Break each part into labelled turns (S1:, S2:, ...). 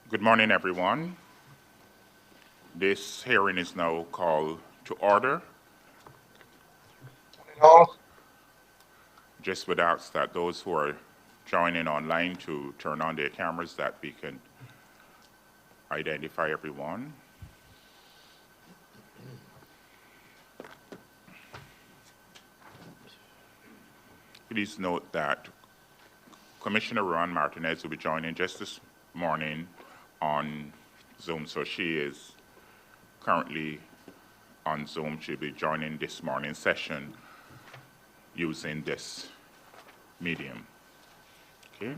S1: Good morning, everyone. This hearing is now called to order. Just would ask that those who are joining online to turn on their cameras that we can identify everyone. Please note that Commissioner Ron Martinez will be joining just this morning on Zoom, so she is currently on Zoom. She'll be joining this morning's session using this medium. Okay.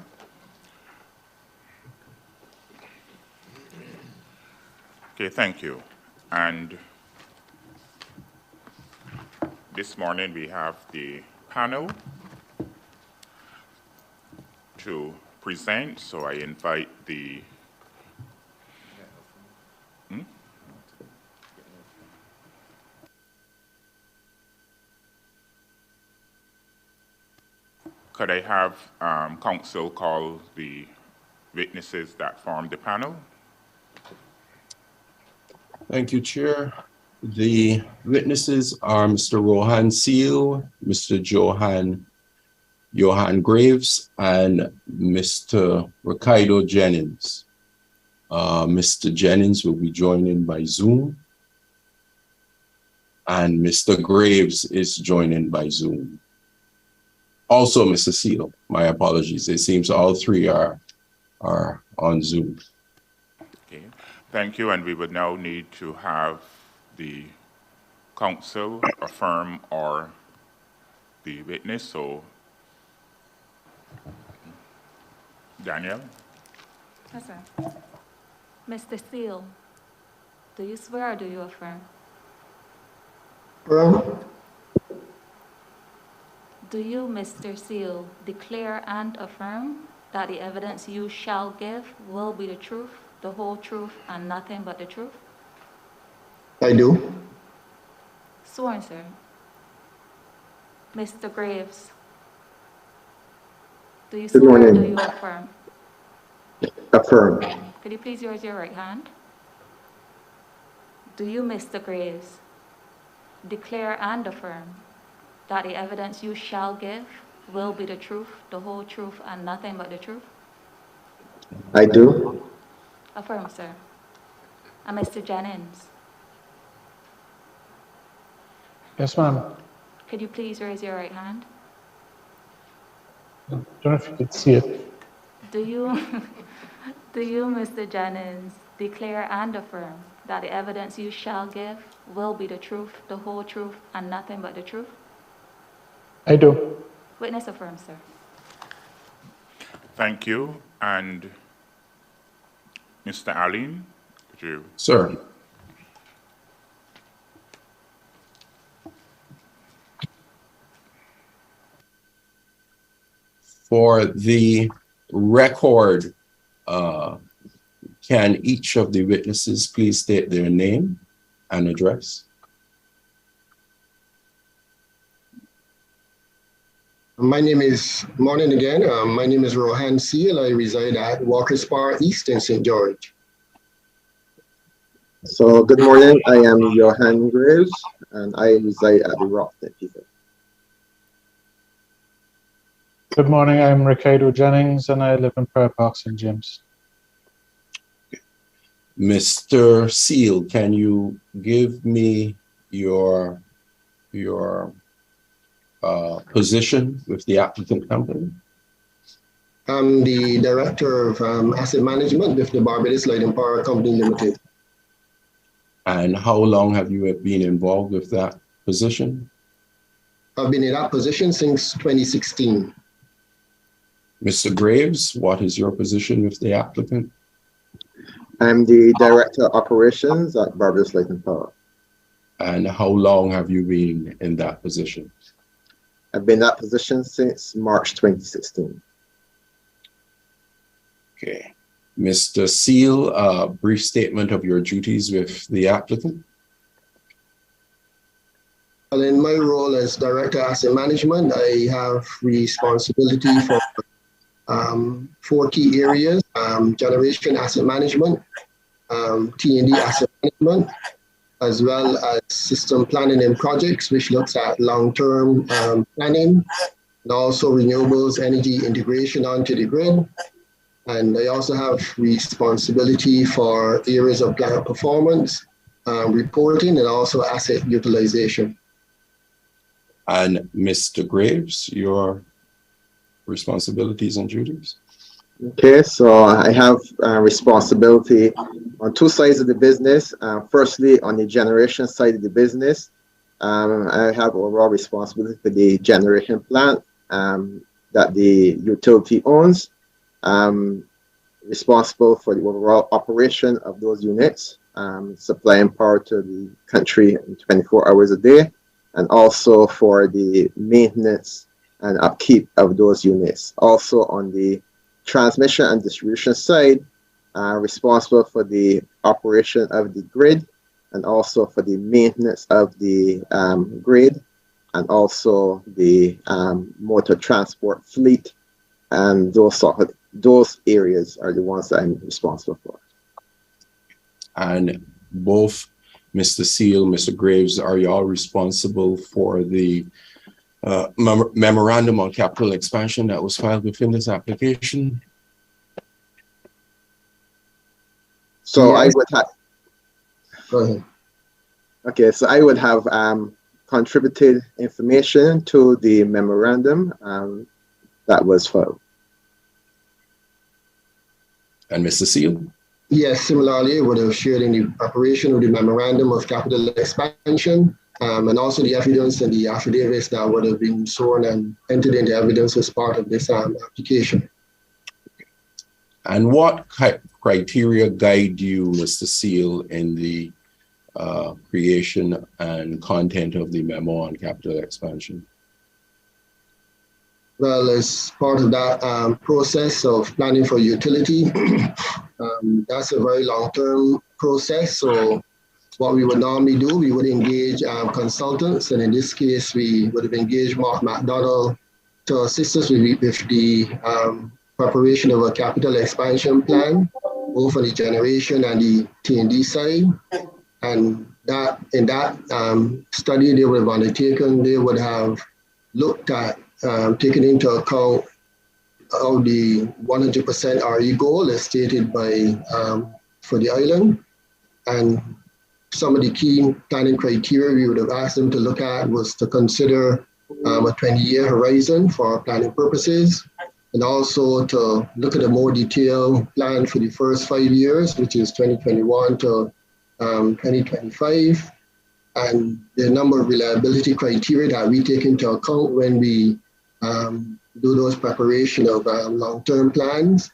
S1: Okay, thank you. And this morning we have the panel to present, so I invite the Could I have counsel call the witnesses that form the panel?
S2: Thank you, Chair. The witnesses are Mr. Rohan Seal, Mr. Johan Graves, and Mr. Ricardo Jennings. Mr. Jennings will be joining by Zoom, and Mr. Graves is joining by Zoom. Also, Mr. Seal, my apologies. It seems all three are on Zoom.
S1: Okay, thank you. And we would now need to have the counsel affirm or the witness. So, Daniel?
S3: Yes, sir. Mr. Seal, do you swear or do you affirm? Do you, Mr. Seal, declare and affirm that the evidence you shall give will be the truth, the whole truth, and nothing but the truth?
S4: I do.
S3: Sworn, sir. Mr. Graves, do you
S4: Good
S3: swear or do
S4: morning.
S3: you affirm?
S4: Affirm.
S3: Could you please raise your right hand? Do you, Mr. Graves, declare and affirm that the evidence you shall give will be the truth, the whole truth, and nothing but the truth?
S4: I do.
S3: Affirm, sir. And Mr. Jennings,
S5: Yes, ma'am.
S3: could you please raise your right hand?
S5: I don't know if you could see it.
S3: Do you, do you, Mr. Jennings, declare and affirm that the evidence you shall give will be the truth, the whole truth, and nothing but the truth?
S5: I do.
S3: Witness affirms, sir.
S1: Thank you. And Mr. Allen, could you?
S2: Sir. For the record, can each of the witnesses please state their name and address?
S4: Morning again. My name is Rohan Seal. I reside at Walker's Park East in St. George.
S6: So good morning, I am Johan Graves and I reside at the Rockton.
S5: Good morning, I'm Ricardo Jennings and I live in Prayer Park, St. James.
S2: Mr. Seal, can you give me your position with the applicant company?
S4: I'm the Director of Asset Management with the Barbados Light and Power Company Limited.
S2: And how long have you been involved with that position?
S4: I've been in that position since 2016.
S2: Mr. Graves, what is your position with the applicant?
S6: I'm the Director of Operations at Barbados Light and Power.
S2: And how long have you been in that position?
S6: I've been in that position since March 2016.
S2: Okay. Mr. Seal, a brief statement of your duties with the applicant.
S4: Well, in my role as Director of Asset Management, I have responsibility for 4 key areas: generation asset management, T&D asset management, as well as system planning and projects, which looks at long-term planning, and also renewables energy integration onto the grid. And I also have responsibility for areas of plant performance, reporting, and also asset utilization.
S2: And Mr. Graves, your responsibilities and duties?
S6: Okay, so I have responsibility on 2 sides of the business. Firstly, on the generation side of the business, I have overall responsibility for the generation plant that the utility owns. Responsible for the overall operation of those units, supplying power to the country 24 hours a day, and also for the maintenance and upkeep of those units. Also on the transmission and distribution side, responsible for the operation of the grid and also for the maintenance of the grid, and also the motor transport fleet, and those areas are the ones that I'm responsible for.
S2: And both Mr. Seal, Mr. Graves, are y'all responsible for the memorandum on capital expansion that was filed within this application?
S6: So
S4: Yes.
S6: I would have,
S4: Go ahead.
S6: okay, so I would have contributed information to the memorandum that was filed.
S2: And Mr. Seal?
S4: Yes, similarly, would have shared in the preparation of the memorandum of capital expansion, and also the evidence and the affidavits that would have been sworn and entered into evidence as part of this application.
S2: And what criteria guide you, Mr. Seal, in the creation and content of the memo on capital expansion?
S4: Well, as part of that process of planning for utility, that's a very long-term process. So what we would normally do, we would engage consultants. And in this case, we would have engaged Mark McDonald to assist us with the preparation of a capital expansion plan, both on the generation and the T&D side. And that in that study they would have undertaken, they would have looked at taking into account how the 100% RE goal is stated by for the island, and some of the key planning criteria we would have asked them to look at was to consider a 20-year horizon for planning purposes, and also to look at a more detailed plan for the first 5 years, which is 2021 to 2025, and the number of reliability criteria that we take into account when we do those preparation of long-term plans.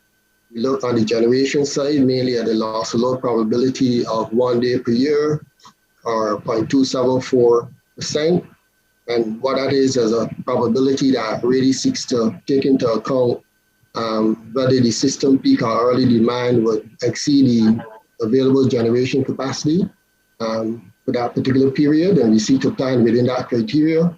S4: We look on the generation side, mainly at the loss of load probability of 1 day per year, or 0.274%. And what that is a probability that really seeks to take into account whether the system peak or early demand would exceed the available generation capacity for that particular period, and we seek to plan within that criteria.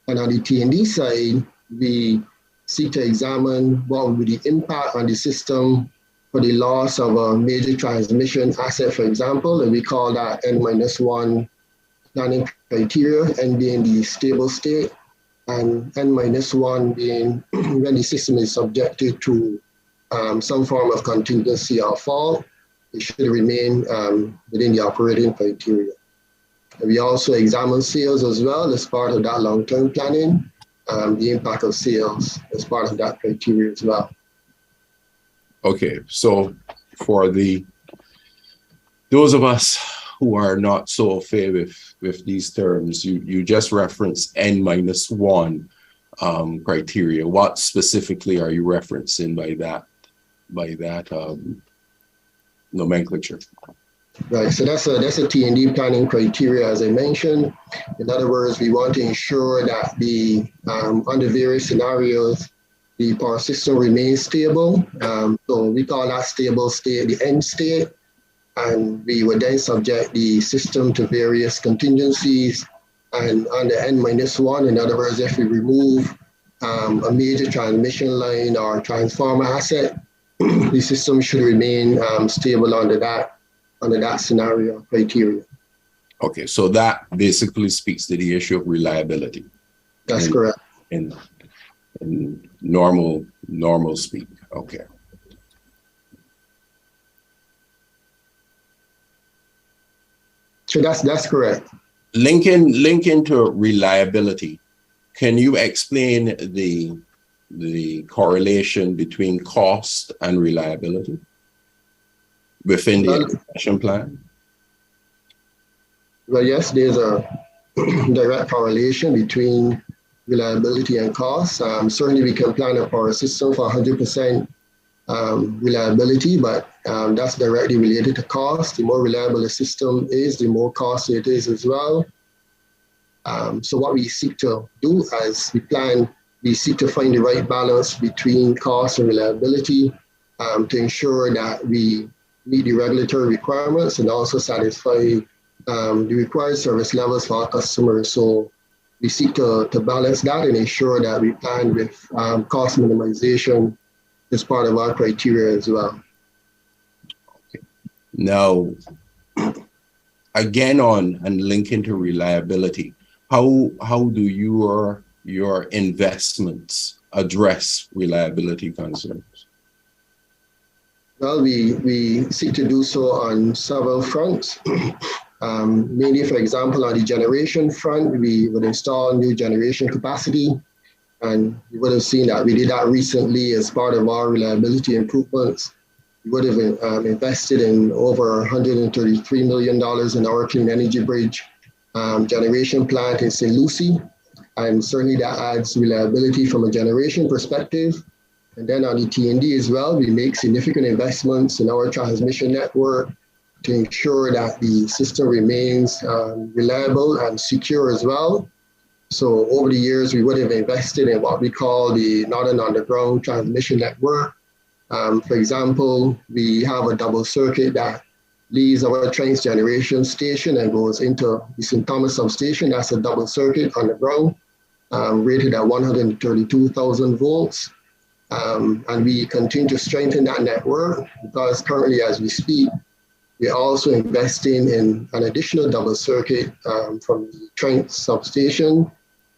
S4: And on the T&D side, we seek to examine what would be the impact on the system for the loss of a major transmission asset, for example, and we call that N-1 planning criteria, N being the stable state, and N-1 being when the system is subjected to some form of contingency or fault. It should remain within the operating criteria. And we also examine sales as well as part of that long-term planning, the impact of sales as part of that criteria as well.
S2: Okay, so for those of us who are not so au fait with these terms, you just referenced N-1 criteria. What specifically are you referencing by that nomenclature?
S4: Right, so that's a T&D planning criteria, as I mentioned. In other words, we want to ensure that under various scenarios, the power system remains stable. So we call that stable state the end state, and we would then subject the system to various contingencies. And under N-1, in other words, if we remove a major transmission line or transformer asset, the system should remain stable under that scenario criteria.
S2: Okay, so that basically speaks to the issue of reliability.
S4: That's correct.
S2: In normal speak. Okay.
S4: So that's correct.
S2: Linking to reliability, can you explain the correlation between cost and reliability within the expansion plan?
S4: Well, yes, there's a direct correlation between reliability and cost. Certainly, we can plan a power system for 100% reliability, but that's directly related to cost. The more reliable a system is, the more costly it is as well. So what we seek to do as we plan, we seek to find the right balance between cost and reliability to ensure that we meet the regulatory requirements and also satisfy the required service levels for our customers. So we seek to balance that and ensure that we plan with cost minimization as part of our criteria as well.
S2: Okay. Now, again and linking to reliability, how do your investments address reliability concerns?
S4: Well, we seek to do so on several fronts. Mainly, for example, on the generation front, we would install new generation capacity. And you would have seen that we did that recently as part of our reliability improvements. We would have invested in over $133 million in our Clean Energy Bridge generation plant in St. Lucie. And certainly that adds reliability from a generation perspective. And then on the T&D as well, we make significant investments in our transmission network to ensure that the system remains reliable and secure as well. So over the years, we would have invested in what we call the Northern Underground Transmission Network. For example, we have a double circuit that leaves our Trench generation station and goes into the St. Thomas substation. That's a double circuit underground, rated at 132,000 volts. And we continue to strengthen that network because currently, as we speak, we're also investing in an additional double circuit from the Trench substation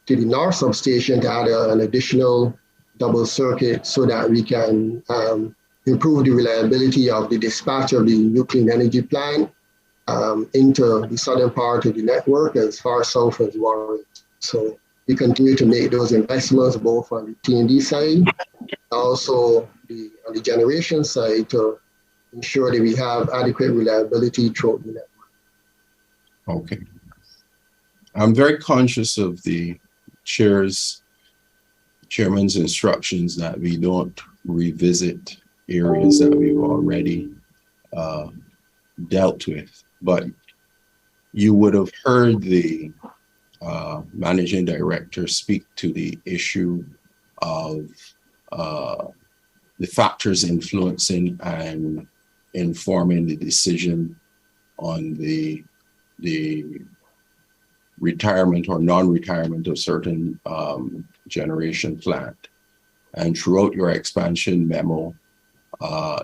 S4: to the North substation to add an additional double circuit so that we can improve the reliability of the dispatch of the new clean energy plant into the southern part of the network as far south as Warren. So we continue to make those investments both on the T&D side, also on the generation side to ensure that we have adequate reliability throughout the network.
S2: Okay. I'm very conscious of the chairman's instructions that we don't revisit areas that we've already dealt with, but you would have heard the managing director speak to the issue of the factors influencing and informing the decision on the retirement or non-retirement of certain generation plant. And throughout your expansion memo,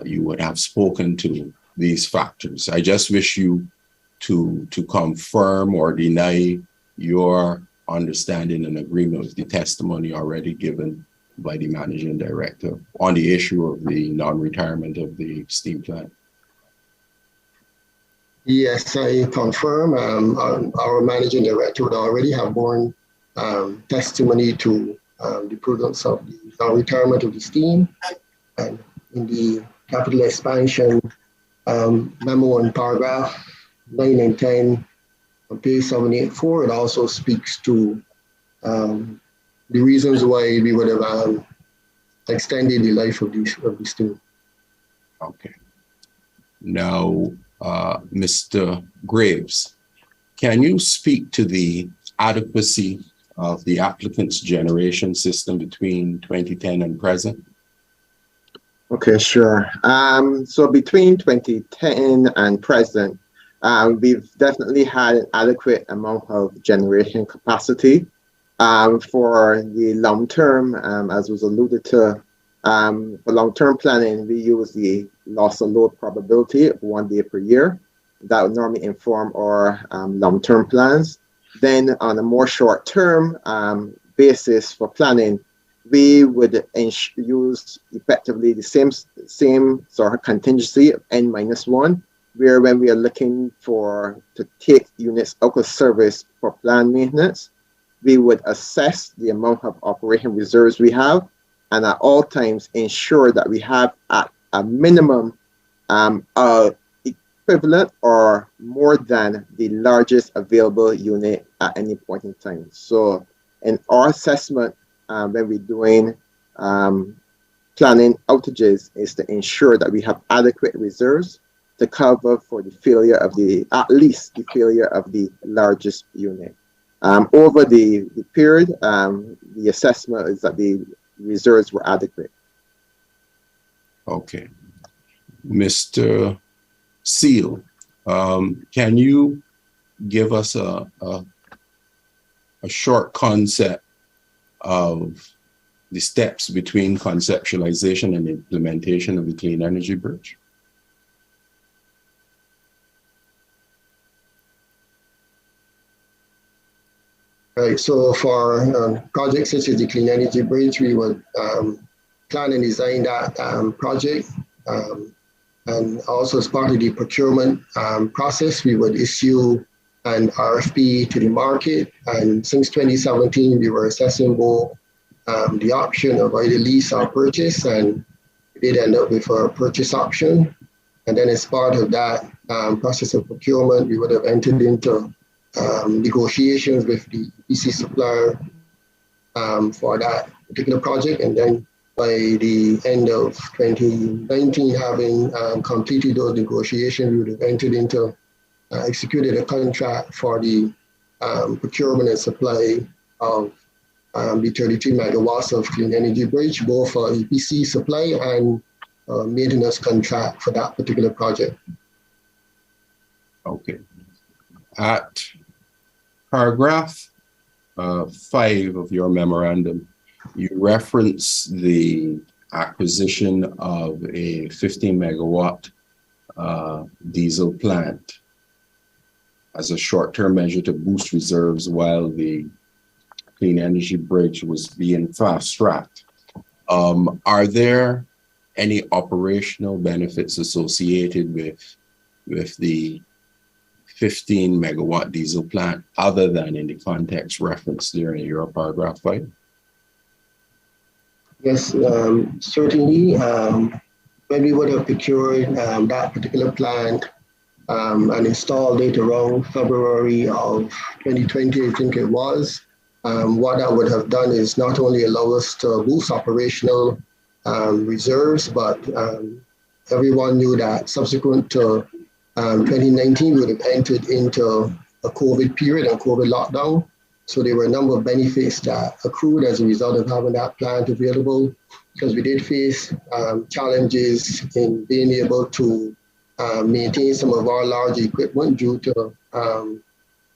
S2: you would have spoken to these factors. I just wish you to confirm or deny your understanding and agreement with the testimony already given by the managing director on the issue of the non-retirement of the steam plant.
S4: Yes, I confirm. Our managing director would already have borne testimony to the prudence of the non-retirement of the steam. And in the capital expansion memo in paragraph 9 and 10 on page 784, it also speaks to the reasons why we would have extended the life of the steam.
S2: Okay. Now, Mr. Graves, can you speak to the adequacy of the applicant's generation system between 2010 and present?
S6: Okay, sure. So between 2010 and present, we've definitely had an adequate amount of generation capacity. For the long term, as was alluded to, for long-term planning, we use the loss of load probability of 1 day per year. That would normally inform our long-term plans. Then on a more short-term basis for planning, we would use effectively the same sort of contingency of N-1, where when we are looking to take units out of service for planned maintenance, we would assess the amount of operating reserves we have, and at all times ensure that we have at a minimum equivalent or more than the largest available unit at any point in time. So in our assessment, when we're doing planning outages, is to ensure that we have adequate reserves to cover for the failure of at least the failure of the largest unit. Over the period, the assessment is that the reserves were adequate.
S2: Okay. Mr. Seal, can you give us a short concept of the steps between conceptualization and implementation of the Clean Energy Bridge?
S4: Right, so for projects such as the Clean Energy Bridge, we would plan and design that project. And also as part of the procurement process, we would issue an RFP to the market. And since 2017, we were assessing both the option of either lease or purchase, and we did end up with a purchase option. And then as part of that process of procurement, we would have entered into negotiations with the EPC supplier for that particular project. And then by the end of 2019, having completed those negotiations, we would have entered into, executed a contract for the procurement and supply of the 33 megawatts of Clean Energy Bridge, both for EPC supply and maintenance contract for that particular project.
S2: Okay. At paragraph 5 of your memorandum, you reference the acquisition of a 15 megawatt diesel plant as a short-term measure to boost reserves while the Clean Energy Bridge was being fast-tracked. Are there any operational benefits associated with the 15 megawatt diesel plant other than in the context referenced there in your paragraph 5?
S4: Yes, certainly. When we would have procured that particular plant and installed it around February of 2020, I think it was, what that would have done is not only allow us to boost operational reserves, but everyone knew that subsequent to 2019, we would have entered into a COVID period and COVID lockdown. So there were a number of benefits that accrued as a result of having that plant available, because we did face challenges in being able to maintain some of our large equipment due to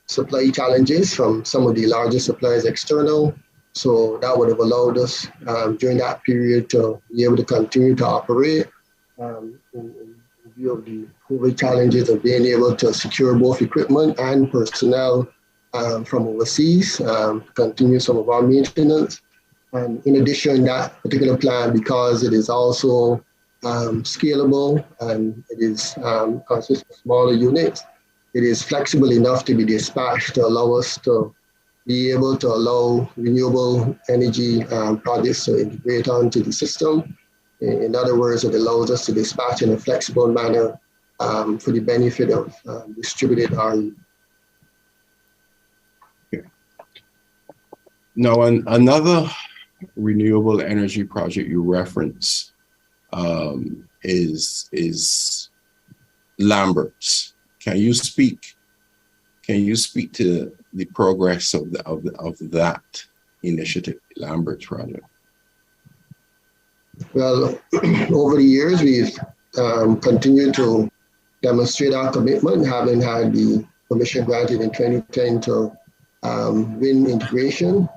S4: supply challenges from some of the largest suppliers external. So that would have allowed us during that period to be able to continue to operate in view of the COVID challenges of being able to secure both equipment and personnel from overseas, continue some of our maintenance. And in addition, that particular plant, because it is also scalable and it is consists of smaller units, it is flexible enough to be dispatched to allow us to be able to allow renewable energy projects to integrate onto the system. In other words, it allows us to dispatch in a flexible manner for the benefit of distributed RE.
S2: Now, another renewable energy project you reference is Lambert's. Can you speak to the progress of that initiative, Lambert's project?
S4: Well, over the years, we've continued to demonstrate our commitment, having had the permission granted in 2010 to WIN integration.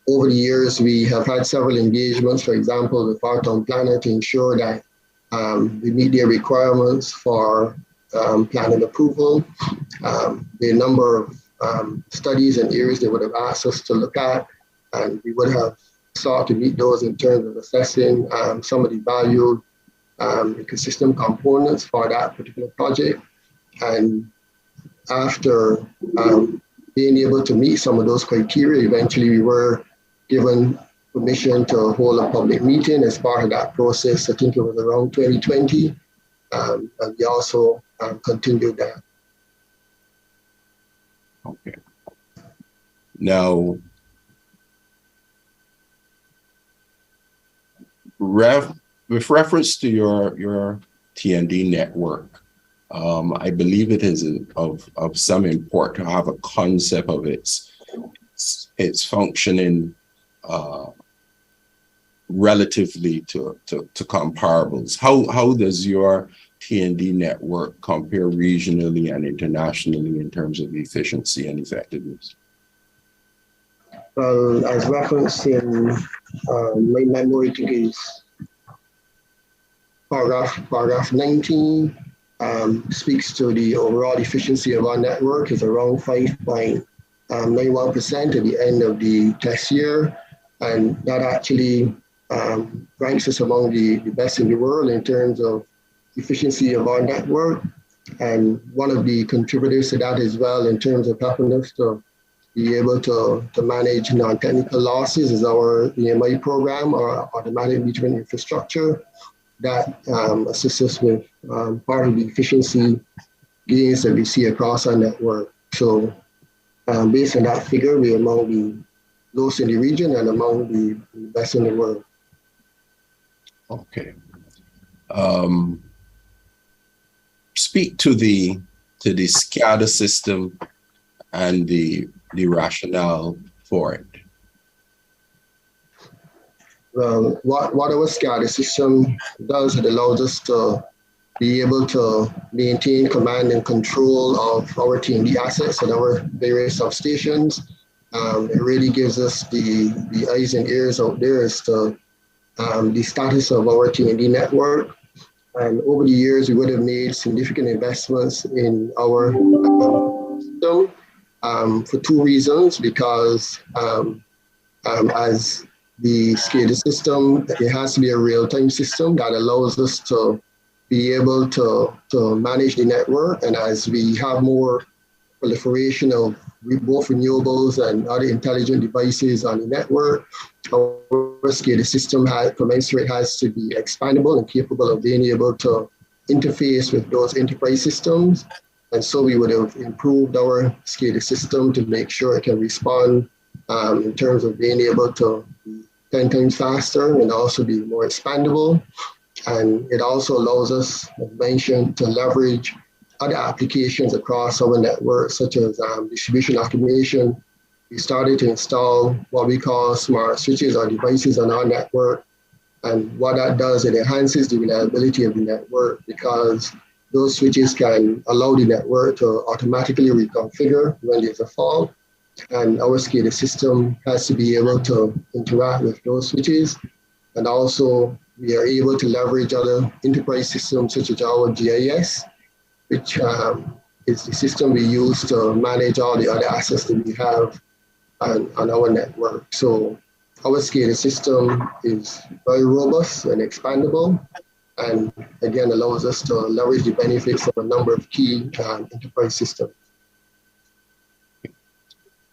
S4: Over the years, we have had several engagements, for example, with our town planner to ensure that we meet their requirements for planning approval. The number of studies and areas they would have asked us to look at, and we would have sought to meet those in terms of assessing some of the valued ecosystem components for that particular project. And after being able to meet some of those criteria, eventually we were given permission to hold a public meeting as part of that process. I think it was around 2020, and we also continued that.
S2: Okay. Now, with reference to your T&D network, I believe it is of some import to have a concept of its functioning relatively to comparables. How does your T&D network compare regionally and internationally in terms of efficiency and effectiveness?
S4: Well, as referenced in my memory case, paragraph 19 speaks to the overall efficiency of our network is around 5.91% at the end of the test year. And that actually ranks us among the best in the world in terms of efficiency of our network. And one of the contributors to that as well in terms of helping us to be able to manage non-technical losses is our EMI program, or automatic metering infrastructure, that assists us with part of the efficiency gains that we see across our network. So based on that figure, we're among the lowest in the region and among the best in the world.
S2: Okay. Speak to the SCADA system and the rationale for it.
S4: Well, what our SCADA system does, it allows us to be able to maintain command and control of our T&D assets and our various substations. It really gives us the eyes and ears out there as to the status of our T&D network. And over the years, we would have made significant investments in our system for two reasons. Because as the SCADA system, it has to be a real-time system that allows us to be able to manage the network. And as we have more proliferation of both renewables and other intelligent devices on the network, our SCADA system commensurate has to be expandable and capable of being able to interface with those enterprise systems. And so we would have improved our SCADA system to make sure it can respond in terms of being able to be 10 times faster and also be more expandable. And it also allows us, as mentioned, to leverage other applications across our network, such as distribution automation. We started to install what we call smart switches or devices on our network. And what that does, it enhances the reliability of the network, because those switches can allow the network to automatically reconfigure when there's a fault. And our SCADA system has to be able to interact with those switches. And also, we are able to leverage other enterprise systems such as our GIS, which is the system we use to manage all the other assets that we have on our network. So our SCADA system is very robust and expandable, and again allows us to leverage the benefits of a number of key enterprise systems.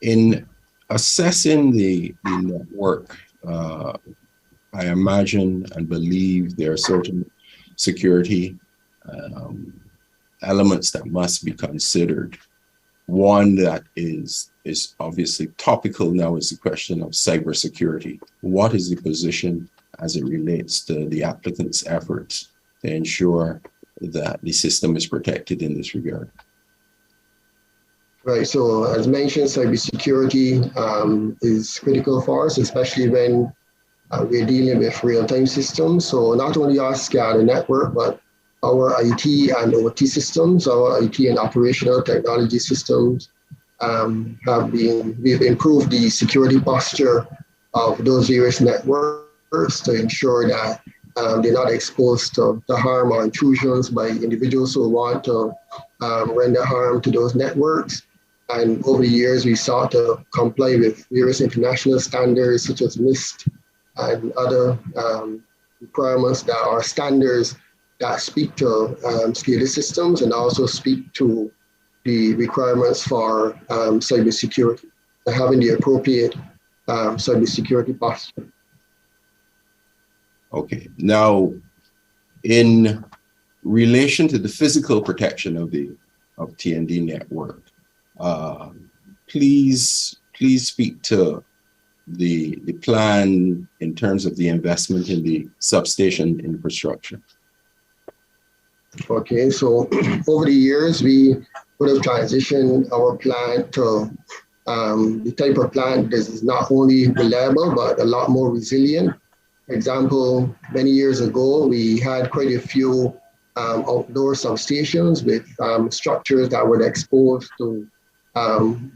S2: In assessing the network, I imagine and believe there are certain security elements that must be considered. One that is obviously topical now is the question of cybersecurity. What is the position as it relates to the applicant's efforts to ensure that the system is protected in this regard?
S4: Right, so as mentioned, cybersecurity is critical for us, especially when we're dealing with real-time systems. So not only our SCADA network, but our IT and OT systems, our IT and operational technology systems we've improved the security posture of those various networks to ensure that they're not exposed to harm or intrusions by individuals who want to render harm to those networks. And over the years, we sought to comply with various international standards such as NIST and other requirements that are standards that speak to SCADA systems and also speak to the requirements for cybersecurity, having the appropriate cybersecurity posture.
S2: Okay. Now, in relation to the physical protection of the TND network, please speak to the plan in terms of the investment in the substation infrastructure.
S4: Okay, so over the years, we would have transitioned our plant to the type of plant that is not only reliable, but a lot more resilient. For example, many years ago, we had quite a few outdoor substations with structures that were exposed to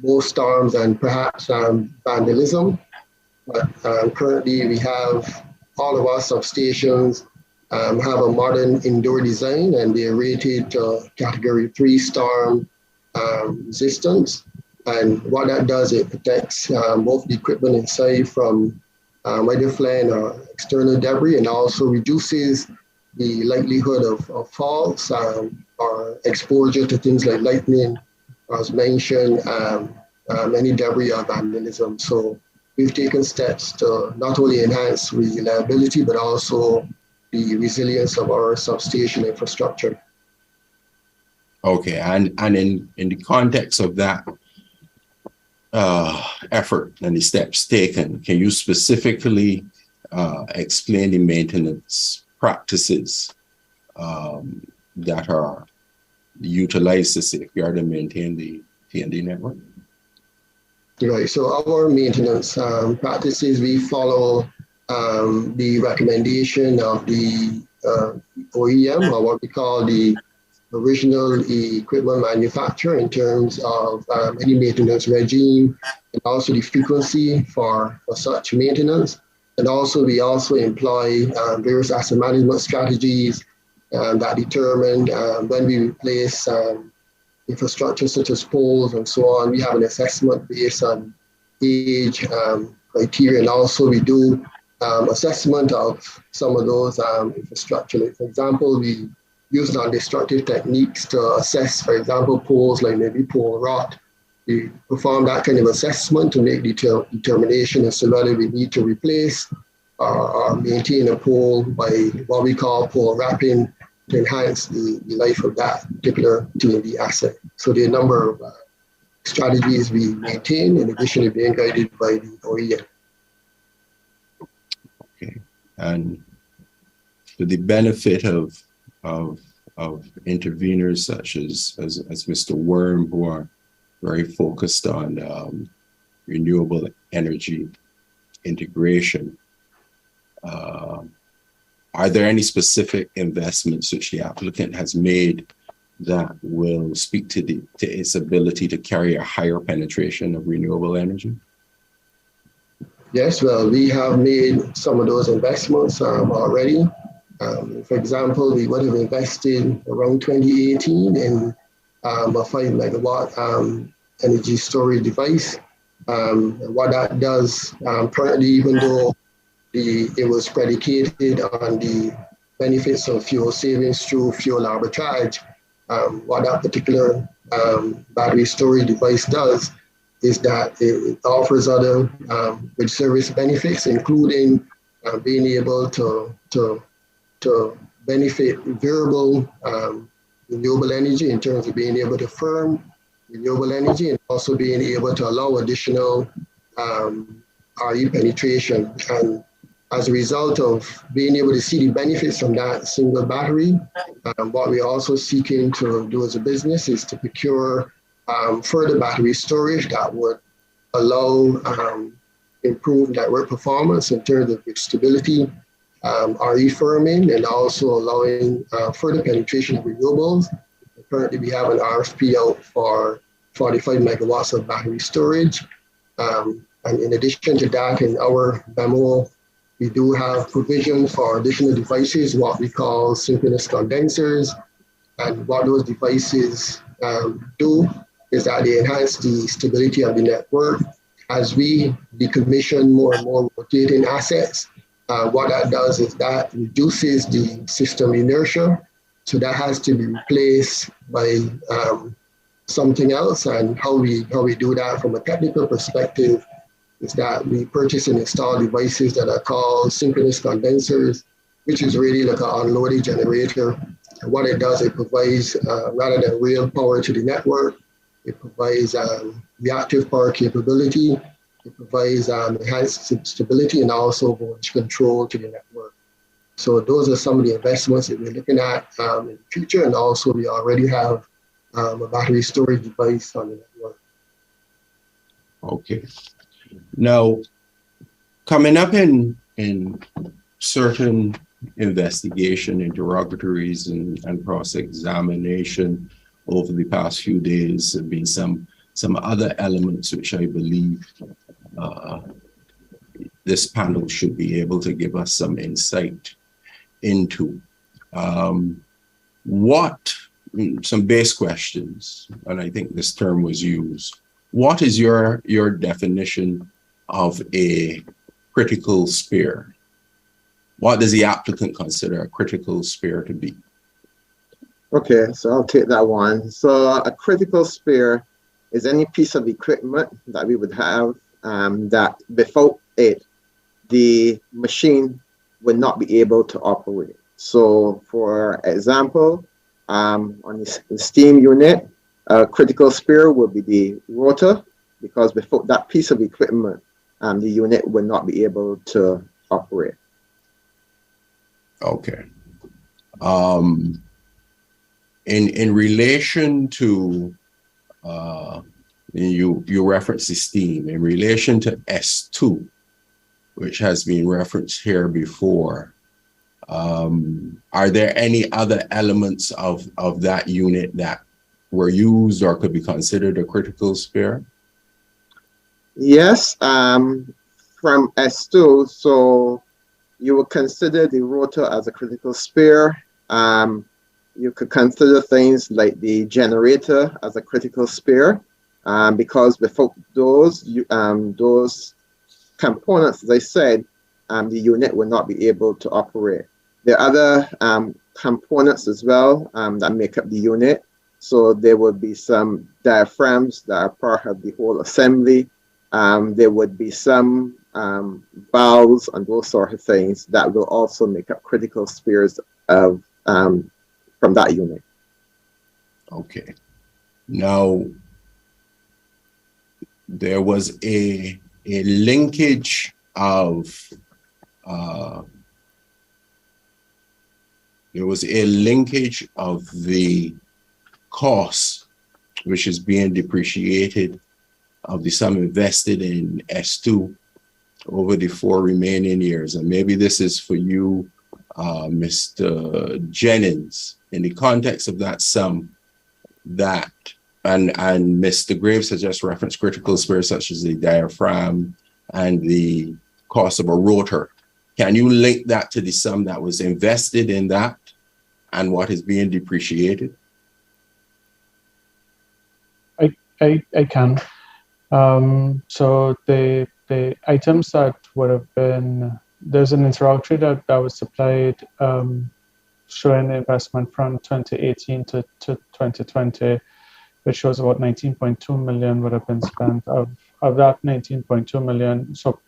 S4: both storms and perhaps vandalism. But currently, we have all of our substations have a modern indoor design, and they're rated Category 3 storm resistance. And what that does, it protects both the equipment inside from either flame or external debris, and also reduces the likelihood of faults or exposure to things like lightning, as mentioned, any debris or vandalism. So we've taken steps to not only enhance reliability, but also the resilience of our substation infrastructure.
S2: Okay, and in the context of that effort and the steps taken, can you specifically explain the maintenance practices that are utilized to safeguard and maintain the TND network?
S4: Right, so our maintenance practices, we follow the recommendation of the OEM, or what we call the original equipment manufacturer, in terms of any maintenance regime and also the frequency for such maintenance. And also we also employ various asset management strategies that determine when we replace infrastructure such as poles and so on. We have an assessment based on age criteria, and also we do assessment of some of those infrastructure. Like, for example, we use non-destructive techniques to assess, for example, poles like maybe pole rot. We perform that kind of assessment to make determination as to whether we need to replace or maintain a pole by what we call pole wrapping to enhance the life of that particular TND asset. So there are a number of strategies we maintain in addition to being guided by the OEM.
S2: Okay, and for the benefit of interveners such as Mr. Worm, who are very focused on renewable energy integration, are there any specific investments which the applicant has made that will speak to its ability to carry a higher penetration of renewable energy?
S4: Yes, well, we have made some of those investments already. For example, we would have invested around 2018 in a 5 megawatt energy storage device. What that does currently, even though it was predicated on the benefits of fuel savings through fuel arbitrage, what that particular battery storage device does is that it offers other good service benefits, including being able to benefit variable renewable energy in terms of being able to firm renewable energy, and also being able to allow additional RE penetration. And as a result of being able to see the benefits from that single battery, what we're also seeking to do as a business is to procure further battery storage that would allow improved network performance in terms of its stability, RE firming, and also allowing further penetration of renewables. Currently, we have an RFP out for 45 megawatts of battery storage. And in addition to that, in our memo, we do have provision for additional devices, what we call synchronous condensers. And what those devices do is that they enhance the stability of the network. As we decommission more and more rotating assets, what that does is that reduces the system inertia. So that has to be replaced by something else. And how we do that from a technical perspective is that we purchase and install devices that are called synchronous condensers, which is really like an unloaded generator. And what it does, it provides, rather than real power to the network, it provides reactive power capability. It provides enhanced stability and also voltage control to the network. So those are some of the investments that we're looking at in the future. And also we already have a battery storage device on the network.
S2: Okay. Now, coming up in certain investigation, interrogatories, and cross-examination over the past few days, have been some other elements which I believe this panel should be able to give us some insight into. Some base questions, and I think this term was used. What is your definition of a critical spare? What does the applicant consider a critical spare to be?
S6: Okay, so I'll take that one. So a critical spare is any piece of equipment that we would have that without it, the machine would not be able to operate. So for example, on the steam unit, a critical spare would be the rotor, because without that piece of equipment, the unit would not be able to operate.
S2: Okay. In relation to you referenced Esteem, in relation to S2, which has been referenced here before, are there any other elements of that unit that were used or could be considered a critical spare?
S6: Yes, from S2, so you would consider the rotor as a critical spare. You could consider things like the generator as a critical spare, because without those components, as I said, the unit will not be able to operate. There are other components as well that make up the unit. So there would be some diaphragms that are part of the whole assembly. There would be some valves and those sort of things that will also make up critical spares of from that unit.
S2: Okay. Now, there was a linkage of the cost which is being depreciated of the sum invested in S2 over the 4 remaining years. And maybe this is for you, Mr. Jennings, in the context of that sum, that, and Mr. Graves has just referenced critical spares such as the diaphragm and the cost of a rotor. Can you link that to the sum that was invested in that and what is being depreciated?
S5: I can. So the items that would have been, there's an interrogatory that was supplied showing the investment from 2018 to 2020, which shows about 19.2 million would have been spent. Of that 19.2 million, so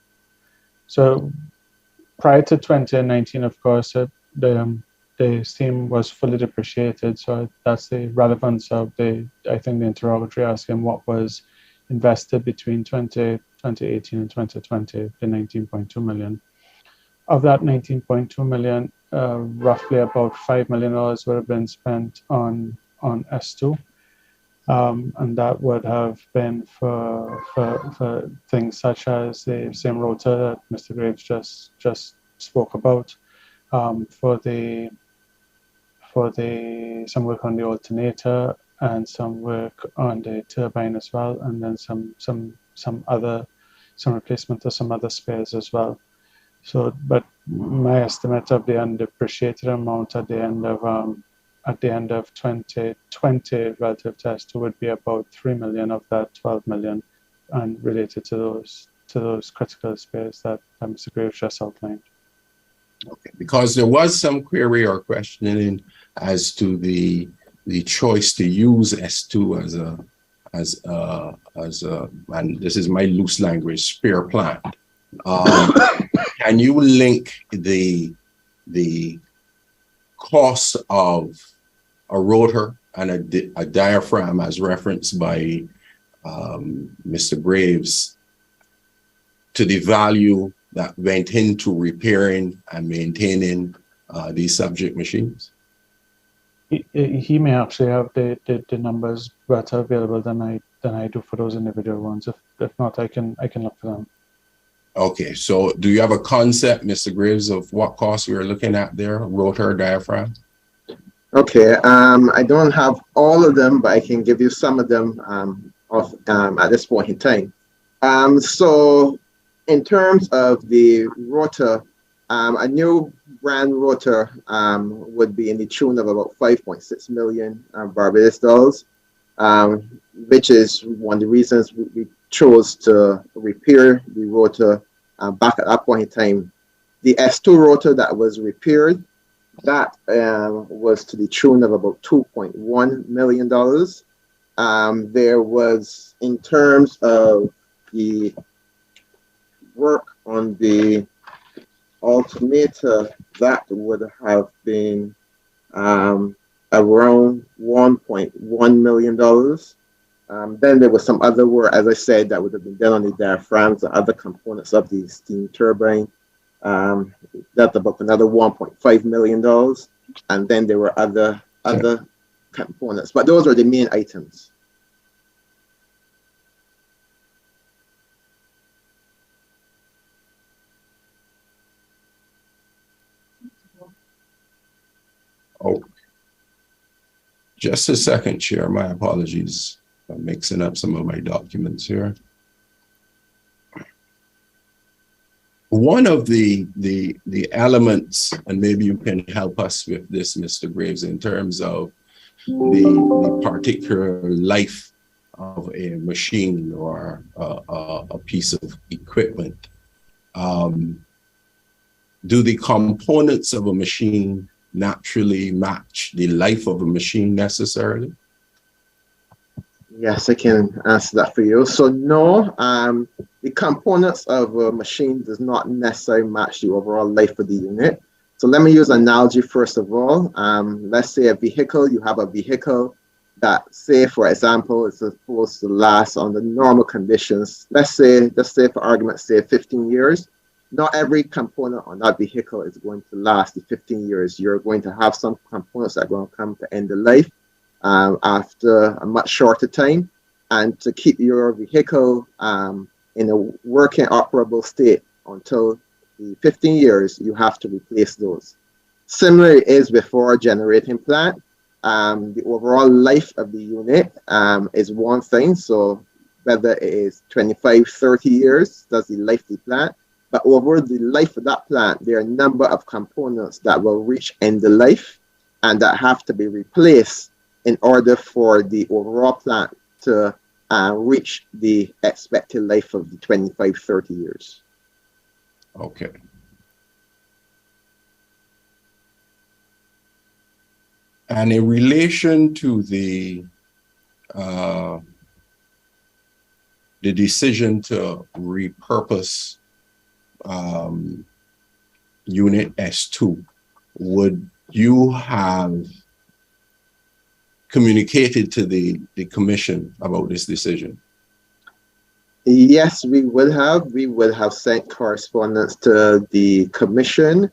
S5: prior to 2019, of course, the Esteem was fully depreciated. So that's the relevance of I think the interrogatory asking what was invested between 2018 and 2020, the 19.2 million. Of that 19.2 million, roughly about $5 million would have been spent on S2. And that would have been for things such as the same rotor that Mr. Graves just spoke about, for some work on the alternator, and some work on the turbine as well, and then some replacement of some other spares as well. So, but my estimate of the undepreciated amount at the end of 2020 relative to S2 would be about 3 million of that 12 million, and related to those critical spares that Mr. Graves just outlined.
S2: Okay, because there was some query or questioning as to the choice to use S2 as a, and this is my loose language, spare plant. Can you link the cost of a rotor and a diaphragm as referenced by Mr. Graves to the value that went into repairing and maintaining these subject machines?
S5: He may actually have the numbers better available than I do for those individual ones. If not, I can look for them.
S2: Okay, so do you have a concept, Mr. Graves, of what cost we are looking at there, rotor, diaphragm?
S6: Okay, I don't have all of them, but I can give you some of them at this point in time. So in terms of the rotor, a new brand rotor would be in the tune of about 5.6 million Barbados dollars, which is one of the reasons we chose to repair the rotor back at that point in time. The S2 rotor that was repaired, that was to the tune of about $2.1 million. There was, in terms of the work on the alternator, that would have been around $1.1 million. Then there was some other work, as I said, that would have been done on the diaphragms and other components of the steam turbine. That's about another $1.5 million. And then there were other components, but those are the main items.
S2: Oh, just a second, Chair. My apologies. I'm mixing up some of my documents here. One of the elements, and maybe you can help us with this, Mr. Graves, in terms of the particular life of a machine or a piece of equipment. Do the components of a machine naturally match the life of a machine necessarily?
S6: Yes, I can answer that for you. So no, the components of a machine does not necessarily match the overall life of the unit. So let me use an analogy first of all. Let's say a vehicle, you have a vehicle that, say for example, is supposed to last under normal conditions. Let's say for argument's sake, 15 years. Not every component on that vehicle is going to last the 15 years. You're going to have some components that are going to come to end of life after a much shorter time. And to keep your vehicle in a working, operable state until the 15 years, you have to replace those. Similarly is before a generating plant. The overall life of the unit is one thing. So whether it is 25, 30 years, that's the life of the plant. But over the life of that plant, there are a number of components that will reach end of life and that have to be replaced in order for the overall plant to reach the expected life of the 25, 30 years.
S2: Okay. And in relation to the decision to repurpose Unit S2, would you have communicated to the commission about this decision?
S6: Yes, we would have. We would have sent correspondence to the commission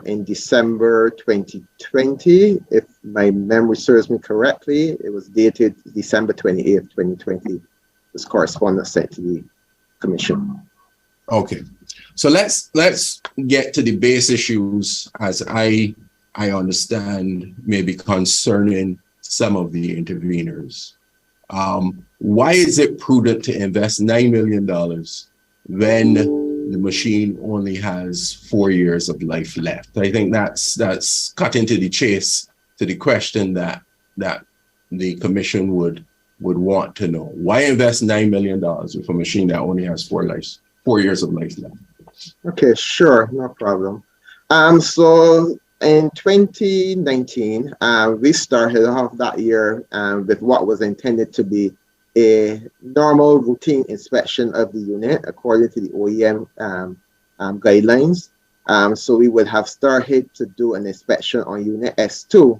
S6: in December 2020. If my memory serves me correctly, it was dated December 28th, 2020. This correspondence sent to the commission.
S2: Okay. So let's get to the base issues as I understand maybe concerning some of the interveners. Why is it prudent to invest $9 million when the machine only has 4 years of life left? I think that's cutting to the chase to the question that the commission would want to know. Why invest $9 million with a machine that only has 4 years of life left?
S6: Okay, sure, no problem. So in 2019, we started off that year with what was intended to be a normal routine inspection of the unit according to the OEM guidelines. So we would have started to do an inspection on unit S2.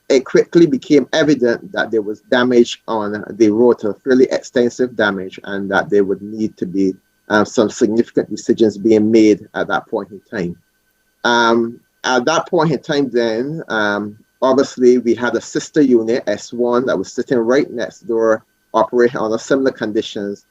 S6: It quickly became evident that there was damage on the rotor, fairly extensive damage, and that there would need to be some significant decisions being made at that point in time. At that point in time then, obviously we had a sister unit, S1, that was sitting right next door, operating under similar conditions.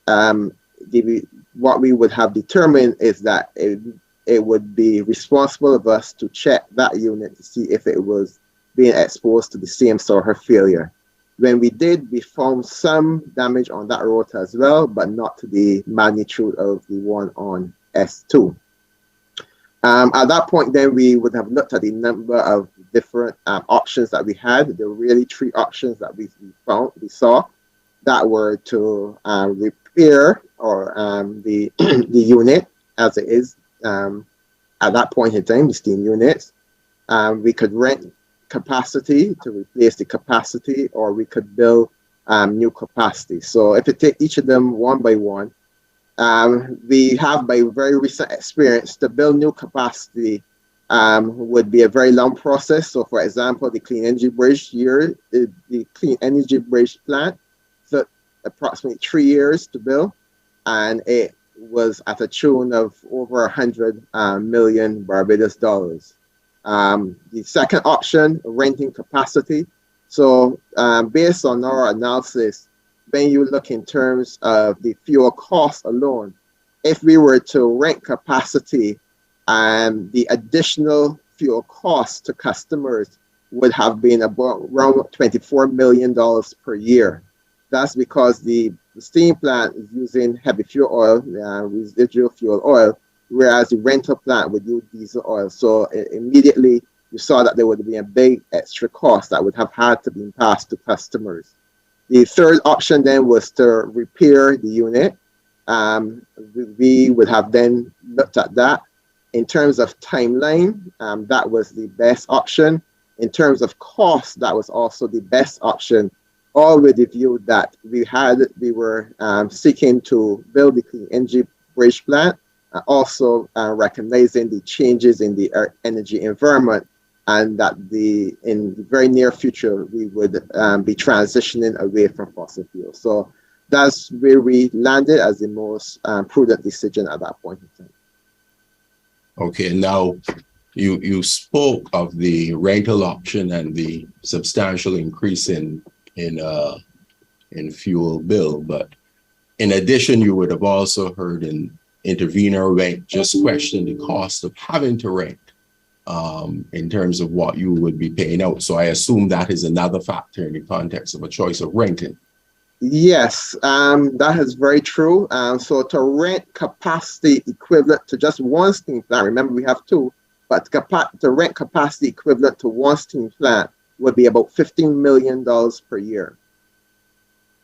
S6: What we would have determined is that it would be responsible of us to check that unit to see if it was being exposed to the same sort of failure. When we did, we found some damage on that rotor as well, but not to the magnitude of the one on S2. At that point, then we would have looked at the number of different options that we had. There were really 3 options that we saw that were to repair or the unit as it is at that point in time, the steam units. We could rent capacity to replace the capacity, or we could build new capacity. So if you take each of them one by one, we have, by very recent experience, to build new capacity would be a very long process. So for example, the clean energy bridge the clean energy bridge plant took approximately 3 years to build, and it was at a tune of over 100 million Barbados dollars. The second option, renting capacity. So based on our analysis, when you look in terms of the fuel cost alone, if we were to rent capacity, the additional fuel cost to customers would have been about around $24 million per year. That's because the steam plant is using heavy fuel oil, residual fuel oil, whereas the rental plant would use diesel oil. So immediately you saw that there would be a big extra cost that would have had to be passed to customers. The third option then was to repair the unit. We would have then looked at that. In terms of timeline, that was the best option. In terms of cost, that was also the best option, all with the view that we were seeking to build the clean energy bridge plant, also recognizing the changes in the energy environment, and that in the very near future we would be transitioning away from fossil fuels. So that's where we landed as the most prudent decision at that point in time.
S2: Okay, now you spoke of the rental option and the substantial increase in fuel bill, but in addition, you would have also heard an intervener rent just question the cost of having to rent in terms of what you would be paying out. So I assume that is another factor in the context of a choice of renting.
S6: Yes, that is very true. So to rent capacity equivalent to just one steam plant, remember we have 2, but to rent capacity equivalent to one steam plant would be about $15 million per year.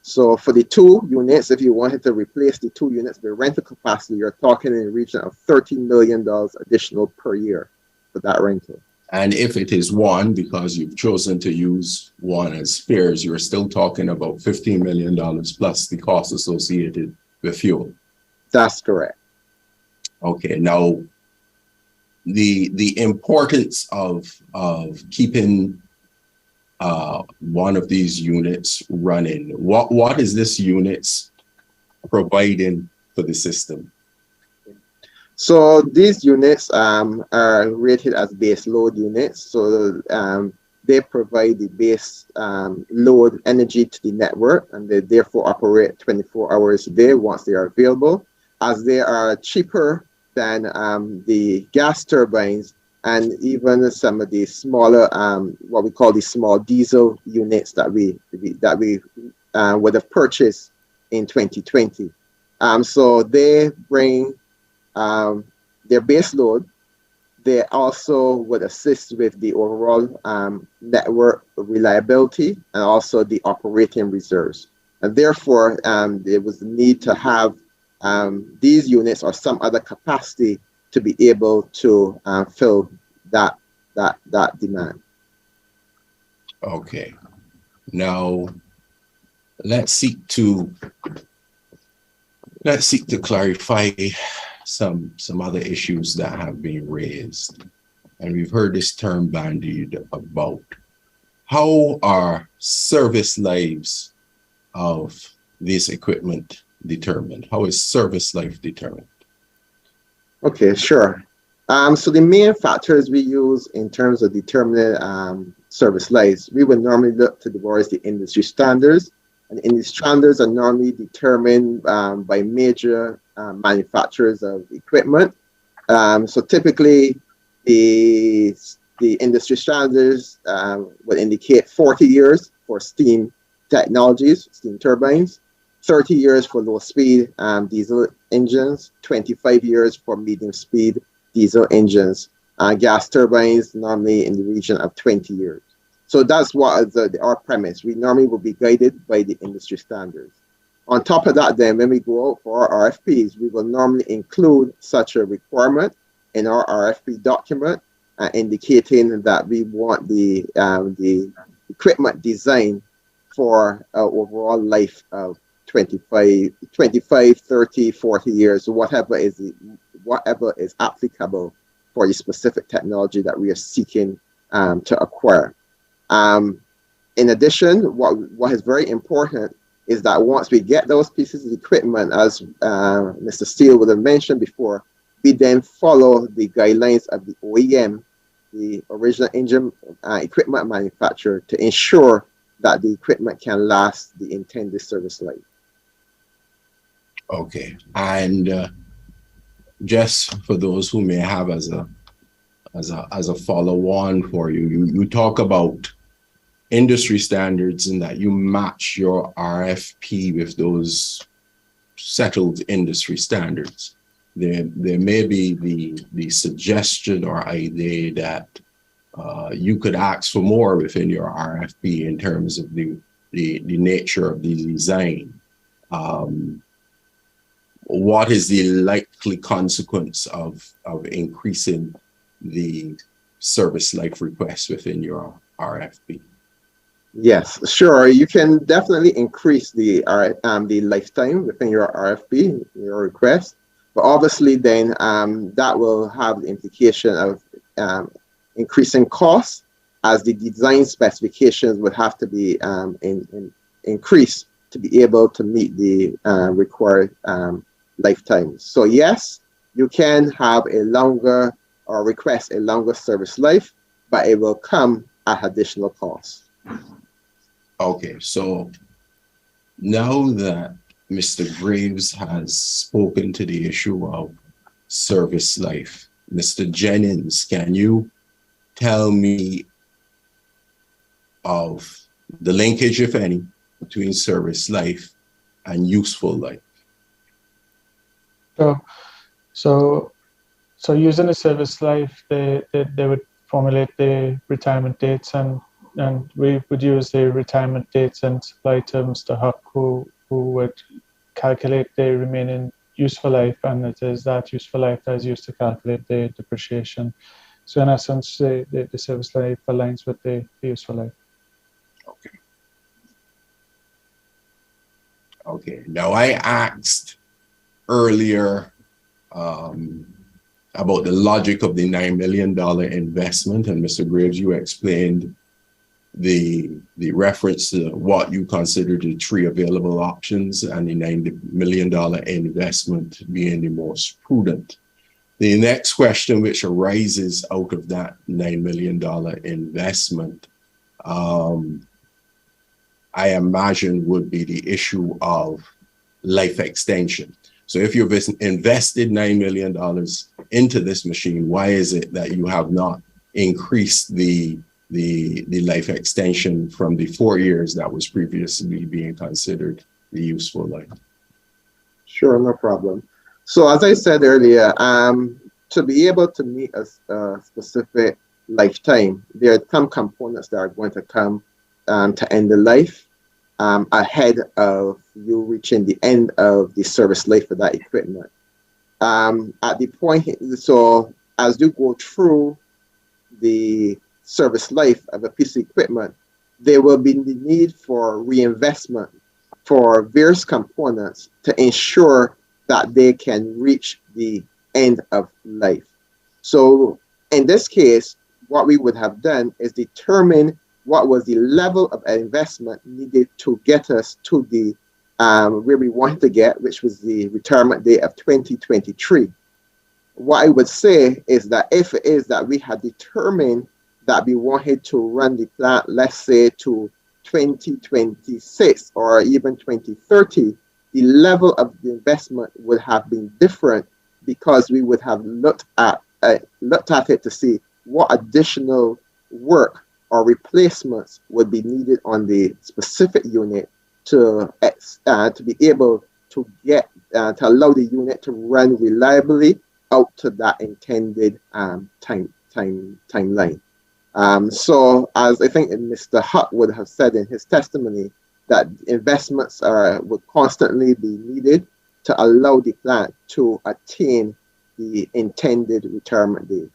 S6: So for the 2 units, if you wanted to replace the 2 units with rental capacity, you're talking in the region of $13 million additional per year for that rental.
S2: And if it is one, because you've chosen to use one as spares, you're still talking about $15 million plus the cost associated with fuel.
S6: That's correct.
S2: Okay, now the importance of keeping one of these units running. What is this units providing for the system?
S6: So these units are rated as base load units. So they provide the base load energy to the network, and they therefore operate 24 hours a day once they are available. As they are cheaper than the gas turbines, and even some of the smaller, what we call the small diesel units that we would have purchased in 2020. So they bring their base load. They also would assist with the overall network reliability and also the operating reserves. And therefore, there was the need to have these units or some other capacity to be able to fill that demand.
S2: Okay. Now, let's seek to clarify some other issues that have been raised. And we've heard this term bandied about. How are service lives of this equipment determined? How is service life determined?
S6: Okay, sure. So the main factors we use in terms of determining service lives, we would normally look towards the industry standards. And industry standards are normally determined by major manufacturers of equipment. So typically, the industry standards would indicate 40 years for steam technologies, steam turbines, 30 years for low-speed diesel engines, 25 years for medium-speed diesel engines, gas turbines normally in the region of 20 years. So that's what our premise. We normally will be guided by the industry standards. On top of that, then, when we go out for our RFPs, we will normally include such a requirement in our RFP document, indicating that we want the equipment design for an overall life of 25, 30, 40 years, whatever is applicable for the specific technology that we are seeking to acquire. In addition, what is very important is that once we get those pieces of equipment, as Mr. Steele would have mentioned before, we then follow the guidelines of the OEM, the original engine equipment manufacturer, to ensure that the equipment can last the intended service life.
S2: Okay, and just for those who may have as a follow-on for you, you talk about industry standards and that you match your RFP with those settled industry standards. There may be the suggestion or idea that you could ask for more within your RFP in terms of the nature of the design. What is the likely consequence of increasing the service life request within your RFP?
S6: Yes, sure. You can definitely increase the lifetime within your RFP, your request. But obviously, then that will have the implication of increasing costs, as the design specifications would have to be increased to be able to meet the required lifetime. So yes, you can have a longer or request a longer service life, but it will come at additional costs.
S2: Okay, so now that Mr. Graves has spoken to the issue of service life, Mr. Jennings, can you tell me of the linkage, if any, between service life and useful life?
S5: So using the service life, they would formulate the retirement dates, and we would use the retirement dates and supply terms to HUC, who would calculate the remaining useful life, and it is that useful life that is used to calculate the depreciation. So in essence, the service life aligns with the useful life.
S2: Okay. Okay. Now, I asked earlier about the logic of the $9 million investment, and Mr. Graves, you explained the reference to what you consider the three available options, and the $90 million investment being the most prudent. The next question which arises out of that $9 million investment, I imagine, would be the issue of life extension. So if you've invested $9 million into this machine, why is it that you have not increased the life extension from the 4 years that was previously being considered the useful life?
S6: Sure, no problem. So as I said earlier, to be able to meet a specific lifetime, there are some components that are going to come to end the life ahead of you reaching the end of the service life for that equipment. At the point, so as you go through the service life of a piece of equipment, there will be the need for reinvestment for various components to ensure that they can reach the end of life. So in this case, what we would have done is determine what was the level of investment needed to get us to the where we wanted to get, which was the retirement date of 2023. What I would say is that if it is that we had determined that we wanted to run the plant, let's say to 2026 or even 2030, the level of the investment would have been different because we would have looked at it to see what additional work or replacements would be needed on the specific unit to be able to get to allow the unit to run reliably out to that intended timeline. So as I think Mr. Hutt would have said in his testimony, that investments would constantly be needed to allow the plant to attain the intended retirement date.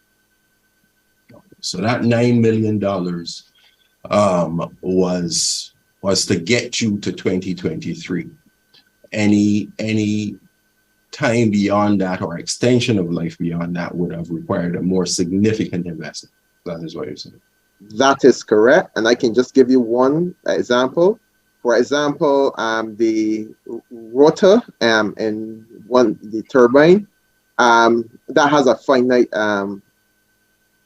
S2: So that $9 million was to get you to 2023. Any time beyond that or extension of life beyond that would have required a more significant investment. That is what you're saying.
S6: That is correct. And I can just give you one example. For example, the rotor in the turbine, that has a finite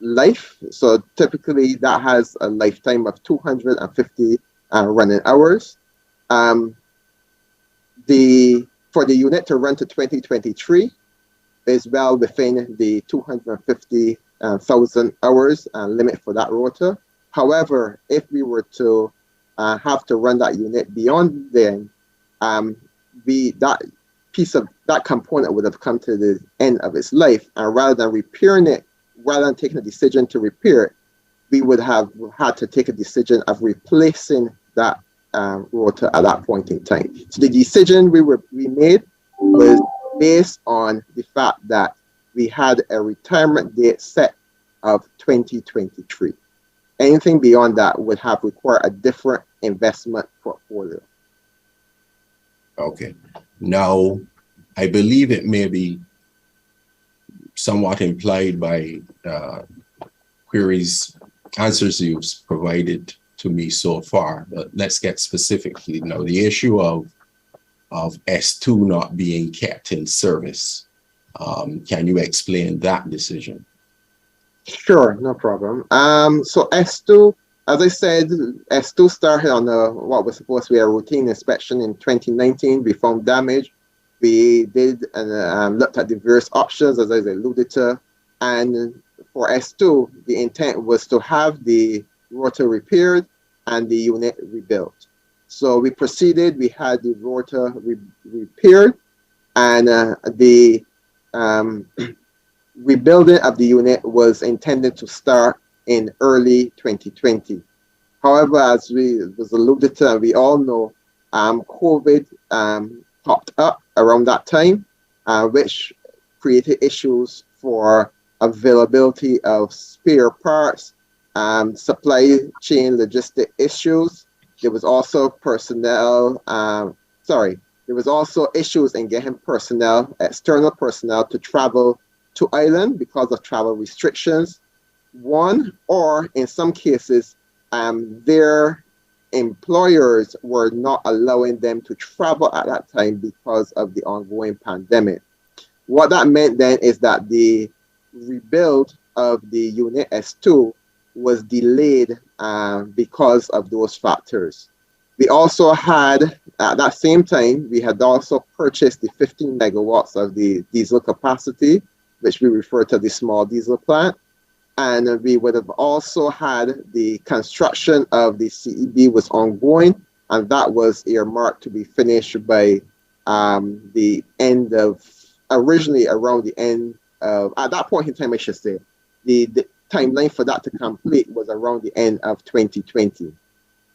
S6: life. So typically that has a lifetime of 250 running hours. For the unit to run to 2023 is well within the 250,000 hours limit for that rotor. However, if we were to have to run that unit beyond then, that component would have come to the end of its life, and rather than repairing it, rather than taking a decision to repair it, we would have had to take a decision of replacing that rotor at that point in time. So the decision we made was based on the fact that we had a retirement date set of 2023. Anything beyond that would have required a different investment portfolio.
S2: Okay. Now, I believe it may be somewhat implied by answers you've provided to me so far, but let's get specifically now. The issue of S2 not being kept in service. Can you explain that decision?
S6: Sure, no problem. So S2, as I said, S2 started on what was supposed to be a routine inspection in 2019. We found damage. We did and looked at the various options, as I alluded to. And for S2, the intent was to have the rotor repaired and the unit rebuilt. So we proceeded. We had the rotor repaired, and the rebuilding of the unit was intended to start in early 2020. However, as was alluded to, and we all know, COVID popped up around that time, which created issues for availability of spare parts, supply chain logistic issues. There was also there was also issues in getting external personnel to travel to island because of travel restrictions. Or in some cases, their employers were not allowing them to travel at that time because of the ongoing pandemic. What that meant then is that the rebuild of the unit S2 was delayed because of those factors. We also had, at that same time, we had also purchased the 15 megawatts of the diesel capacity, which we refer to the small diesel plant. And we would have also had the construction of the CEB was ongoing, and that was earmarked to be finished by the end of, originally around the end of, at that point in time, I should say, the timeline for that to complete was around the end of 2020.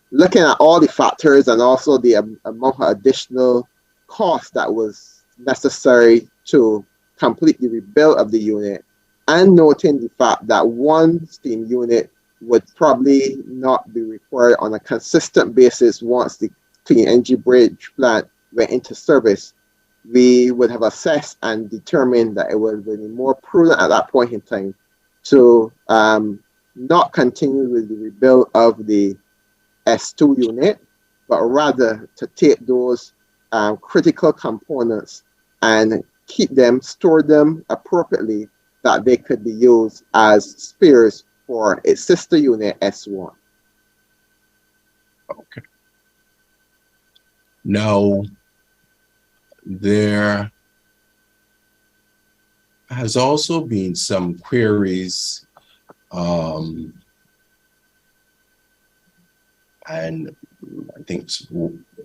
S6: Looking at all the factors and also the amount of additional cost that was necessary to complete the rebuild of the unit, and noting the fact that one steam unit would probably not be required on a consistent basis once the clean energy bridge plant went into service, we would have assessed and determined that it would be more prudent at that point in time to not continue with the rebuild of the S2 unit, but rather to take those critical components and keep them, store them appropriately, that they could be used as spares for its sister unit S1.
S2: Okay. Now, there has also been some queries, and I think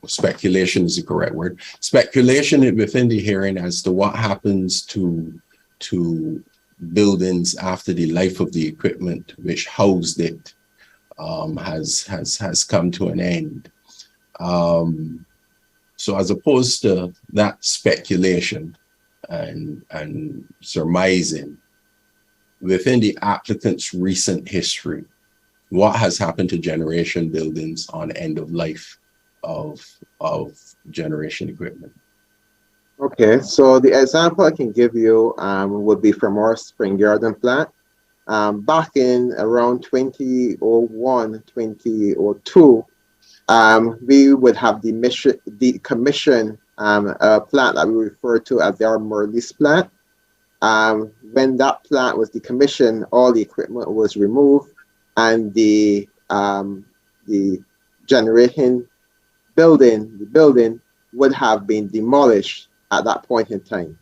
S2: speculation is the correct word. Speculation within the hearing as to what happens to buildings after the life of the equipment which housed it has come to an end. So as opposed to that speculation and surmising, within the applicant's recent history, what has happened to generation buildings on end of life of generation equipment?
S6: Okay, so the example I can give you would be from our Spring Garden plant. Back in around 2001, 2002, we would have decommissioned a plant that we refer to as our Merlis plant. When that plant was decommissioned, all the equipment was removed, and the generating building would have been demolished at that point in time.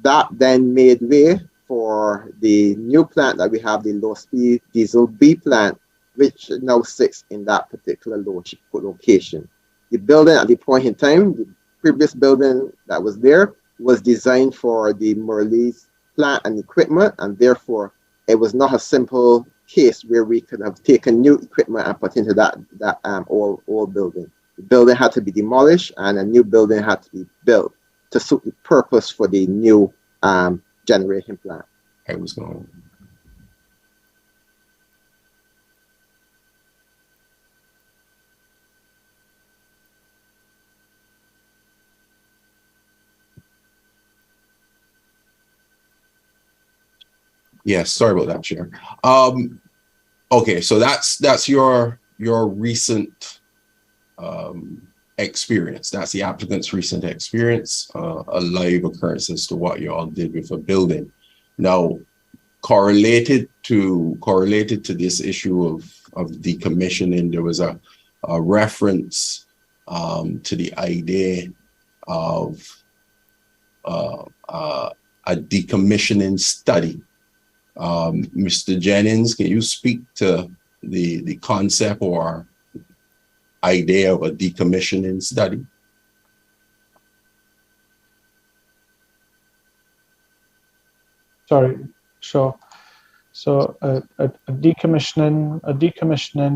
S6: That then made way for the new plant that we have, the low-speed diesel B plant, which now sits in that particular location. The building at the point in time, the previous building that was there, was designed for the Merlis plant and equipment, and therefore it was not a simple case where we could have taken new equipment and put into that old building. The building had to be demolished and a new building had to be built to suit the purpose for the new generation plant.
S2: I was going. Yes, sorry about that, Chair. Okay, so that's your recent experience. That's the applicant's recent experience, a live occurrence as to what you all did with a building. Now, correlated to this issue of decommissioning, there was a reference to the idea of a decommissioning study. Mr. Jennings, can you speak to the concept or idea of a decommissioning study?
S5: Sorry, sure. So a decommissioning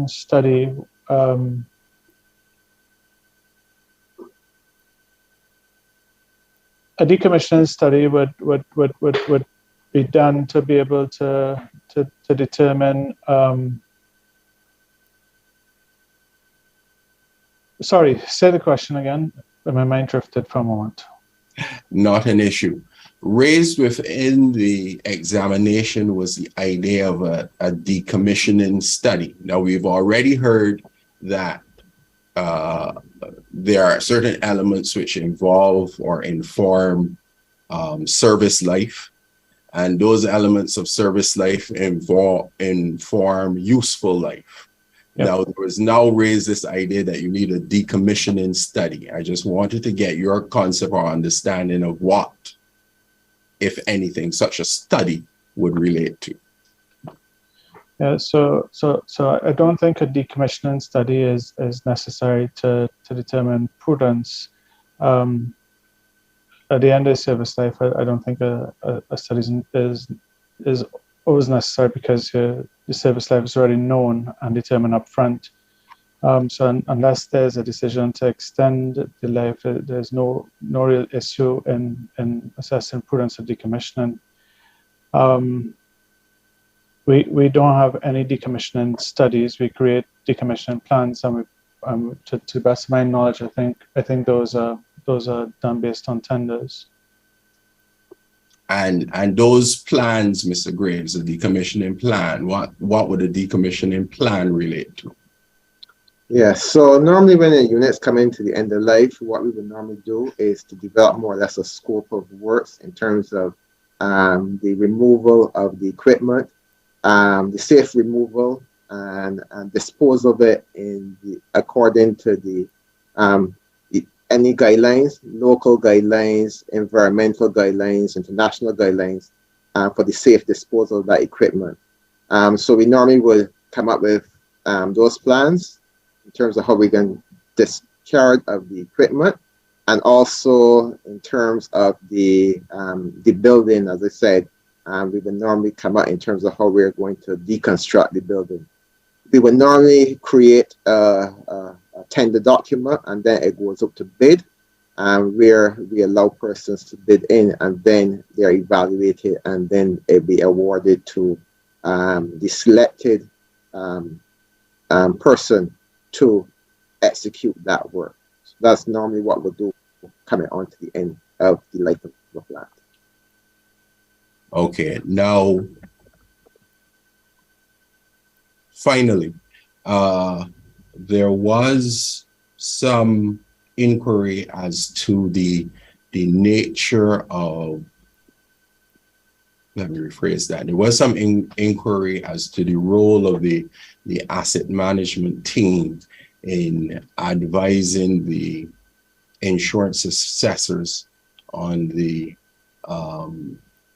S5: study would be done to be able to determine. Sorry, say the question again. My mind drifted for a moment.
S2: Not an issue. Raised within the examination was the idea of a decommissioning study. Now, we've already heard that there are certain elements which involve or inform service life, and those elements of service life inform useful life.
S5: Yep.
S2: Now, there was now raised this idea that you need a decommissioning study. I just wanted to get your concept or understanding of what, if anything, such a study would relate to.
S5: Yeah, so I don't think a decommissioning study is necessary to determine prudence. At the end of service life, I don't think a study is always necessary, because the service life is already known and determined up front. So unless there's a decision to extend the life, there's no real issue in assessing prudence of decommissioning. We don't have any decommissioning studies. We create decommissioning plans, and to the best of my knowledge, I think those are done based on tenders.
S2: And those plans, Mr. Graves, the decommissioning plan, what would a decommissioning plan relate to?
S6: Yeah, so normally when the units come into the end of life, what we would normally do is to develop more or less a scope of works in terms of the removal of the equipment, the safe removal and disposal of it according to any guidelines, local guidelines, environmental guidelines, international guidelines for the safe disposal of that equipment. So we normally will come up with those plans in terms of how we can discharge of the equipment, and also in terms of the building. As I said, we would normally come out in terms of how we're going to deconstruct the building. We would normally create a tender document, and then it goes up to bid, where we allow persons to bid in, and then they're evaluated, and then it be awarded to the selected person to execute that work. So that's normally what we'll do coming on to the end of the life of the plant.
S2: Okay, now, finally, there was some inquiry as to the nature of, let me rephrase that. There was some inquiry as to the role of the asset management team in advising the insurance assessors on the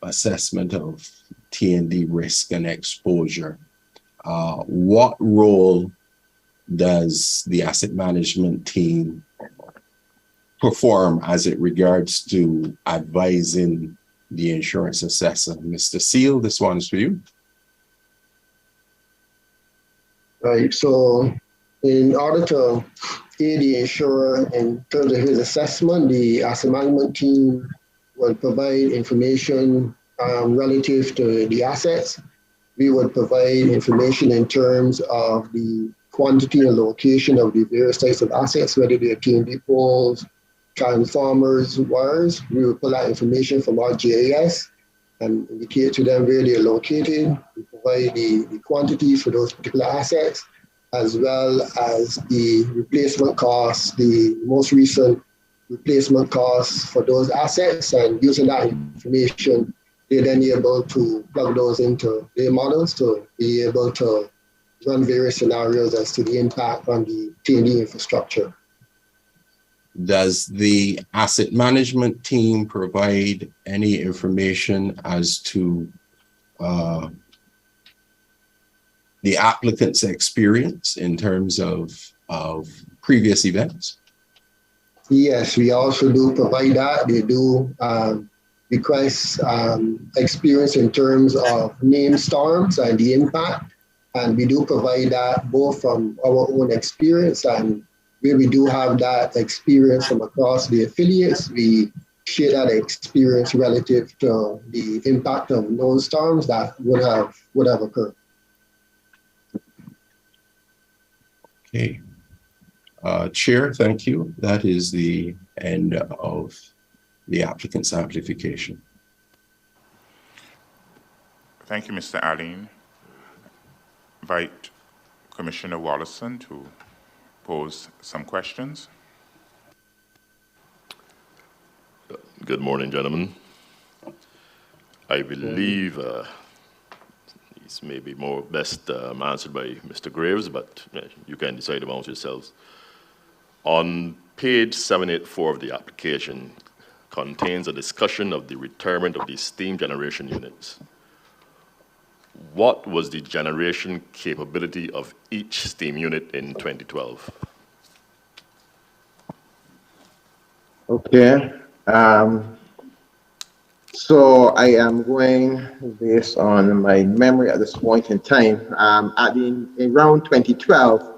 S2: assessment of T&D risk and exposure. What role does the asset management team perform as it regards to advising the insurance assessor? Mr. Seal, this one's for you.
S4: Right, so in order to aid the insurer in terms of his assessment, the asset management team will provide information relative to the assets. We would provide information in terms of the quantity and location of the various types of assets, whether they're T&D poles, transformers, wires. We will pull that information from our GIS and indicate to them where they're located. We provide the quantities for those particular assets, as well as the replacement costs, the most recent replacement costs for those assets, and using that information, they're then able to plug those into their models to be able to run various scenarios as to the impact on the T&D infrastructure.
S2: Does the asset management team provide any information as to the applicant's experience in terms of previous events?
S4: Yes, we also do provide that. They do request experience in terms of named storms and the impact. And we do provide that both from our own experience, and where we do have that experience from across the affiliates, we share that experience relative to the impact of known storms that would have occurred.
S2: Okay. Chair, thank you. That is the end of the applicant's amplification.
S1: Thank you, Mr. Allen. Invite Commissioner Wallison to pose some questions.
S7: Good morning, gentlemen. I believe the This may be more best answered by Mr. Graves, but you can decide amongst yourselves. On page 784 of the application contains a discussion of the retirement of the steam generation units. What was the generation capability of each steam unit in 2012?
S6: Okay. So I am going based on my memory at this point in time. Around 2012,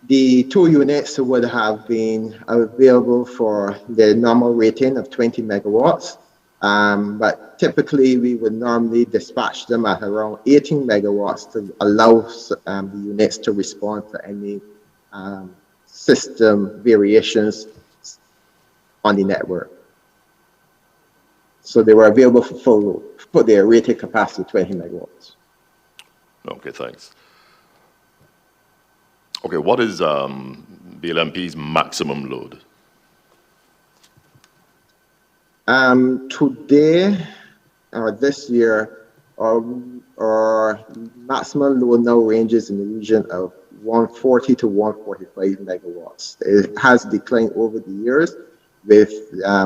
S6: the 2 units would have been available for the normal rating of 20 megawatts. But typically we would normally dispatch them at around 18 megawatts to allow the units to respond to any system variations on the network. So they were available for full load, for their rated capacity 20 megawatts.
S7: Okay, thanks. Okay, what is BLMP's maximum load?
S6: Today, or this year, our maximum load now ranges in the region of 140 to 145 megawatts. It has declined over the years with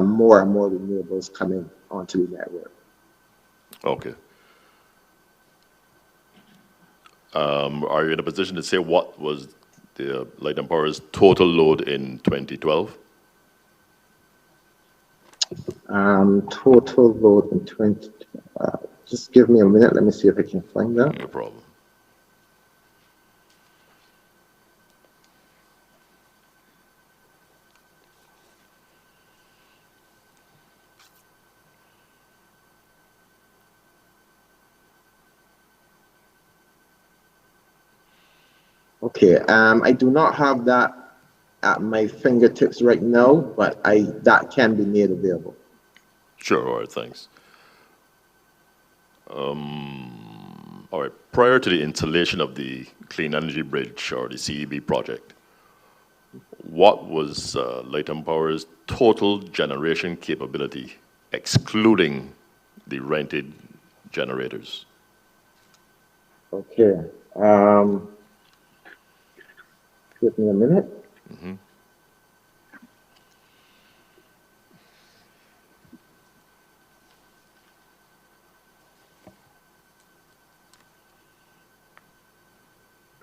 S6: more and more renewables coming onto the network.
S7: Okay. Are you in a position to say what was the Light and Power's total load in 2012?
S6: Total load in 2012. Just give me a minute. Let me see if I can find that.
S7: No problem.
S6: Okay, I do not have that at my fingertips right now, but that can be made available.
S7: Sure, all right, thanks. All right, prior to the installation of the Clean Energy Bridge or the CEB project, what was Light and Power's total generation capability, excluding the rented generators?
S6: Okay. Give me a minute.
S7: Mm-hmm.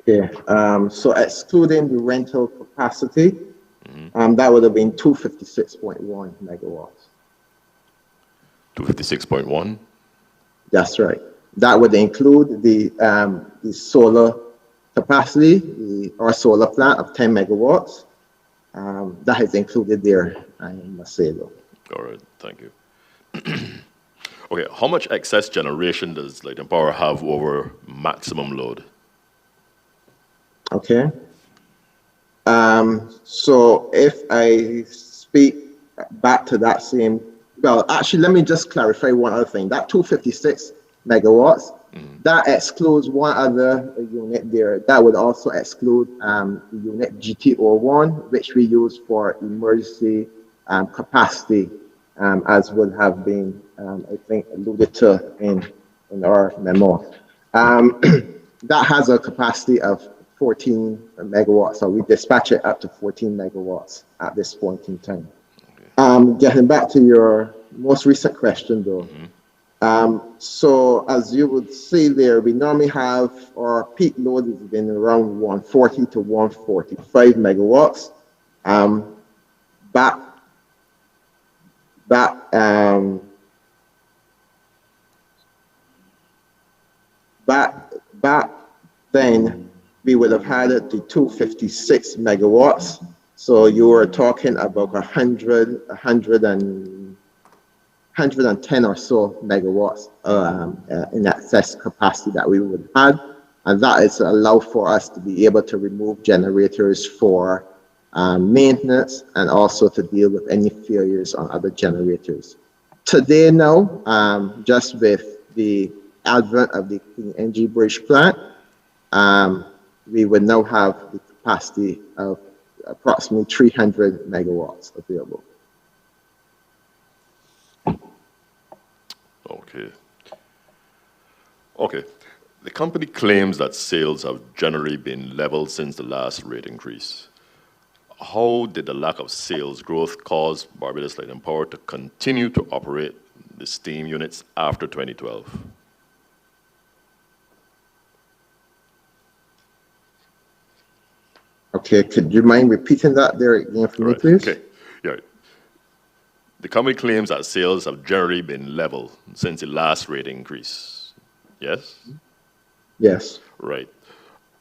S6: Okay. So excluding the rental capacity, that would have been 256.1 megawatts.
S7: 256.1?
S6: That's right. That would include the solar capacity, our solar plant of 10 megawatts. That is included there, I must say though.
S7: All right, thank you. Okay, how much excess generation does Light and Power have over maximum load?
S6: Okay. So if I speak back to that same, well, actually, let me just clarify one other thing. That 256 megawatts, that excludes one other unit there. That would also exclude the unit GTO1, which we use for emergency capacity, as would have been, I think, alluded to in our memo. That has a capacity of 14 megawatts, so we dispatch it up to 14 megawatts at this point in time. Getting back to your most recent question though, so as you would see there, we normally have our peak load has been around 140 to 145 megawatts. Back then, we would have had it to 256 megawatts. So you were talking about 110 or so megawatts in excess capacity that we would have. And that is allow for us to be able to remove generators for maintenance and also to deal with any failures on other generators. Today now, just with the advent of the Clean Energy Bridge plant, we would now have the capacity of approximately 300 megawatts available.
S7: Okay. Okay. The company claims that sales have generally been level since the last rate increase. How did the lack of sales growth cause Barbados Light and Power to continue to operate the steam units after 2012?
S6: Okay, could you mind repeating that there again for me,
S7: Right.
S6: please?
S7: Okay. Yeah. The company claims that sales have generally been level since the last rate increase. Yes?
S6: Yes.
S7: Right.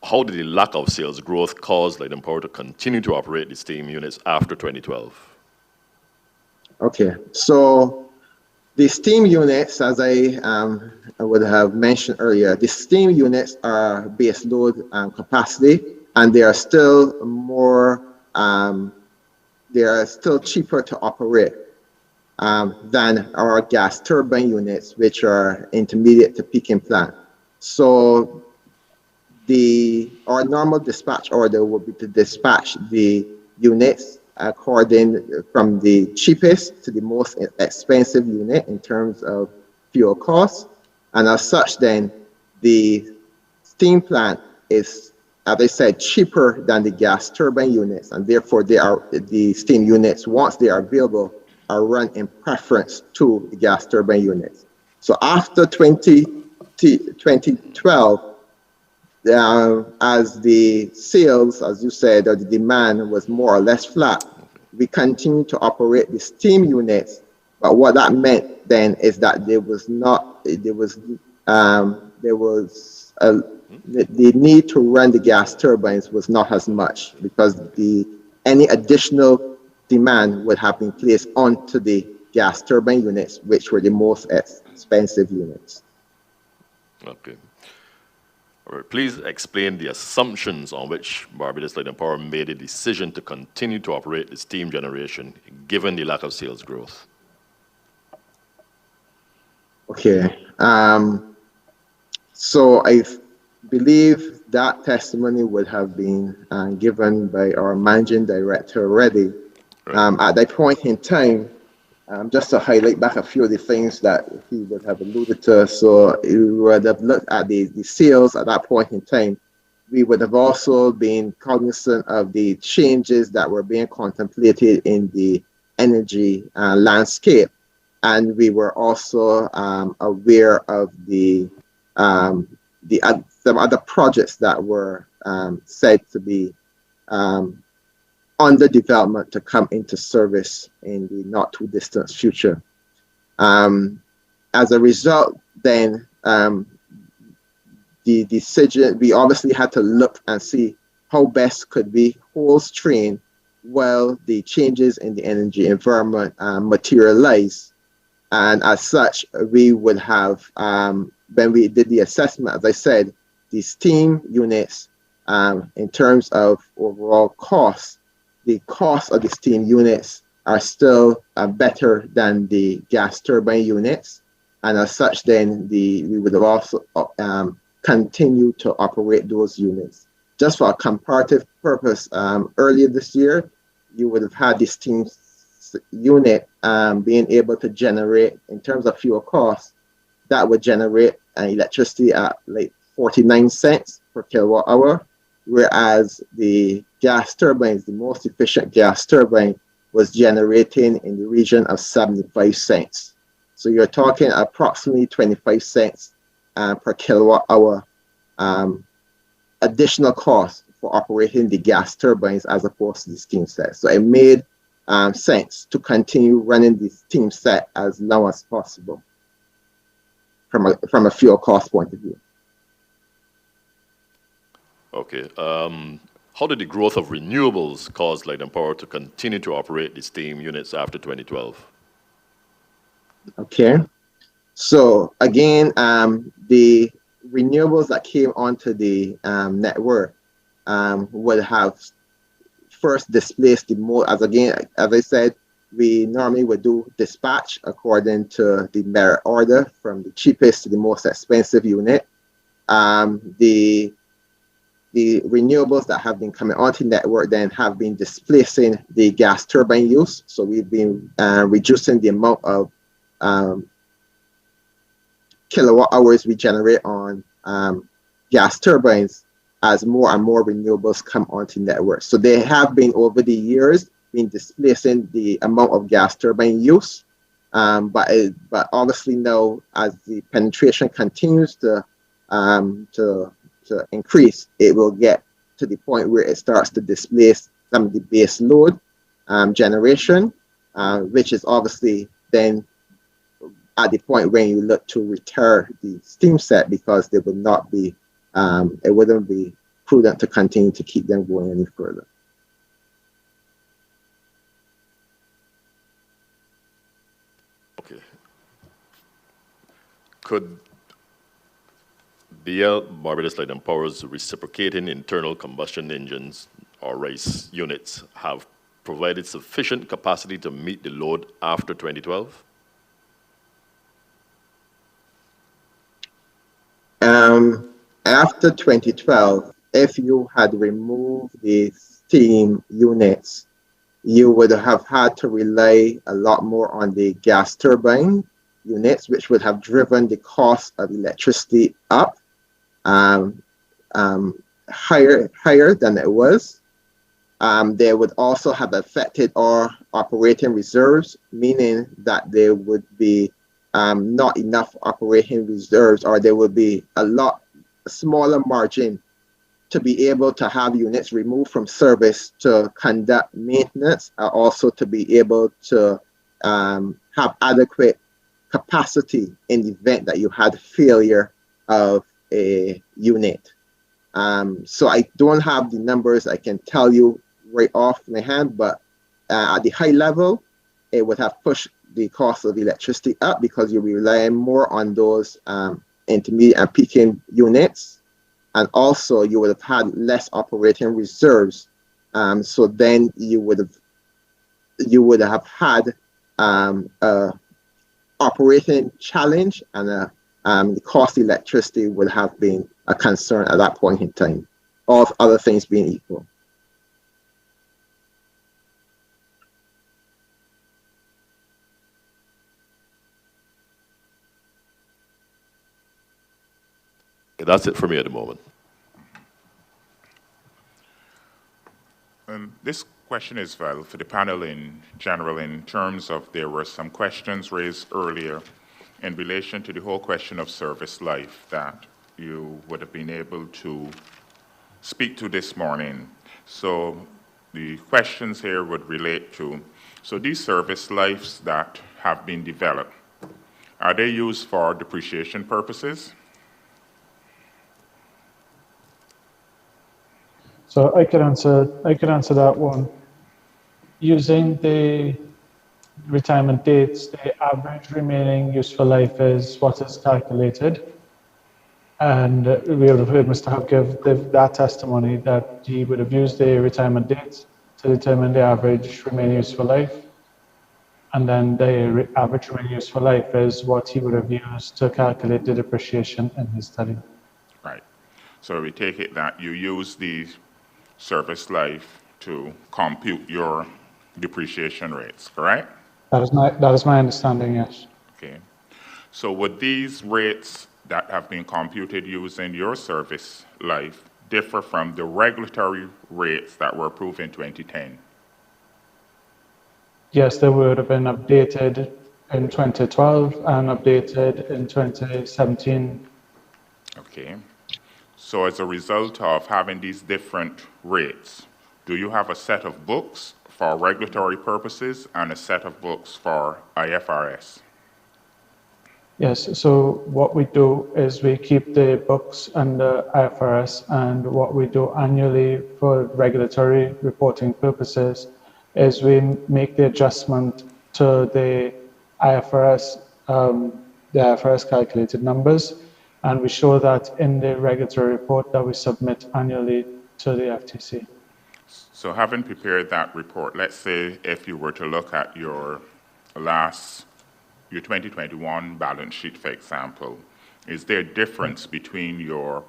S7: How did the lack of sales growth cause Light and Power to continue to operate the steam units after 2012?
S6: Okay, so the steam units, as I would have mentioned earlier, the steam units are base load capacity, and they are still more, they are still cheaper to operate than our gas turbine units, which are intermediate to peaking plant. So our normal dispatch order would be to dispatch the units according from the cheapest to the most expensive unit in terms of fuel costs. And as such, then the steam plant is, as I said, cheaper than the gas turbine units, and therefore the steam units, once they are available, are run in preference to the gas turbine units. So after 2012, as the sales, as you said, or the demand was more or less flat, we continued to operate the steam units. But what that meant then is that the need to run the gas turbines was not as much, because any additional demand would have been placed onto the gas turbine units, which were the most expensive units.
S7: Okay. All right. Please explain the assumptions on which Barbados Light and Power made a decision to continue to operate the steam generation, given the lack of sales growth.
S6: Okay. So I believe that testimony would have been given by our managing director already.
S7: Right.
S6: At that point in time, just to highlight back a few of the things that he would have alluded to. So we would have looked at the sales at that point in time. We would have also been cognizant of the changes that were being contemplated in the energy landscape. And we were also aware of some other projects that were said to be under development to come into service in the not too distant future. As a result, then the decision, we obviously had to look and see how best could we hold strain while the changes in the energy environment materialize. And as such, we would have, when we did the assessment, as I said, the steam units, in terms of overall cost, the cost of the steam units are still better than the gas turbine units. And as such, then we would have also continued to operate those units. Just for a comparative purpose, earlier this year, you would have had the steam unit being able to generate, in terms of fuel costs, that would generate electricity at like 49 cents per kilowatt hour, whereas the gas turbines, the most efficient gas turbine, was generating in the region of 75 cents. So you're talking approximately 25 cents per kilowatt hour additional cost for operating the gas turbines as opposed to the steam set. So it made sense to continue running the steam set as long as possible from a fuel cost point of view.
S7: Okay. How did the growth of renewables cause Light and Power to continue to operate the steam units after 2012?
S6: Okay. So again, the renewables that came onto the network would have first displaced the more, as I said, we normally would do dispatch according to the merit order from the cheapest to the most expensive unit. The renewables that have been coming onto the network then have been displacing the gas turbine use. So we've been reducing the amount of kilowatt hours we generate on gas turbines as more and more renewables come onto network. So they have been over the years been displacing the amount of gas turbine use. But obviously now, as the penetration continues to increase, it will get to the point where it starts to displace some of the base load generation, which is obviously then at the point when you look to retire the steam set, because they will not be, it wouldn't be prudent to continue to keep them going any further.
S7: Okay. Could Barbados Light and Power's reciprocating internal combustion engines or RICE units have provided sufficient capacity to meet the load after 2012?
S6: After 2012, if you had removed the steam units, you would have had to rely a lot more on the gas turbine units, which would have driven the cost of electricity up higher than it was. They would also have affected our operating reserves, meaning that there would be not enough operating reserves, or there would be a smaller margin to be able to have units removed from service to conduct maintenance, also to be able to have adequate capacity in the event that you had failure of a unit. So I don't have the numbers I can tell you right off my hand, but at the high level, it would have pushed the cost of electricity up because you'll be relying more on those intermediate and peaking units. And also you would have had less operating reserves. So then you would have had a operating challenge, and the cost of electricity would have been a concern at that point in time, all other things being equal.
S7: That's it for me at the moment.
S1: This question is valid for the panel in general, in terms of there were some questions raised earlier in relation to the whole question of service life that you would have been able to speak to this morning. So the questions here would relate to, so these service lives that have been developed, are they used for depreciation purposes?
S5: So I could answer that one. Using the retirement dates, the average remaining useful life is what is calculated. And we would have heard Mr. Hub give that testimony that he would have used the retirement dates to determine the average remaining useful life. And then the average remaining useful life is what he would have used to calculate the depreciation in his study.
S1: Right. So we take it that you use the service life to compute your depreciation rates, correct?
S5: That is my understanding, yes.
S1: Okay. So would these rates that have been computed using your service life differ from the regulatory rates that were approved in 2010?
S5: Yes, they would have been updated in 2012 and updated in 2017.
S1: Okay. So as a result of having these different rates, do you have a set of books for regulatory purposes and a set of books for IFRS?
S5: Yes, so what we do is we keep the books under IFRS, and what we do annually for regulatory reporting purposes is we make the adjustment to the IFRS calculated numbers, and we show that in the regulatory report that we submit annually to the FTC.
S1: So having prepared that report, let's say if you were to look at your 2021 balance sheet, for example, is there a difference between your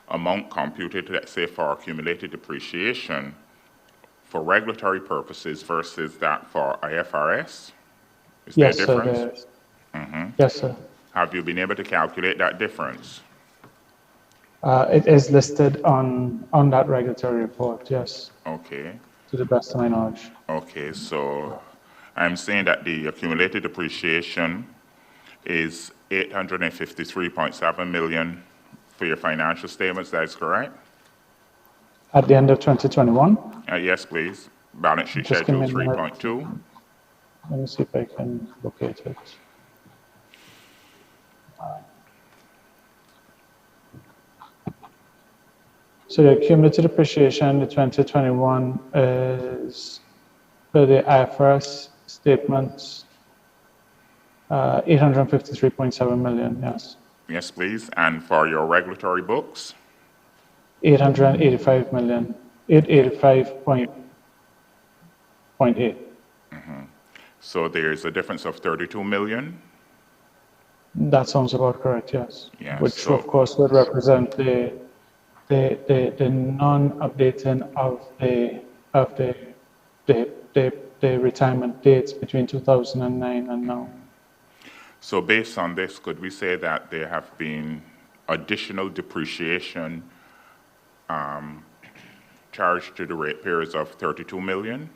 S1: amount computed, let's say, for accumulated depreciation for regulatory purposes versus that for IFRS? Is there a difference?
S5: Sir, there is. Yes, sir.
S1: Have you been able to calculate that difference?
S5: It is listed on that regulatory report, yes,
S1: Okay.
S5: to the best of my knowledge.
S1: Okay, so I'm saying that the accumulated depreciation is 853.7 million for your financial statements, that is correct?
S5: At the end of 2021,
S1: Yes, please. Balance sheet
S5: just give
S1: schedule
S5: me a minute.
S1: 3.2.
S5: Let me see if I can locate it. So the cumulative depreciation in 2021 is for the IFRS statements, 853.7 million, yes.
S1: Yes, please. And for your regulatory books?
S5: 885 million, 885.8.
S1: So there's a difference of 32 million.
S5: That sounds about correct, yes.
S1: Yeah,
S5: Which
S1: so-
S5: of course would represent the non-updating of the retirement dates between 2009 and now.
S1: So based on this, could we say that there have been additional depreciation charged to the ratepayers of 32 million?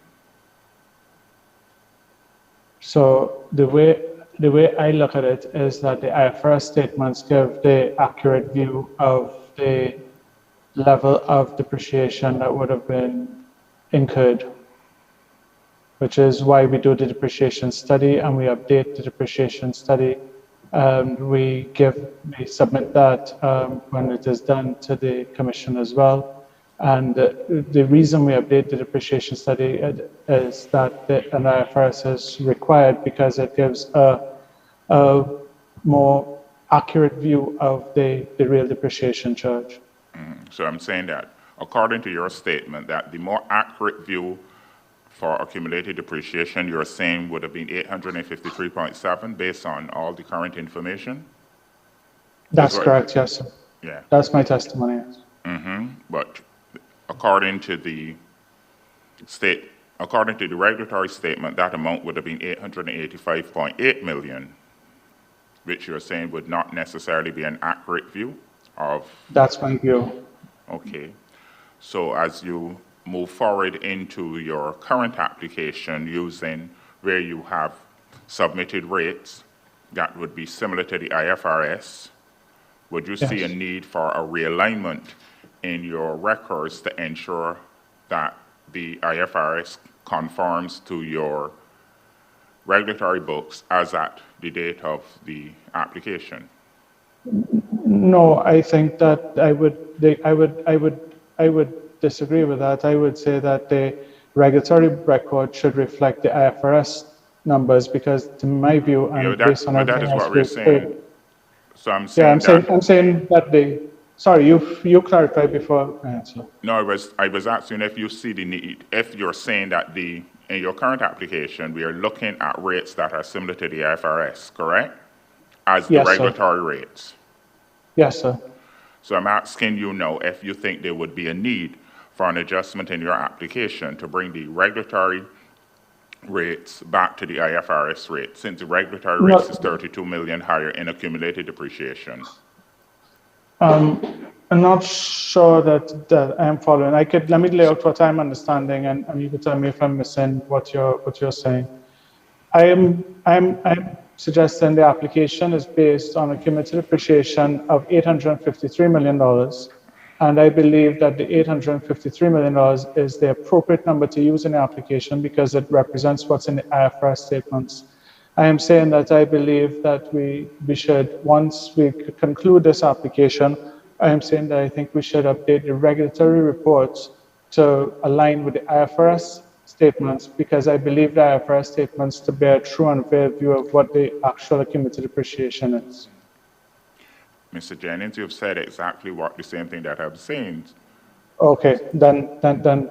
S5: So the way I look at it is that the IFRS statements give the accurate view of the level of depreciation that would have been incurred, which is why we do the depreciation study and we update the depreciation study. We submit that when it is done to the commission as well. And the reason we update the depreciation study is that an IFRS is required because it gives a more accurate view of the real depreciation charge.
S1: So I'm saying that according to your statement, that the more accurate view for accumulated depreciation, you're saying would have been 853.7 based on all the current information?
S5: That's correct, yes, sir.
S1: Yeah.
S5: That's my testimony.
S1: But according to the regulatory statement, that amount would have been 885.8 million, which you're saying would not necessarily be an accurate view of.
S5: That's my view.
S1: Okay. So as you move forward into your current application using where you have submitted rates that would be similar to the IFRS, would you see a
S5: Yes.
S1: need for a realignment in your records to ensure that the IFRS conforms to your regulatory books as at the date of the application?
S5: No, I think that I would disagree with that. I would say that the regulatory record should reflect the IFRS numbers because, to my view, and based on
S1: but that
S5: everything
S1: is what
S5: else
S1: we're
S5: we've
S1: saying.
S5: heard.
S1: So I'm
S5: Yeah,
S1: saying that.
S5: I'm saying that sorry, you clarify before I answer.
S1: No, I was asking if you see the need, if you're saying that in your current application, we are looking at rates that are similar to the IFRS, correct? As the
S5: Yes, sir.
S1: regulatory rates.
S5: Yes, sir.
S1: So I'm asking you now if you think there would be a need for an adjustment in your application to bring the regulatory rates back to the IFRS rate, since the regulatory rates is 32 million higher in accumulated depreciation.
S5: I'm not sure that I'm following. Let me lay out what I'm understanding, and you can tell me if I'm missing what you're saying. I'm suggesting the application is based on a cumulative depreciation of $853 million, and I believe that the $853 million is the appropriate number to use in the application because it represents what's in the IFRS statements. I am saying that I believe that we should, once we conclude this application, I am saying that I think we should update the regulatory reports to align with the IFRS statements because I believe the IFRS statements to bear a true and fair view of what the actual accumulated depreciation is.
S1: Mr. Jennings, you've said exactly the same thing that I'm saying.
S5: Okay, then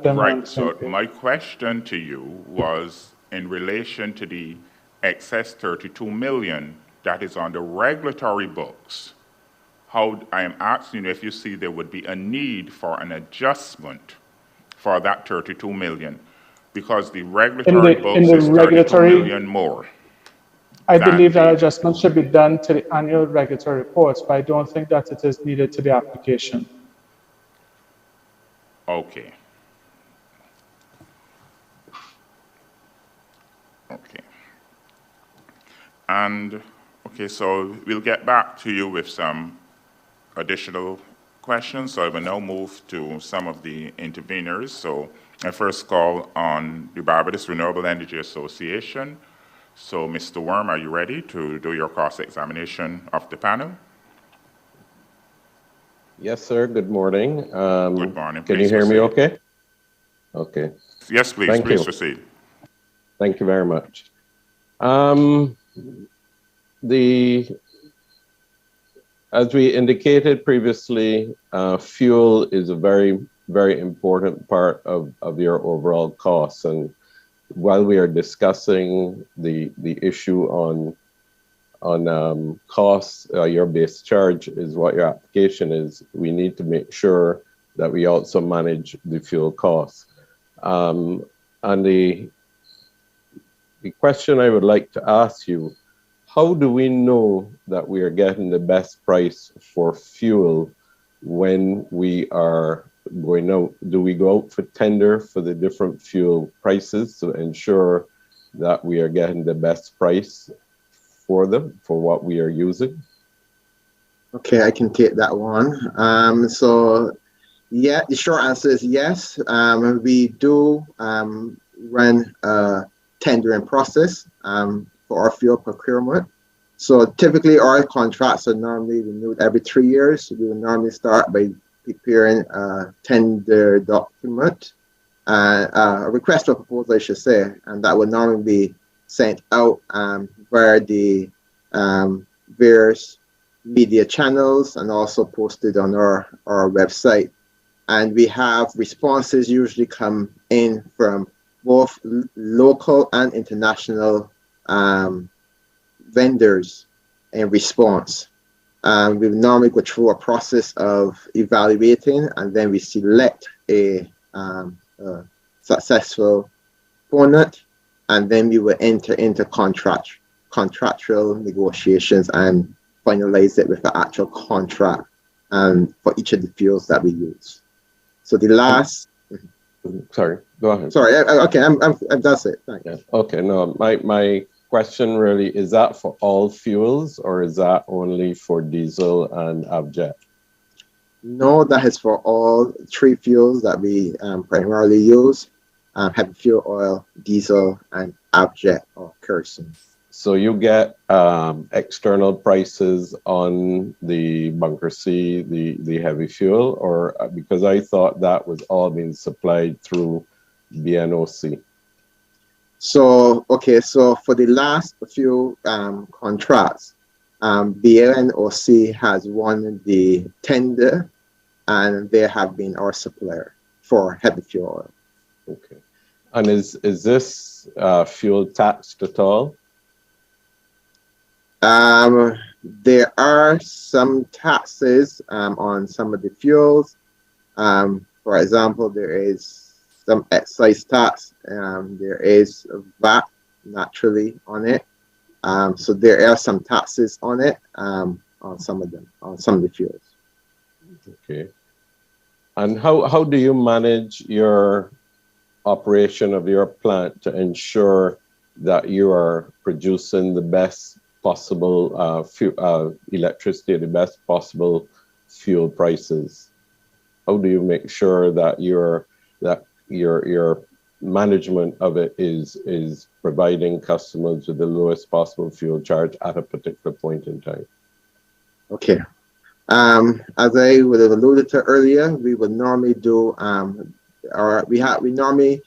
S1: Right, so my question to you was in relation to the excess 32 million that is on the regulatory books. I am asking you if you see there would be a need for an adjustment for that 32 million because the regulatory books is 32 million more.
S5: I believe that adjustment should be done to the annual regulatory reports, but I don't think that it is needed to the application.
S1: Okay. Okay. And, okay, so we'll get back to you with some additional questions. So I will now move to some of the interveners. So I first call on the Barbados Renewable Energy Association. So Mr. Worm, are you ready to do your cross-examination of the panel?
S8: Yes, sir. Good morning.
S1: Good morning.
S8: Can you hear me okay? Okay.
S1: Yes, please.
S8: Thank
S1: please
S8: you.
S1: Proceed.
S8: Thank you very much. As we indicated previously, fuel is a very, very important part of your overall costs. And while we are discussing the issue on costs, your base charge is what your application is, we need to make sure that we also manage the fuel costs. And the question I would like to ask you, how do we know that we are getting the best price for fuel when we are going out? Do we go out for tender for the different fuel prices to ensure that we are getting the best price for them, for what we are using?
S6: Okay, I can take that one. So, yeah, the short answer is yes. We do run a tendering process for our fuel procurement. So typically our contracts are normally renewed every 3 years. We will normally start by preparing a tender document, a request for proposal, I should say, and that will normally be sent out via the various media channels and also posted on our website. And we have responses usually come in from both local and international vendors in response. We normally go through a process of evaluating, and then we select a successful opponent, and then we will enter into contractual negotiations and finalize it with the actual contract for each of the fuels that we use. So the last.
S8: Sorry, go ahead.
S6: Sorry. Okay, I'm that's it. Thanks.
S8: Yeah. Okay. No, my question really is that for all fuels or is that only for diesel and abjet?
S6: No, that is for all three fuels that we primarily use: heavy fuel oil, diesel, and abjet or kerosene.
S8: So you get external prices on the bunker C, the heavy fuel, or because I thought that was all being supplied through BNOC.
S6: So, okay, so for the last few contracts, BNOC has won the tender and they have been our supplier for heavy fuel oil.
S8: Okay. And is this fuel taxed at all?
S6: There are some taxes on some of the fuels. For example, there is some excise tax. There is VAT naturally on it. So there are some taxes on it on some of them, on some of the fuels.
S8: Okay. And how do you manage your operation of your plant to ensure that you are producing the best possible electricity at the best possible fuel prices? How do you make sure that your management of it is providing customers with the lowest possible fuel charge at a particular point in time?
S6: Okay. As I would have alluded to earlier, we would normally do we normally,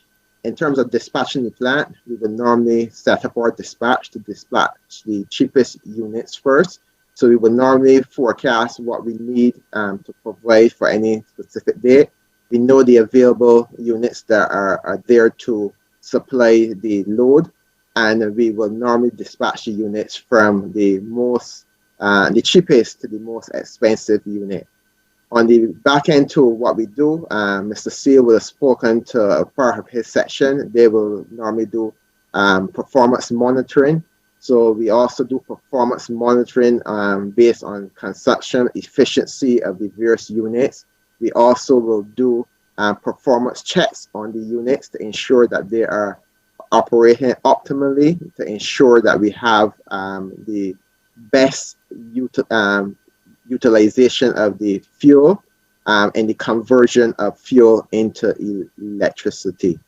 S6: in terms of dispatching the plant, we would normally set up our dispatch to dispatch the cheapest units first. So we would normally forecast what we need to provide for any specific day. We know the available units that are there to supply the load, and we will normally dispatch the units from the cheapest to the most expensive unit. On the back end to what we do, Mr. Seal will have spoken to a part of his section. They will normally do performance monitoring So we also do performance monitoring based on consumption efficiency of the various units. We also will do performance checks on the units to ensure that they are operating optimally, to ensure that we have the best utilization of the fuel and the conversion of fuel into electricity.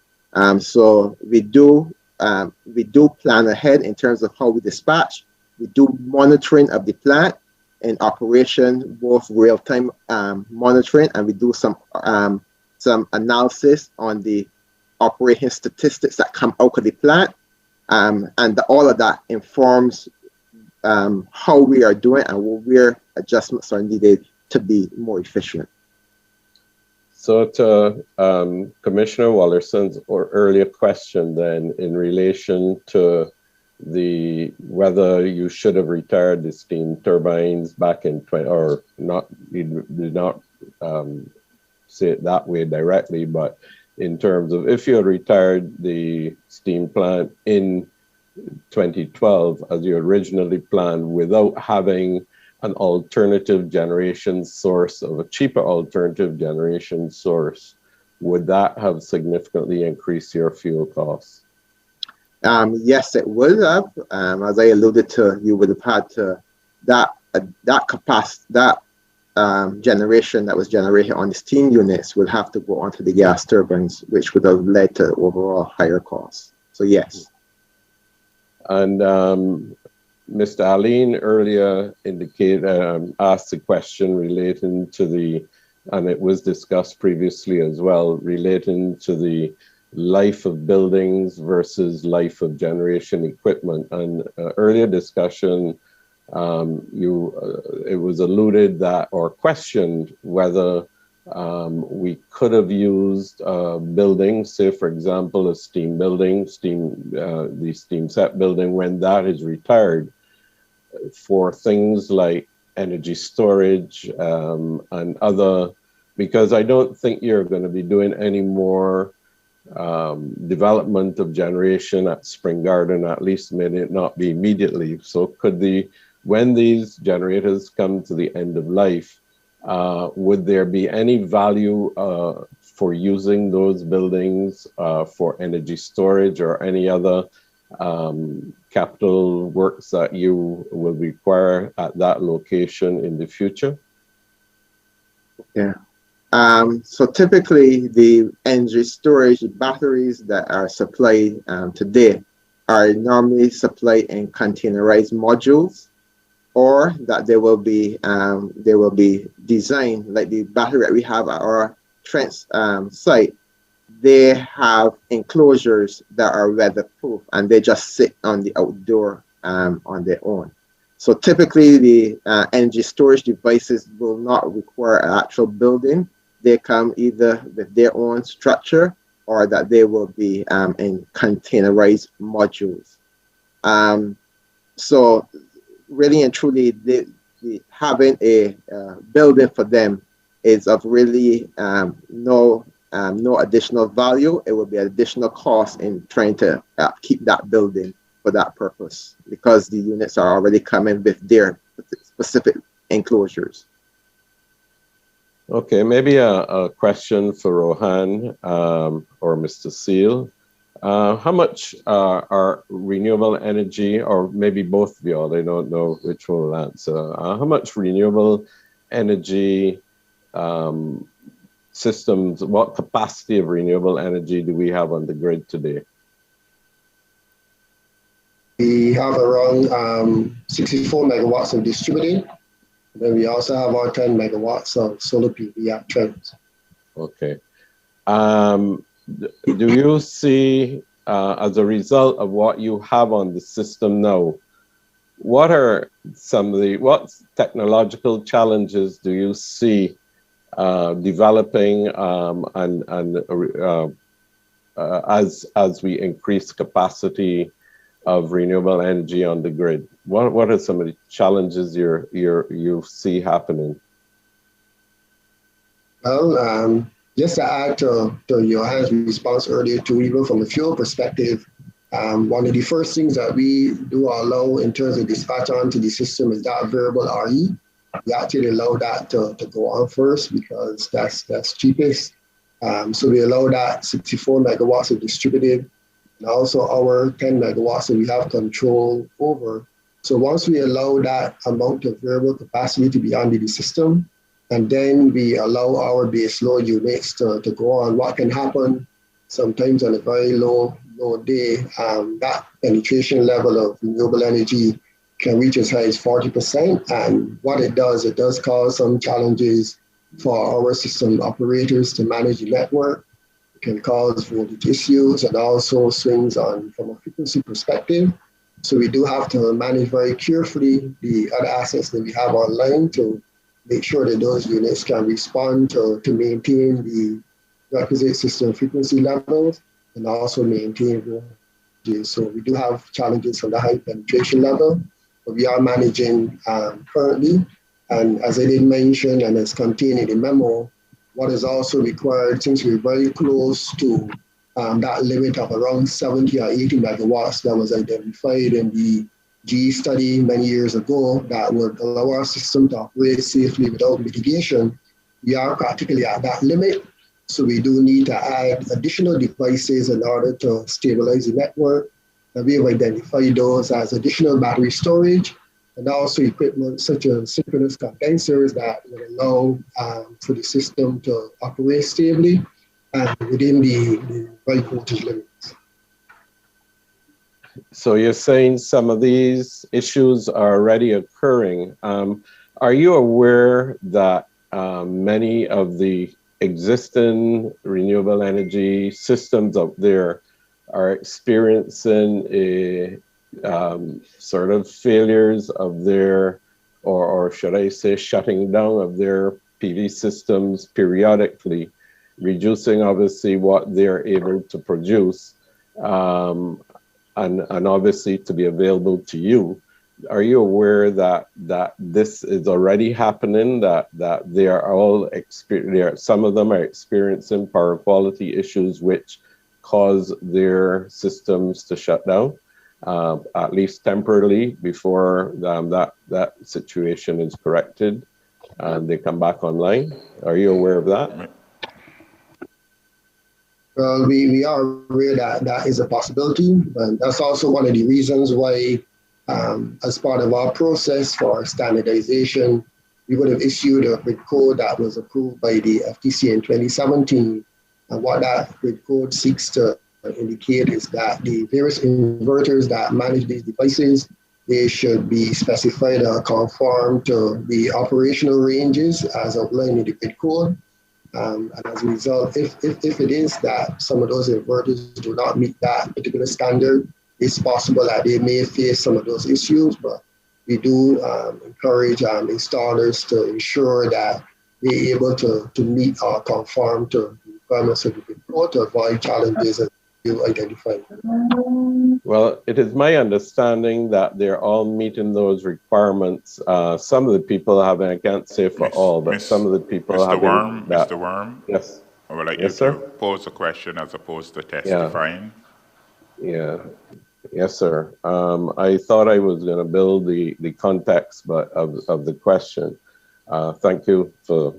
S6: So we do plan ahead in terms of how we dispatch. We do monitoring of the plant in operation, both real-time monitoring, and we do some analysis on the operating statistics that come out of the plant. And all of that informs how we are doing and where adjustments are needed to be more efficient.
S8: So to Commissioner Wallerson's earlier question then, in relation to whether you should have retired the steam turbines back in or not, you did not say it that way directly, but in terms of if you had retired the steam plant in 2012 as you originally planned without having an alternative generation source of a cheaper alternative generation source, would that have significantly increased your fuel costs?
S6: Yes, it would have. As I alluded to, you would have had to that capacity, that generation that was generated on the steam units would have to go onto the gas turbines, which would have led to overall higher costs. So yes.
S8: And Mr. Aline earlier asked a question relating to and it was discussed previously as well, relating to the life of buildings versus life of generation equipment. And earlier discussion, it was alluded that, or questioned whether we could have used buildings, say for example, a steam building, the steam set building, when that is retired, for things like energy storage and other, because I don't think you're going to be doing any more development of generation at Spring Garden, at least may it not be immediately. So when these generators come to the end of life, would there be any value for using those buildings for energy storage or any other capital works that you will require at that location in the future?
S6: Yeah. So typically the energy storage batteries that are supplied today are normally supplied in containerized modules, or that they will be designed like the battery that we have at our Trent site. They have enclosures that are weatherproof and they just sit on the outdoor on their own. So typically the energy storage devices will not require an actual building. They come either with their own structure or that they will be in containerized modules. So really and truly, having a building for them is of really no additional value. It will be an additional cost in trying to keep that building for that purpose, because the units are already coming with their specific enclosures.
S8: Okay, maybe a question for Rohan or Mr. Seal. How much are renewable energy, or maybe both of y'all, I don't know which one will answer, how much renewable energy systems, what capacity of renewable energy do we have on the grid today?
S4: We have around 64 megawatts of distributed. Then we also have our 10 megawatts of solar PV at Trent.
S8: Okay. Do you see, as a result of what you have on the system now, what are what technological challenges do you see developing as we increase capacity of renewable energy on the grid? What are some of the challenges you see happening?
S4: Well, just to add to Johan's response earlier too, even from a fuel perspective, One of the first things that we do allow in terms of dispatch onto the system is that variable RE. We actually allow that to go on first because that's cheapest. So we allow that 64 megawatts of distributed and also our 10 megawatts that we have control over. So once we allow that amount of variable capacity to be under the system, and then we allow our base load units to go on, what can happen sometimes on a very low day, that penetration level of renewable energy can reach as high as 40%. And what it does cause some challenges for our system operators to manage the network. It can cause voltage issues and also swings from a frequency perspective. So we do have to manage very carefully the other assets that we have online to make sure that those units can respond to maintain the requisite system frequency levels and also maintain voltage. So we do have challenges from the high penetration level, but we are managing currently. And as I did mention, and it's contained in the memo, what is also required, since we're very close to that limit of around 70 or 80 megawatts that was identified in the GE study many years ago that would allow our system to operate safely without mitigation, we are practically at that limit. So we do need to add additional devices in order to stabilize the network. And we have identified those as additional battery storage and also equipment such as synchronous condensers that would allow for the system to operate stably and within the right voltage limits.
S8: So you're saying some of these issues are already occurring. Are you aware that many of the existing renewable energy systems out there are experiencing a sort of failures of their, or should I say shutting down of their PV systems periodically, reducing obviously what they're able to produce and obviously to be available to you? Are you aware that this is already happening, that they are all some of them are experiencing power quality issues which cause their systems to shut down, at least temporarily, before that situation is corrected and they come back online? Are you aware of that?
S4: Well, we are aware that that is a possibility, and that's also one of the reasons why, as part of our process for standardization, we would have issued a grid code that was approved by the FTC in 2017. And what that grid code seeks to indicate is that the various inverters that manage these devices, they should be specified or conform to the operational ranges as outlined in the grid code. And as a result, if it is that some of those inverters do not meet that particular standard, it's possible that they may face some of those issues, but we do encourage installers to ensure that they're able to meet or conform to the requirements of the grid code to avoid challenges that you identified.
S8: Well, it is my understanding that they're all meeting those requirements. Some of the have, and I can't say for all, but some of the people have.
S1: Mr. Worm?
S8: Yes.
S1: I would like
S8: yes,
S1: you
S8: sir?
S1: to pose a question as opposed to testifying.
S8: Yeah. Yes, sir. I thought I was going to build the context of the question. Thank you for,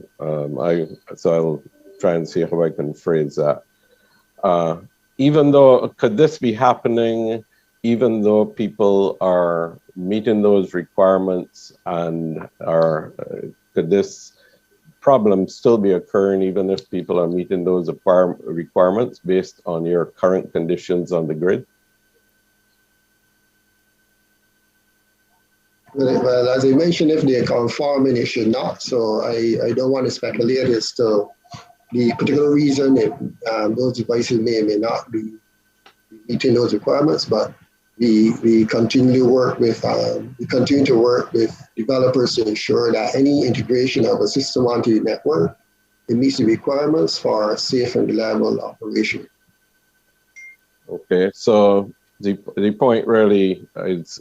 S8: so I'll try and see how I can phrase that. Even though, could this be happening even though people are meeting those requirements, and could this problem still be occurring even if people are meeting those requirements based on your current conditions on the grid?
S4: Well, as I mentioned, if they're conforming, it should not. So I don't want to speculate as to the particular reason if those devices may or may not be meeting those requirements, but we continue to work with developers to ensure that any integration of a system onto the network, it meets the requirements for safe and reliable operation.
S8: Okay, so the point really is,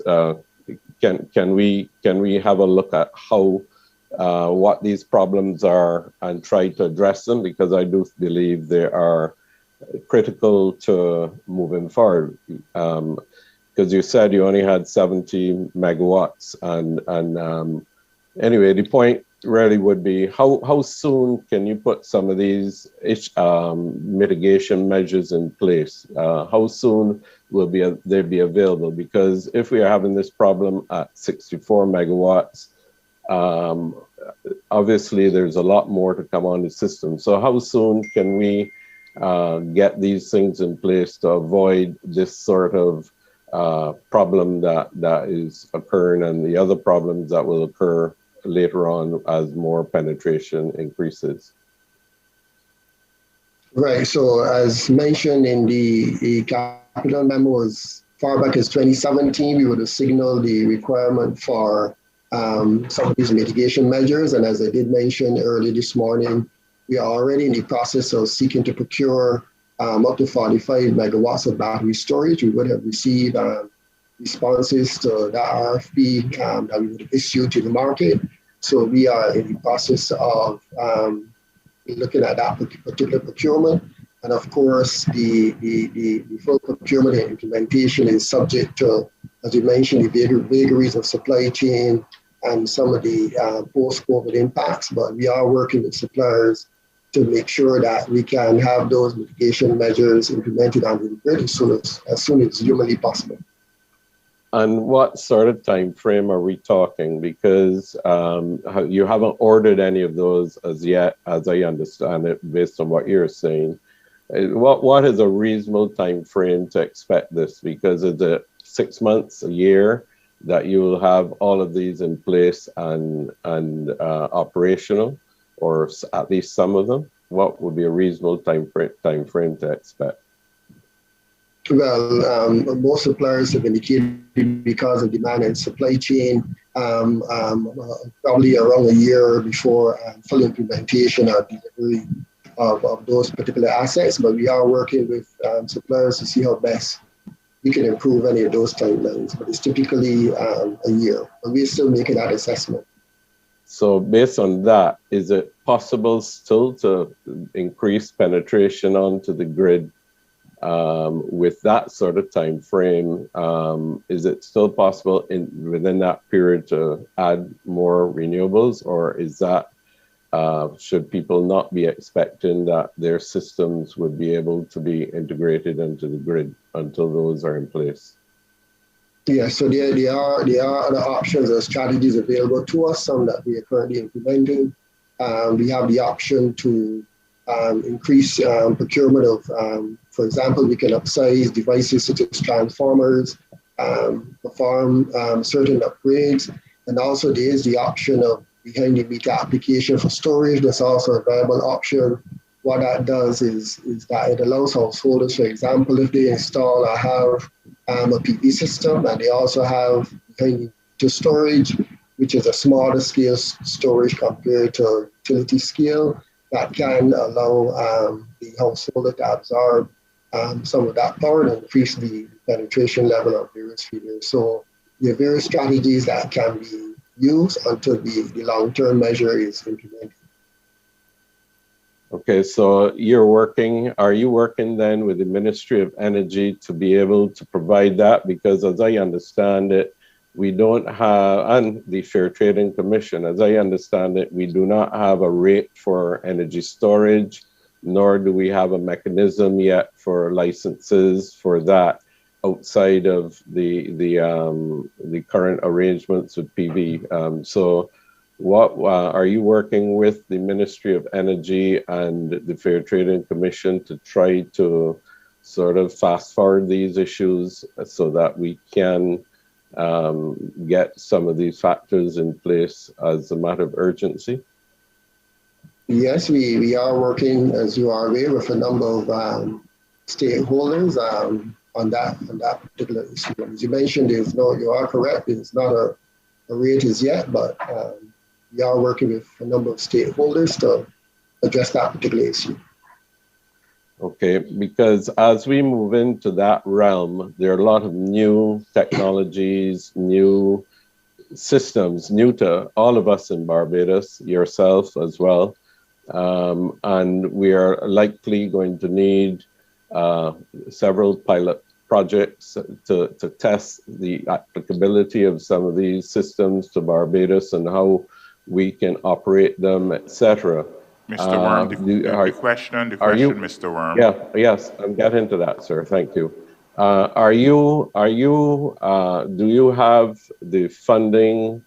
S8: can we have a look at how what these problems are and try to address them, because I do believe there are critical to moving forward? Because you said you only had 70 megawatts, and anyway, the point really would be how soon can you put some of these mitigation measures in place? How soon will they be available? Because if we are having this problem at 64 megawatts, obviously there's a lot more to come on the system. So how soon can we get these things in place to avoid this sort of problem that is occurring and the other problems that will occur later on as more penetration increases?
S4: Right. So as mentioned in the capital memo, as far back as 2017, we would have signaled the requirement for some of these mitigation measures. And as I did mention earlier this morning, we are already in the process of seeking to procure up to 45 megawatts of battery storage. We would have received responses to that RFP that we would have issued to the market. So we are in the process of looking at that particular procurement. And of course, the full procurement and implementation is subject to, as you mentioned, the vagaries of supply chain and some of the post-COVID impacts. But we are working with suppliers to make sure that we can have those mitigation measures implemented on the grid as soon as humanly possible.
S8: And what sort of time frame are we talking? Because you haven't ordered any of those as yet, as I understand it, based on what you're saying. What is a reasonable time frame to expect this? Because is it 6 months, a year, that you will have all of these in place and operational, or at least some of them? What would be a reasonable time frame to expect?
S4: Well, most suppliers have indicated because of demand and supply chain, probably around a year before full implementation or delivery of those particular assets. But we are working with suppliers to see how best we can improve any of those timelines. But it's typically a year, but we're still making that assessment.
S8: So based on that, is it possible still to increase penetration onto the grid with that sort of time frame? Is it still possible within that period to add more renewables, or is that should people not be expecting that their systems would be able to be integrated into the grid until those are in place?
S4: Yeah, so there are other options or strategies available to us, some that we are currently implementing. We have the option to increase procurement of, for example, we can upsize devices such as transformers, perform certain upgrades, and also there is the option of behind the meter application for storage. That's also a viable option. What that does is that it allows householders, for example, if they install or have a PV system and they also have behind the meter storage, which is a smaller scale storage compared to utility scale, that can allow the householder to absorb some of that power and increase the penetration level of various feeders. So there are various strategies that can be used until the long-term measure is implemented.
S8: Okay, so are you working then with the Ministry of Energy to be able to provide that? Because as I understand it, we don't have, and the Fair Trading Commission, as I understand it, we do not have a rate for energy storage, nor do we have a mechanism yet for licenses for that outside of the current arrangements with PV. So what are you working with the Ministry of Energy and the Fair Trading Commission to try to sort of fast forward these issues so that we can get some of these factors in place as a matter of urgency?
S4: Yes, we are working, as you are aware, with a number of stakeholders on that particular issue. As you mentioned, you are correct, it's not a rate as yet, but we are working with a number of stakeholders to address that particular issue.
S8: Okay, because as we move into that realm, there are a lot of new technologies, new systems, new to all of us in Barbados, yourself as well. And we are likely going to need several pilot projects to test the applicability of some of these systems to Barbados and how we can operate them, etc.
S1: Mr. Worm, the question, Mr. Worm.
S8: Yeah, yes, I'm getting to that, sir. Thank you. Do you have the funding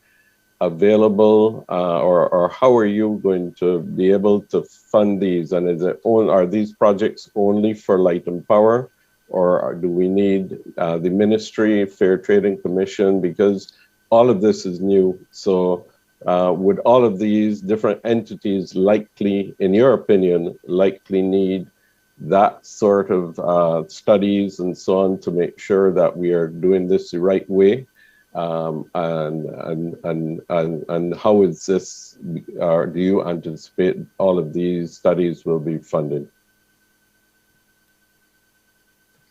S8: available, or how are you going to be able to fund these? And are these projects only for Light and Power, or do we need the Ministry, Fair Trading Commission? Because all of this is new. So would all of these different entities likely, in your opinion, likely need that sort of studies and so on to make sure that we are doing this the right way? And how is this, or do you anticipate all of these studies will be funded?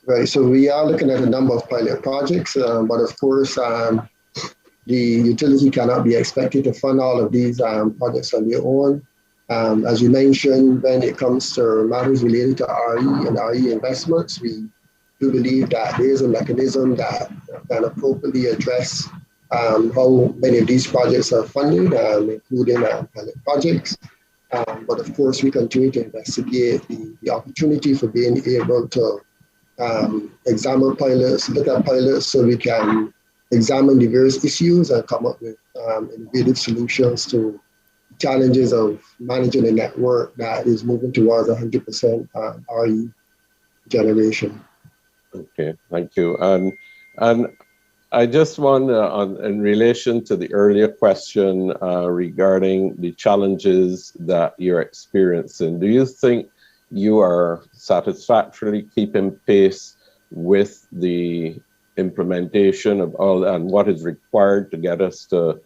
S4: Right, so we are looking at a number of pilot projects, but of course, the utility cannot be expected to fund all of these projects on their own. As you mentioned, when it comes to matters related to RE and RE investments, we do believe that there is a mechanism that can appropriately address how many of these projects are funded, including pilot projects. But of course, we continue to investigate the opportunity for being able to examine pilots, look at pilots so we can examine the various issues and come up with innovative solutions to challenges of managing a network that is moving towards 100% RE generation.
S8: Okay, thank you. And I just want, in relation to the earlier question regarding the challenges that you're experiencing, do you think you are satisfactorily keeping pace with the implementation of all and what is required to get us to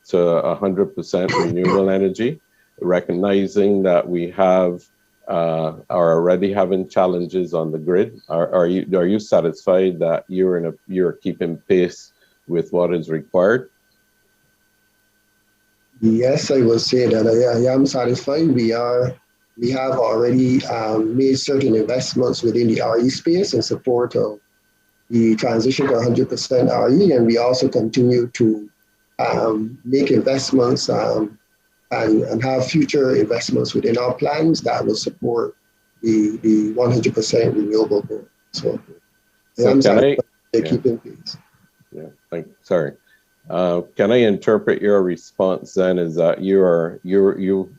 S8: 100% renewable energy, recognizing that we are already having challenges on the grid? Are you satisfied that you're keeping pace with what is required?
S4: Yes, I will say that I am satisfied. We have already made certain investments within the RE space in support of the transition to 100% RE, and we also continue to make investments and have future investments within our plans that will support the 100% renewable goal. So I'm satisfied keeping pace.
S8: Yeah, sorry. Can I interpret your response then as that you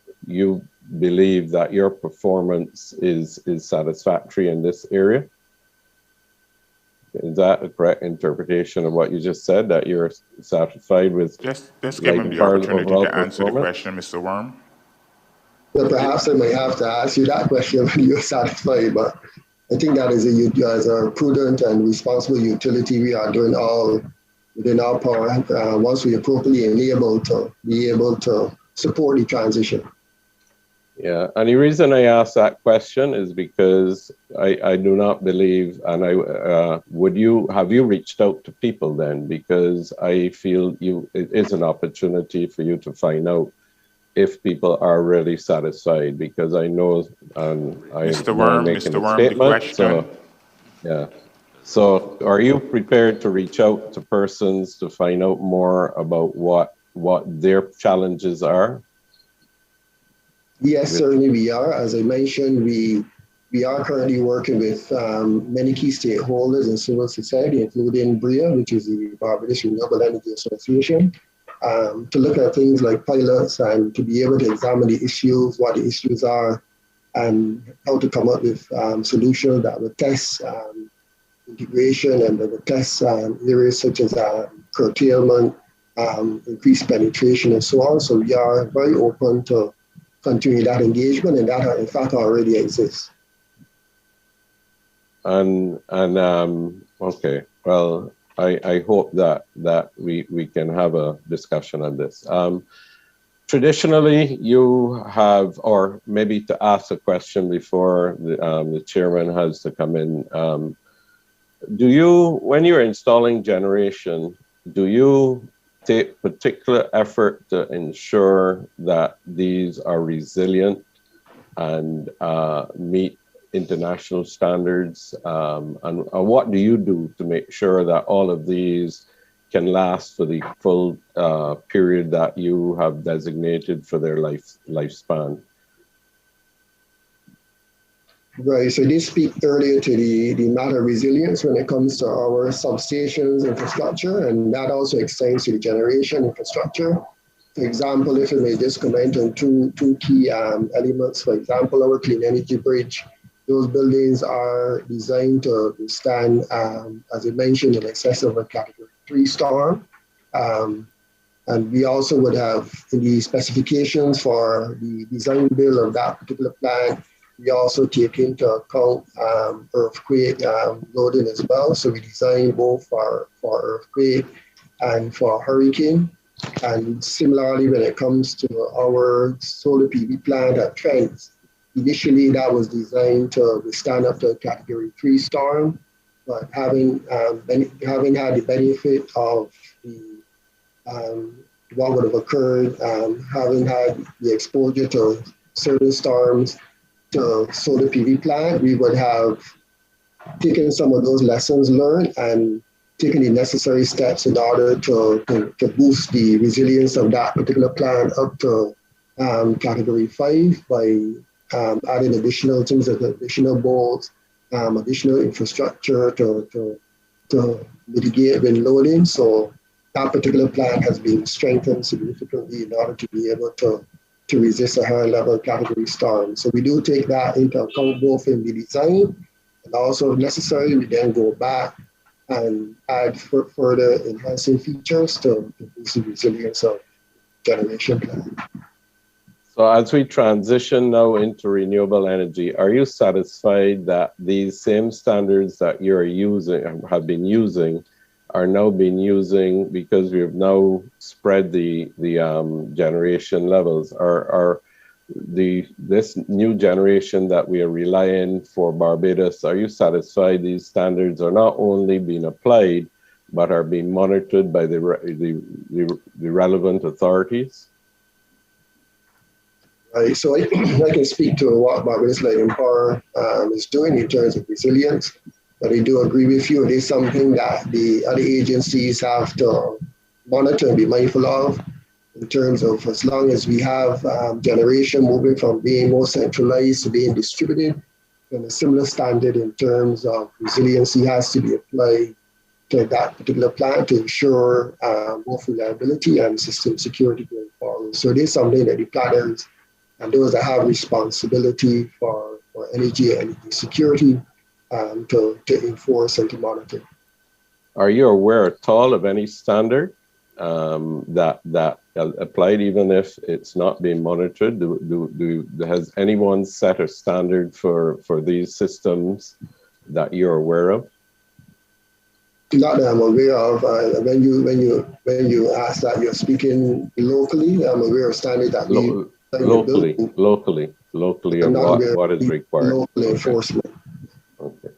S8: believe that your performance is satisfactory in this area? Is that a correct interpretation of what you just said, that you're satisfied with?
S1: Just give him the opportunity to answer the question, Mr. Worm.
S4: Well, perhaps I may have to ask you that question when you're satisfied, but I think that as a prudent and responsible utility, we are doing all within our power once we appropriately enable to be able to support the transition.
S8: Yeah, and the reason I ask that question is because I do not believe, and have you reached out to people then? Because I feel it is an opportunity for you to find out if people are really satisfied, because I know,
S1: Mr. Worm, the question.
S8: So, yeah. So are you prepared to reach out to persons to find out more about what their challenges are?
S4: Yes, certainly we are. As I mentioned, we are currently working with many key stakeholders in civil society, including BREA, which is the Barbados Renewable Energy Association, to look at things like pilots and to be able to examine the issues, what the issues are, and how to come up with solutions that will test integration and that will test areas such as curtailment, increased penetration, and so on. So we are very open to continue that engagement, and that in fact already exists.
S8: Okay, well, I hope that we can have a discussion on this. Traditionally, you have, or maybe to ask a question before the chairman has to come in, when you're installing generation, do you take particular effort to ensure that these are resilient and meet international standards? And what do you do to make sure that all of these can last for the full period that you have designated for their lifespan?
S4: Right, so this speak earlier to the matter of resilience when it comes to our substations infrastructure, and that also extends to the generation infrastructure. For example, if I may just comment on two key elements. For example, our clean energy bridge, those buildings are designed to withstand, as I mentioned, in excess of a Category 3 storm. And we also would have in the specifications for the design build of that particular plant, we also take into account earthquake loading as well. So we design both for earthquake and for hurricane. And similarly, when it comes to our solar PV plant at Trent, initially that was designed to withstand up to a Category 3 storm, but having had the benefit of the what would have occurred, having had the exposure to certain storms, to solar PV plant, we would have taken some of those lessons learned and taken the necessary steps in order to boost the resilience of that particular plant up to Category 5 by adding additional things like additional bolts, additional infrastructure to mitigate wind loading. So that particular plant has been strengthened significantly in order to be able to resist a higher level category storm. So we do take that into account both in the design and also if necessary, we then go back and add further enhancing features to boost the resilience of generation plant.
S8: So as we transition now into renewable energy, are you satisfied that these same standards that you're using, have been using, are now being using because we've now spread the generation levels? Are this new generation that we are relying for Barbados, are you satisfied these standards are not only being applied but are being monitored by the relevant authorities?
S4: Right, so I can speak to what Barbados Light and Power is doing in terms of resilience. But I do agree with you, it is something that the other agencies have to monitor and be mindful of in terms of as long as we have generation moving from being more centralized to being distributed, then a similar standard in terms of resiliency has to be applied to that particular plant to ensure both reliability and system security going forward. So it is something that the planners and those that have responsibility for energy and energy security to enforce and to monitor.
S8: Are you aware at all of any standard that applied even if it's not being monitored? Has anyone set a standard for these systems that you're aware of?
S4: Not that I'm aware of. When you ask that, you're speaking locally. I'm aware of standards that
S8: locally of what is required.
S4: Local enforcement.
S8: Okay.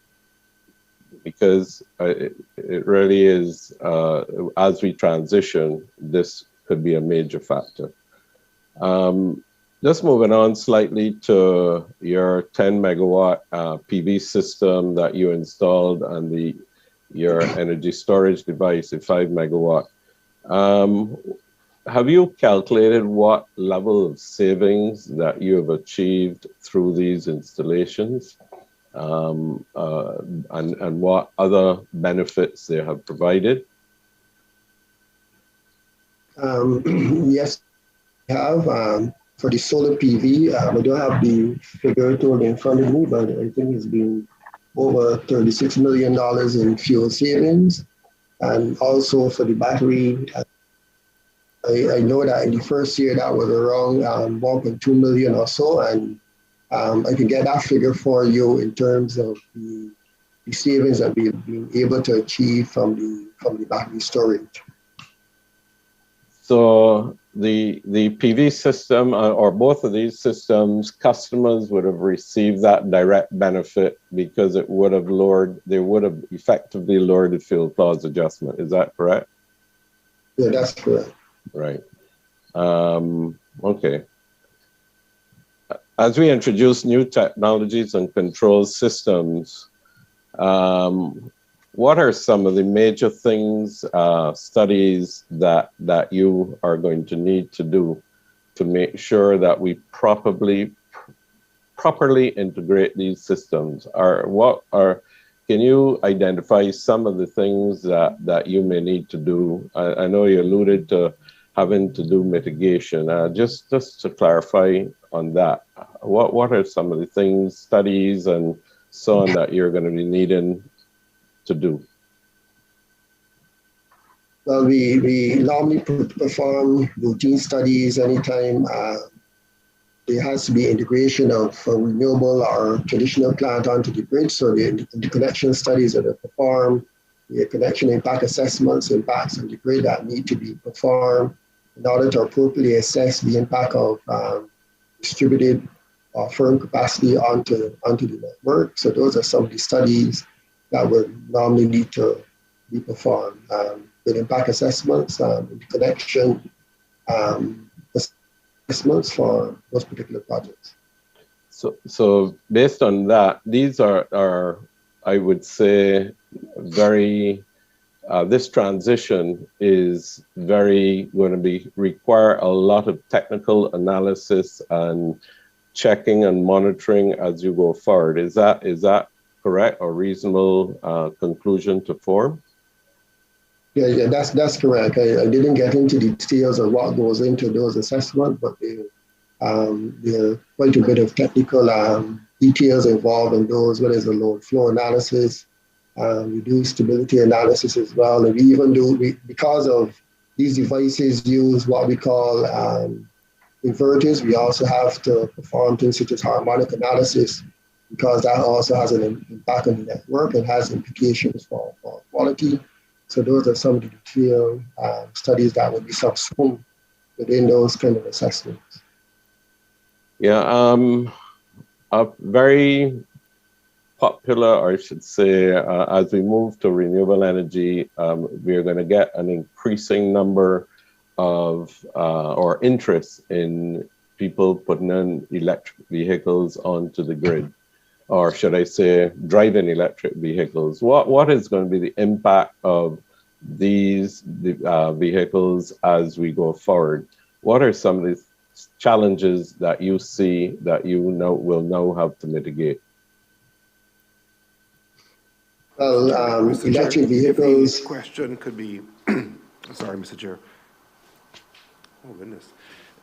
S8: Because it really is, as we transition, this could be a major factor. Just moving on slightly to your 10 megawatt PV system that you installed and your energy storage device, a 5 megawatt. Have you calculated what level of savings that you have achieved through these installations? And what other benefits they have provided?
S4: Yes, we have. For the solar PV, I don't have the figure totally in front of me, but I think it's been over $36 million in fuel savings. And also for the battery, I know that in the first year that was around 1.2 million or so, and I can get that figure for you in terms of the savings that we've been able to achieve from the battery storage.
S8: So the PV system or both of these systems, customers would have received that direct benefit because they would have effectively lowered the fuel clause adjustment. Is that correct?
S4: Yeah, that's correct.
S8: Right. Okay. as we introduce new technologies and control systems, what are some of the major things, studies that you are going to need to do to make sure that we properly integrate these systems? Can you identify some of the things that you may need to do? I know you alluded to having to do mitigation. Just to clarify on that, what are some of the things, studies and so on that you're going to be needing to do?
S4: Well, we normally perform routine studies anytime there has to be integration of renewable or traditional plant onto the grid. So the interconnection studies that are performed, the connection impact assessments, impacts on the grid that need to be performed in order to appropriately assess the impact of distributed or firm capacity onto the network. So those are some of the studies that would normally need to be performed. With impact assessments, interconnection assessments for those particular projects.
S8: So based on that, these are I would say, very, this transition is very going to require a lot of technical analysis and checking and monitoring as you go forward. Is that correct or reasonable conclusion to form?
S4: Yeah, that's correct. I didn't get into the details of what goes into those assessments, but there are quite a bit of technical details involved in those, whether it's the load flow analysis, we do stability analysis as well. And we even because of these devices use what we call inverters, we also have to perform things such as harmonic analysis, because that also has an impact on the network and has implications for quality. So those are some of the detailed studies that would be subsumed within those kind of assessments.
S8: Yeah, a very popular, or I should say, as we move to renewable energy, we're going to get an increasing number of or interest in people putting in electric vehicles onto the grid, or should I say, driving electric vehicles. What is going to be the impact of these vehicles as we go forward? What are some of the challenges that you see that you will now have to mitigate?
S4: Well, electric vehicles.
S9: The question could be, sorry, Mr. Chair. Oh, goodness.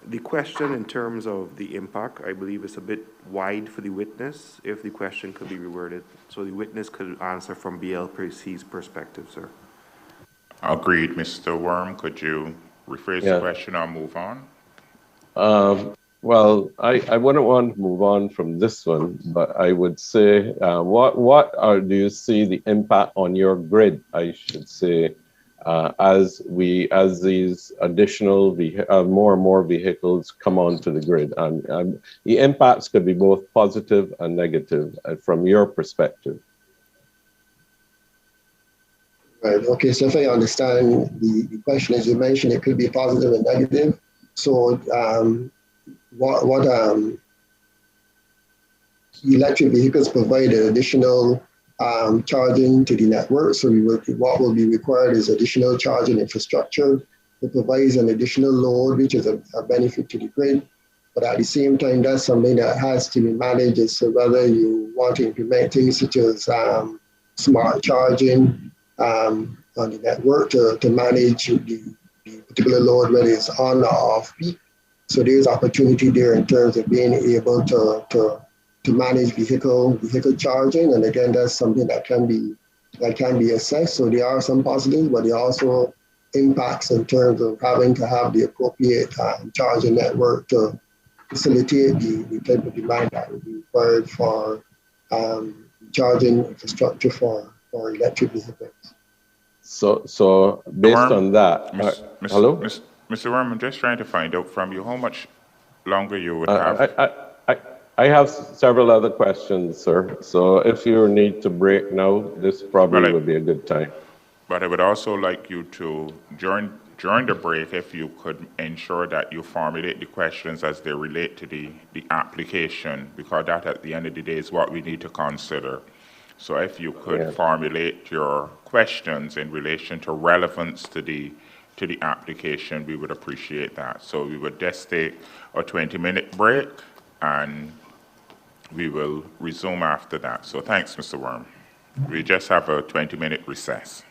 S9: The question in terms of the impact, I believe is a bit wide for the witness, if the question could be reworded. So the witness could answer from BLPC's perspective, sir.
S1: Agreed, Mr. Worm. Could you rephrase the question or move on?
S8: Well, I wouldn't want to move on from this one, but I would say, do you see the impact on your grid, I should say, as these additional more and more vehicles come onto the grid? And the impacts could be both positive and negative from your perspective.
S4: Right. Okay. So if I understand the question, as you mentioned, it could be positive and negative. So what electric vehicles provide additional charging to the network. So what will be required is additional charging infrastructure. It provides an additional load, which is a benefit to the grid. But at the same time, that's something that has to be managed. So whether you want to implement things such as smart charging on the network to manage the particular load, whether it's on or off peak. So there's opportunity there in terms of being able to manage vehicle charging. And again, that's something that can be assessed. So there are some positives, but there are also impacts in terms of having to have the appropriate charging network to facilitate the type of demand that would be required for charging infrastructure for electric vehicles.
S8: So based on that, hello?
S1: Mr. Worm, I'm just trying to find out from you how much longer you would have.
S8: I have several other questions, sir. So if you need to break now, this probably would be a good time.
S1: But I would also like you to, during during the break, if you could ensure that you formulate the questions as they relate to the application, because that at the end of the day is what we need to consider. So if you could formulate your questions in relation to relevance to the application, we would appreciate that. So we would just take a 20-minute break and we will resume after that. So thanks, Mr. Worm. We just have a 20-minute recess.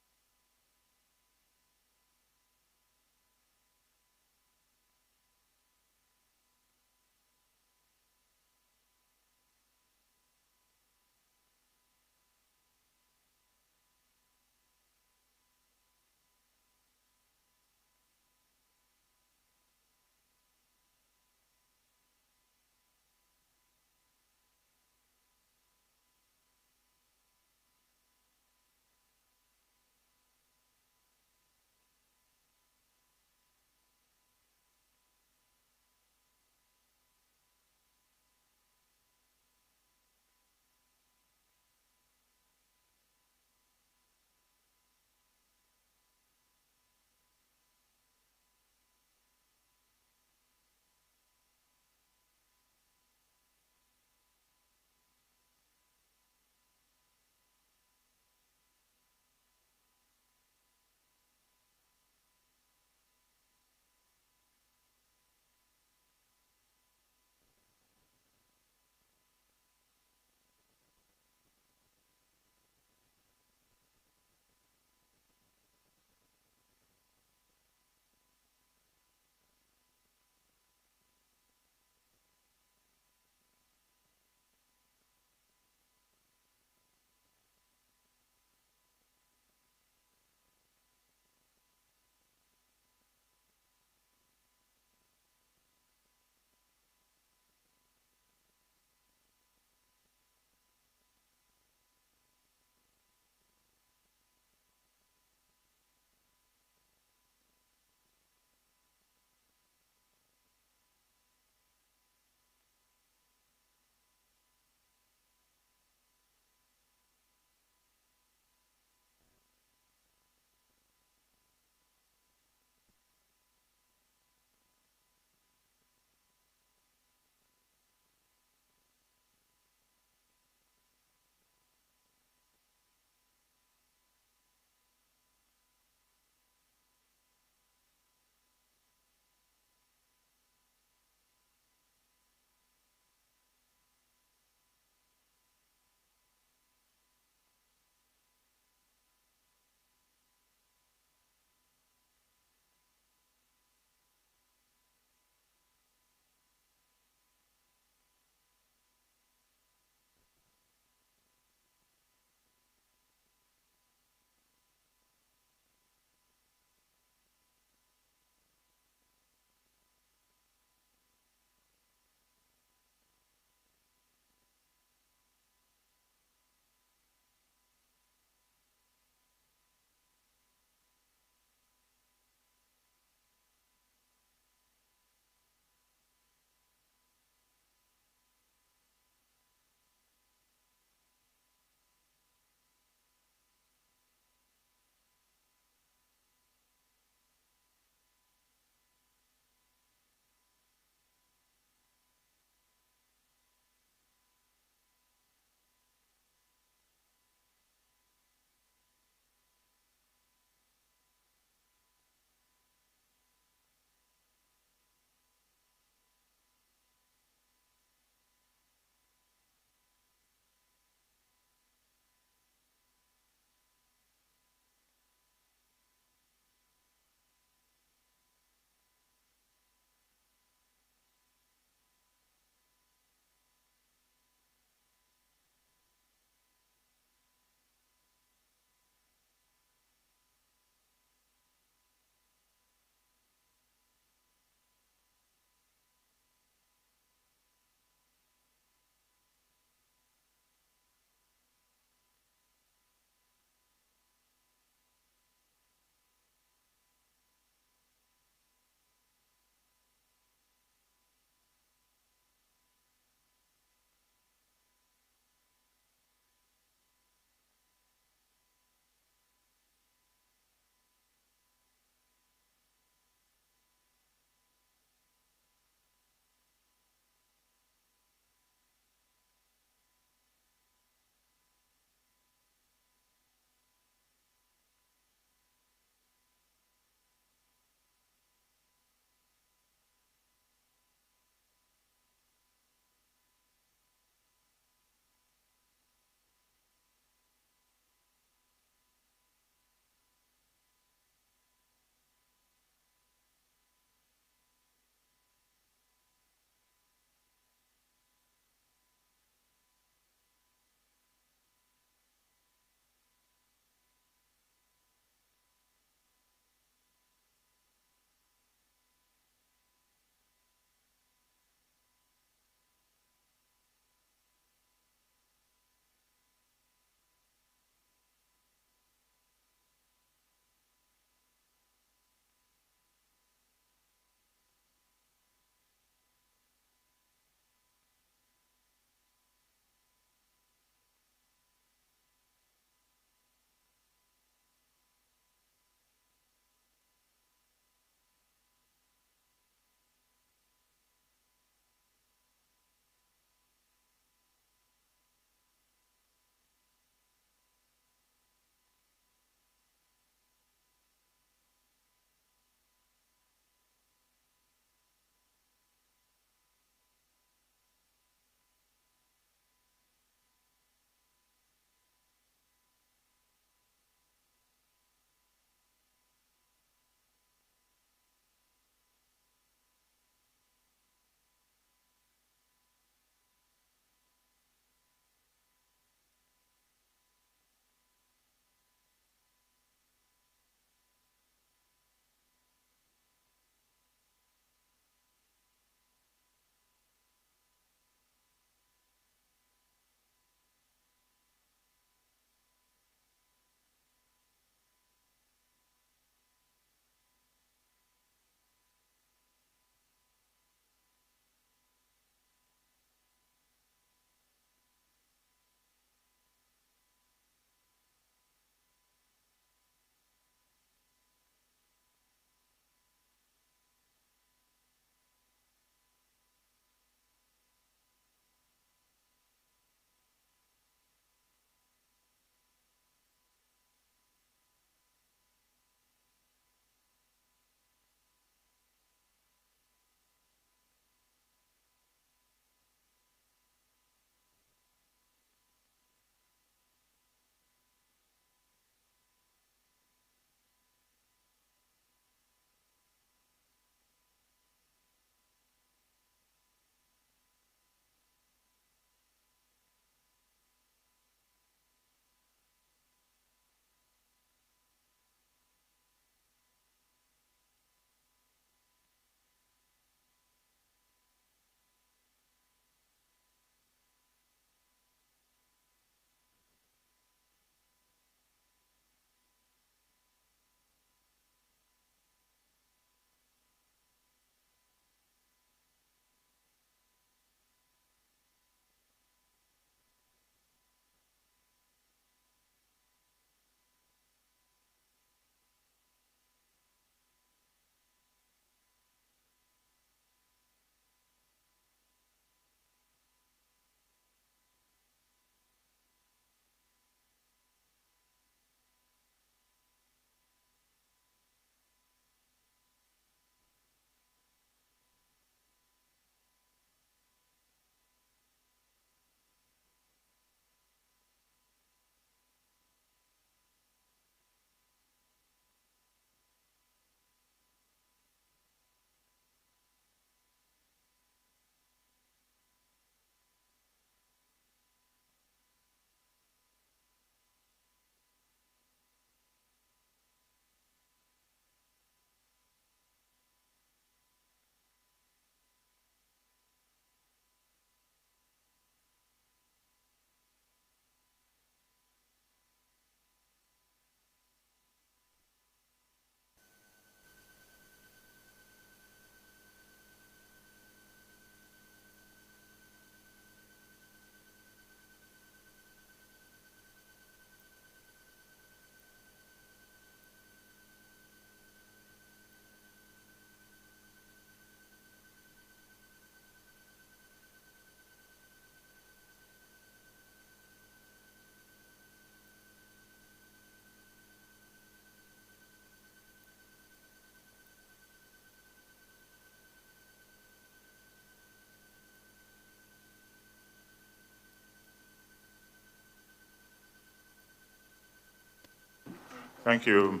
S1: Thank you,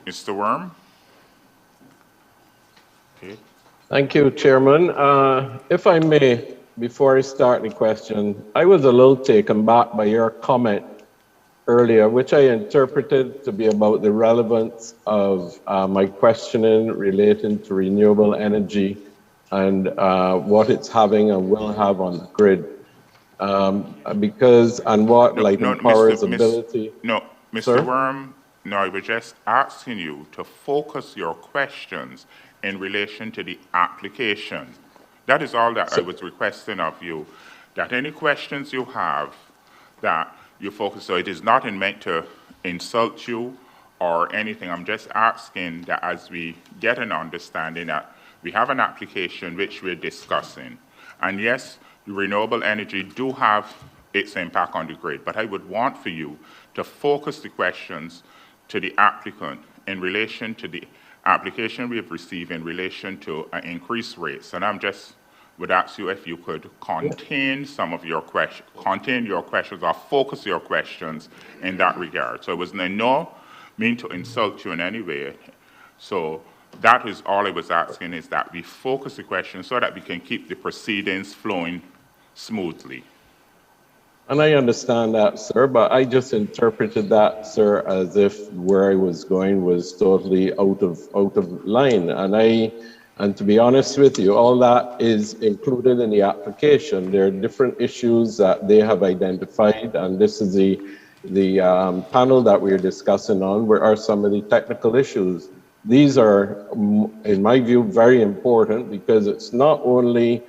S1: Mr. Worm. Okay.
S8: Thank you, Chairman. If I may, before I start the question, I was a little taken back by your comment earlier, which I interpreted to be about the relevance of my questioning relating to renewable energy and what it's having and will have on the grid. And what Light and Power's ability.
S1: No, Mr.
S8: Sir?
S1: Worm, no, I was just asking you to focus your questions in relation to the application. That is all that I was requesting of you, that any questions you have, that you focus, so it is not meant to insult you or anything. I'm just asking that as we get an understanding that we have an application which we're discussing, and yes, renewable energy do have its impact on the grid, but I would want for you to focus the questions to the applicant in relation to the application we have received in relation to increased rates. And I'm just would ask you if you could contain some of your questions, or focus your questions in that regard. So it was no mean to insult you in any way. So that is all I was asking, is that we focus the questions so that we can keep the proceedings flowing smoothly.
S8: And I understand that, sir, but I just interpreted that, sir, as if where I was going was totally out of line. And to be honest with you, all that is included in the application. There are different issues that they have identified, and this is the panel that we're discussing on, where are some of the technical issues. These are, in my view, very important, because it's not only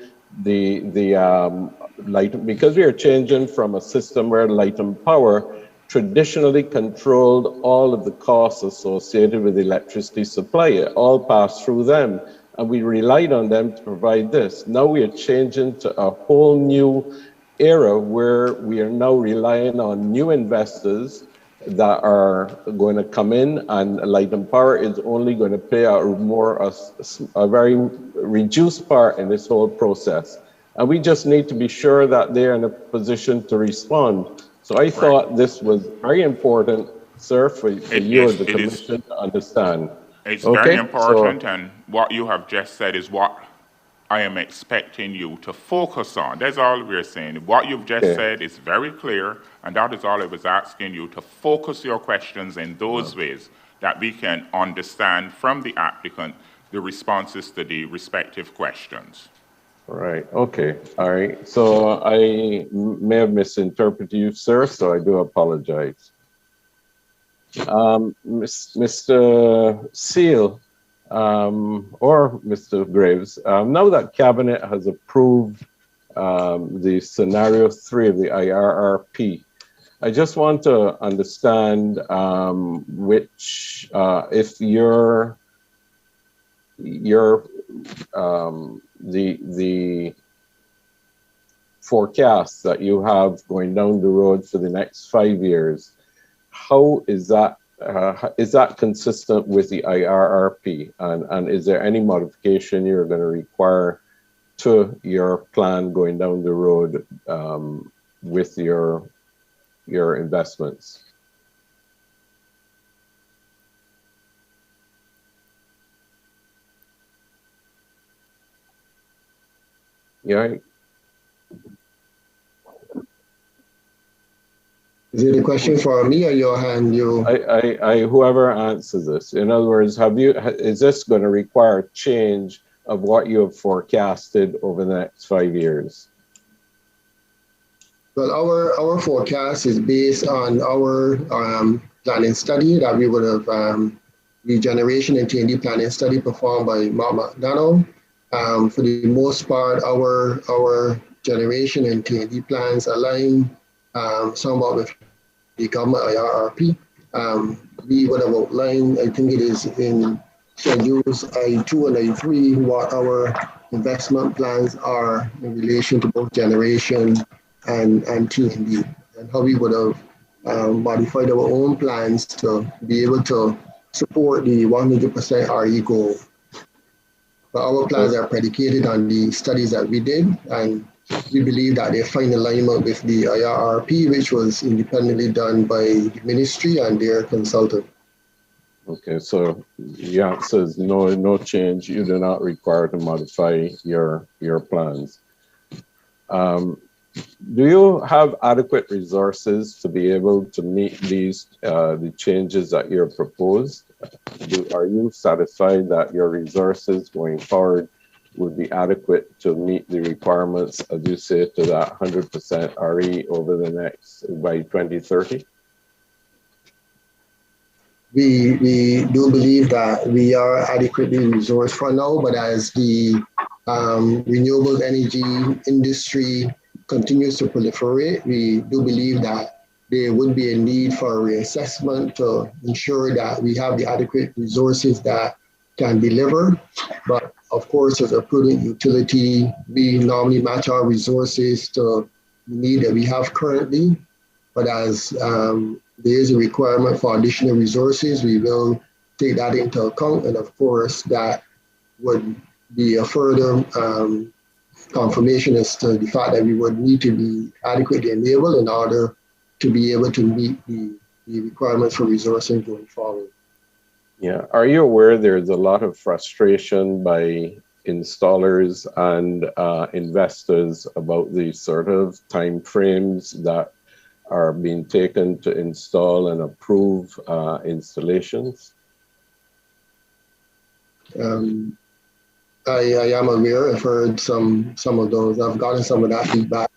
S8: because we are changing from a system where Light and Power traditionally controlled all of the costs associated with electricity supply. It all passed through them, and we relied on them to provide this. Now we are changing to a whole new era where we are now relying on new investors that are going to come in, and Light and Power is only going to play a very reduced part in this whole process. And we just need to be sure that they're in a position to respond. So I thought this was very important, sir, for you as the commission to understand.
S1: It's very important, and what you have just said is what I am expecting you to focus on. That's all we're saying. What you've just said is very clear, and that is all I was asking you, to focus your questions in those ways that we can understand from the applicant the responses to the respective questions.
S8: Right, okay, all right. So I may have misinterpreted you, sir, so I do apologize. Mr. Seal, or Mr. Graves, now that Cabinet has approved the scenario 3 of the IRRP, I just want to understand which, if the forecast that you have going down the road for the next 5 years, how is that consistent with the IRRP? And is there any modification you're going to require to your plan going down the road with your investments? Yeah.
S4: Is it a question for me or your hand?
S8: Whoever answers this. In other words, is this going to require change of what you have forecasted over the next 5 years?
S4: Well, our forecast is based on our planning study that we would have, regeneration and T&D planning study performed by Mark McDonald. For the most part, our generation and T&D plans align somewhat with the government IRRP. We would have outlined, I think it is in schedules I2 and I3, what our investment plans are in relation to both generation and T&D, and how we would have modified our own plans to be able to support the 100% RE goal. But our plans are predicated on the studies that we did, and we believe that they find alignment with the IRRP, which was independently done by the ministry and their consultant.
S8: Okay, so the answer is no change. You do not require to modify your plans. Do you have adequate resources to be able to meet these the changes that you're proposed? Are you satisfied that your resources going forward would be adequate to meet the requirements, as you say, to that 100% RE over the next by 2030?
S4: We do believe that we are adequately resourced for now, but as the renewable energy industry continues to proliferate, we do believe that there would be a need for a reassessment to ensure that we have the adequate resources that can deliver. But of course, as a prudent utility, we normally match our resources to the need that we have currently. But as there is a requirement for additional resources, we will take that into account. And of course, that would be a further confirmation as to the fact that we would need to be adequately enabled in order to be able to meet the requirements for resourcing going forward.
S8: Yeah. Are you aware there's a lot of frustration by installers and investors about the sort of timeframes that are being taken to install and approve installations?
S4: I am aware. I've heard some of those. I've gotten some of that feedback.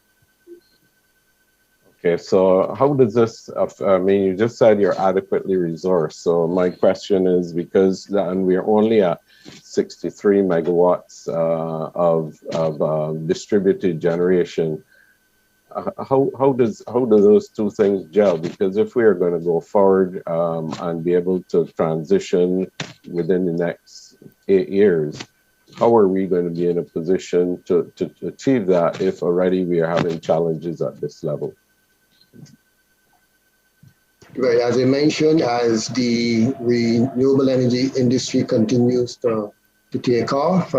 S8: Okay, so how does this, I mean, you just said you're adequately resourced. So my question is, because and we're only at 63 megawatts of distributed generation, how do those two things gel? Because if we are going to go forward and be able to transition within the next 8 years, how are we going to be in a position to achieve that if already we are having challenges at this level?
S4: Right, as I mentioned, as the renewable energy industry continues to take off,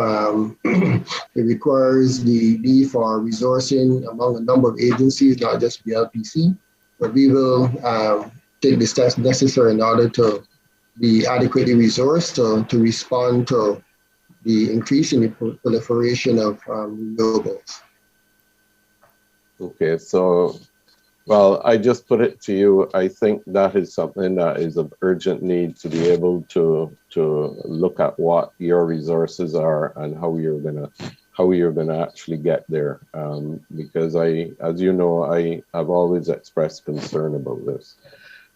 S4: it requires the need for resourcing among a number of agencies, not just BLPC, but we will take the steps necessary in order to be adequately resourced to respond to the increase in the proliferation of renewables.
S8: Okay, so, well, I just put it to you. I think that is something that is of urgent need to be able to look at what your resources are and how you're gonna actually get there. Because as you know, I have always expressed concern about this.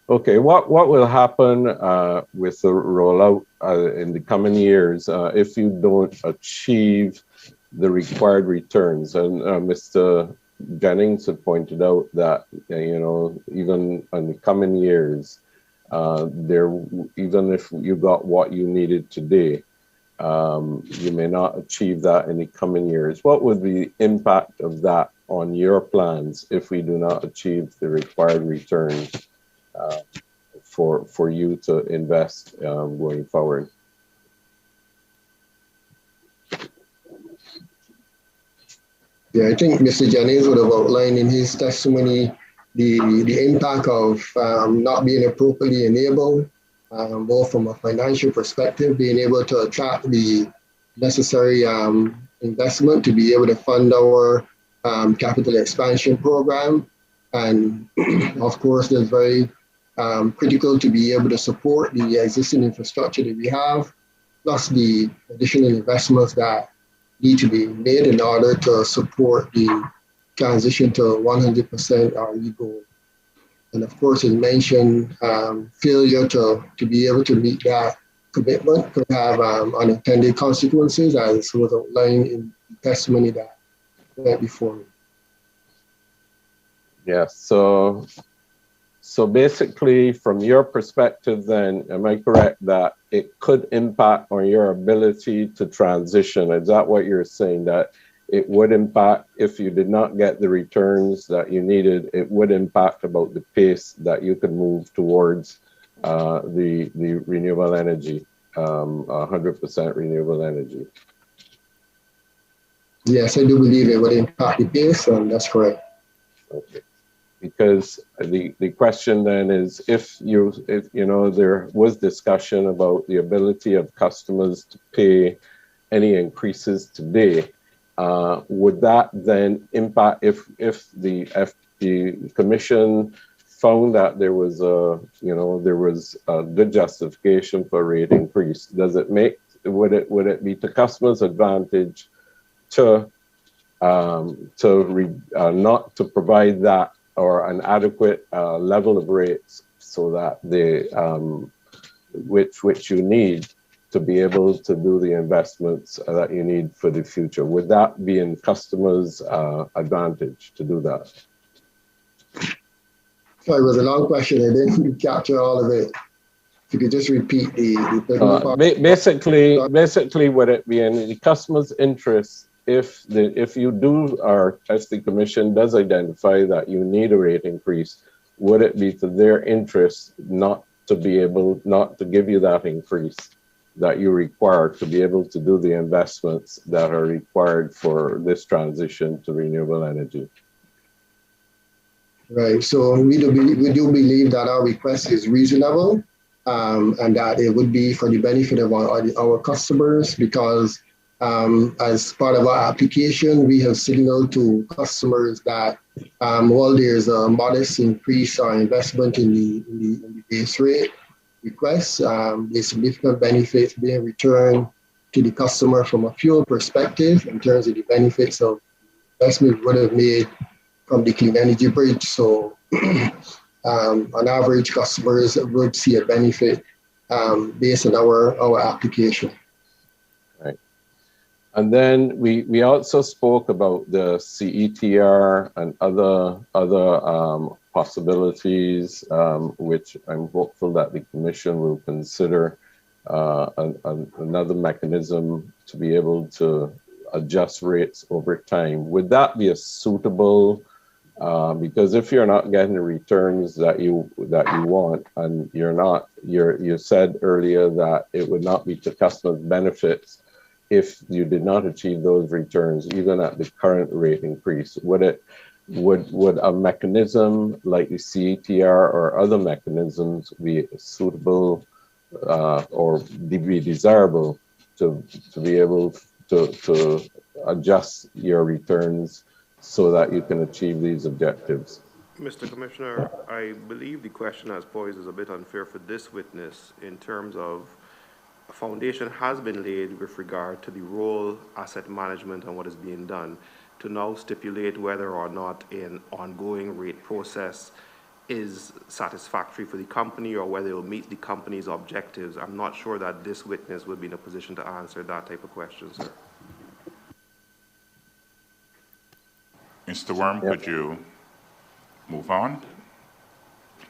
S8: Okay, what will happen with the rollout in the coming years if you don't achieve the required returns? And Mr. Jennings had pointed out that, you know, even in the coming years, even if you got what you needed today, you may not achieve that in the coming years. What would be the impact of that on your plans if we do not achieve the required returns for you to invest going forward?
S4: Yeah, I think Mr. Jennings would have outlined in his testimony the impact of not being appropriately enabled, both from a financial perspective, being able to attract the necessary investment to be able to fund our capital expansion program. And of course, there's very critical to be able to support the existing infrastructure that we have, plus the additional investments that need to be made in order to support the transition to 100% RE goal. And of course, as mentioned, failure to be able to meet that commitment could have unintended consequences, as was outlined in the testimony that went before me.
S8: Yeah, so basically, from your perspective then, am I correct that it could impact on your ability to transition? Is that what you're saying, that it would impact if you did not get the returns that you needed? It would impact about the pace that you could move towards the renewable energy, 100% renewable energy?
S4: Yes, I do believe it would impact the base, and that's correct.
S8: Okay. Because the question then is, if you know, there was discussion about the ability of customers to pay any increases today, would that then impact if the commission found that there was a good justification for rate increase? Would it be to customers' advantage to not to provide that or an adequate level of rates so that which you need to be able to do the investments that you need for the future? Would that be in customers' advantage to do that?
S4: So it was a long question. I didn't capture all of it. If you could just repeat the part.
S8: Basically, would it be in the customer's interest if you do, or as the commission does identify that you need a rate increase, would it be to their interest not to give you that increase that you require to be able to do the investments that are required for this transition to renewable energy?
S4: Right. So we do believe that our request is reasonable, and that it would be for the benefit of our customers, because as part of our application, we have signaled to customers that while there's a modest increase or investment in the base rate request, there's significant benefits being returned to the customer from a fuel perspective in terms of the benefits of investment we would have made from the clean energy bridge. So on average, customers would see a benefit based on our application.
S8: Right. And then we also spoke about the CETR and other possibilities, which I'm hopeful that the Commission will consider another mechanism to be able to adjust rates over time. Would that be a suitable? Because if you're not getting the returns that you want, and you said earlier that it would not be to customers' benefits if you did not achieve those returns, even at the current rate increase. Would a mechanism like the CETR or other mechanisms be suitable or be desirable to be able to adjust your returns so that you can achieve these objectives?
S9: Mr. Commissioner, I believe the question as posed is a bit unfair for this witness in terms of a foundation has been laid with regard to the role, asset management, and what is being done to now stipulate whether or not an ongoing rate process is satisfactory for the company or whether it will meet the company's objectives. I'm not sure that this witness would be in a position to answer that type of question, sir.
S1: Mr. Worm, could you move on?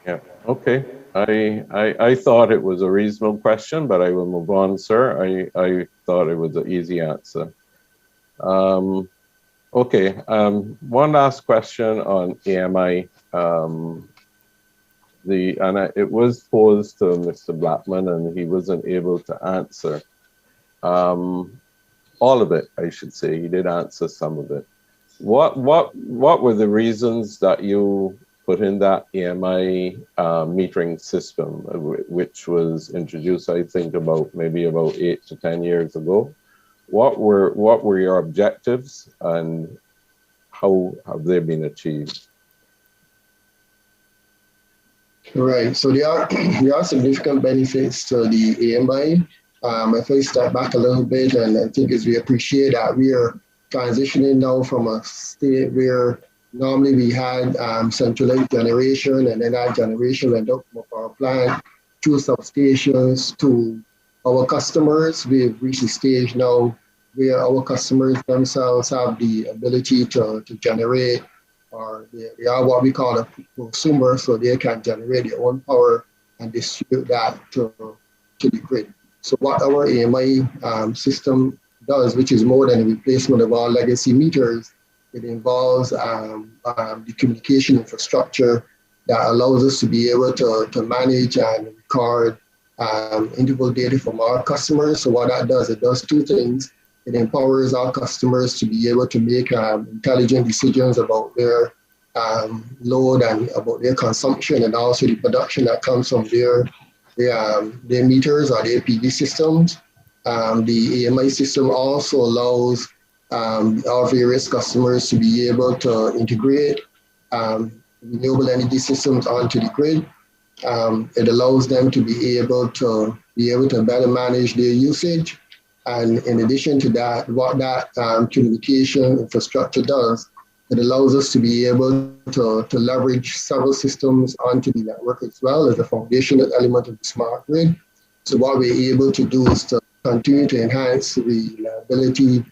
S8: Yeah, okay. I thought it was a reasonable question, but I will move on, sir. I thought it was an easy answer. Okay, one last question on AMI. It was posed to Mr. Blackman, and he wasn't able to answer all of it, I should say. He did answer some of it. What were the reasons that you put in that AMI metering system, which was introduced, I think, maybe about 8 to 10 years ago? What were your objectives, and how have they been achieved?
S4: Right. So there are significant benefits to the AMI. If I step back a little bit, and I think as we appreciate that we are transitioning now from a state where normally we had centralized generation, and then that generation went up from a power plant to substations to our customers. We've reached a stage now where our customers themselves have the ability to generate, or they are what we call a prosumer, so they can generate their own power and distribute that to the grid. So what our AMI system does, which is more than a replacement of our legacy meters, it involves the communication infrastructure that allows us to be able to manage and record interval data from our customers. So what that does, it does two things. It empowers our customers to be able to make intelligent decisions about their load and about their consumption, and also the production that comes from their meters or their PV systems. The AMI system also allows our various customers to be able to integrate renewable energy systems onto the grid. It allows them to be able to better manage their usage. And in addition to that, what that communication infrastructure does, it allows us to be able to leverage several systems onto the network as well as a foundational element of the smart grid. So what we're able to do is to continue to enhance the reliability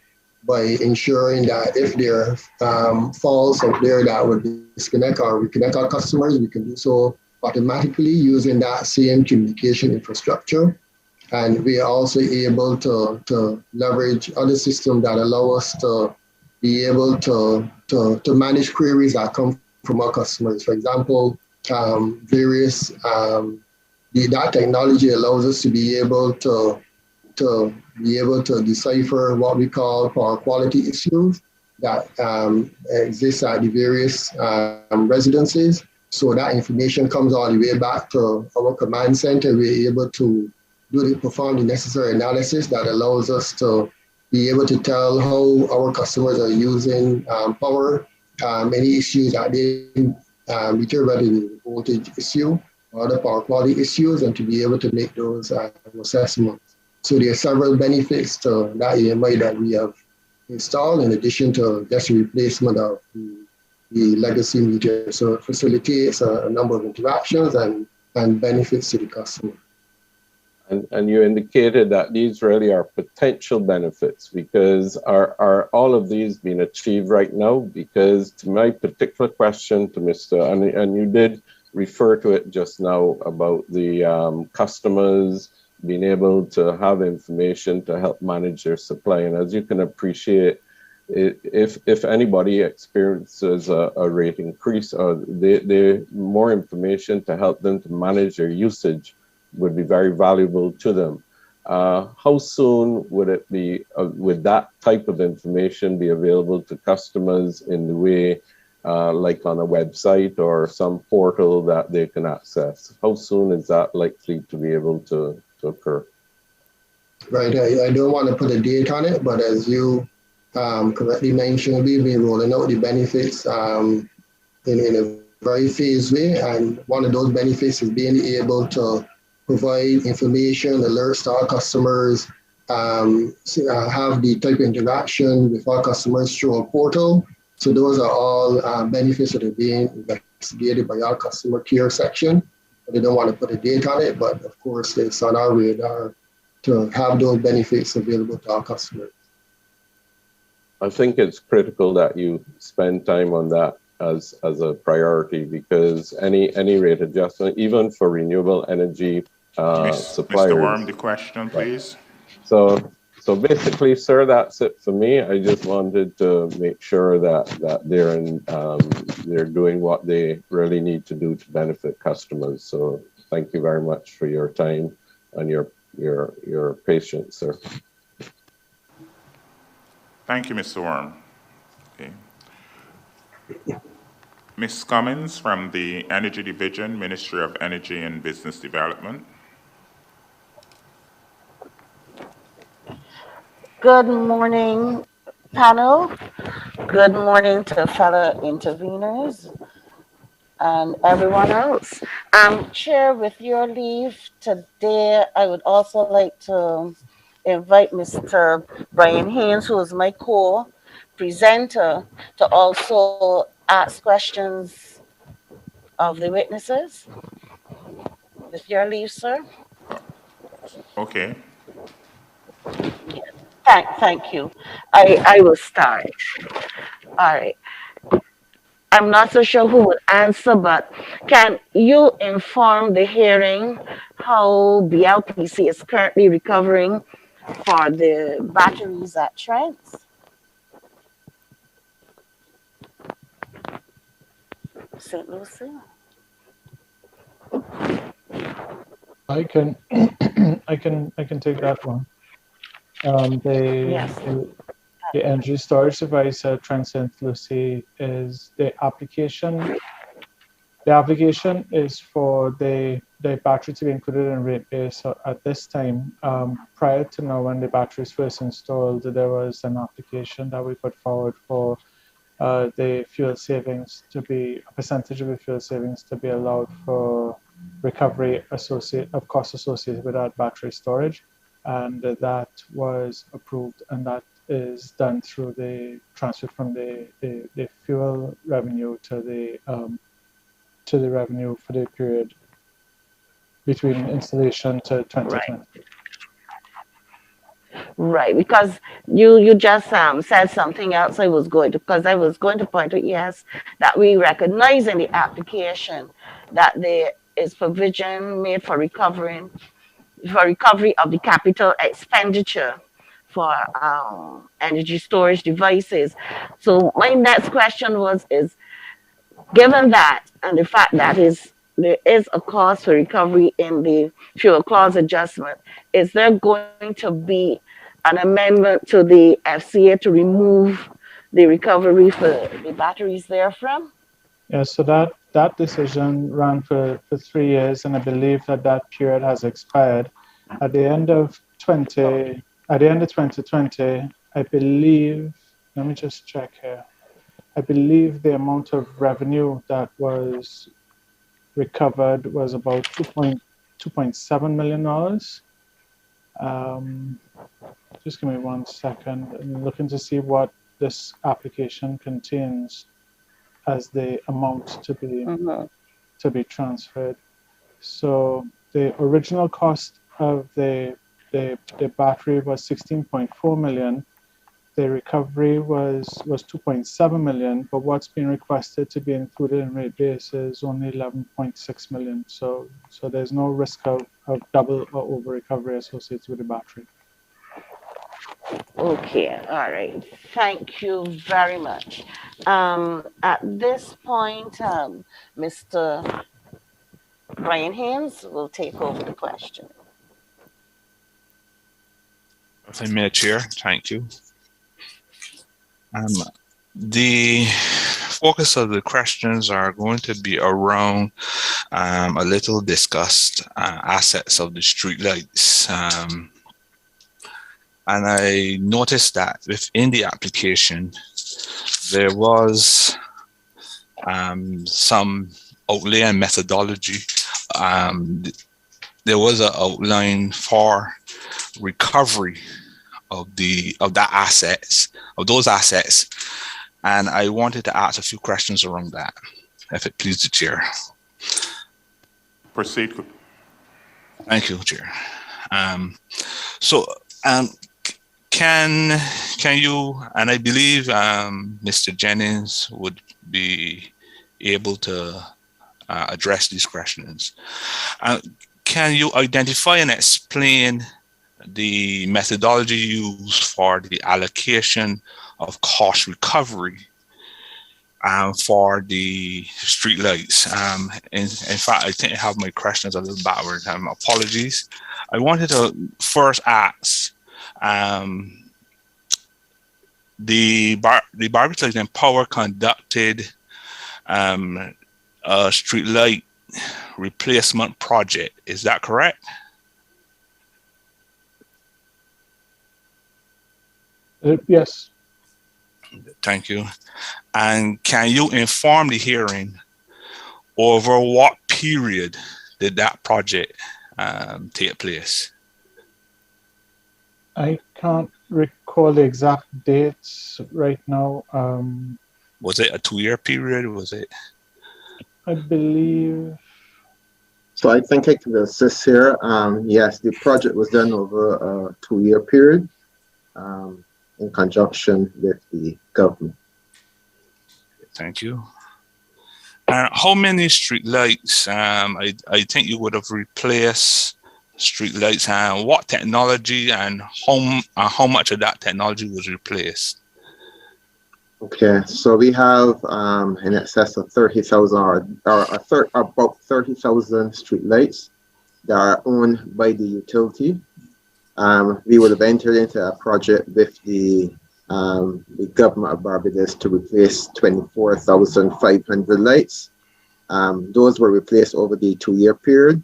S4: by ensuring that if there are faults out there that would disconnect or reconnect our customers, we can do so automatically using that same communication infrastructure. And we are also able to leverage other systems that allow us to be able to manage queries that come from our customers. For example, that technology allows us to be able to decipher what we call power quality issues that exist at the various residences. So that information comes all the way back to our command center. We're able to perform the necessary analysis that allows us to be able to tell how our customers are using power, any issues that they meter, whether the voltage issue or the power quality issues, and to be able to make those assessments. So there are several benefits to that AMI that we have installed, in addition to just the replacement of the legacy meter. So it facilitates a number of interactions and benefits to the customer.
S8: And you indicated that these really are potential benefits, because are all of these being achieved right now? Because to my particular question to Mr. and you did refer to it just now about the customers being able to have information to help manage their supply. And as you can appreciate, if anybody experiences a rate increase, or they more information to help them to manage their usage would be very valuable to them. How soon would it be, would that type of information be available to customers in the way like on a website or some portal that they can access? How soon is that likely to be able to occur?
S4: Right, I don't want to put a date on it, but as you correctly mentioned, we've been rolling out the benefits in a very phased way. And one of those benefits is being able to provide information, alerts to our customers, have the type of interaction with our customers through a portal. So those are all benefits that are being investigated by our customer care section. They don't want to put a date on it, but of course it's on our radar to have those benefits available to our customers.
S8: I think it's critical that you spend time on that as a priority, because any rate adjustment, even for renewable energy suppliers.
S1: Mr. Worm, the question, please.
S8: So basically, sir, that's it for me. I just wanted to make sure that they're doing what they really need to do to benefit customers. So thank you very much for your time and your patience, sir.
S1: Thank you, Mr. Worm. Okay. Ms. Cummins from the Energy Division, Ministry of Energy and Business Development.
S10: Good morning, panel. Good morning to fellow interveners and everyone else. Chair, with your leave today, I would also like to invite Mr. Brian Haynes, who is my co-presenter, to also ask questions of the witnesses. With your leave, sir.
S1: Okay.
S10: Thank you. I will start. All right. I'm not so sure who would answer, but can you inform the hearing how BLPC is currently recovering for the batteries at Trent? St. Lucie?
S5: I can take that one.
S10: Yes.
S5: The energy storage device at Trent St. Lucie is the application. The application is for the battery to be included in rate base. So at this time, prior to now, when the battery was first installed, there was an application that we put forward for the fuel savings to be, a percentage of the fuel savings to be allowed for recovery of costs associated with that battery storage. And that was approved, and that is done through the transfer from the fuel revenue to the revenue for the period between installation to 2020.
S10: Right, because you just said something else I was going to, because I was going to point out, yes, that we recognize in the application that there is provision made for recovery of the capital expenditure for energy storage devices. So my next question is given that and the fact that there is a cost for recovery in the fuel clause adjustment, is there going to be an amendment to the FCA to remove the recovery for the batteries therefrom?
S5: Yeah, so that decision ran for 3 years, and I believe that period has expired. At the end of 2020, I believe, let me just check here. I believe the amount of revenue that was recovered was about $2.7 million. Just give me 1 second. I'm looking to see what this application contains as the amount to be transferred. So the original cost of the battery was 16.4 million. The recovery was 2.7 million, but what's been requested to be included in rate base is only 11.6 million. So there's no risk of double or over recovery associated with the battery.
S10: Okay, all right. Thank you very much. At this point, Mr. Brian Haynes will take over the question.
S11: If I may, Chair, thank you. The focus of the questions are going to be around a little discussed assets of the streetlights. And I noticed that within the application, there was some outlay and methodology. There was an outline for recovery of those assets, and I wanted to ask a few questions around that, if it pleases the Chair.
S1: Proceed.
S11: Thank you, Chair. Can you, and I believe Mr. Jennings would be able to address these questions. Can you identify and explain the methodology used for the allocation of cost recovery for the streetlights? In fact, I think I have my questions a little backward. Apologies. I wanted to first ask the Barbados Light and Power conducted a streetlight replacement project. Is that correct?
S5: Yes.
S11: Thank you. And can you inform the hearing over what period did that project take place?
S5: I can't recall the exact dates right now.
S11: Was it a 2-year period? Was it?
S5: I believe.
S6: So I think I can assist here. Yes, the project was done over a 2-year period in conjunction with the government.
S11: Thank you. How many street lights? I think you would have replaced street lights, and what technology and how much of that technology was replaced?
S6: Okay, so we have in excess of 30,000 about 30,000 street lights that are owned by the utility, we would have entered into a project with the government of Barbados to replace 24,500 lights. Those were replaced over the 2-year period.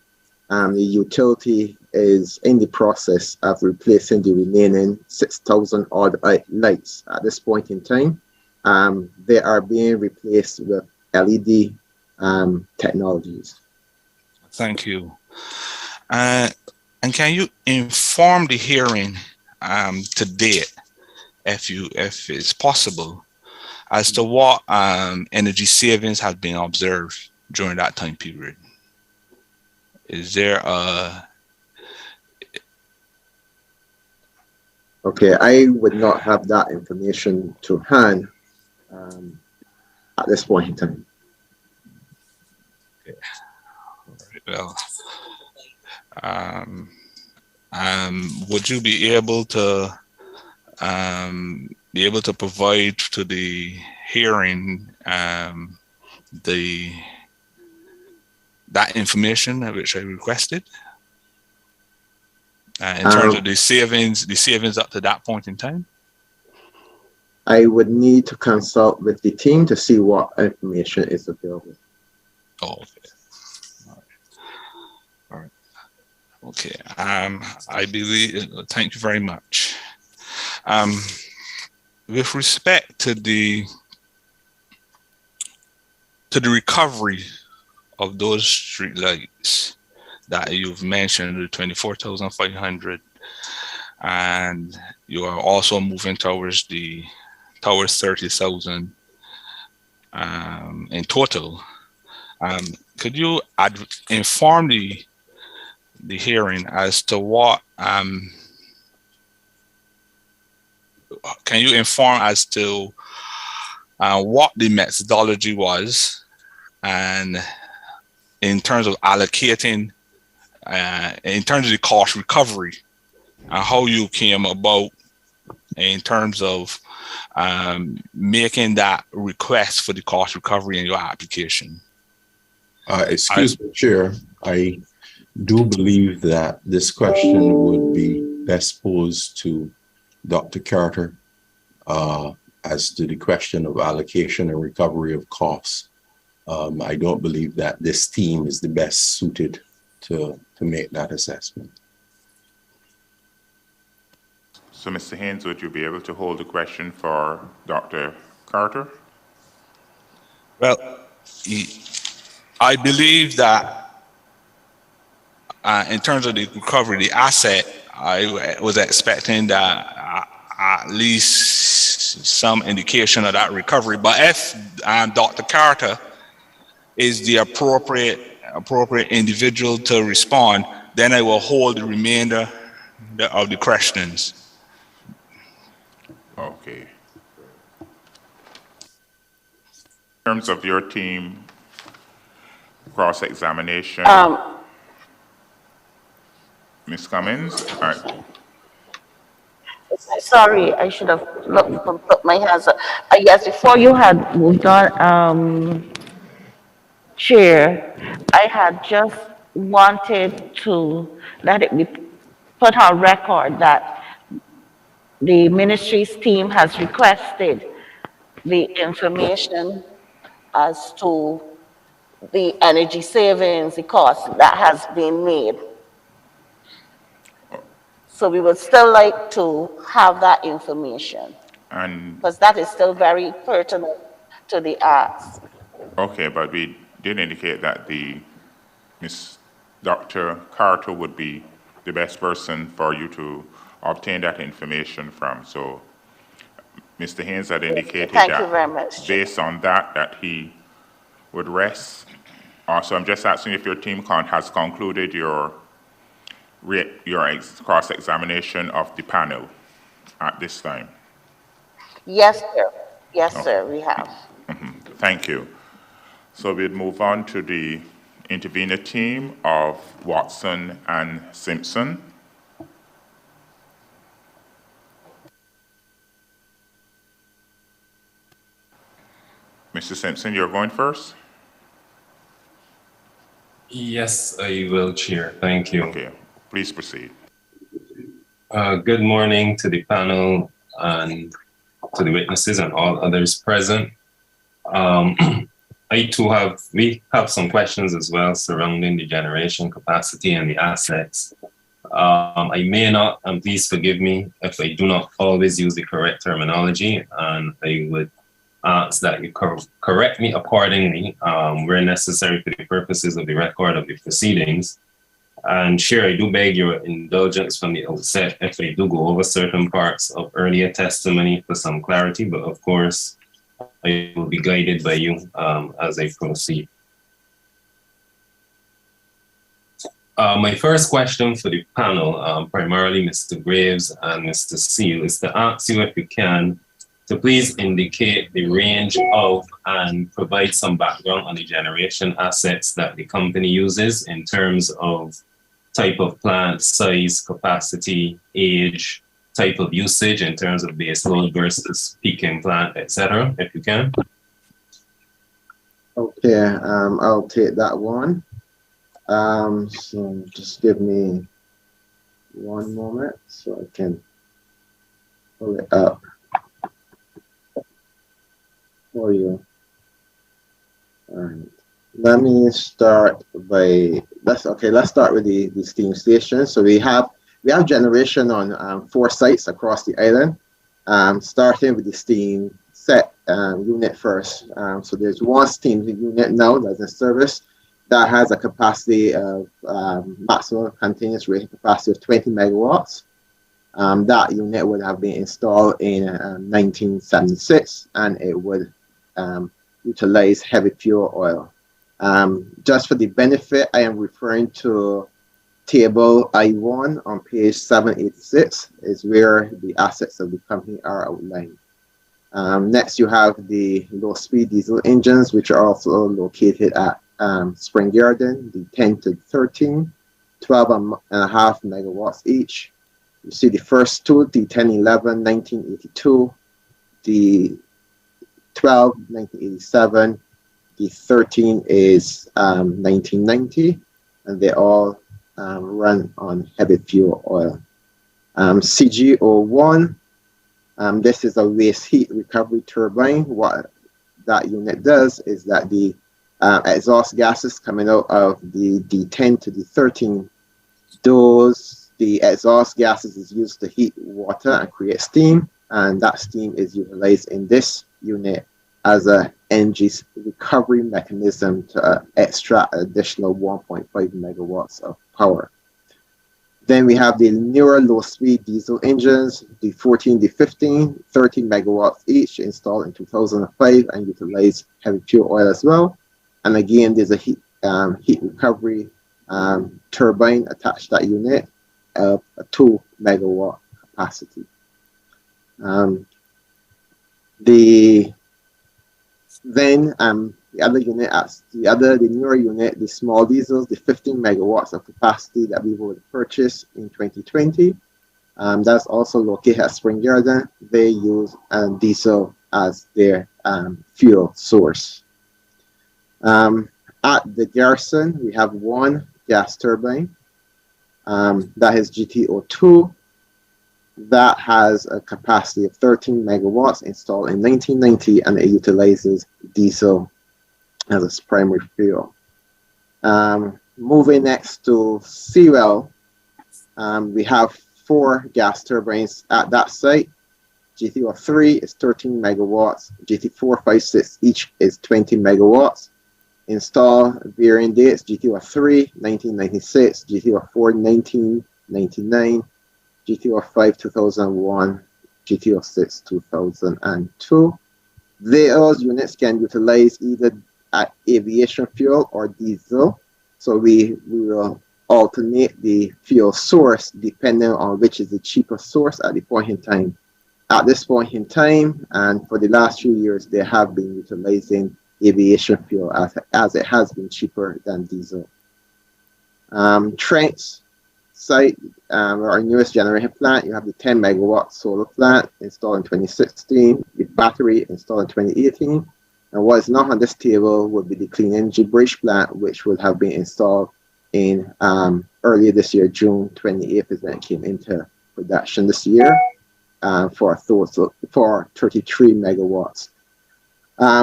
S6: The utility is in the process of replacing the remaining 6,000 odd lights at this point in time. They are being replaced with LED technologies.
S11: Thank you. And can you inform the hearing to date, if it's possible, as to what energy savings have been observed during that time period? Is there a...
S6: Okay, I would not have that information to hand at this point in time.
S11: Okay. Well, would you be able to provide to the hearing that information which I requested in terms of the savings up to that point in time?
S6: I would need to consult with the team to see what information is available.
S11: Oh, okay. All right. Okay. I believe. Thank you very much. With respect to the recovery of those street lights that you've mentioned, the 24,500, and you are also moving towards 30,000 in total. Could you inform the hearing as to what can you inform as to what the methodology was, and in terms of allocating, in terms of the cost recovery, and how you came about in terms of making that request for the cost recovery in your application?
S2: Excuse me, Chair. I do believe that this question would be best posed to Dr. Carter as to the question of allocation and recovery of costs. I don't believe that this team is the best suited to make that assessment.
S1: So, Mr. Haynes, would you be able to hold the question for Dr. Carter?
S11: Well, I believe that in terms of the recovery, the asset, I was expecting that at least some indication of that recovery. But if Dr. Carter is the appropriate individual to respond, then I will hold the remainder of the questions.
S1: Okay. In terms of your team cross-examination, Ms. Cummins? All right.
S10: Sorry, I should have put my hands up. Yes, before you had moved on, Chair, I had just wanted to let it be put on record that the ministry's team has requested the information as to the energy savings, the cost that has been made. So we would still like to have that information, because that is still very pertinent to the ask.
S1: Okay, but we did indicate that Dr. Carter would be the best person for you to obtain that information from. So Mr. Haynes had indicated
S10: Thank you very much,
S1: based on that he would rest. So I'm just asking if your team has concluded your cross-examination of the panel at this time.
S10: Yes, sir. Yes, sir, we have.
S1: Thank you. So we'll move on to the intervener team of Watson and Simpson. Mr. Simpson, you're going first?
S12: Yes, I will, Chair. Thank you.
S1: Okay, please proceed.
S12: Good morning to the panel and to the witnesses and all others present. We have some questions as well surrounding the generation capacity and the assets. I may not, and please forgive me if I do not always use the correct terminology, and I would ask that you correct me accordingly where necessary for the purposes of the record of the proceedings. And Chair, I do beg your indulgence from the outset if I do go over certain parts of earlier testimony for some clarity, but of course, I will be guided by you as I proceed. My first question for the panel, primarily Mr. Graves and Mr. Seal, is to ask you if you can to please indicate the range of and provide some background on the generation assets that the company uses in terms of type of plant, size, capacity, age, type of usage in terms of base load versus peaking plant, etc., if you can.
S6: Okay, I'll take that one. So just give me one moment so I can pull it up for you. All right. Let me start by let's start with the steam station. So we have generation on 4 sites across the island. Starting with the steam set unit first. So there's one steam unit now that's in service that has a capacity of maximum continuous rating capacity of 20 megawatts. That unit would have been installed in 1976, and it would utilize heavy fuel oil. Just for the benefit, I am referring to table I1 on page 786 is where the assets of the company are outlined. Next, you have the low-speed diesel engines, which are also located at Spring Garden, the 10 to 13, 12.5 megawatts each. You see the first two, the 1011, 1982, the 12, 1987, the 13 is 1990, and they all run on heavy fuel oil. CG01, this is a waste heat recovery turbine. What that unit does is that the exhaust gases coming out of the D10 to the 13, the exhaust gases is used to heat water and create steam, and that steam is utilized in this unit as a energy recovery mechanism to extract additional 1.5 megawatts of power. Then we have the newer low-speed diesel engines, the 14, the 15, 30 megawatts each, installed in 2005 and utilize heavy fuel oil as well. And again, there's a heat recovery turbine attached to that unit of a 2 megawatt capacity. The other unit, the newer unit, the small diesels, the 15 megawatts of capacity that we would purchase in 2020, that's also located at Spring Garden. They use diesel as their fuel source. At the garrison, we have one gas turbine that is GTO2. That has a capacity of 13 megawatts installed in 1990, and it utilizes diesel as its primary fuel. Moving next to Sewell, we have 4 gas turbines at that site. GTO3 is 13 megawatts, GT4, 5, 6 each is 20 megawatts. Install varying dates: GTO3 1996, GTO4 1999, GTO5 2001, GTO6 2002. Those units can utilize either aviation fuel or diesel. So we will alternate the fuel source depending on which is the cheaper source at the point in time. At this point in time, and for the last few years, they have been utilizing aviation fuel as it has been cheaper than diesel. Trent's site, our newest generation plant, you have the 10 megawatt solar plant installed in 2016, the battery installed in 2018, and what is not on this table would be the clean energy bridge plant, which would have been installed in earlier this year, June 28th is when it came into production this year for a total for 33 megawatts.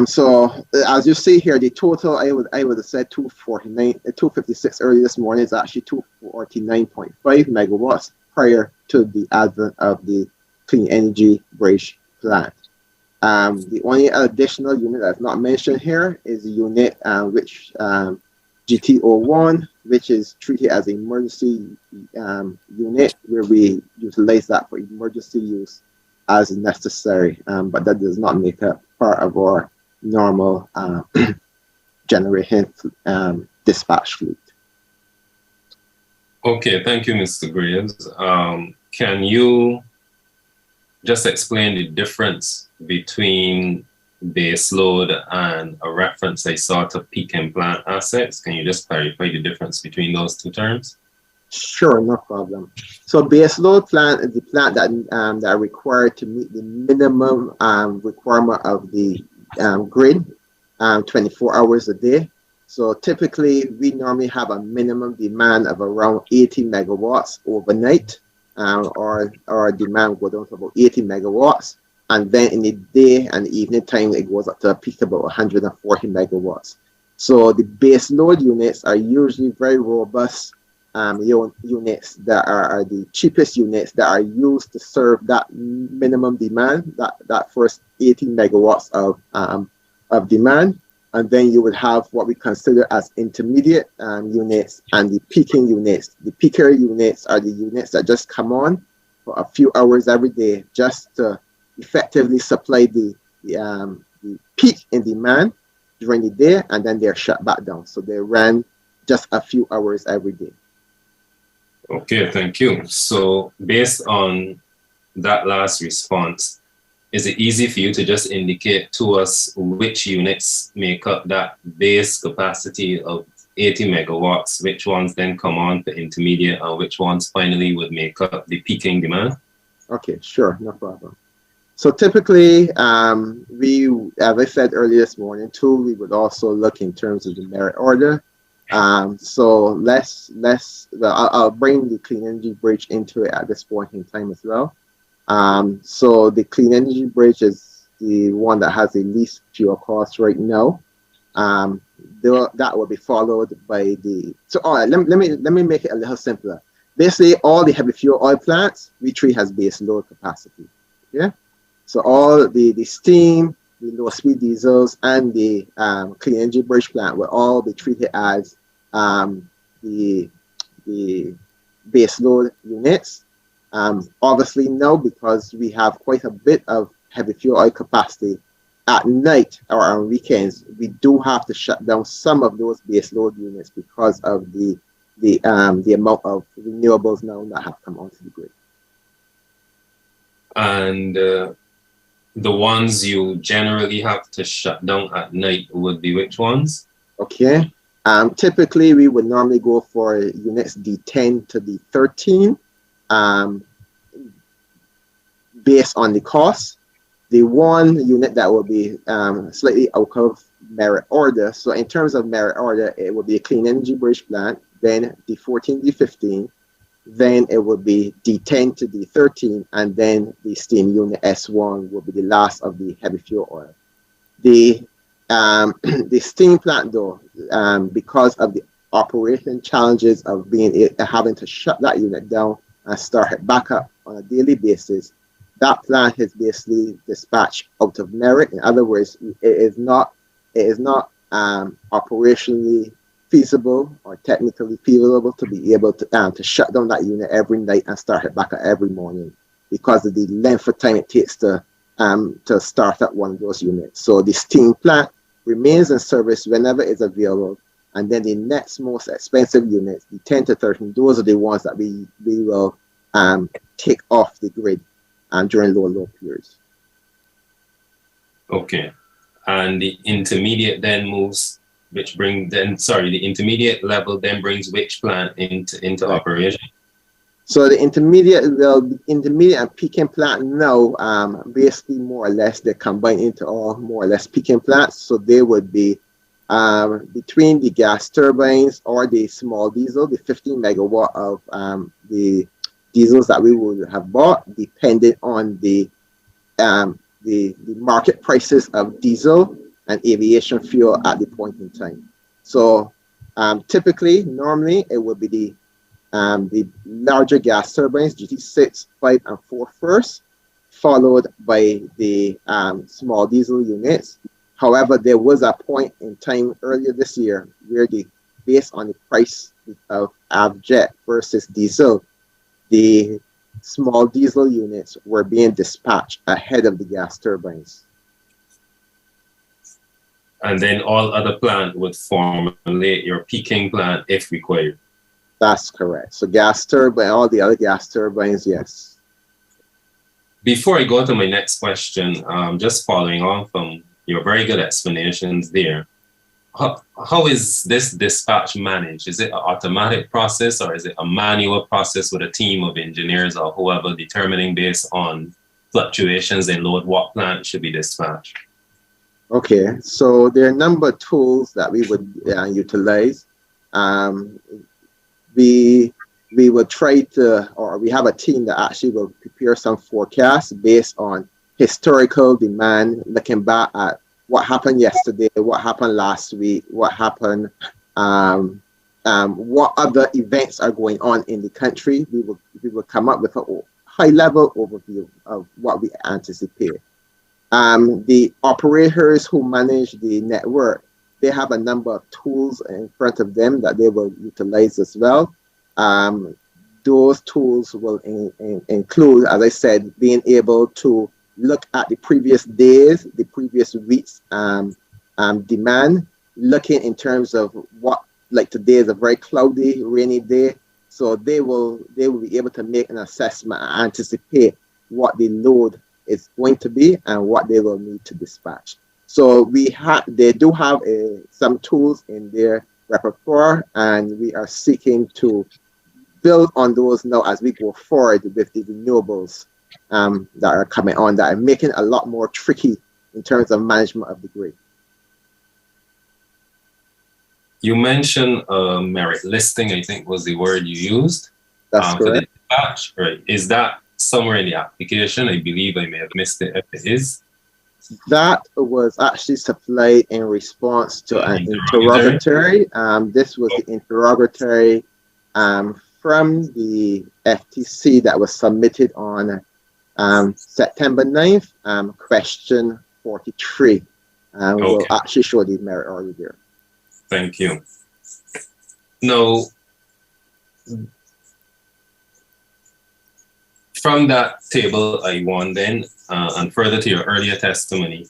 S6: So as you see here, the total I would have said 256 early this morning is actually 249.5 megawatts prior to the advent of the clean energy bridge plant. The only additional unit that's not mentioned here is the unit which GT01, which is treated as an emergency unit, where we utilize that for emergency use as necessary, but that does not make up part of our normal generation dispatch fleet.
S12: Okay, thank you, Mr. Graves. Can you just explain the difference between base load and a reference I saw to peak and plant assets? Can you just clarify the difference between those two terms?
S6: Sure, no problem. So base load plant is the plant that that are required to meet the minimum requirement of the grid 24 hours a day. So typically we normally have a minimum demand of around 80 megawatts overnight, or demand go down to about 80 megawatts. And then in the day and evening time, it goes up to a peak of about 140 megawatts. So the base load units are usually very robust units that are the cheapest units that are used to serve that minimum demand, that first 80 megawatts of demand. And then you would have what we consider as intermediate units and the peaking units. The peaker units are the units that just come on for a few hours every day just to effectively supply the peak in demand during the day, and then they're shut back down. So they run just a few hours every day.
S12: Okay, thank you. So based on that last response, is it easy for you to just indicate to us which units make up that base capacity of 80 megawatts, which ones then come on for intermediate, and which ones finally would make up the peaking demand? Okay, sure, no problem. So typically, we, as I said earlier this morning too, we would also look in terms of the merit order. So I'll bring the clean energy bridge into it at this point in time as well. So the clean energy bridge is the one that has the least fuel cost right now. That will be followed by the, so all right, let me make it a little simpler. Basically, all the heavy fuel oil plants we treat as base load capacity. Yeah. So all the steam, the low speed diesels, and the clean energy bridge plant will all be treated as the base load units. Obviously now, because we have quite a bit of heavy fuel oil capacity at night or on weekends, we do have to shut down some of those base load units because of the amount of renewables now that have come onto the grid. And the ones you generally have to shut down at night would be which ones?
S6: Okay. Typically, we would normally go for units D10 to D13 based on the cost. The one unit that will be slightly out of merit order. So in terms of merit order, it will be a clean energy bridge plant, then D14, D15, then it will be D10 to D13, and then the steam unit S1 will be the last of the heavy fuel oil. The steam plant though, because of the operation challenges of having to shut that unit down and start it back up on a daily basis, that plant is basically dispatched out of merit. In other words, it is not operationally feasible or technically feasible to be able to shut down that unit every night and start it back up every morning because of the length of time it takes to start up one of those units. So the steam plant remains in service whenever it's available, and then the next most expensive units, the 10 to 13, those are the ones that we will take off the grid during low periods.
S12: Okay, and the intermediate then moves, the intermediate level then brings which plant into operation?
S6: So the intermediate and peaking plant now, basically more or less they combine into all more or less peaking plants. So they would be between the gas turbines or the small diesel, the 15 megawatt of the diesels that we would have bought, depending on the market prices of diesel and aviation fuel at the point in time. So typically, normally, it would be the larger gas turbines, GT6, 5, and 4 first, followed by the small diesel units. However, there was a point in time earlier this year where based on the price of avjet versus diesel, the small diesel units were being dispatched ahead of the gas turbines.
S12: And then all other plant would formulate your peaking plant if required.
S6: That's correct. So gas turbine, all the other gas turbines, yes.
S12: Before I go to my next question, just following on from your very good explanations there, how is this dispatch managed? Is it an automatic process, or is it a manual process with a team of engineers or whoever determining based on fluctuations in load what plant should be dispatched?
S6: Okay, so there are a number of tools that we would utilize. We would try to, or we have a team that actually will prepare some forecasts based on historical demand, looking back at what happened yesterday, what happened last week, what happened, what other events are going on in the country. We will come up with a high-level overview of what we anticipate. The operators who manage the network, they have a number of tools in front of them that they will utilize as well. Those tools will include, as I said, being able to look at the previous days, the previous weeks demand, looking in terms of what, like today is a very cloudy, rainy day. So they will be able to make an assessment and anticipate what the load is going to be and what they will need to dispatch. So they do have some tools in their repertoire, and we are seeking to build on those now as we go forward with the renewables that are coming on, that are making it a lot more tricky in terms of management of the grid.
S12: You mentioned merit listing, I think was the word you used.
S6: That's correct.
S12: For the dispatch, right? Is that somewhere in the application? I believe I may have missed it if it is.
S6: That was actually supplied in response to an interrogatory. This was the interrogatory from the FTC that was submitted on September 9th, question 43. We'll actually show the merit order there.
S12: Thank you. Now, from that table I1 then, and further to your earlier testimony,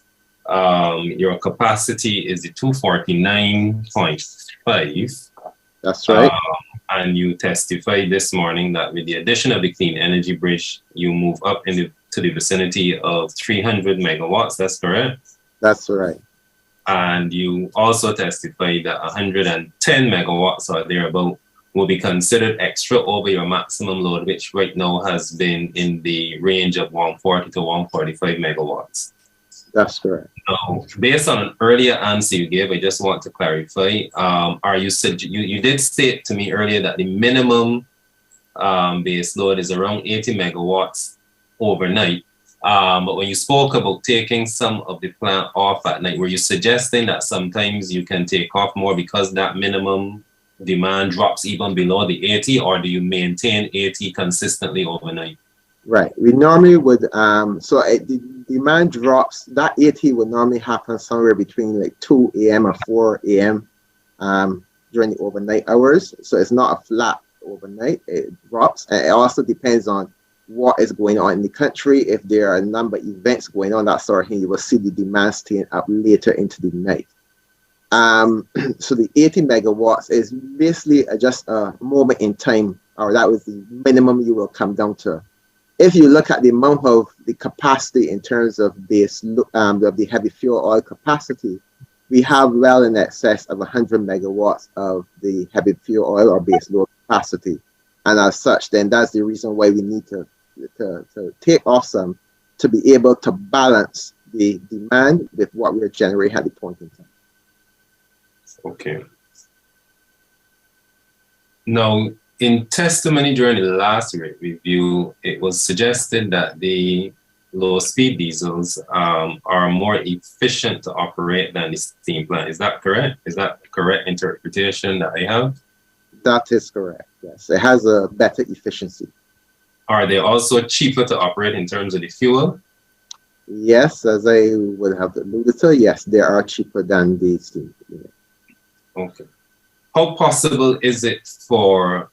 S12: your capacity is the 249.5.
S6: That's right.
S12: And you testified this morning that with the addition of the clean energy bridge, you move up to the vicinity of 300 megawatts. That's correct?
S6: That's right.
S12: And you also testified that 110 megawatts or thereabout will be considered extra over your maximum load, which right now has been in the range of 140 to 145 megawatts.
S6: That's correct.
S12: Now, based on an earlier answer you gave, I just want to clarify, you did state to me earlier that the minimum base load is around 80 megawatts overnight. But when you spoke about taking some of the plant off at night, were you suggesting that sometimes you can take off more because that minimum demand drops even below the 80, or do you maintain 80 consistently overnight?
S6: Right. We normally would, the demand drops, that 80 would normally happen somewhere between like 2 a.m. or 4 a.m. During the overnight hours. So it's not a flat overnight, it drops. And it also depends on what is going on in the country. If there are a number of events going on, that sort of thing, you will see the demand staying up later into the night. So the 80 megawatts is basically just a moment in time, or that was the minimum you will come down to. If you look at the amount of the capacity in terms of this, of the heavy fuel oil capacity, we have well in excess of 100 megawatts of the heavy fuel oil or base load capacity. And as such, then that's the reason why we need to take off some to be able to balance the demand with what we're generating at the point in time.
S12: Okay. Now, In testimony during the last rate review, it was suggested that the low-speed diesels are more efficient to operate than the steam plant. Is that correct? Is that the correct interpretation that I have?
S6: That is correct, yes. It has a better efficiency.
S12: Are they also cheaper to operate in terms of the fuel?
S6: Yes, as I would have alluded to, yes, they are cheaper than the steam.
S12: Okay. How possible is it for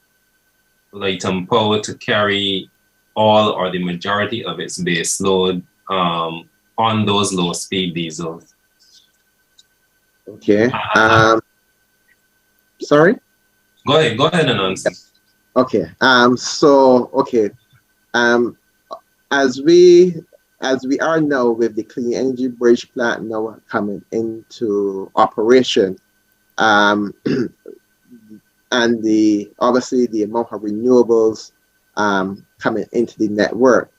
S12: Light and Power to carry all or the majority of its base load on those low speed diesels?
S6: Okay. Sorry?
S12: Go ahead and answer.
S6: Okay. As we are now with the Clean Energy Bridge plant now coming into operation, and obviously the amount of renewables coming into the network.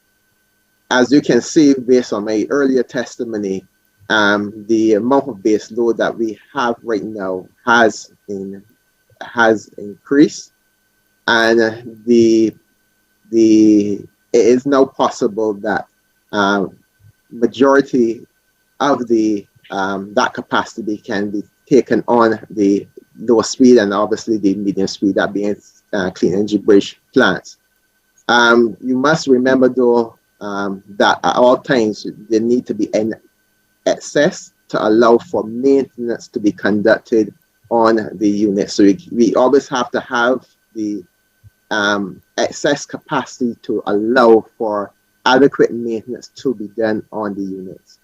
S6: As you can see, based on my earlier testimony, the amount of base load that we have right now has increased, and it is now possible that majority of the that capacity can be taken on the low speed and obviously the medium speed, that being Clean Energy Bridge plants. You must remember though that at all times there need to be an excess to allow for maintenance to be conducted on the unit. So we always have to have the excess capacity to allow for adequate maintenance to be done on the units.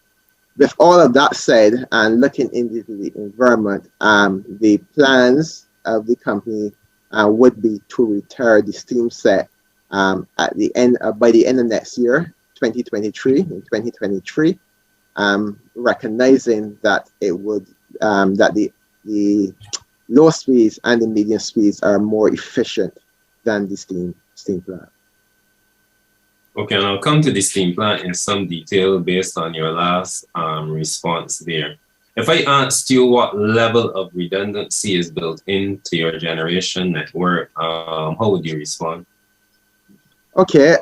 S6: With all of that said, and looking into the environment, the plans of the company would be to retire the steam set at the end by the end of next year, 2023, recognizing that it would that the low speeds and the medium speeds are more efficient than the steam plant.
S12: Okay, and I'll come to the steam plant in some detail based on your last response there. If I asked you what level of redundancy is built into your generation network, how would you respond?
S6: Okay,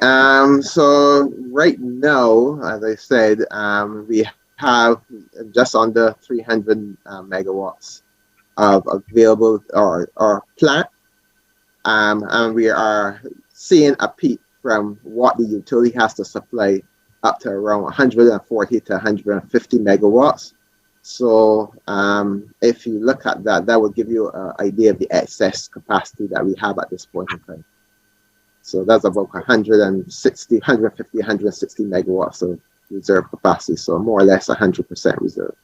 S6: so right now, as I said, we have just under 300 megawatts of available or plant, and we are seeing a peak from what the utility has to supply up to around 140 to 150 megawatts. So if you look at that, that will give you an idea of the excess capacity that we have at this point in time. So that's about 150, 160 megawatts of reserve capacity. So more or less 100% reserve.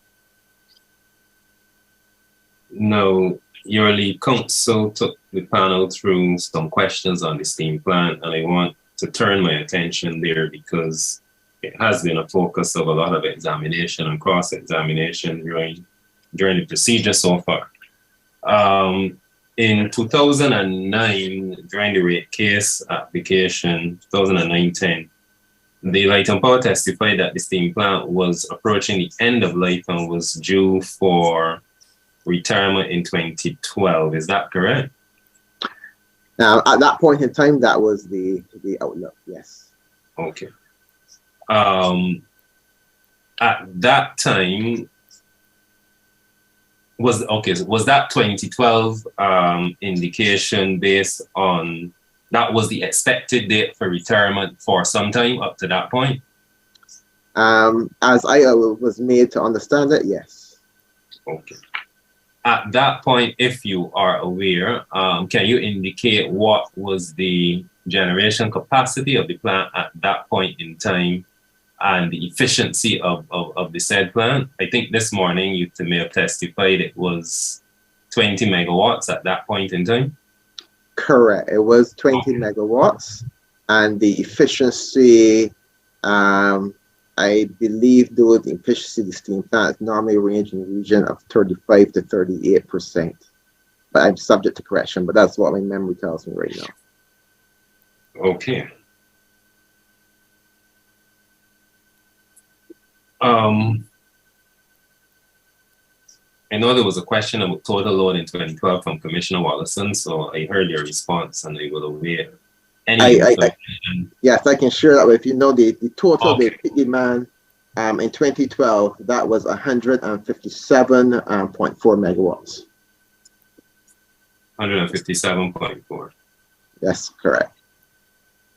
S12: Now, your lead counsel took the panel through some questions on the steam plant, and I want to turn my attention there because it has been a focus of a lot of examination and cross-examination during the procedure so far. In 2009, during the rate case application, 2009-10, the Light and Power testified that the steam plant was approaching the end of life and was due for retirement in 2012. Is that correct?
S6: Now, at that point in time, that was the outlook, yes.
S12: Okay. At that time, was that 2012 indication based on, that was the expected date for retirement for some time up to that point?
S6: As I was made to understand it, yes.
S12: Okay. At that point, if you are aware, can you indicate what was the generation capacity of the plant at that point in time and the efficiency of the said plant? I think this morning you may have testified it was 20 megawatts at that point in time.
S6: Correct. It was 20 megawatts, and the efficiency, I believe, though, the efficiency of the steam plant normally range in the region of 35 to 38%. But I'm subject to correction, but that's what my memory tells me right now.
S12: Okay. I know there was a question about total load in 2012 from Commissioner Wallison, so I heard your response and I will await any information.
S6: Yes, I can share that with you. Know the total
S12: Okay.
S6: the peak demand in 2012, that was 157.4 megawatts.
S12: 157.4.
S6: Yes, correct.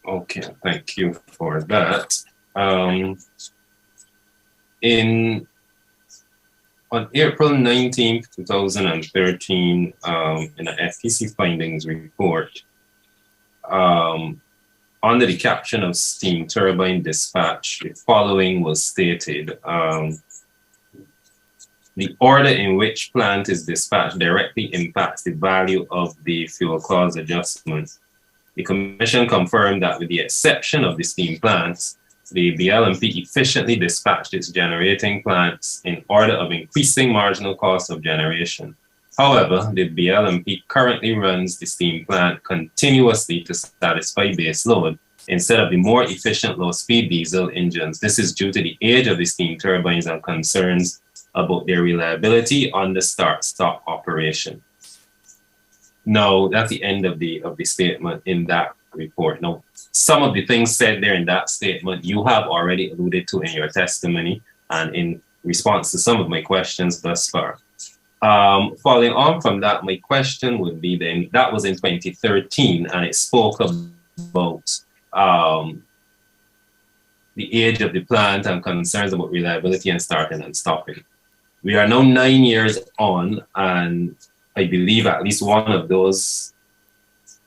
S12: Okay, thank you for that. On April 19th, 2013, in the FPC findings report, under the caption of steam turbine dispatch, the following was stated. The order in which plant is dispatched directly impacts the value of the fuel clause adjustment. The Commission confirmed that with the exception of the steam plants, the BLMP efficiently dispatched its generating plants in order of increasing marginal cost of generation. However, the BLMP currently runs the steam plant continuously to satisfy base load instead of the more efficient low-speed diesel engines. This is due to the age of the steam turbines and concerns about their reliability on the start-stop operation. Now, that's the end of the statement in that report. Now, some of the things said there in that statement, you have already alluded to in your testimony and in response to some of my questions thus far. Following on from that, my question would be then, that was in 2013, and it spoke about the age of the plant and concerns about reliability and starting and stopping. We are now 9 years on, and I believe at least one of those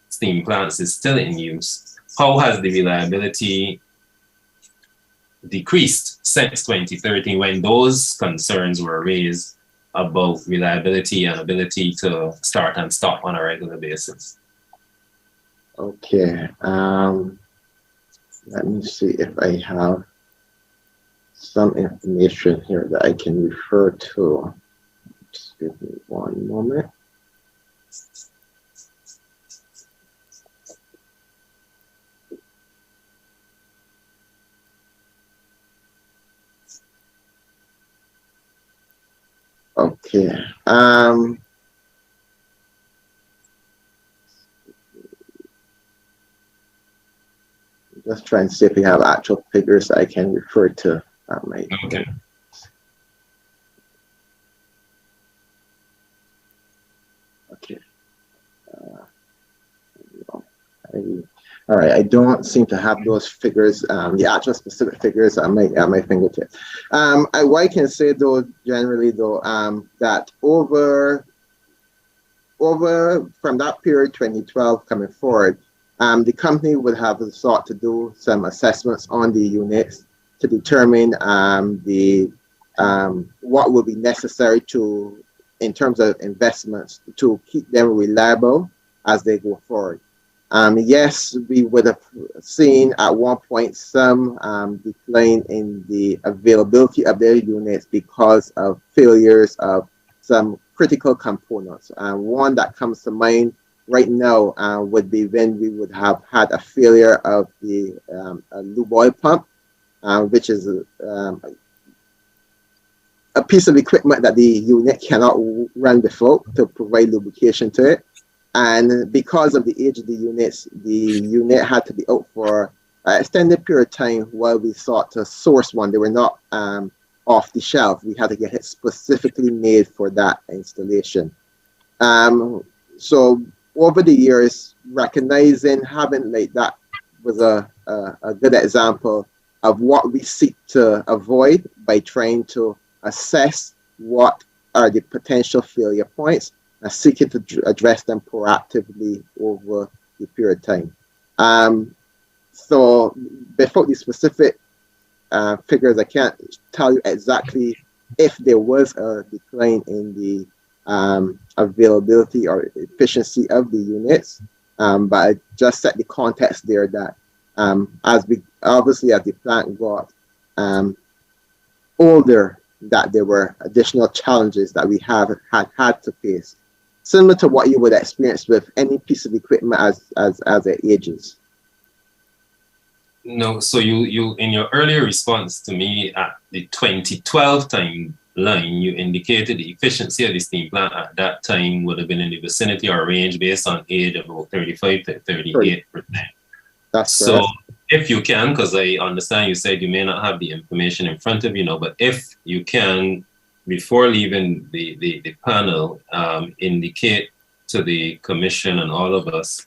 S12: steam plants is still in use. How has the reliability decreased since 2013 when those concerns were raised about reliability and ability to start and stop on a regular basis?
S6: Okay. Let me see if I have some information here that I can refer to. Just give me one moment. Okay. Just trying to see if we have actual figures I can refer to.
S12: Okay.
S6: Okay. All right. I don't seem to have those figures, the actual specific figures at my fingertips. What I can say though, generally though, that over from that period 2012 coming forward, the company would have sought to do some assessments on the units to determine what will be necessary to, in terms of investments, to keep them reliable as they go forward. Yes, we would have seen at one point some decline in the availability of their units because of failures of some critical components. One that comes to mind right now would be when we would have had a failure of the lube oil pump, which is a piece of equipment that the unit cannot run without to provide lubrication to it. And because of the age of the unit had to be out for an extended period of time while we sought to source one. They were not off the shelf. We had to get it specifically made for that installation. So over the years, recognizing having like that was a good example of what we seek to avoid by trying to assess what are the potential failure points and seeking to address them proactively over the period of time. So before the specific figures, I can't tell you exactly if there was a decline in the availability or efficiency of the units, but I just set the context there that as the plant got older, that there were additional challenges that we had to face, similar to what you would experience with any piece of equipment as it ages.
S12: No, so you in your earlier response to me at the 2012 time, line, you indicated the efficiency of the steam plant at that time would have been in the vicinity or range based on age of about 35 to 38%.
S6: That's
S12: so
S6: correct.
S12: if you can, because I understand you said you may not have the information in front of you now, but if you can, before leaving the panel, indicate to the commission and all of us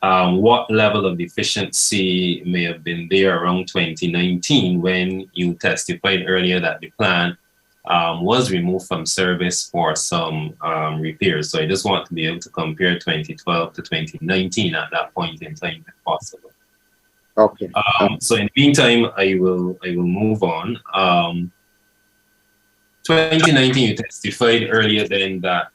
S12: what level of efficiency may have been there around 2019 when you testified earlier that the plant was removed from service for some repairs. So I just want to be able to compare 2012 to 2019 at that point in time, if possible.
S6: Okay.
S12: So in the meantime, I will move on. 2019, you testified earlier then that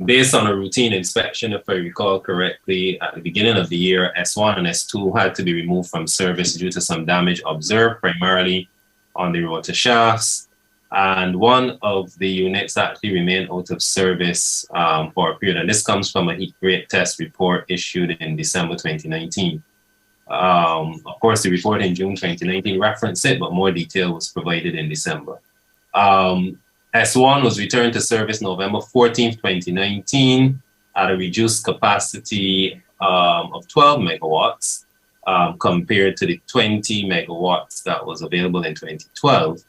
S12: based on a routine inspection, if I recall correctly, at the beginning of the year, S1 and S2 had to be removed from service due to some damage observed, primarily on the rotor shafts. And one of the units actually remained out of service for a period. And this comes from a heat rate test report issued in December 2019. Of course, the report in June 2019 referenced it, but more detail was provided in December. S1 was returned to service November 14th, 2019 at a reduced capacity of 12 megawatts compared to the 20 megawatts that was available in 2012,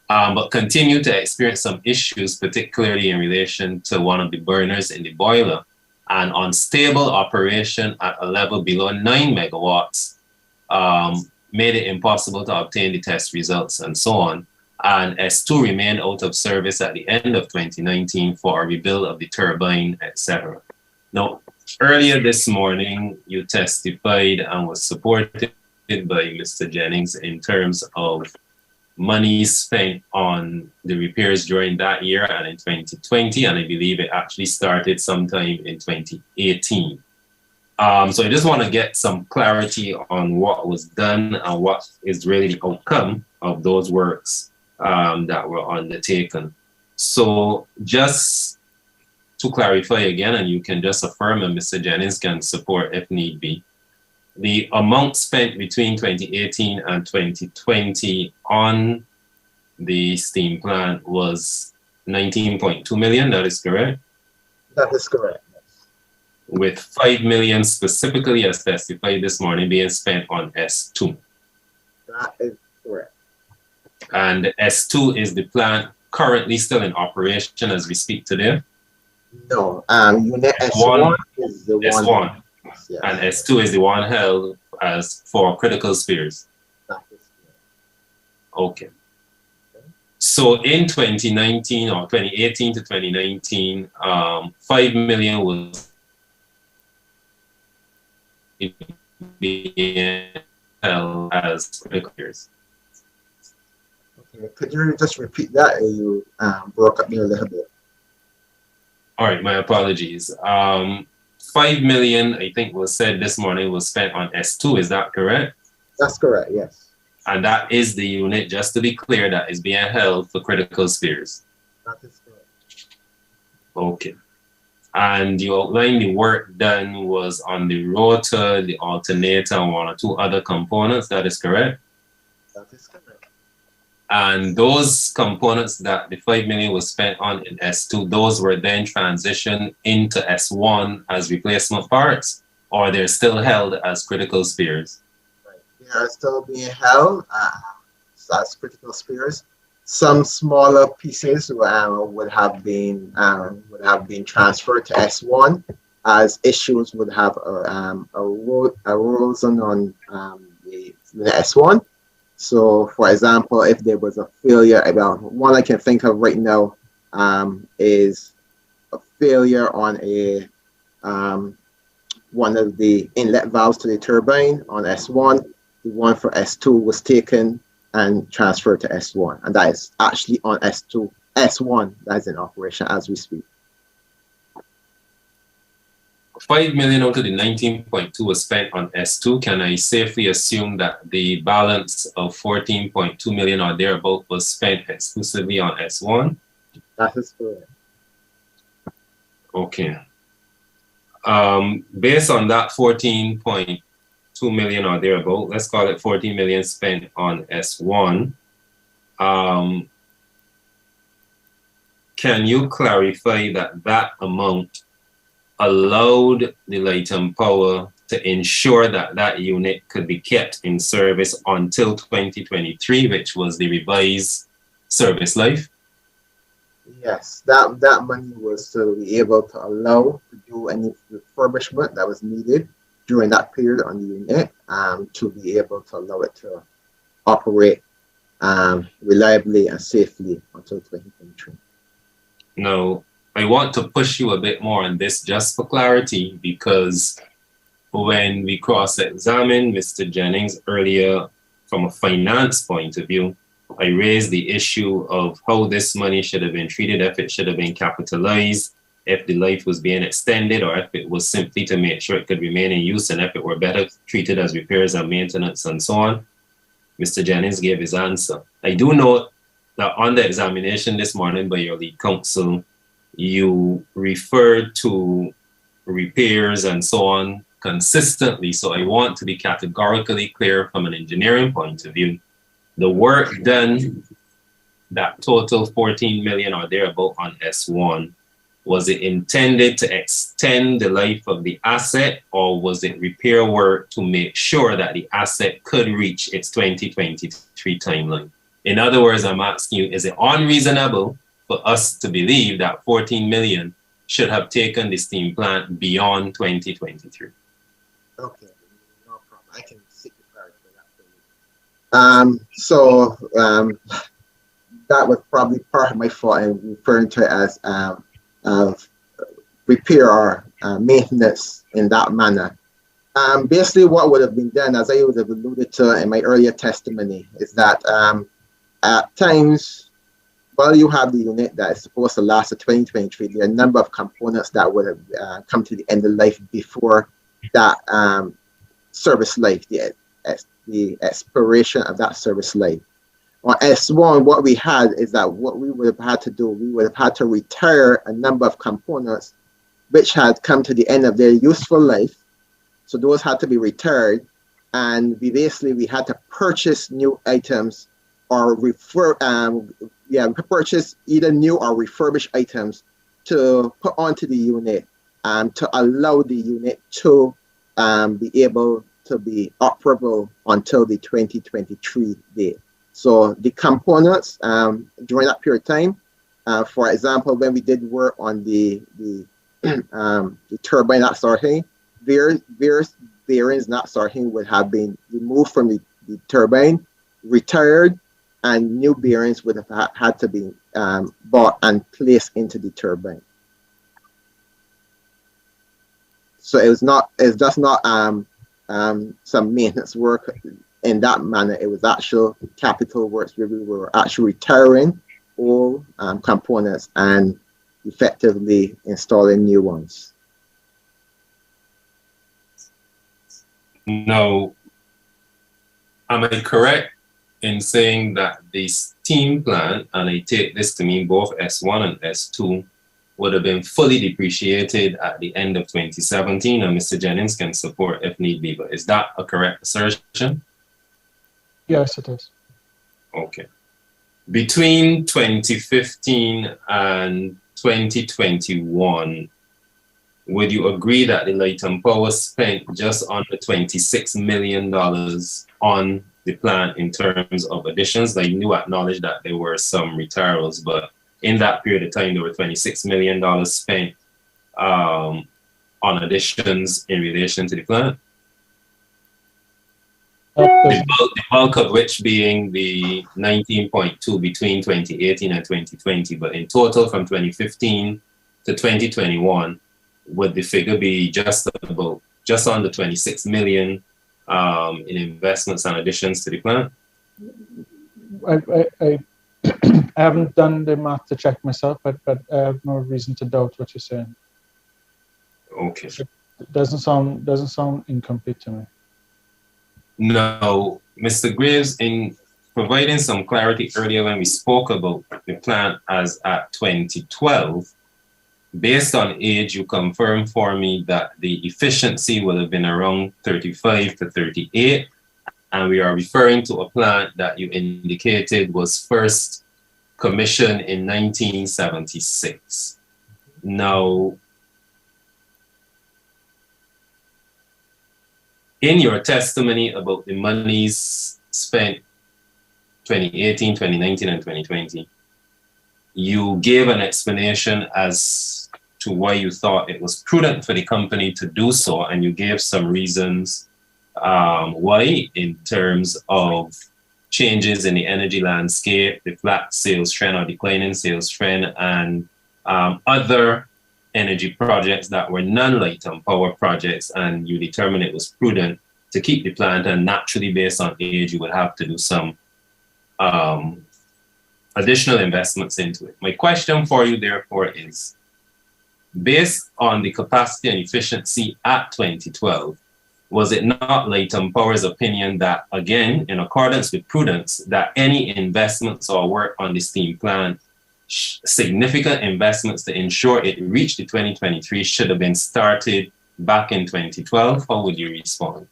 S12: but continued to experience some issues, particularly in relation to one of the burners in the boiler, and unstable operation at a level below 9 megawatts made it impossible to obtain the test results and so on. And S2 remained out of service at the end of 2019 for a rebuild of the turbine, etc. Now, earlier this morning, you testified and was supported by Mr. Jennings in terms of money spent on the repairs during that year and in 2020, and I believe it actually started sometime in 2018. So I just want to get some clarity on what was done and what is really the outcome of those works that were undertaken. So just to clarify again, and you can just affirm and Mr. Jennings can support if need be, the amount spent between 2018 and 2020 on the steam plant was 19.2 million, that is correct?
S6: That is correct.
S12: With 5 million specifically, as testified this morning, being spent on S2.
S6: That is correct.
S12: And S2 is the plant currently still in operation as we speak today?
S6: No, unit S1 is the
S12: S1.
S6: one. Yes.
S12: And S2 is the one held as for critical spares.
S6: That is correct.
S12: Okay. So in 2019 or 2018 to 2019, 5 million was being held as critical spares.
S6: Okay, could you just repeat that? You broke up there a little bit.
S12: All right, my apologies. 5 million, I think was said this morning, was spent on S2, is that correct?
S6: That's correct, yes.
S12: And that is the unit, just to be clear, that is being held for critical spares.
S6: That is correct.
S12: Okay. And you outlined the work done was on the rotor, the alternator, and one or two other components, that is correct?
S6: That is correct.
S12: And those components that the 5 million was spent on in S2, those were then transitioned into S1 as replacement parts, or they're still held as critical spares?
S6: Right. They are still being held as critical spares. Some smaller pieces would have been transferred to S1 as issues would have arisen on the S1. So, for example, if there was a failure, one I can think of right now is a failure on one of the inlet valves to the turbine on S1. The one for S2 was taken and transferred to S1, and that is actually on S1 that is in operation as we speak.
S12: 5 million out of the 19.2 was spent on S2. Can I safely assume that the balance of 14.2 million or thereabout was spent exclusively on S1?
S6: That is correct.
S12: Okay. Based on that 14.2 million or thereabout, let's call it 14 million spent on S1. can you clarify that that amount allowed the Light and Power to ensure that that unit could be kept in service until 2023, which was the revised service life?
S6: Yes, that money was to be able to allow to do any refurbishment that was needed during that period on the unit, to be able to allow it to operate reliably and safely until 2023.
S12: Now, I want to push you a bit more on this just for clarity, because when we cross-examined Mr. Jennings earlier from a finance point of view, I raised the issue of how this money should have been treated, if it should have been capitalized, if the life was being extended, or if it was simply to make sure it could remain in use, and if it were better treated as repairs and maintenance and so on. Mr. Jennings gave his answer. I do note that on the examination this morning by your lead counsel, you referred to repairs and so on consistently. So I want to be categorically clear from an engineering point of view. The work done, that total 14 million or thereabout on S1, was it intended to extend the life of the asset, or was it repair work to make sure that the asset could reach its 2023 timeline? In other words, I'm asking you, is it unreasonable for us to believe that 14 million should have taken the steam plant beyond 2023?
S6: Okay, no problem. I can seek the clarity for that for you. That was probably part of my fault in referring to it as repair or maintenance in that manner. Basically, what would have been done, as I would have alluded to in my earlier testimony, is that at times, while you have the unit that is supposed to last to 2023, there are a number of components that would have come to the end of life before that service life, the expiration of that service life. On S1, what we had is that what we would have had to do, we would have had to retire a number of components which had come to the end of their useful life. So those had to be retired, and we had to purchase new items or purchase either new or refurbished items to put onto the unit to allow the unit to be able to be operable until the 2023 date. So the components during that period of time, for example, when we did work on the turbine not starting, various bearings not starting would have been removed from the turbine, retired, and new bearings would have had to be bought and placed into the turbine. So it's just not some maintenance work in that manner. It was actual capital works where we were actually retiring all components and effectively installing new ones.
S12: Now, am I correct in saying that the steam plant, and I take this to mean both S1 and S2, would have been fully depreciated at the end of 2017, and Mr. Jennings can support if need be, but is that a correct assertion?
S5: Yes, it is.
S12: Okay. Between 2015 and 2021, would you agree that the Light and Power spent just under $26 million on the plant in terms of additions? Like, you acknowledge that there were some retirals, but in that period of time, there were $26 million spent on additions in relation to the plant? The bulk of which being the 19.2 between 2018 and 2020, but in total from 2015 to 2021, would the figure be just under 26 million in investments and additions to the plant?
S5: I haven't done the math to check myself, but I have no reason to doubt what you're saying.
S12: Okay.
S5: It doesn't sound incomplete to me.
S12: Now, Mr. Graves, in providing some clarity earlier when we spoke about the plant as at 2012, based on age, you confirmed for me that the efficiency will have been around 35 to 38, and we are referring to a plant that you indicated was first commissioned in 1976. Now, in your testimony about the monies spent 2018, 2019, and 2020, you gave an explanation as to why you thought it was prudent for the company to do so, and you gave some reasons why, in terms of changes in the energy landscape, the flat sales trend or declining sales trend, and other energy projects that were non-light-on power projects, and you determined it was prudent to keep the plant, and naturally based on age, you would have to do some additional investments into it. My question for you, therefore, is, based on the capacity and efficiency at 2012, was it not Light-on Power's opinion that, again, in accordance with prudence, that any investments or work on the steam plant, significant investments to ensure it reached the 2023 should have been started back in 2012? How would you respond?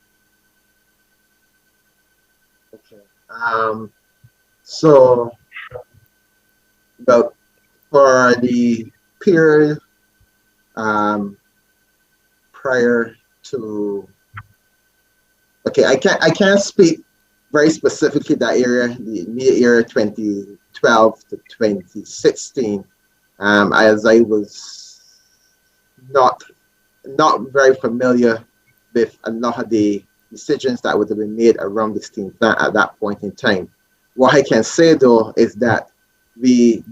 S6: Okay. So, for the period prior to, okay, I can't speak very specifically that area, the immediate area 2012 to 2016, as I was not very familiar with a lot of the decisions that would have been made around the steam plant at that point in time. What I can say though is that the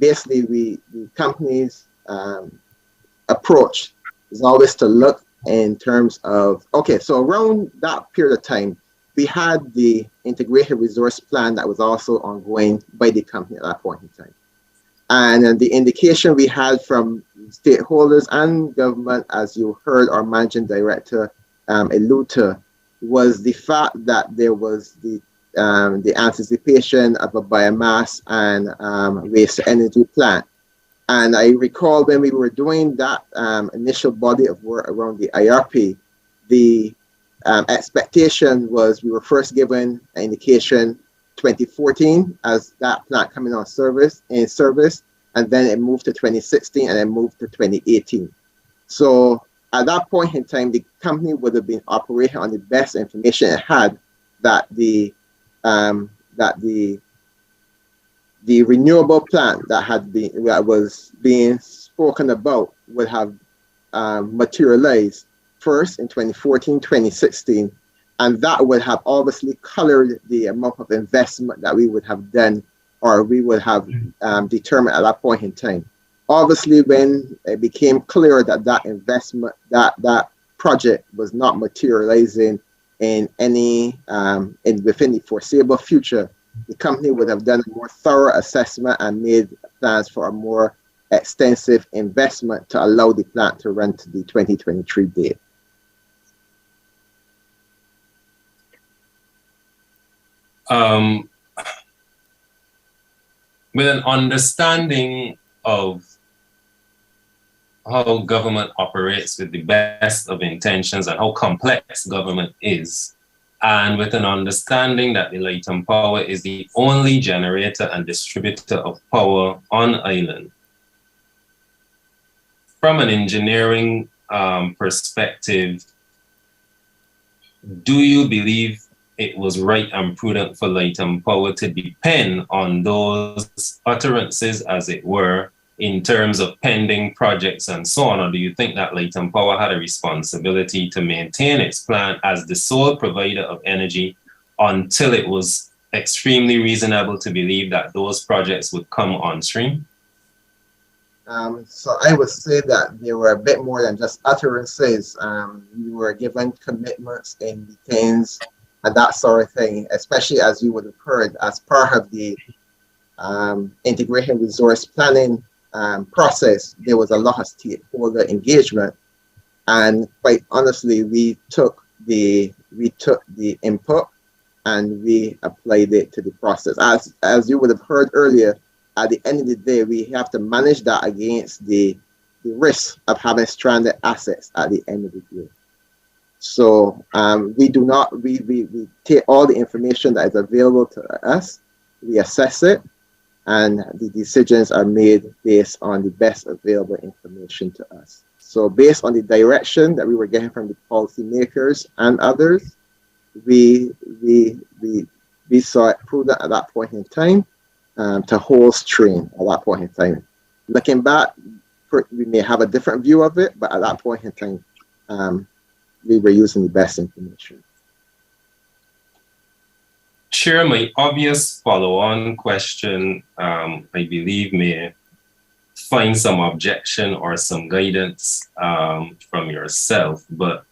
S6: company's approach is always to look in terms of, okay, so around that period of time, we had the integrated resource plan that was also ongoing by the company at that point in time. And the indication we had from stakeholders and government, as you heard our managing director allude to, was the fact that there was the anticipation of a biomass and waste energy plant. And I recall when we were doing that initial body of work around the IRP, the expectation was we were first given an indication 2014 as that plant coming on service, and then it moved to 2016 and then moved to 2018. So at that point in time, the company would have been operating on the best information it had that the renewable plant that was being spoken about would have materialized first in 2014, 2016, and that would have obviously colored the amount of investment that we would have done or we would have determined at that point in time. Obviously, when it became clear that that investment, that project was not materializing in any within the foreseeable future, the company would have done a more thorough assessment and made plans for a more extensive investment to allow the plant to run to the 2023 date.
S12: With an understanding of how government operates with the best of intentions and how complex government is, and with an understanding that the Light-on Power is the only generator and distributor of power on island, from an engineering perspective, do you believe it was right and prudent for Light-on Power to depend on those utterances, as it were, in terms of pending projects and so on? Or do you think that Light-on Power had a responsibility to maintain its plant as the sole provider of energy until it was extremely reasonable to believe that those projects would come on stream?
S6: So I would say that there were a bit more than just utterances. We were given commitments in meetings and that sort of thing, especially as you would have heard as part of the integrated resource planning process. There was a lot of stakeholder engagement, and quite honestly, we took the input and we applied it to the process. As you would have heard earlier, at the end of the day, we have to manage that against the risk of having stranded assets at the end of the day. So we take all the information that is available to us, we assess it, and the decisions are made based on the best available information to us. So based on the direction that we were getting from the policymakers and others, we saw it prudent at that point in time to hold stream at that point in time. Looking back, we may have a different view of it, but at that point in time, we were using the best information.
S12: Chair, my obvious follow-on question, I believe, may find some objection or some guidance from yourself, but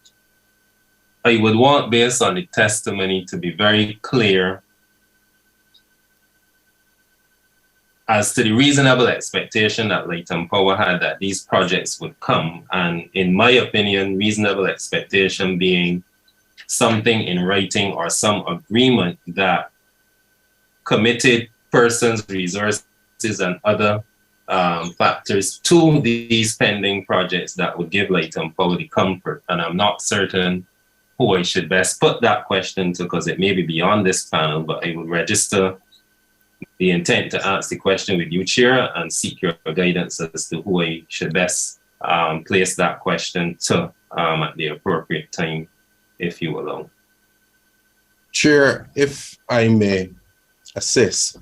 S12: I would want, based on the testimony, to be very clear as to the reasonable expectation that Light and Power had that these projects would come. And in my opinion, reasonable expectation being something in writing or some agreement that committed persons, resources, and other factors to these pending projects that would give Light and Power the comfort. And I'm not certain who I should best put that question to, because it may be beyond this panel, but I will register the intent to ask the question with you, Chair, and seek your guidance as to who I should best place that question to at the appropriate time, if you allow.
S2: Chair, if I may assist,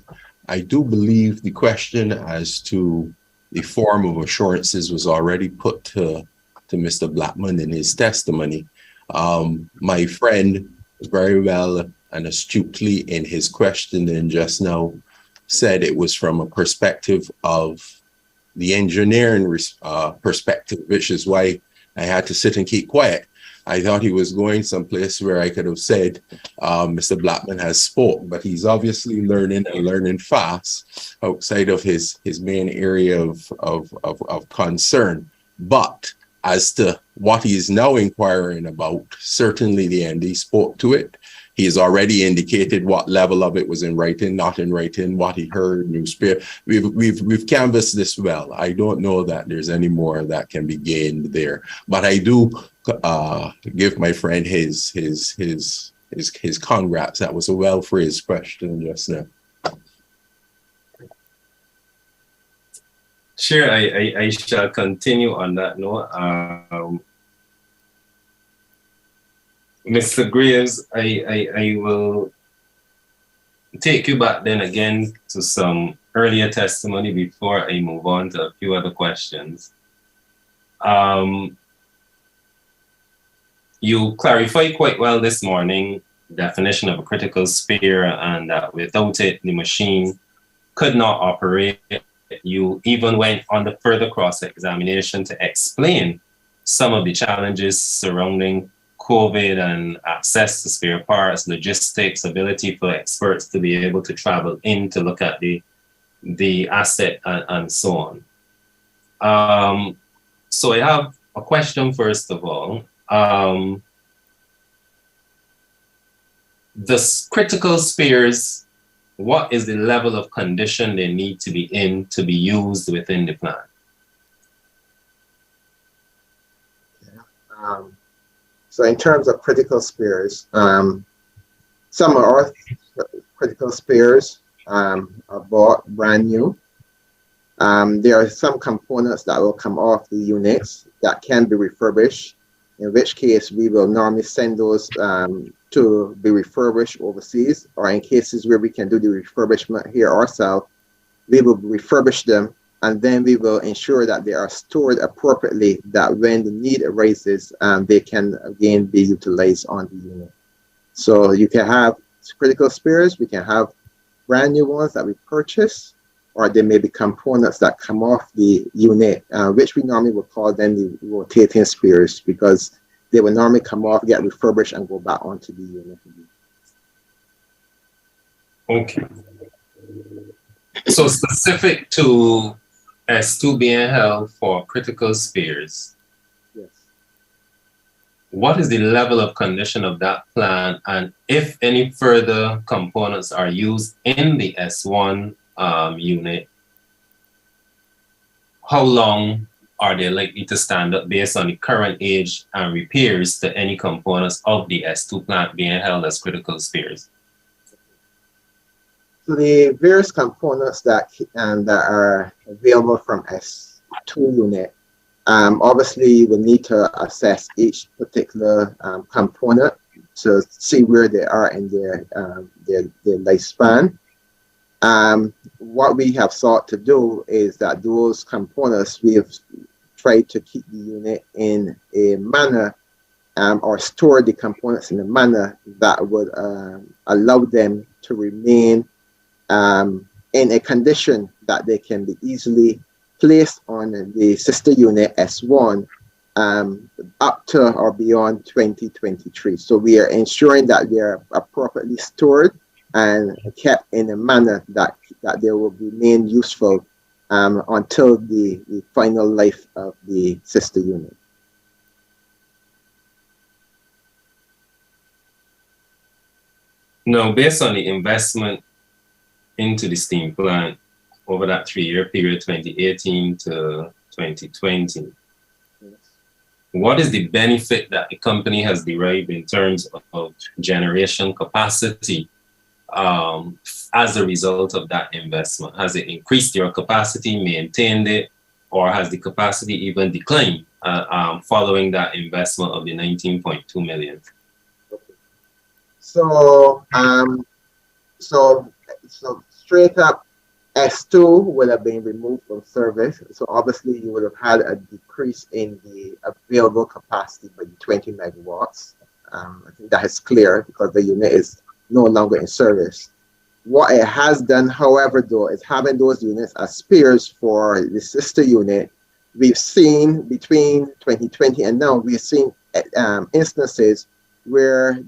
S2: I do believe the question as to the form of assurances was already put to Mr. Blackman in his testimony. My friend very well and astutely in his questioning just now said it was from a perspective of the engineering perspective, which is why I had to sit and keep quiet. I thought he was going someplace where I could have said, Mr. Blackman has spoke, but he's obviously learning and learning fast outside of his main area of concern. But as to what he is now inquiring about, certainly the ND spoke to it. He has already indicated what level of it was in writing, not in writing, what he heard, newspaper. We've canvassed this well. I don't know that there's any more that can be gained there. But I do give my friend his congrats. That was a well-phrased question just now.
S12: Sure, I shall continue on that note. Mr. Graves, I will take you back then again to some earlier testimony before I move on to a few other questions. You clarified quite well this morning the definition of a critical sphere, and that without it, the machine could not operate. You even went on the further cross-examination to explain some of the challenges surrounding COVID and access to spare parts, logistics, ability for experts to be able to travel in to look at the asset and so on. So I have a question first of all. The critical spares, what is the level of condition they need to be in to be used within the plant?
S6: So in terms of critical spares, some of our critical spares are bought brand new. There are some components that will come off the units that can be refurbished, in which case we will normally send those to be refurbished overseas, or in cases where we can do the refurbishment here ourselves, we will refurbish them, and then we will ensure that they are stored appropriately, that when the need arises, they can again be utilized on the unit. So you can have critical spares, we can have brand new ones that we purchase, or there may be components that come off the unit, which we normally would call them the rotating spares, because they will normally come off, get refurbished, and go back onto the unit.
S12: Okay. So specific to S2 being held for critical spares,
S6: yes.
S12: What is the level of condition of that plant, and if any further components are used in the S1 unit, how long are they likely to stand up based on the current age and repairs to any components of the S2 plant being held as critical spares?
S6: So the various components that are available from S2 unit, obviously we need to assess each particular component to see where they are in their lifespan. What we have sought to do is that those components, we have tried to keep the unit in a manner or store the components in a manner that would allow them to remain in a condition that they can be easily placed on the sister unit S1 up to or beyond 2023. So we are ensuring that they are appropriately stored and kept in a manner that they will remain useful until the final life of the sister unit.
S12: Now, based on the investment into the steam plant over that 3-year period, 2018 to 2020, what is the benefit that the company has derived in terms of generation capacity as a result of that investment? Has it increased your capacity, maintained it, or has the capacity even declined following that investment of the 19.2 million?
S6: So, so straight up, S2 would have been removed from service. So obviously you would have had a decrease in the available capacity by 20 megawatts. I think that is clear because the unit is no longer in service. What it has done, however, though, is having those units as spares for the sister unit. We've seen between 2020 and now, we've seen instances where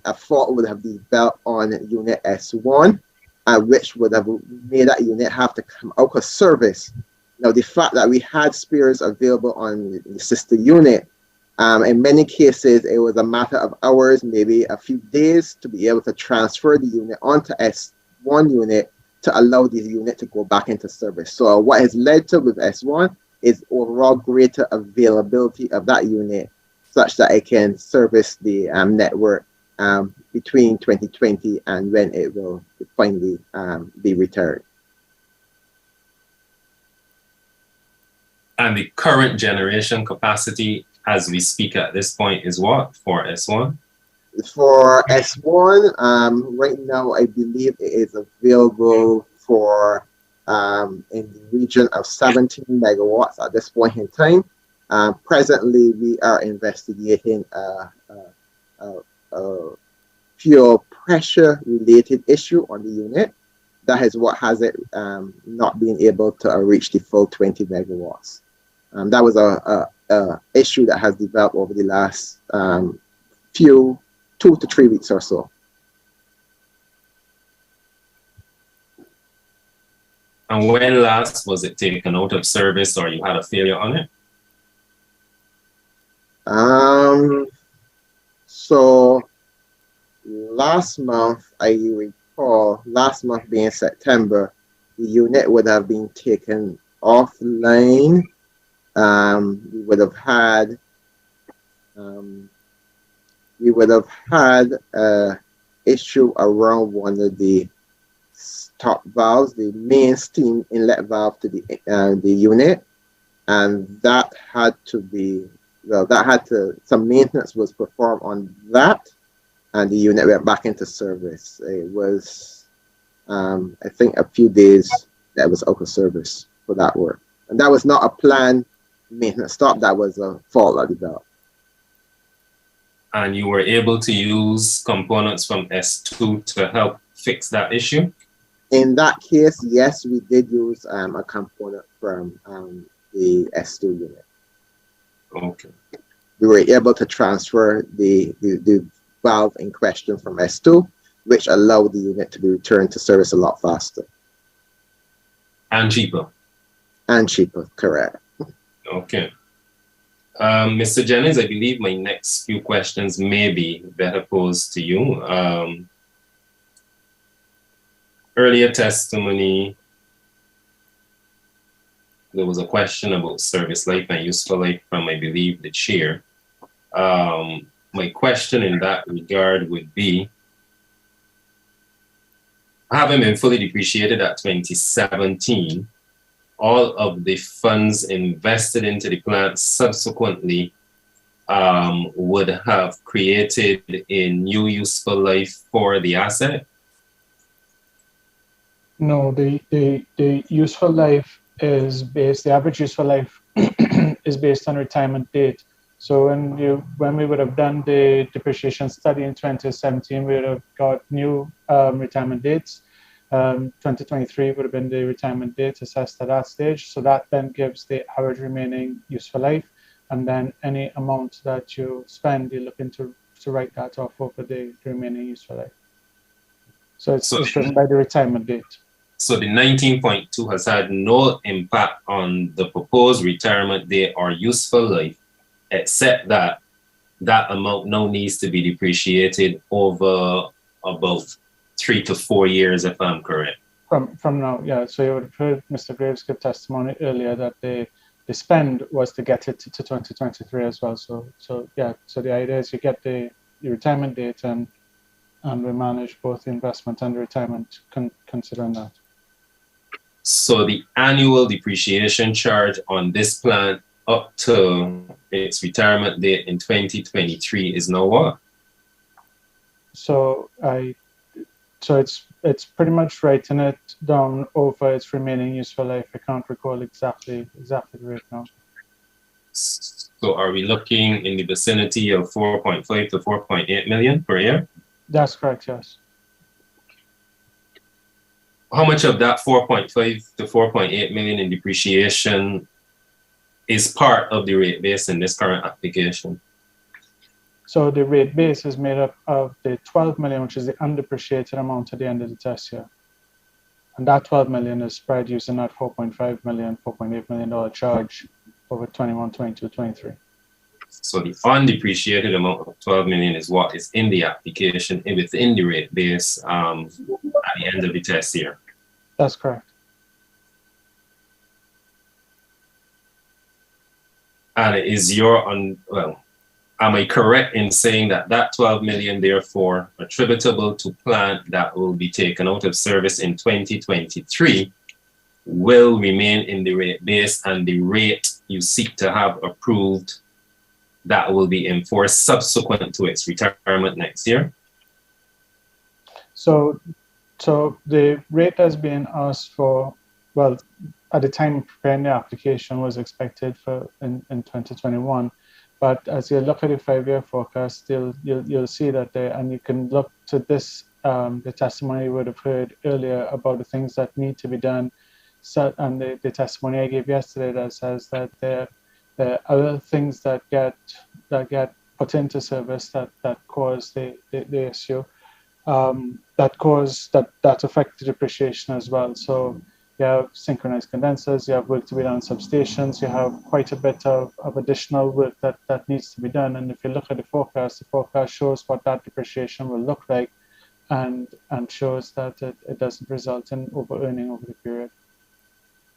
S6: a fault would have developed on unit S1, which would have made that unit have to come out of service. Now, the fact that we had spares available on the sister unit, in many cases, it was a matter of hours, maybe a few days, to be able to transfer the unit onto S1 unit to allow the unit to go back into service. So what has led to with S1 is overall greater availability of that unit, such that it can service the network between 2020 and when it will finally be retired.
S12: And the current generation capacity as we speak at this point is what for S1?
S6: For S1, right now, I believe it is available for in the region of 17 megawatts at this point in time. Presently, we are investigating a fuel pressure related issue on the unit. That is what has it not being able to reach the full 20 megawatts. That was a issue that has developed over the last 2 to 3 weeks or so.
S12: And when last was it taken out of service, or you had a failure on it?
S6: So last month, I recall, last month being September, the unit would have been taken offline. We would have had an issue around one of the top valves, the main steam inlet valve to the unit, and that had to be, well, some maintenance was performed on that, and the unit went back into service. It was, I think, a few days that was out of service for that work. And that was not a planned maintenance stop, that was a fault that developed.
S12: And you were able to use components from S2 to help fix that issue?
S6: In that case, yes, we did use a component from the S2 unit.
S12: Okay.
S6: We were able to transfer the valve in question from S2, which allowed the unit to be returned to service a lot faster.
S12: And cheaper?
S6: And cheaper, correct.
S12: Okay. Mr. Jennings, I believe my next few questions may be better posed to you. Earlier testimony, there was a question about service life and useful life from, I believe, the chair. My question in that regard would be, having been fully depreciated at 2017, all of the funds invested into the plant subsequently would have created a new useful life for the asset?
S5: No, the useful life is based, the average useful life is based on retirement date. So when we would have done the depreciation study in 2017, we would have got new retirement dates. 2023 would have been the retirement date assessed at that stage. So that then gives the average remaining useful life. And then any amount that you spend, you're looking to write that off over the remaining useful life. So it's driven by the retirement date.
S12: So the 19.2 has had no impact on the proposed retirement date or useful life, except that that amount now needs to be depreciated over about 3 to 4 years, if I'm correct.
S5: From now, yeah. So you would have heard Mr. Graves give testimony earlier that the spend was to get it to 2023 as well. So yeah. So the idea is you get the retirement date and we manage both the investment and the retirement considering that.
S12: So the annual depreciation charge on this plant up to its retirement date in 2023 is now what?
S5: So it's pretty much writing it down over its remaining useful life. I can't recall exactly the rate now.
S12: So are we looking in the vicinity of 4.5 to 4.8 million per year?
S5: That's correct, yes.
S12: How much of that 4.5 to 4.8 million in depreciation is part of the rate base in this current application?
S5: So the rate base is made up of the 12 million, which is the undepreciated amount at the end of the test year. And that 12 million is spread using that 4.5 million, $4.8 million charge over 21, 22, 23.
S12: So the undepreciated amount of 12 million is what is in the application and within the rate base at the end of the test year.
S5: That's correct.
S12: And is your, well, am I correct in saying that that 12 million therefore attributable to plant that will be taken out of service in 2023 will remain in the rate base, and the rate you seek to have approved that will be enforced subsequent to its retirement next year?
S5: So the rate that's being asked for, well, at the time of preparing the application was expected for in 2021. But as you look at the 5-year forecast, you'll see that there, and you can look to this, the testimony you would have heard earlier about the things that need to be done. So, and the testimony I gave yesterday that says that there are other things that get put into service that cause the issue, that affect the depreciation as well. So you have synchronized condensers, you have work to be done on substations, you have quite a bit of additional work that needs to be done. And if you look at the forecast shows what that depreciation will look like and shows that it doesn't result in over-earning over the period.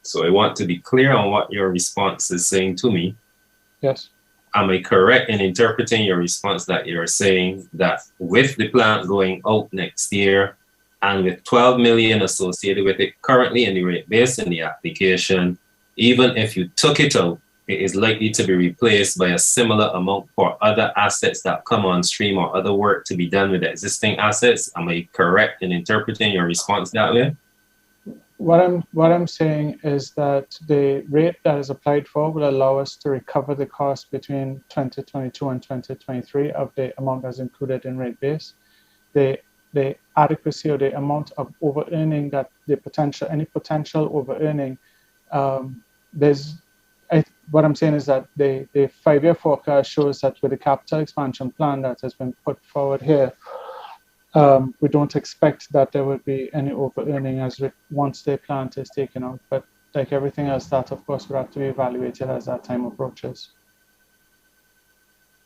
S12: So I want to be clear on what your response is saying to me.
S5: Yes.
S12: Am I correct in interpreting your response that you're saying that with the plant going out next year and with 12 million associated with it currently in the rate base in the application, even if you took it out, it is likely to be replaced by a similar amount for other assets that come on stream or other work to be done with the existing assets? Am I correct in interpreting your response that way?
S5: What I'm saying is that the rate that is applied for will allow us to recover the cost between 2022 and 2023 of the amount that's included in rate base. The adequacy or the amount of over-earning that any potential over-earning, what I'm saying is that the 5-year forecast shows that with the capital expansion plan that has been put forward here, we don't expect that there would be any over-earning once the plant is taken out. But like everything else, that of course would have to be evaluated as that time approaches.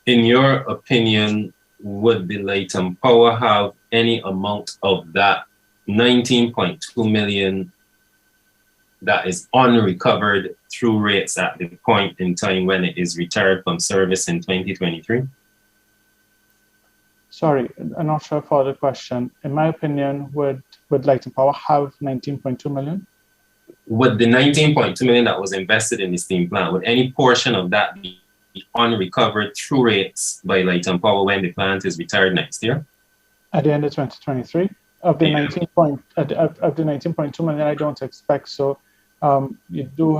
S12: In your opinion, would the Light and Power have any amount of that 19.2 million that is unrecovered through rates at the point in time when it is retired from service in 2023?
S5: Sorry, I'm not sure for the question. In my opinion, would Light and Power have 19.2 million?
S12: Would the 19.2 million that was invested in the steam plant, would any portion of that be unrecovered through rates by Light and Power when the plant is retired next year?
S5: At the end of 2023, of the
S12: Yeah.
S5: 19.2 million, I don't expect so. You do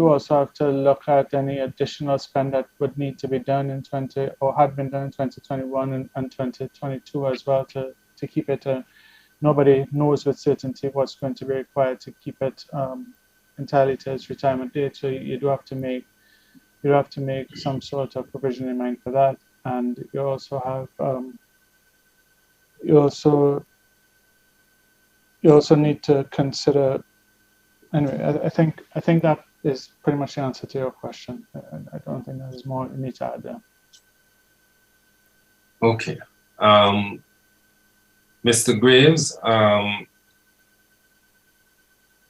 S5: also have to look at any additional spend that would need to be done in had been done in 2021 and 2022 as well to keep it. Nobody knows with certainty what's going to be required to keep it entirely to its retirement date. So you do have to make some sort of provision in mind for that, and you also have you also need to consider. Anyway, I think that is pretty much the answer to your question. I don't think there's more you need to add there.
S12: Okay. Mr. Graves,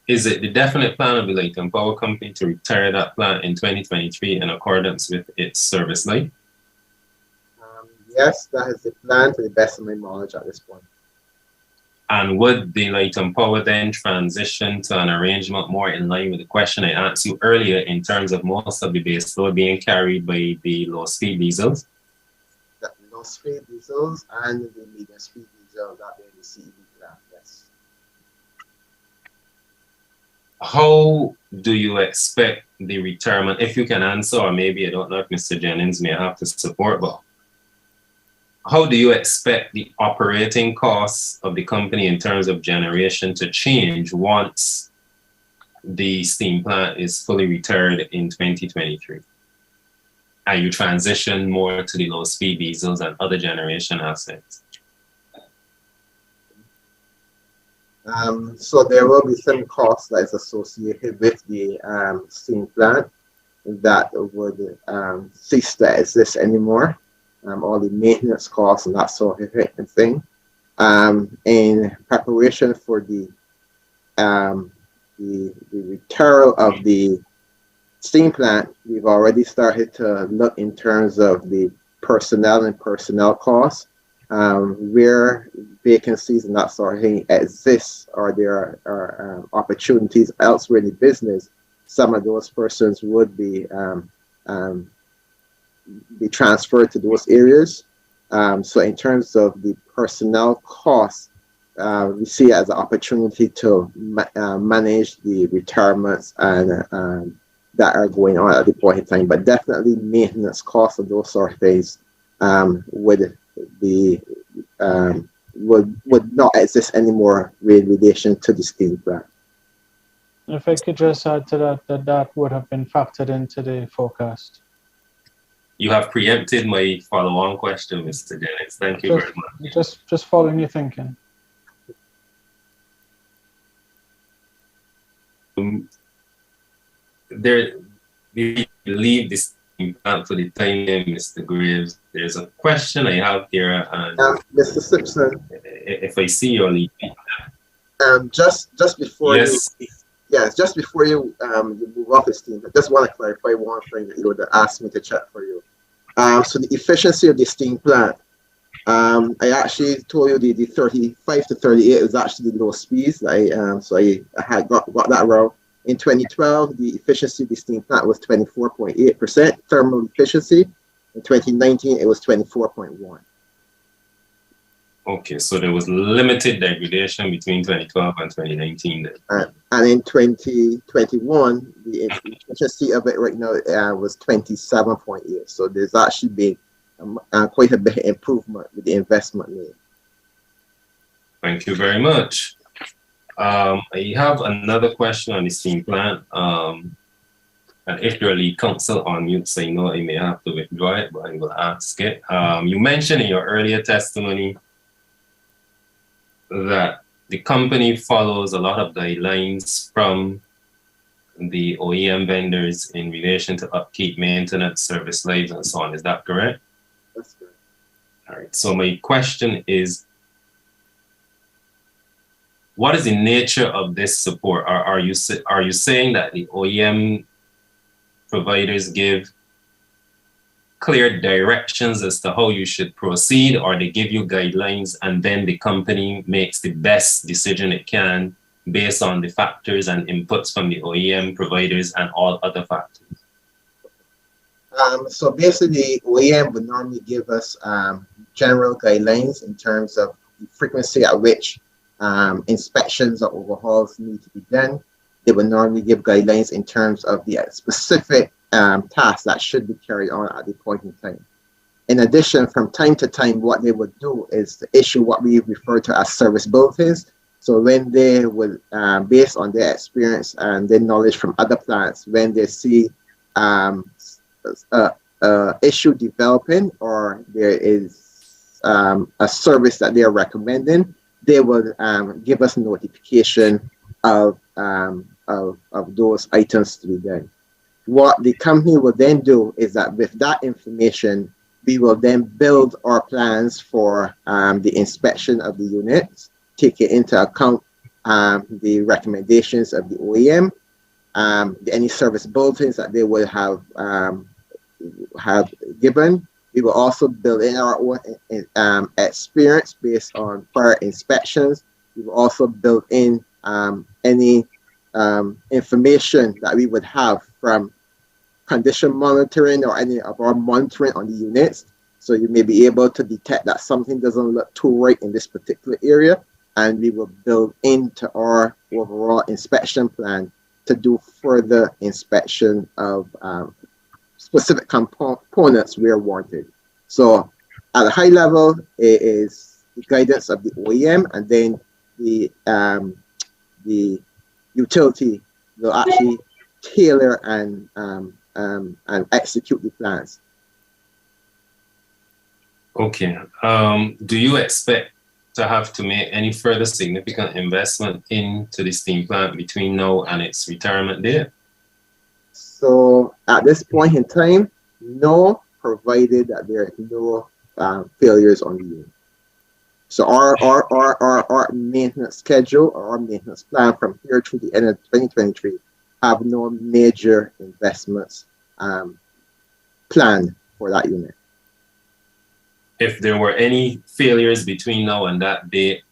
S12: is it the definite plan of the Light and Power Company to retire that plant in 2023 in accordance with its service life?
S6: Yes, that is the plan to the best of my knowledge at this point.
S12: And would the Light and Power then transition to an arrangement more in line with the question I asked you earlier in terms of most of the base load being carried by the low-speed diesels?
S6: The low-speed diesels and the medium-speed diesel that in the CEV plant, yes.
S12: How do you expect the retirement, if you can answer, or maybe I don't know if Mr. Jennings may have to support, but how do you expect the operating costs of the company in terms of generation to change once the steam plant is fully retired in 2023? And you transition more to the low-speed diesels and other generation assets?
S6: So there will be some costs that is associated with the steam plant that would cease to exist anymore. All the maintenance costs and that sort of thing. In preparation for the return of the steam plant, we've already started to look in terms of the personnel and personnel costs, where vacancies and that sort of thing exists, or there are opportunities elsewhere in the business. Some of those persons would be transferred to those areas. So in terms of the personnel costs, we see it as an opportunity to manage the retirements and that are going on at the point in time. But definitely maintenance costs and those sort of things would not exist anymore in relation to the steam plant.
S5: If I could just add to that would have been factored into the forecast.
S12: You have preempted my follow-on question, Mr. Jennings. Thank you very much.
S5: Just following your thinking.
S12: We leave this plant for the time being, Mr. Graves. There's a question I have here, and
S6: Mr. Simpson,
S12: if I see your lead.
S6: just before
S12: yes.
S6: Just before you move off the steam, I just want to clarify one thing that you would ask me to check for you. So the efficiency of the steam plant, I actually told you the 35 to 38 is actually the low speeds. So I had got that wrong. In 2012, the efficiency of the steam plant was 24.8% thermal efficiency. In 2019, it was 24.1.
S12: Okay, so there was limited degradation between 2012 and 2019 then.
S6: And in 2021, the efficiency of it right now was 27.8. So there's actually been quite a bit of improvement with the investment made.
S12: Thank you very much. I have another question on the steam plant. And if your lead counsel on mute, say no, I may have to withdraw it, but I will ask it. You mentioned in your earlier testimony that the company follows a lot of guidelines from the OEM vendors in relation to upkeep, maintenance, service lives, and so on. Is that correct?
S6: That's correct.
S12: All right. So my question is, what is the nature of this support? Are you saying that the OEM providers give clear directions as to how you should proceed, or they give you guidelines and then the company makes the best decision it can based on the factors and inputs from the OEM providers and all other factors?
S6: So basically, OEM would normally give us general guidelines in terms of the frequency at which inspections or overhauls need to be done. They would normally give guidelines in terms of the specific tasks that should be carried on at the point in time. In addition, from time to time, what they would do is to issue what we refer to as service bulletins. So when they would, based on their experience and their knowledge from other plants, when they see issue developing or there is a service that they are recommending, they will give us notification of those items to be done. What the company will then do is that with that information, we will then build our plans for the inspection of the units, taking into account the recommendations of the OEM, any service bulletins that they will have given. We will also build in our own experience based on prior inspections. We will also build in any information that we would have from condition monitoring or any of our monitoring on the units. So you may be able to detect that something doesn't look too right in this particular area, and we will build into our overall inspection plan to do further inspection of specific components where warranted. So at a high level, it is the guidance of the OEM, and then the utility will actually tailor and execute the plans.
S12: Okay. Do you expect to have to make any further significant investment into the steam plant between now and its retirement date?
S6: So at this point in time, no, provided that there are no failures on the unit. So our maintenance schedule or our maintenance plan from here to the end of 2023 have no major investments planned for that unit.
S12: If there were any failures between now and that date,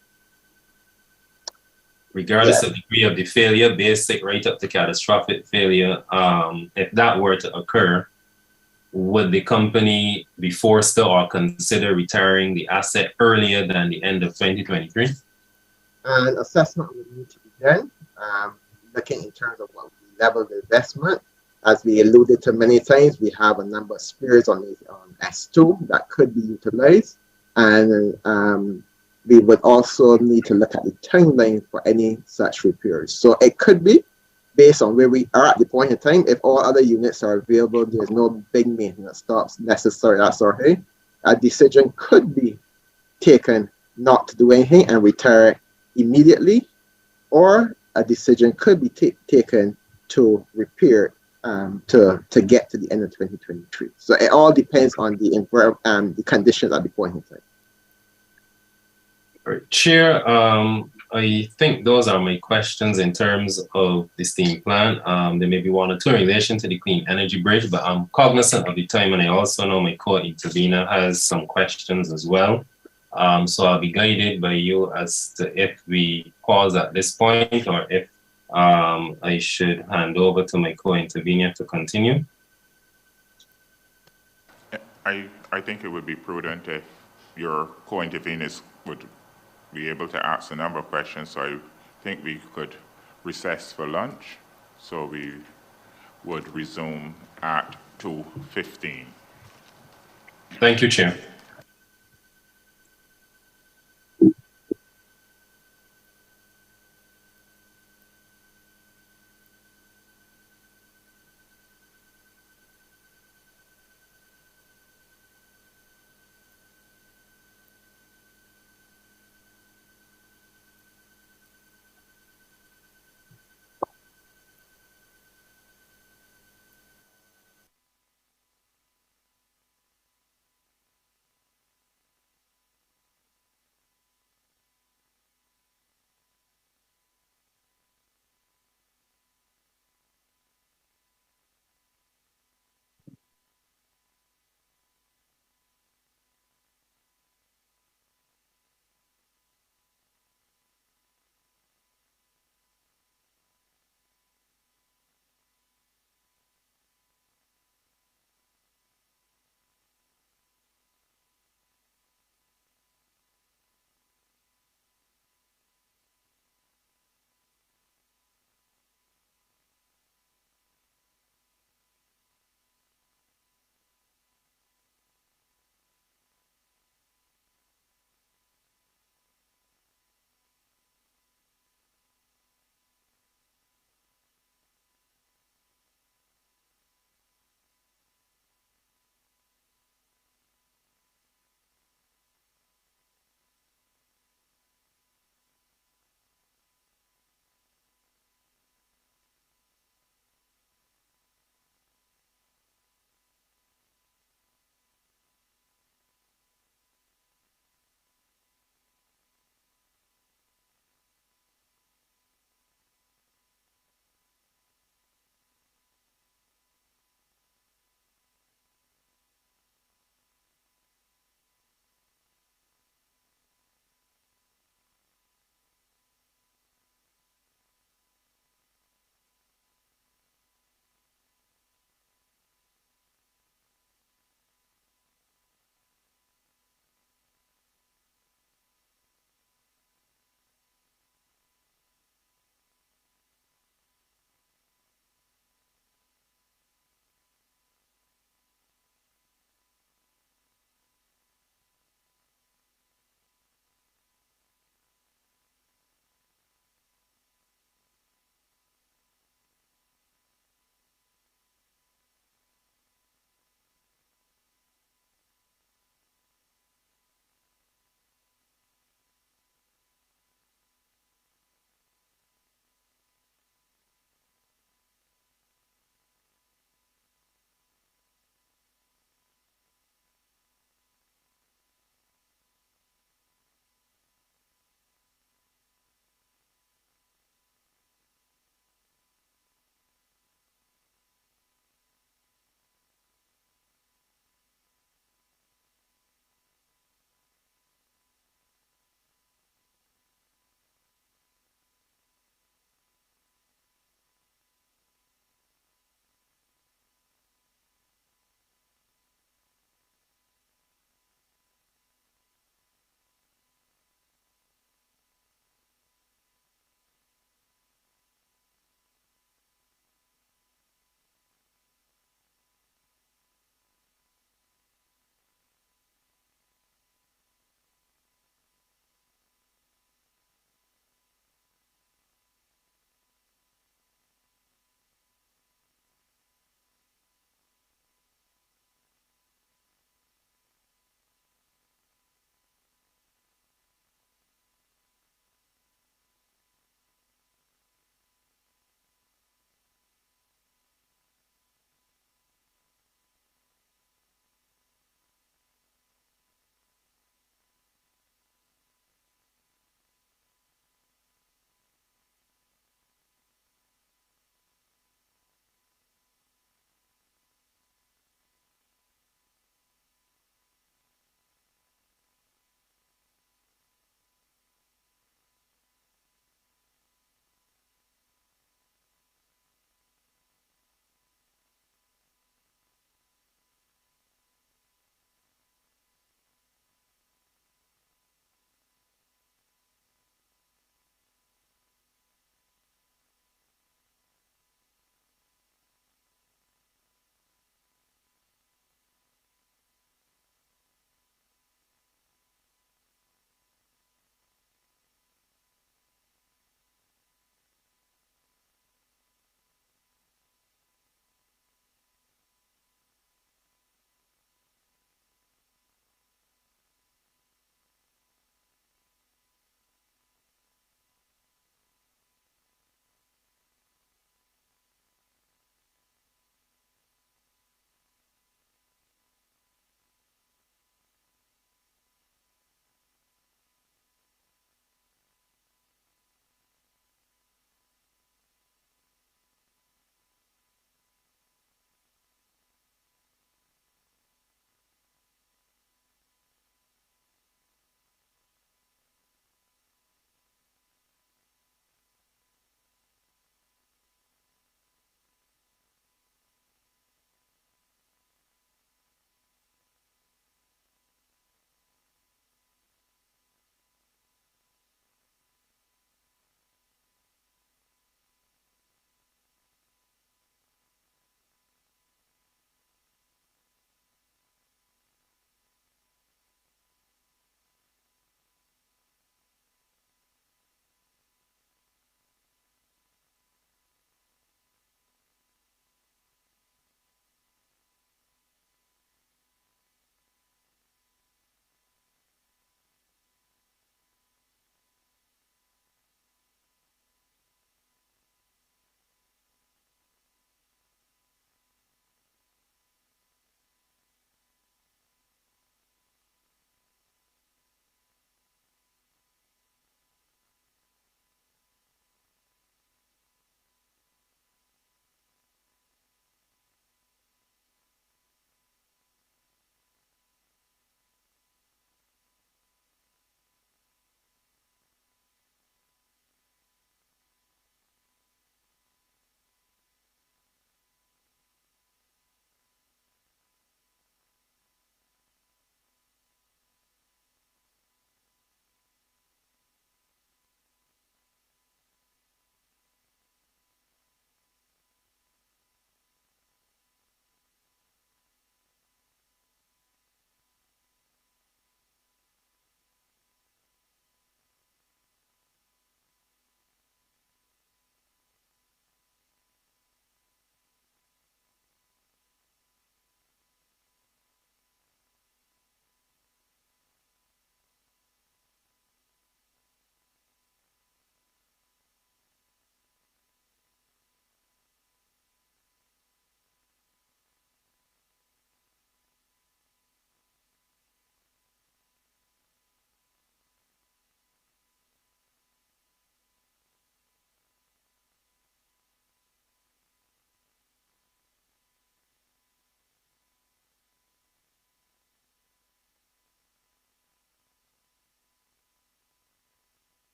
S12: regardless of the degree of the failure, basic right up to catastrophic failure, if that were to occur, would the company be forced to or consider retiring the asset earlier than the end of 2023?
S6: An assessment would need to be done, looking in terms of what the level of investment. As we alluded to many times, we have a number of spares on S2 that could be utilized, and we would also need to look at the timeline for any such repairs. So it could be based on where we are at the point in time. If all other units are available, there's no big maintenance stops necessary, that sort of thing, a decision could be taken not to do anything and retire immediately, or a decision could be taken to repair to get to the end of 2023. So it all depends on the conditions at the point in time.
S12: All right, Chair, I think those are my questions in terms of the steam plant. There may be one or two in relation to the clean energy bridge, but I'm cognizant of the time, and I also know my co-intervener has some questions as well. So I'll be guided by you as to if we pause at this point or if I should hand over to my co-intervener to continue.
S1: I think it would be prudent if your co-interveners would be able to ask a number of questions. So I think we could recess for lunch. So we would resume at 2:15.
S12: Thank you, Chair.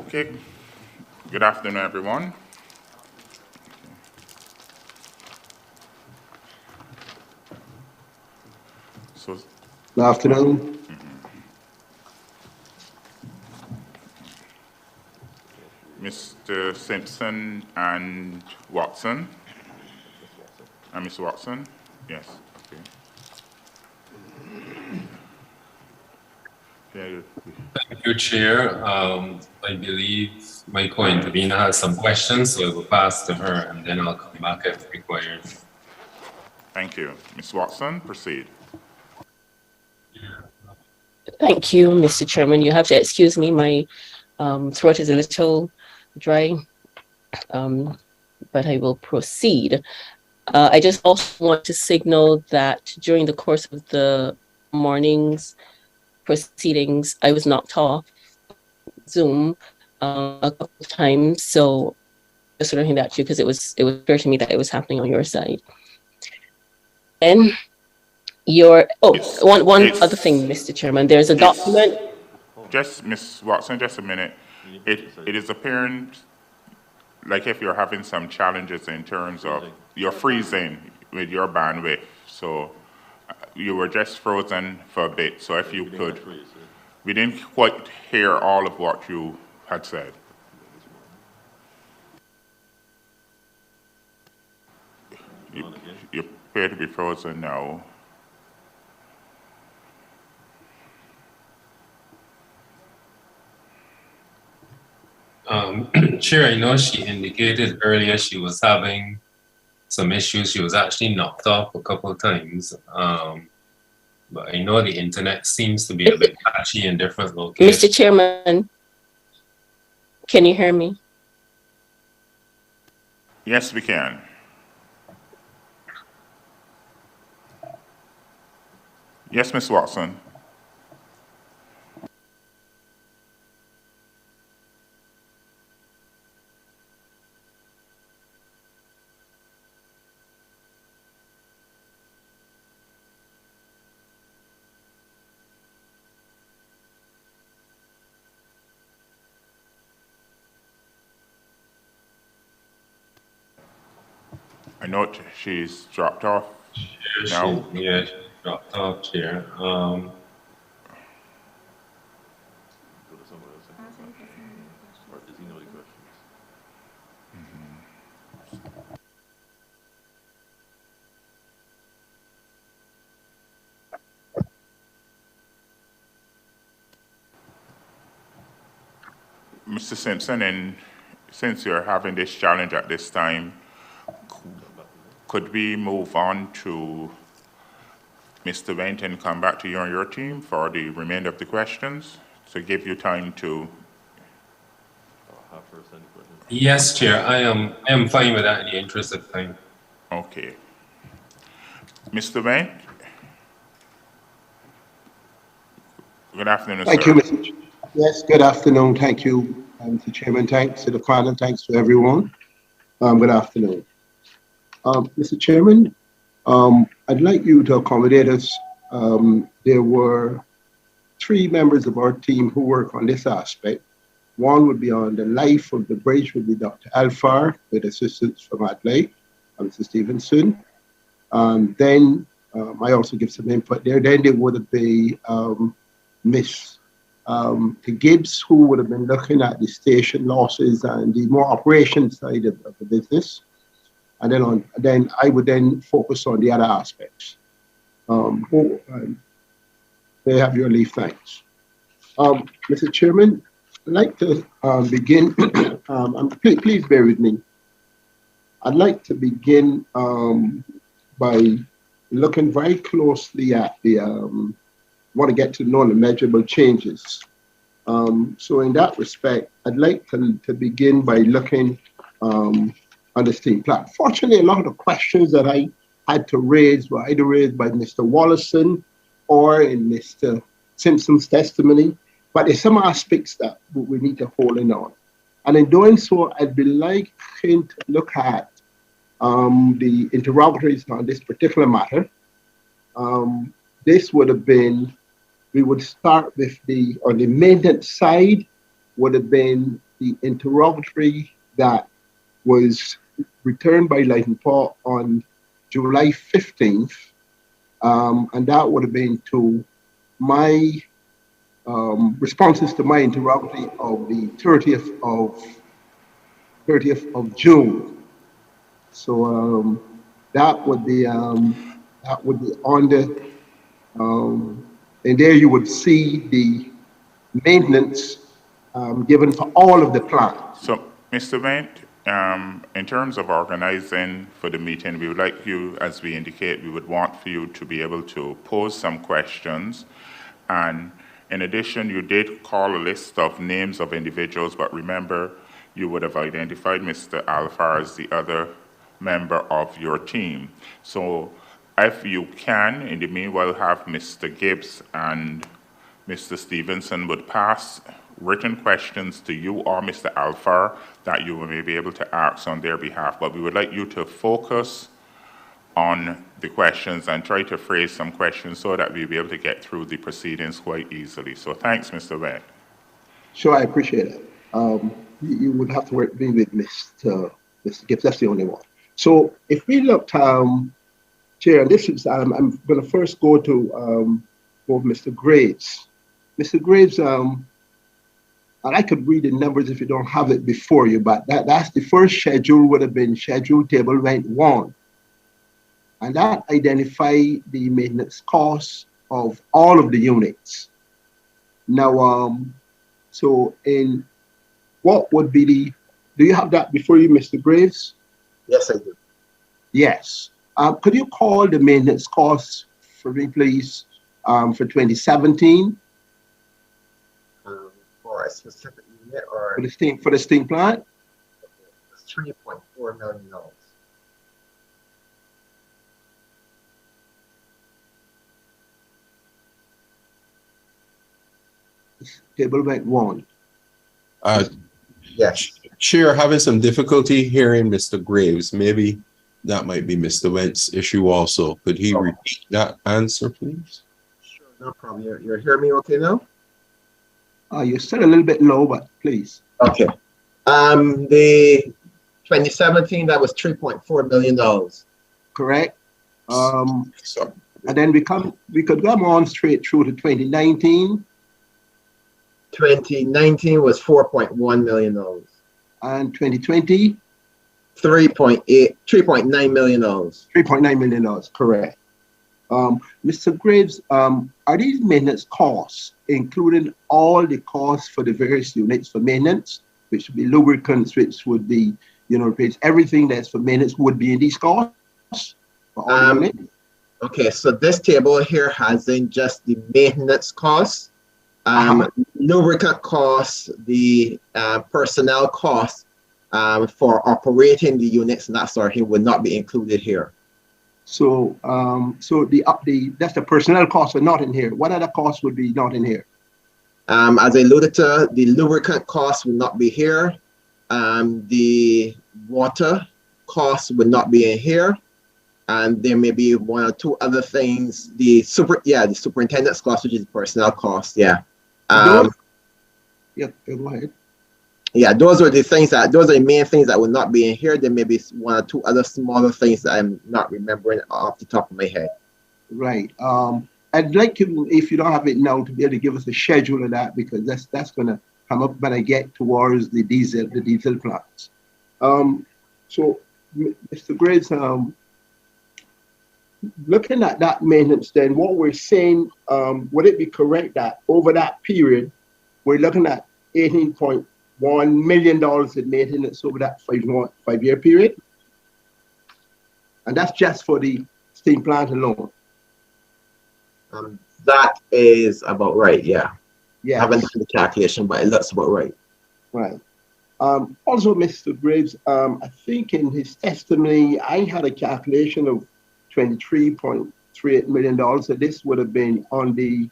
S1: Okay. Good afternoon, everyone. So,
S4: Good afternoon.
S1: Mr. Simpson and Watson. And Ms. Watson? Yes. Okay. Yeah.
S12: Thank you, Chair. I believe my co-intervener has some questions, so I will pass to her and then I'll come back if required.
S1: Thank you. Ms. Watson, proceed.
S13: Thank you, Mr. Chairman. You have to excuse me. My throat is a little dry, but I will proceed. I just also want to signal that during the course of the morning's proceedings, I was knocked off Zoom a couple of times. So just learning that too, because it was clear to me that it was happening on your side. And one other thing, Mr. Chairman, there's a document.
S1: Just, Ms. Watson, just a minute. It is apparent like if you're having some challenges in terms of you're freezing with your bandwidth. So you were just frozen for a bit. So if you could, we didn't quite hear all of what you had said. You appear to be frozen now.
S12: Chair, I know she indicated earlier she was having some issues. She was actually knocked off a couple of times. But I know the internet seems to be a bit patchy in different locations.
S13: Mr. Chairman, can you hear me?
S1: Yes, we can. Yes, Ms. Watson. I note she's dropped off now.
S12: Yeah, she dropped off, Chair.
S1: Mr. Simpson, and since you're having this challenge at this time, could we move on to Mr. Wendt and come back to you and your team for the remainder of the questions to give you time to?
S12: Yes, Chair, I am fine with that in the interest of time.
S1: Okay. Mr. Wendt? Good afternoon,
S14: Thank
S1: sir.
S14: you, Mr. Chairman. Yes, good afternoon. Thank you, Mr. Chairman. Thanks to the panel. Thanks to everyone. Good afternoon. Mr. Chairman, I'd like you to accommodate us. There were 3 members of our team who work on this aspect. One would be on the life of the bridge, would be Dr. Alfar, with assistance from Adlai and Mr. Stevenson. Then I also give some input there. Then there would be Miss Gibbs, who would have been looking at the station losses and the more operation side of the business. And then I would then focus on the other aspects. They have your leave, thanks. Mr. Chairman, I'd like to begin, please bear with me. I'd like to begin by looking very closely at the, want to get to know the measurable changes. So in that respect, I'd like to begin by looking on the Esteem plan. Fortunately, a lot of the questions that I had to raise were either raised by Mr. Wallison or in Mr. Simpson's testimony, but there's some aspects that we need to hold in on. And in doing so, I'd be liking to look at the interrogatories on this particular matter. This would have been, we would start with on the maintenance side, would have been the interrogatory that was returned by Light and Power on July 15th, and that would have been to my responses to my interrogatory of the 30th of June. So that would be on the and there you would see the maintenance given for all of the plants.
S1: So, Mr. Went, in terms of organizing for the meeting, we would like you, as we indicate, we would want for you to be able to pose some questions. And in addition, you did call a list of names of individuals, but remember, you would have identified Mr. Alfar as the other member of your team. So if you can, in the meanwhile, have Mr. Gibbs and Mr. Stevenson would pass written questions to you or Mr. Alfar that you may be able to ask on their behalf. But we would like you to focus on the questions and try to phrase some questions so that we'll be able to get through the proceedings quite easily. So thanks, Mr. Webb.
S14: Sure, I appreciate it. You would have to work with Mr. Gibbs, that's the only one. So if we look, Chair, and this is, I'm going to first go to Mr. Graves. Mr. Graves, and I could read the numbers if you don't have it before you, but that's the first schedule would have been schedule table event 1. And that identified the maintenance costs of all of the units. Now, so in what would be the, do you have that before you, Mr. Graves?
S6: Yes, I do.
S14: Yes. Could you call the maintenance costs for me, please, for 2017?
S6: For a specific unit or?
S14: For the steam plant?
S6: It's $3.4 million.
S14: Table event 1.
S6: Yes.
S2: Chair, having some difficulty hearing Mr. Graves. Maybe that might be Mr. Went's issue also. Could he repeat that answer, please?
S6: Sure, no problem. You're hearing me okay now?
S14: You're still a little bit low, but please.
S6: Okay. The 2017, that was $3.4 million.
S14: Correct. And then we could come on straight through to 2019.
S6: 2019 was $4.1 million.
S14: And 2020?
S6: $3.9 million.
S14: $3.9 million, correct. Mr. Graves, are these maintenance costs, including all the costs for the various units for maintenance, which would be lubricants, which would be, everything that's for maintenance would be in these costs for all the units?
S6: Okay, so this table here has in just the maintenance costs, lubricant costs, the personnel costs for operating the units and that sort of thing would not be included here.
S14: So, that's the personnel costs are not in here. What other costs would be not in here?
S6: As I alluded to, the lubricant costs will not be here. The water costs would not be in here. And there may be one or two other things. The superintendent's cost, which is personnel cost. Yeah.
S14: Go ahead.
S6: Yeah, those are the main things that will not be in here. There may be one or two other smaller things that I'm not remembering off the top of my head.
S14: Right. I'd like you, if you don't have it now, to be able to give us a schedule of that, because that's going to come up when I get towards the diesel plants. So, Mr. Graves, looking at that maintenance, then what we're saying, would it be correct that over that period, we're looking at $18.1 million in maintenance over that 5-year period? And that's just for the steam plant alone.
S6: That is about right, yeah.
S14: Yeah.
S6: I haven't done the calculation, but it looks about right.
S14: Right. Also, Mr. Graves, I think in his testimony, I had a calculation of $23.38 million. So this would have been on the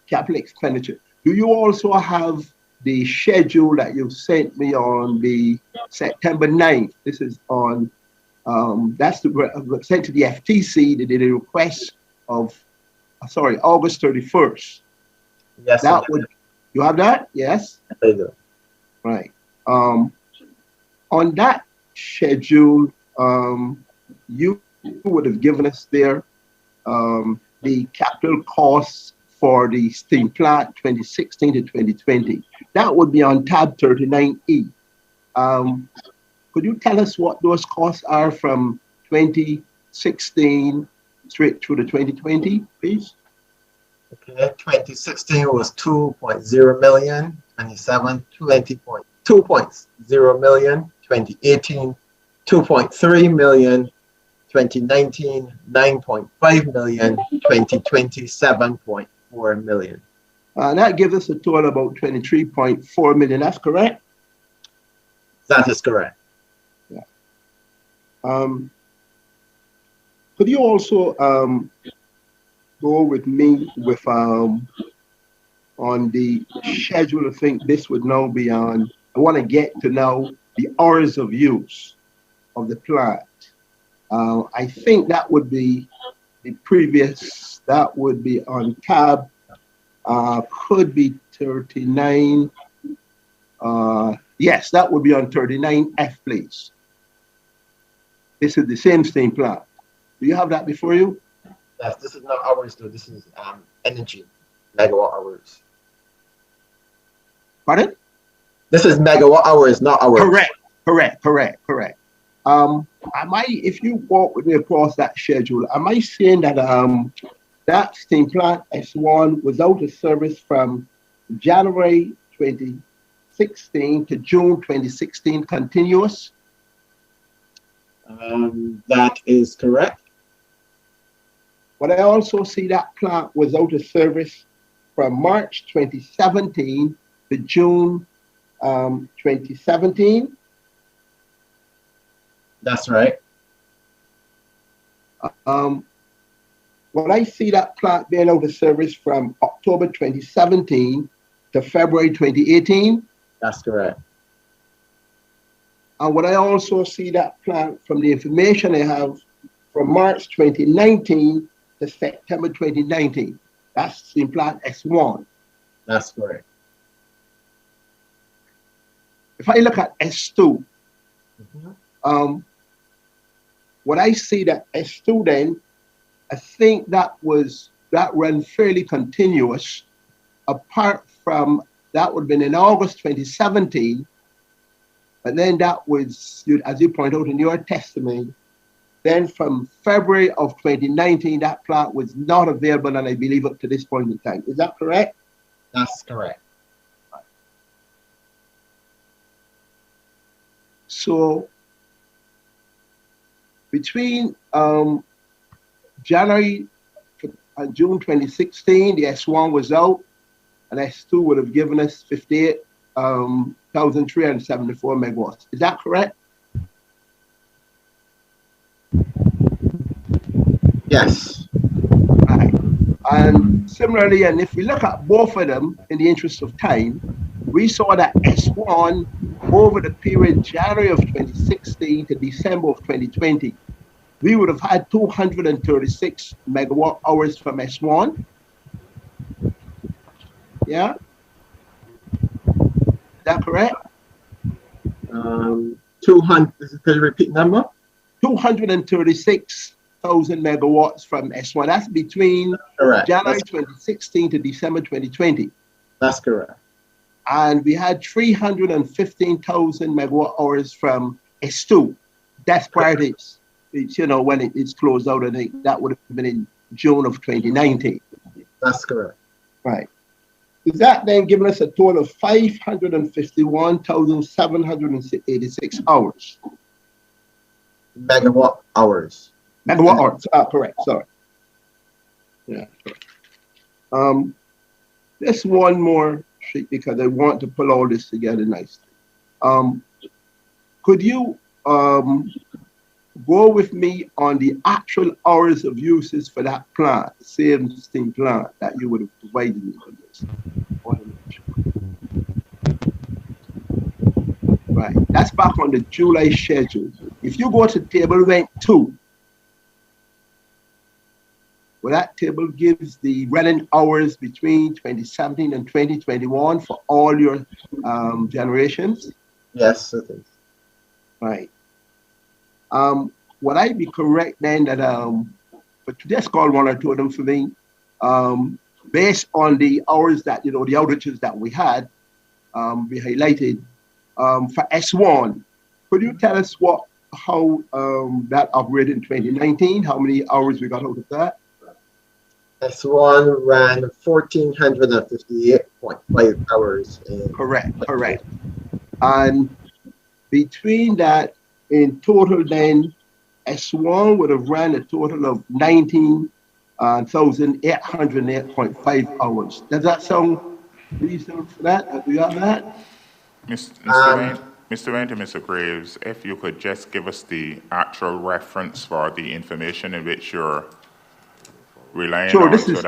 S14: capital expenditure. Do you also have the schedule that you sent me on the September 9th? This is on, that's the sent to the FTC. They did a request of, August 31st.
S6: Yes.
S14: That would, you have that? Yes?
S6: I do.
S14: Right. On that schedule, you would have given us there the capital costs for the steam plant 2016 to 2020. That would be on tab 39E. Could you tell us what those costs are from 2016 straight through to 2020, please?
S6: Okay, 2016 was 2.0 million, 27, 2.0 million, 2018, 2.3 million, 2019, 9.5 million, 2020, 7.4 million.
S14: That gives us a total of about 23.4 million, that's correct?
S6: That is correct.
S14: Yeah. Could you also go with me with on the schedule? I think this would now be on. I want to get to know the hours of use of the plant. I think that would be the previous. That would be on tab. Could be 39. Yes, that would be on 39F, please. This is the same steam plant. Do you have that before you?
S6: Yes, this is not hours though. This is energy, megawatt hours.
S14: Pardon?
S6: This is megawatt hours, not hours.
S14: Correct. If you walk with me across that schedule, am I saying that that steam plant S1 was out of service from January 2016 to June 2016 continuous?
S6: That is correct.
S14: But I also see that plant was out of service from March 2017 to June 2017.
S6: That's right.
S14: When I see that plant being out of service from October 2017 to February 2018.
S6: That's correct.
S14: And what I also see that plant from the information I have from March 2019 to September 2019. That's steam plant S1.
S6: That's correct.
S14: If I look at S2, what I see that S2 then, I think that ran fairly continuous, apart from that would have been in August 2017, but then that was, as you point out in your testimony, then from February of 2019, that plant was not available, and I believe up to this point in time. Is that correct?
S6: That's correct.
S14: So between January and June 2016, the S1 was out, and S2 would have given us 58,374 megawatts. Is that correct?
S6: Yes.
S14: Right. And similarly, and if we look at both of them in the interest of time, we saw that S1 over the period January of 2016 to December of 2020, we would have had 236 megawatt hours from S1. Yeah? Is that correct?
S6: 200, could you repeat number?
S14: 236,000 megawatts from S1. That's between January 2016 to December 2020.
S6: That's correct.
S14: And we had 315,000 megawatt hours from S2. That's prior to it's when it's closed out. I think that would have been in June of 2019.
S6: That's correct.
S14: Right. Is that then giving us a total of 551,786 hours?
S6: Megawatt hours.
S14: Megawatt hours. Correct. Sorry. Yeah. Just one more sheet because I want to pull all this together nicely. Could you go with me on the actual hours of uses for that plant, the same steam plant that you would have provided me for this? Right, that's back on the July schedule. If you go to table event 2, Well, that table gives the running hours between 2017 and 2021 for all your generations.
S6: Yes, it is.
S14: Right. Would I be correct then that but just call one or two of them for me, based on the hours that the outages that we had, we highlighted for S1. Could you tell us how that operated in 2019? How many hours we got out of that?
S6: S1 ran 1,458.5 hours.
S14: Correct. And between that, in total, then S1 would have ran a total of 19,808.5 hours. Does that sound reasonable for that? Do you have that?
S1: Mr. Wayne and Mr. Graves, if you could just give us the actual reference for the information in which you're relying on, so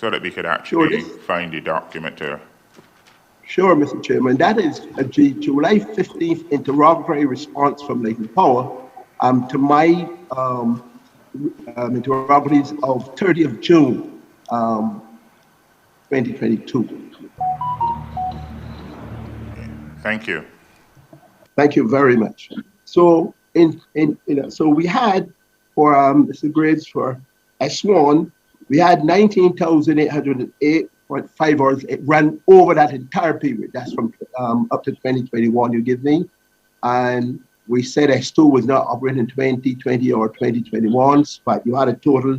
S1: that we could actually find the document to.
S14: Sure, Mr. Chairman. That is a July 15th interrogatory response from Leighton Power to my interrogatories of 30th June 2022.
S1: Thank you.
S14: Thank you very much. So so we had for Mr. Graves for S1, we had 19,808.5 hours. It ran over that entire period. That's from up to 2021 you give me. And we said S2 was not operating in 2020 or 2021, but you had a total,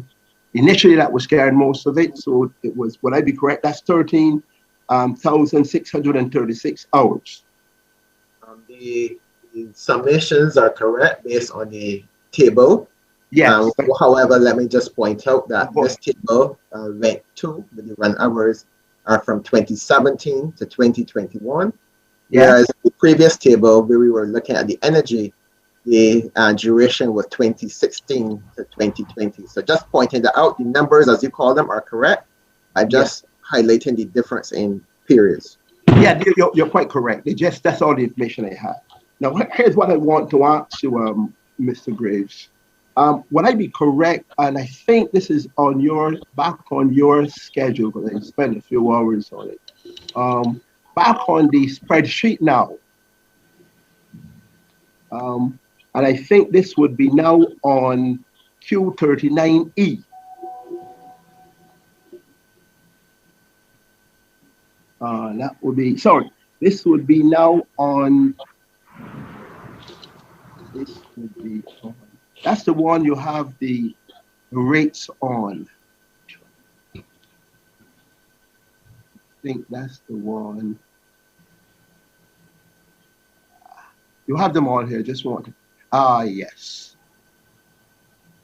S14: initially that was carrying most of it. So it was, would I be correct? That's 13,636 hours.
S6: The summations are correct based on the table.
S14: Yes.
S6: However, let me just point out that this table went to the run hours are from 2017 to 2021.
S14: Yes.
S6: Whereas the previous table where we were looking at the energy, the duration was 2016 to 2020. So just pointing that out, the numbers as you call them are correct. I'm just highlighting the difference in periods.
S14: Yeah, you're quite correct. That's all the information I have. Now, here's what I want to ask you, Mr. Graves. Would I be correct? And I think this is back on your schedule, because I spent a few hours on it. Back on the spreadsheet now. And I think this would be now on Q39E. That would be, sorry, this would be now on, that's the one you have the rates on. I think that's the one. You have them all here, just want to, yes.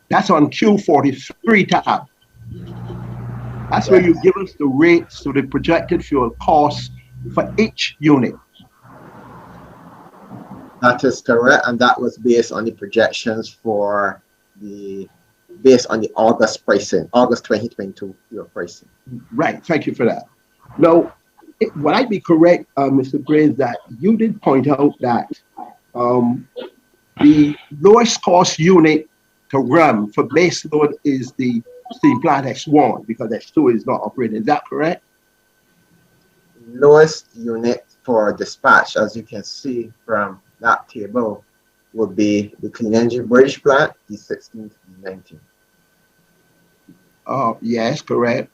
S14: That's on Q43 tab. That's where you give us the rates to the projected fuel costs for each unit.
S6: That is correct, and that was based on the projections based on the August pricing, August 2022 fuel pricing.
S14: Right, thank you for that. Now, would I be correct, Mr. Graves, that you did point out that the lowest cost unit to run for base load is the steam plant S1 because S2 is not operating. Is that correct?
S6: Lowest unit for dispatch, as you can see from that table, would be the clean energy bridge plant, the 16th, the 19th.
S14: Yes, correct.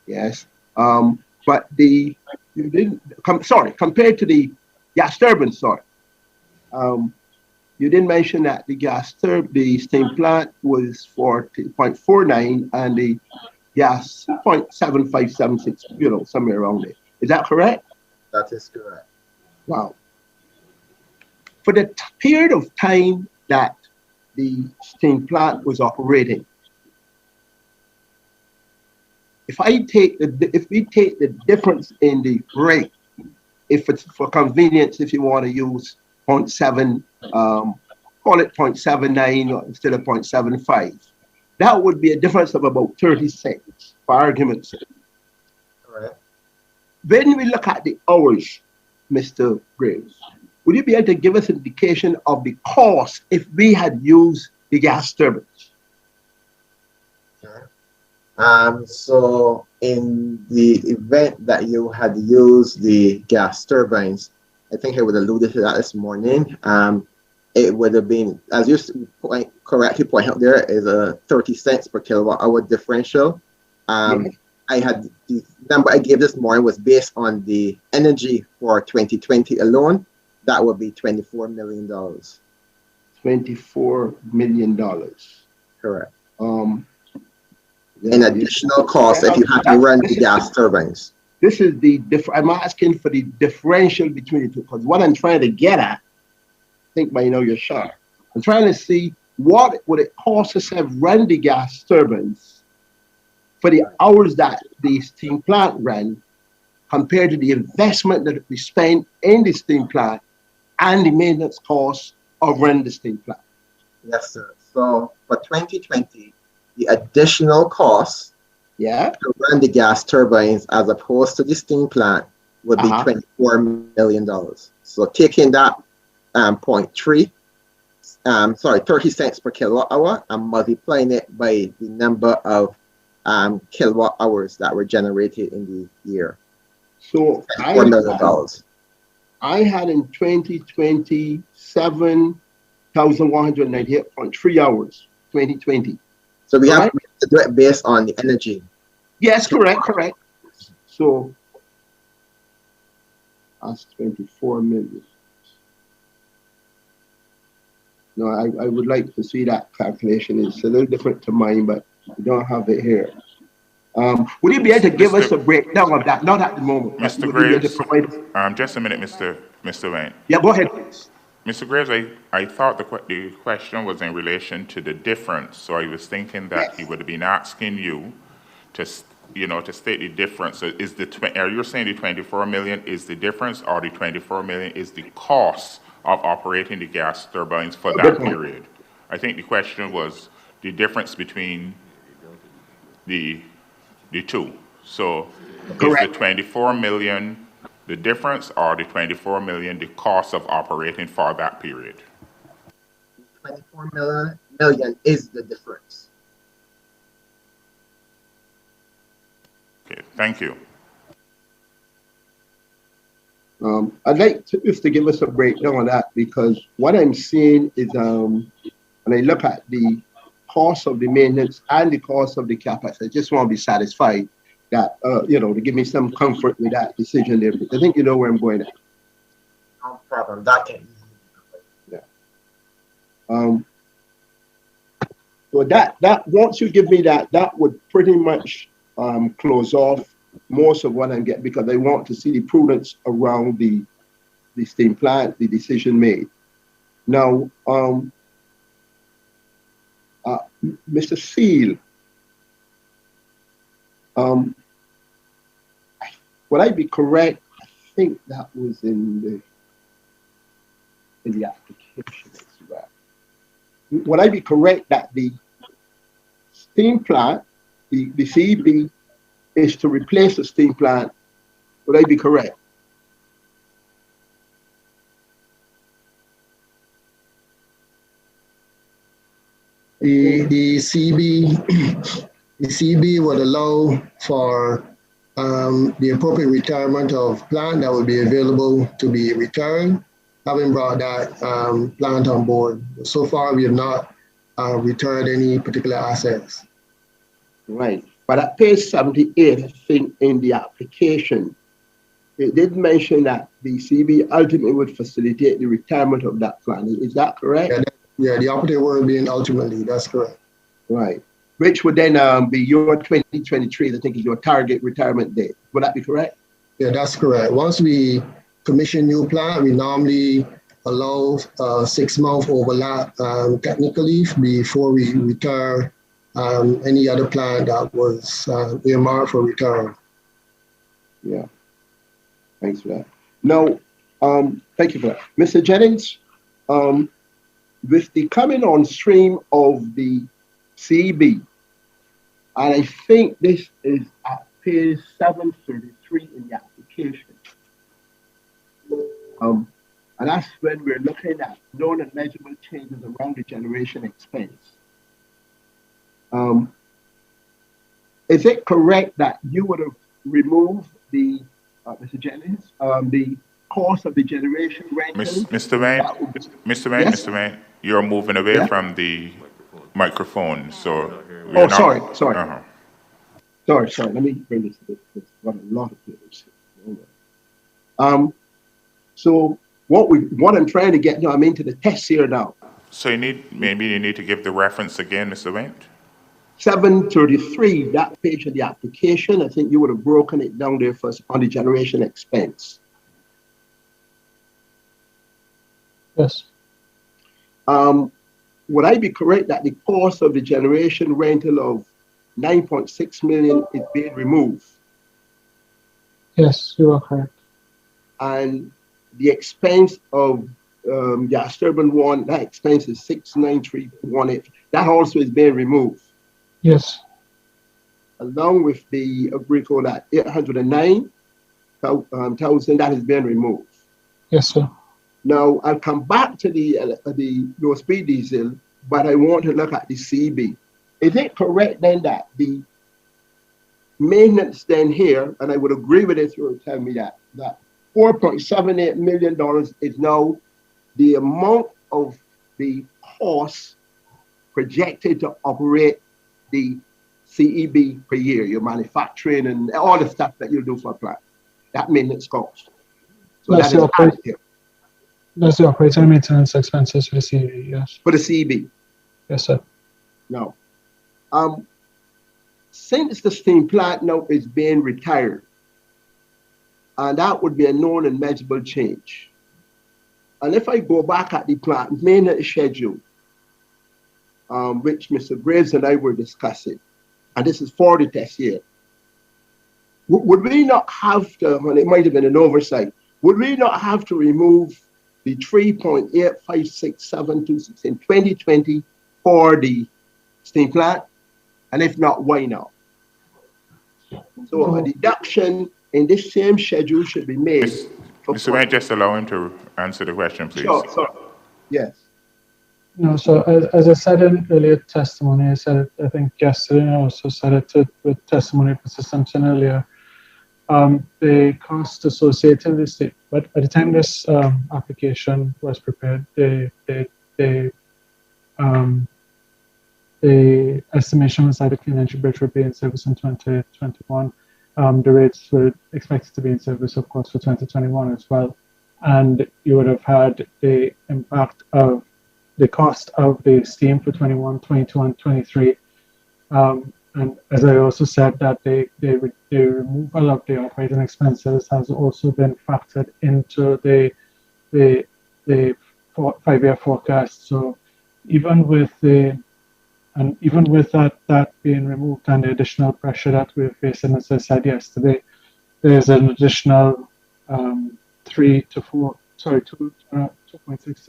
S14: Yes. But you didn't compared to the gas turbine, you didn't mention that the steam plant was 40.49 and the gas 0.7576, somewhere around there. Is that correct?
S6: That is correct.
S14: Wow. For the period of time that the steam plant was operating, if we take the difference in the rate, if it's for convenience, if you want to use 0.7, call it 0.79 instead of 0.75, that would be a difference of about 30 cents, for argument's sake.
S6: Correct.
S14: When we look at the hours, Mr. Graves, would you be able to give us an indication of the cost if we had used the gas turbines?
S6: So in the event that you had used the gas turbines, I think I would alluded to that this morning. It would have been, as you correctly point out, there is a 30 cents per kilowatt hour differential. I had the number I gave this morning was based on the energy for 2020 alone. That would be $24 million.
S14: $24 million.
S6: Correct. In additional cost if you have to run the gas turbines.
S14: This is the I'm asking for the differential between the two, because what I'm trying to get at, I think by you're sharp. I'm trying to see what would it cost us to have run the gas turbines for the hours that the steam plant ran compared to the investment that we spent in the steam plant and the maintenance costs of running the steam plant.
S6: Yes, sir. So for 2020, the additional costs to run the gas turbines as opposed to the steam plant would be $24 million. So taking that 30 cents per kilowatt hour and multiplying it by the number of kilowatt hours that were generated in the year.
S14: So
S6: $4 million.
S14: I had in 2020 7,198.3 hours, 2020.
S6: So we have to do it based on the energy.
S14: Yes, correct. So that's 24 million. No, I would like to see that calculation. It's a little different to mine, but we don't have it here. Would you be able to give us a breakdown of that? Not at the moment.
S1: Mr. Graves, just a minute, Mr. Wayne.
S14: Yeah, go ahead.
S1: Mr. Graves, I thought the question was in relation to the difference. So I was thinking that he would have been asking you to, to state the difference. So is are you saying the 24 million is the difference, or the 24 million is the cost of operating the gas turbines for that period? I think the question was the difference between the two. So is the 24 million the difference, or the 24 million the cost of operating for that period?
S6: 24 million is the difference.
S1: Okay, thank you.
S14: I'd like to give us a breakdown on that, because what I'm seeing is when I look at the cost of the maintenance and the cost of the capex, I just want to be satisfied that, to give me some comfort with that decision there, because I think you know where I'm going at.
S6: No problem. That can.
S14: Yeah. So that once you give me that would pretty much close off most of what I'm getting, because I want to see the prudence around the steam plant, the decision made. Now, Mr. Seal, would I be correct? I think that was in the application. Would I be correct that the steam plant, the CEB, is to replace the steam plant? Would I be correct?
S4: The CB would allow for the appropriate retirement of plant that would be available to be returned, having brought that plant on board. So far, we have not returned any particular assets.
S14: Right. But at page 78, I think in the application, it did mention that the CB ultimately would facilitate the retirement of that plant. Is that correct?
S4: Yeah, the operative word being ultimately, that's correct.
S14: Right. Which would then be your 2023, I think is your target retirement date. Would that be correct?
S4: Yeah, that's correct. Once we commission new plant, we normally allow 6-month overlap technically before we retire any other plant that was earmarked for return.
S14: Yeah. Thanks for that. Now, thank you for that. Mr. Jennings, with the coming on stream of the CEB, and I think this is at page 733 in the application. And that's when we're looking at known and measurable changes around the generation expense. is it correct that you would have removed the, Mr. Jennings, the cost of the generation rental?
S1: Mr. Wayne,
S14: Yes?
S1: Mr. Wayne, you're moving away
S14: Yeah?
S1: from the microphone, so we're
S14: Oh,
S1: not.
S14: sorry.
S1: Uh-huh.
S14: Sorry. Let me bring this to this. Got a lot of people. So what I'm trying to get now, I'm into the test here now.
S1: So maybe you need to give the reference again, Mr. Wayne.
S14: 733, that page of the application, I think you would have broken it down there first on the generation expense.
S5: Yes.
S14: Would I be correct that the cost of the generation rental of 9.6 million is being removed?
S5: Yes, you are correct.
S14: And the expense of gas turbine 1, that expense is 69318. That also is being removed.
S5: Yes.
S14: Along with the agreement that 809,000 that has been removed.
S5: Yes, sir.
S14: Now I'll come back to the low speed diesel, but I want to look at the CB. Is it correct then that the maintenance then here, and I would agree with it if you would tell me that $4.78 million is now the amount of the cost projected to operate the CEB per year, your manufacturing and all the stuff that you do for a plant, that maintenance cost. So
S5: That's the operating and maintenance expenses for the CEB, yes.
S14: For the CEB?
S5: Yes, sir.
S14: Now, since the steam plant now is being retired, and that would be a known and measurable change. And if I go back at the plant maintenance schedule, which Mr. Graves and I were discussing, and this is for the test year, would we not have to, and it might have been an oversight, would we not have to remove the 3.856726 in 2020 for the steam plant? And if not, why not? So a deduction in this same schedule should be made.
S1: Mr. Wayne, just allow him to answer the question, please.
S14: Sure. Yes.
S5: No, so as I said in earlier testimony, I said it, I think yesterday, and I also said it with testimony of Mr. Simpson earlier, the cost associated with it, but at the time this application was prepared, the estimation was that the clean energy bridge would be in service in 2021. The rates were expected to be in service, of course, for 2021 as well. And you would have had the impact of the cost of the steam for 21, 22, and 23. And as I also said, that the removal of the operating expenses has also been factored into the 5-year forecast. So even with that being removed and the additional pressure that we're facing, as I said yesterday, there's an additional 2.6 to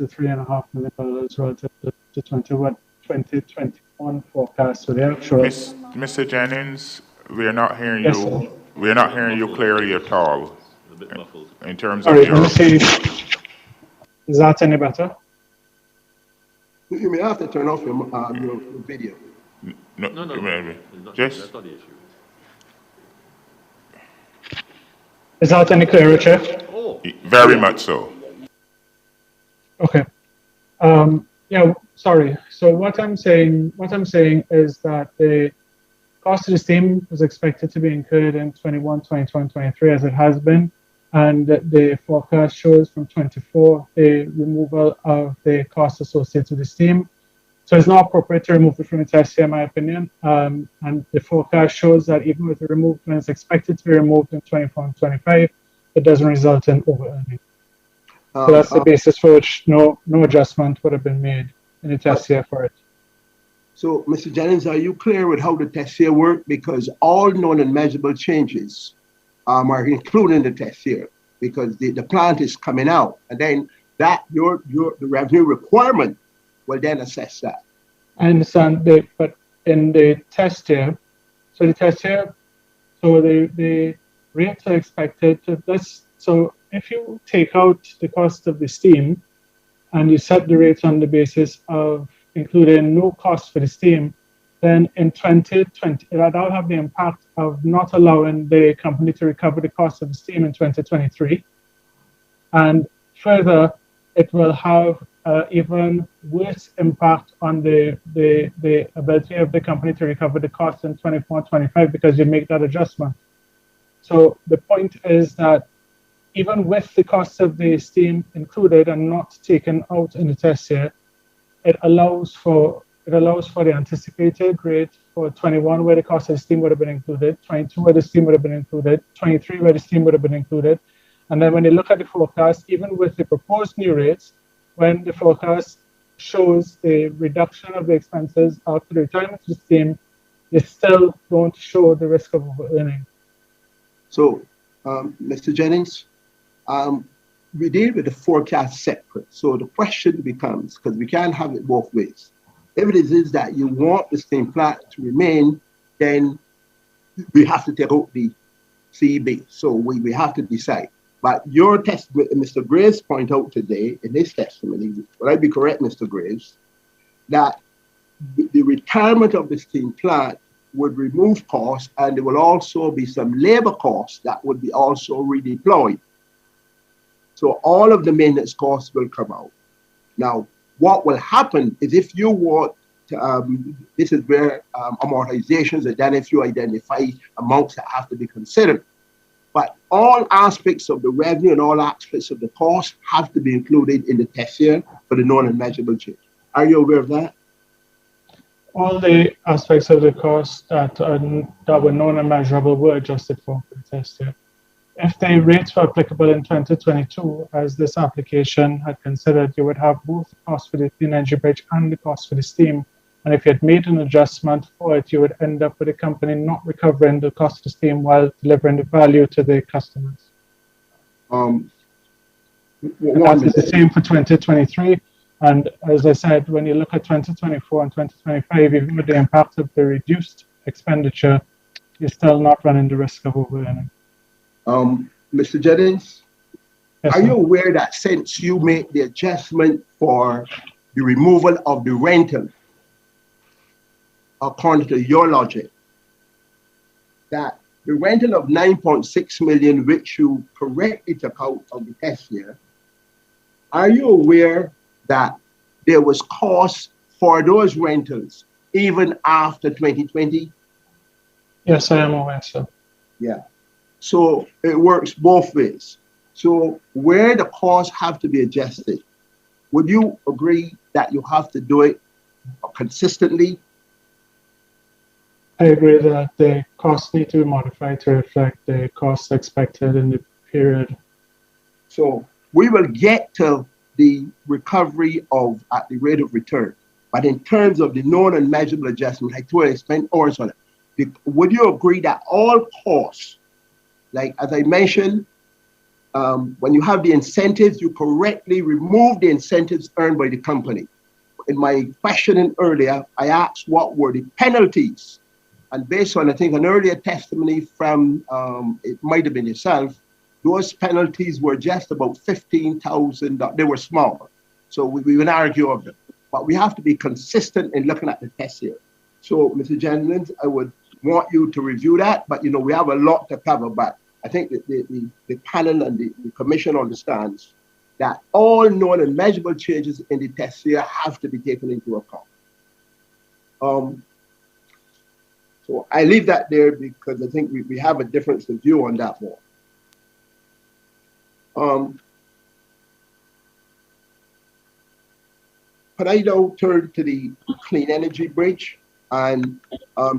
S5: $3.5 million relative to 2021 forecast. So the actual.
S1: Mr. Jennings, we are not hearing
S5: Yes,
S1: you.
S5: sir.
S1: We are not hearing you clearly at all.
S7: A bit muffled.
S1: In terms
S5: Sorry,
S1: of your.
S5: let me see. Is that any better?
S14: You may have to turn off your video.
S1: No. Just.
S7: That's not the issue.
S5: Is that any clearer, Chair?
S1: Very much so.
S5: Okay. Yeah, sorry. So what I'm saying is that the cost of the steam is expected to be incurred in 21, 22, and 23 as it has been. And the forecast shows from 24 the removal of the cost associated with the steam. So it's not appropriate to remove it from the test here, in my opinion. And the forecast shows that even with the removed, when it's expected to be removed in 24 and 25, it doesn't result in over-earning. So that's the basis for which no adjustment would have been made in the test year for it.
S14: So, Mr. Jennings, are you clear with how the test year worked? Because all known and measurable changes are included in the test year, because the plant is coming out, and then that the revenue requirement will then assess that.
S5: I understand, but in the test year, so the rates are expected to this. So if you take out the cost of the steam and you set the rates on the basis of including no cost for the steam, then in 2020, that'll have the impact of not allowing the company to recover the cost of the steam in 2023. And further, it will have even worse impact on the ability of the company to recover the cost in 24 and 25 because you make that adjustment. So the point is that even with the cost of the steam included and not taken out in the test year, it allows for the anticipated rate for 21 where the cost of the steam would have been included, 22 where the steam would have been included, 23 where the steam would have been included. And then when you look at the forecast, even with the proposed new rates, when the forecast shows the reduction of the expenses after the retirement of the steam, you still don't show the risk of over-earning.
S14: So, Mr. Jennings, we deal with the forecast separate. So the question becomes, because we can't have it both ways. If it is that you want the steam plant to remain, then we have to take out the CEB. So we have to decide. But your testimony, Mr. Graves pointed out today in his testimony, will I be correct, Mr. Graves, that the retirement of the steam plant would remove costs, and there will also be some labor costs that would be also redeployed. So all of the maintenance costs will come out. Now, what will happen is if you want to, this is where amortizations are done if you identify amounts that have to be considered. But all aspects of the revenue and all aspects of the cost have to be included in the test year for the known and measurable change. Are you aware of that?
S5: All the aspects of the cost that were known and measurable were adjusted for the test year. If the rates were applicable in 2022, as this application had considered, you would have both the cost for the clean energy bridge and the cost for the steam. And if you had made an adjustment for it, you would end up with a company not recovering the cost of the steam while delivering the value to the customers. That's the same for 2023. And as I said, when you look at 2024 and 2025, even with the impact of the reduced expenditure, you're still not running the risk of over-earning.
S14: Mr. Jennings,
S5: yes,
S14: are you aware that since you made the adjustment for the removal of the rental, according to your logic, that the rental of 9.6 million, which you correctly took out of the test year, are you aware that there was cost for those rentals even after 2020?
S5: Yes, I am aware, sir.
S14: Yeah. So it works both ways. So where the costs have to be adjusted, would you agree that you have to do it consistently?
S5: I agree that the costs need to be modified to reflect the costs expected in the period.
S14: So we will get to the recovery of at the rate of return. But in terms of the known and measurable adjustment, I told you I spent hours on it. Would you agree that all costs, like as I mentioned, when you have the incentives, you correctly remove the incentives earned by the company? In my questioning earlier, I asked what were the penalties. And based on, I think, an earlier testimony from, it might have been yourself, those penalties were just about $15,000. They were small. So we would argue of them. But we have to be consistent in looking at the test here. So, Mr. Jennings, I would want you to review that. But, you know, we have a lot to cover. But I think that the panel and the commission understands that all known and measurable changes in the test here have to be taken into account. So I leave that there because I think we have a difference of view on that one. But I now turn to the clean energy bridge, and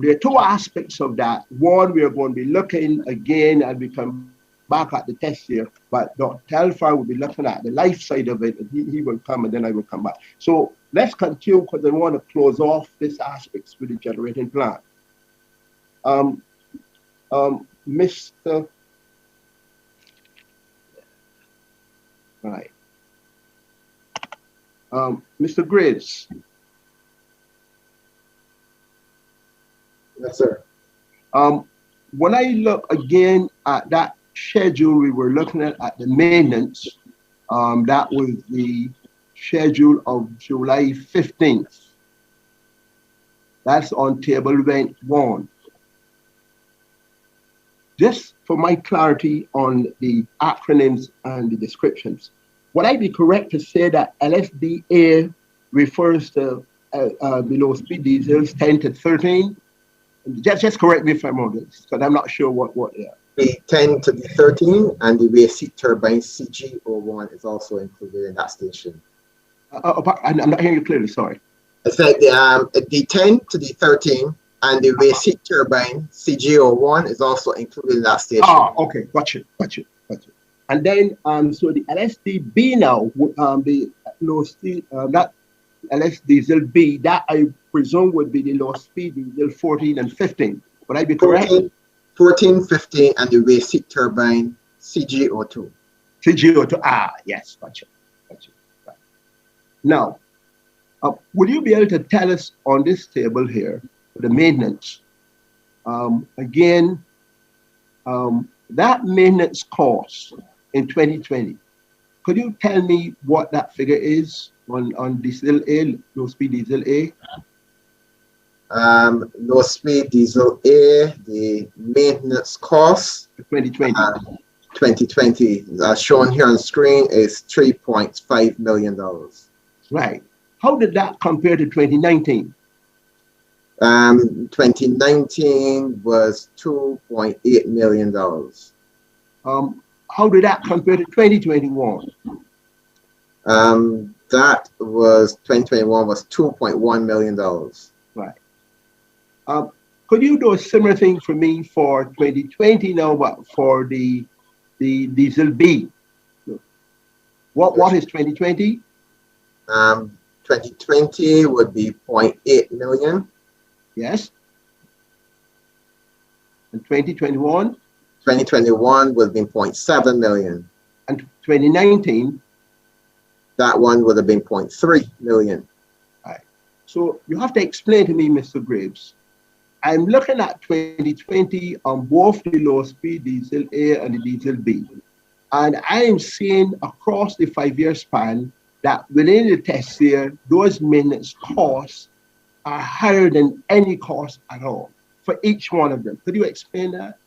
S14: there are two aspects of that. One, we are going to be looking again, and we come back at the test here, but Dr. Telfar will be looking at the life side of it, and he will come, and then I will come back. So let's continue, because I want to close off this aspects with the generating plant. Mr. Right. Mr. Graves.
S6: Yes, sir.
S14: When I look again at that schedule we were looking at the maintenance, that was the schedule of July 15th. That's on table event 1. Just for my clarity on the acronyms and the descriptions, would I be correct to say that LSDA refers to below speed diesels 10 to 13? Just correct me if I'm wrong, because I'm not sure what they are.
S6: The 10 to the 13 and the waste heat turbine CG01 is also included in that station.
S14: I'm not hearing you clearly, sorry.
S6: I said the 10 to the 13 and the waste heat turbine CG01 is also included in that station.
S14: Ah, okay, gotcha. And then, so the LSDB now, the low speed, that LS diesel B, that I presume would be the low speed diesel 14 and 15. Would I be correct?
S6: 14, 15, and the waste heat turbine CG02.
S14: CG02, yes, gotcha. Right. Now, would you be able to tell us on this table here, the maintenance, again, that maintenance cost in 2020, could you tell me what that figure is on diesel A, low speed diesel A?
S6: Low speed diesel A, the maintenance cost
S14: 2020.
S6: 2020, as shown here on screen, is $3.5 million.
S14: Right. How did that compare to 2019?
S6: 2019 was $2.8 million.
S14: How did that compare to 2021?
S6: That was 2021 was $2.1 million.
S14: Right. Could you do a similar thing for me for 2020 now, but for the diesel B? What is 2020?
S6: 2020 would be 0.8 million.
S14: Yes. And 2021?
S6: 2021 would be 0.7 million.
S14: And 2019?
S6: That one would have been 0.3 million.
S14: Right. So you have to explain to me, Mr. Graves. I'm looking at 2020 on both the low speed diesel A and the diesel B. And I am seeing across the 5-year span that within the test year, those maintenance costs are higher than any cost at all for each one of them. Could you explain that?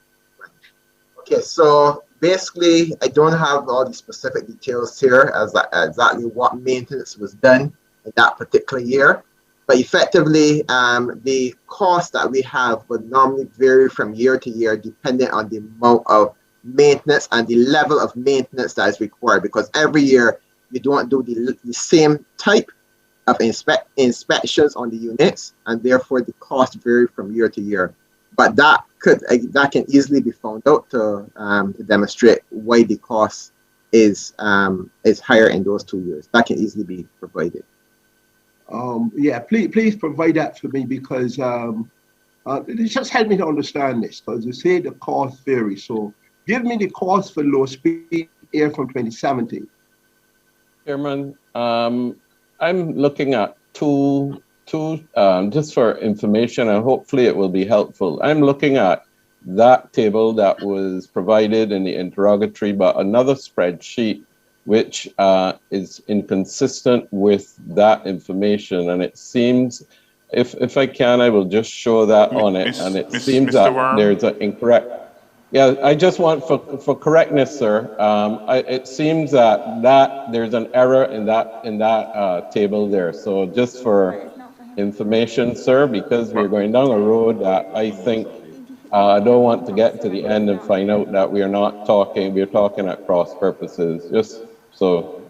S6: Okay, so basically, I don't have all the specific details here as exactly what maintenance was done in that particular year. But effectively, the cost that we have would normally vary from year to year depending on the amount of maintenance and the level of maintenance that is required. Because every year, you don't do the same type of inspections on the units, and therefore the cost vary from year to year. But that can easily be found out to demonstrate why the cost is higher in those 2 years. That can easily be provided.
S14: Yeah, please provide that for me, because it just help me to understand this, because you say the cost vary. So give me the cost for low speed air from 2017.
S8: Chairman, I'm looking at two just for information, and hopefully it will be helpful. I'm looking at that table that was provided in the interrogatory, but another spreadsheet which is inconsistent with that information. And it seems, if I can, I will just show that on it. And it seems that there's an incorrect. Yeah, I just want for correctness, sir. It seems that there's an error in that table there. So just for information, sir, because we're going down a road that I think I don't want to get to the end and find out that we're talking at cross purposes. Just so,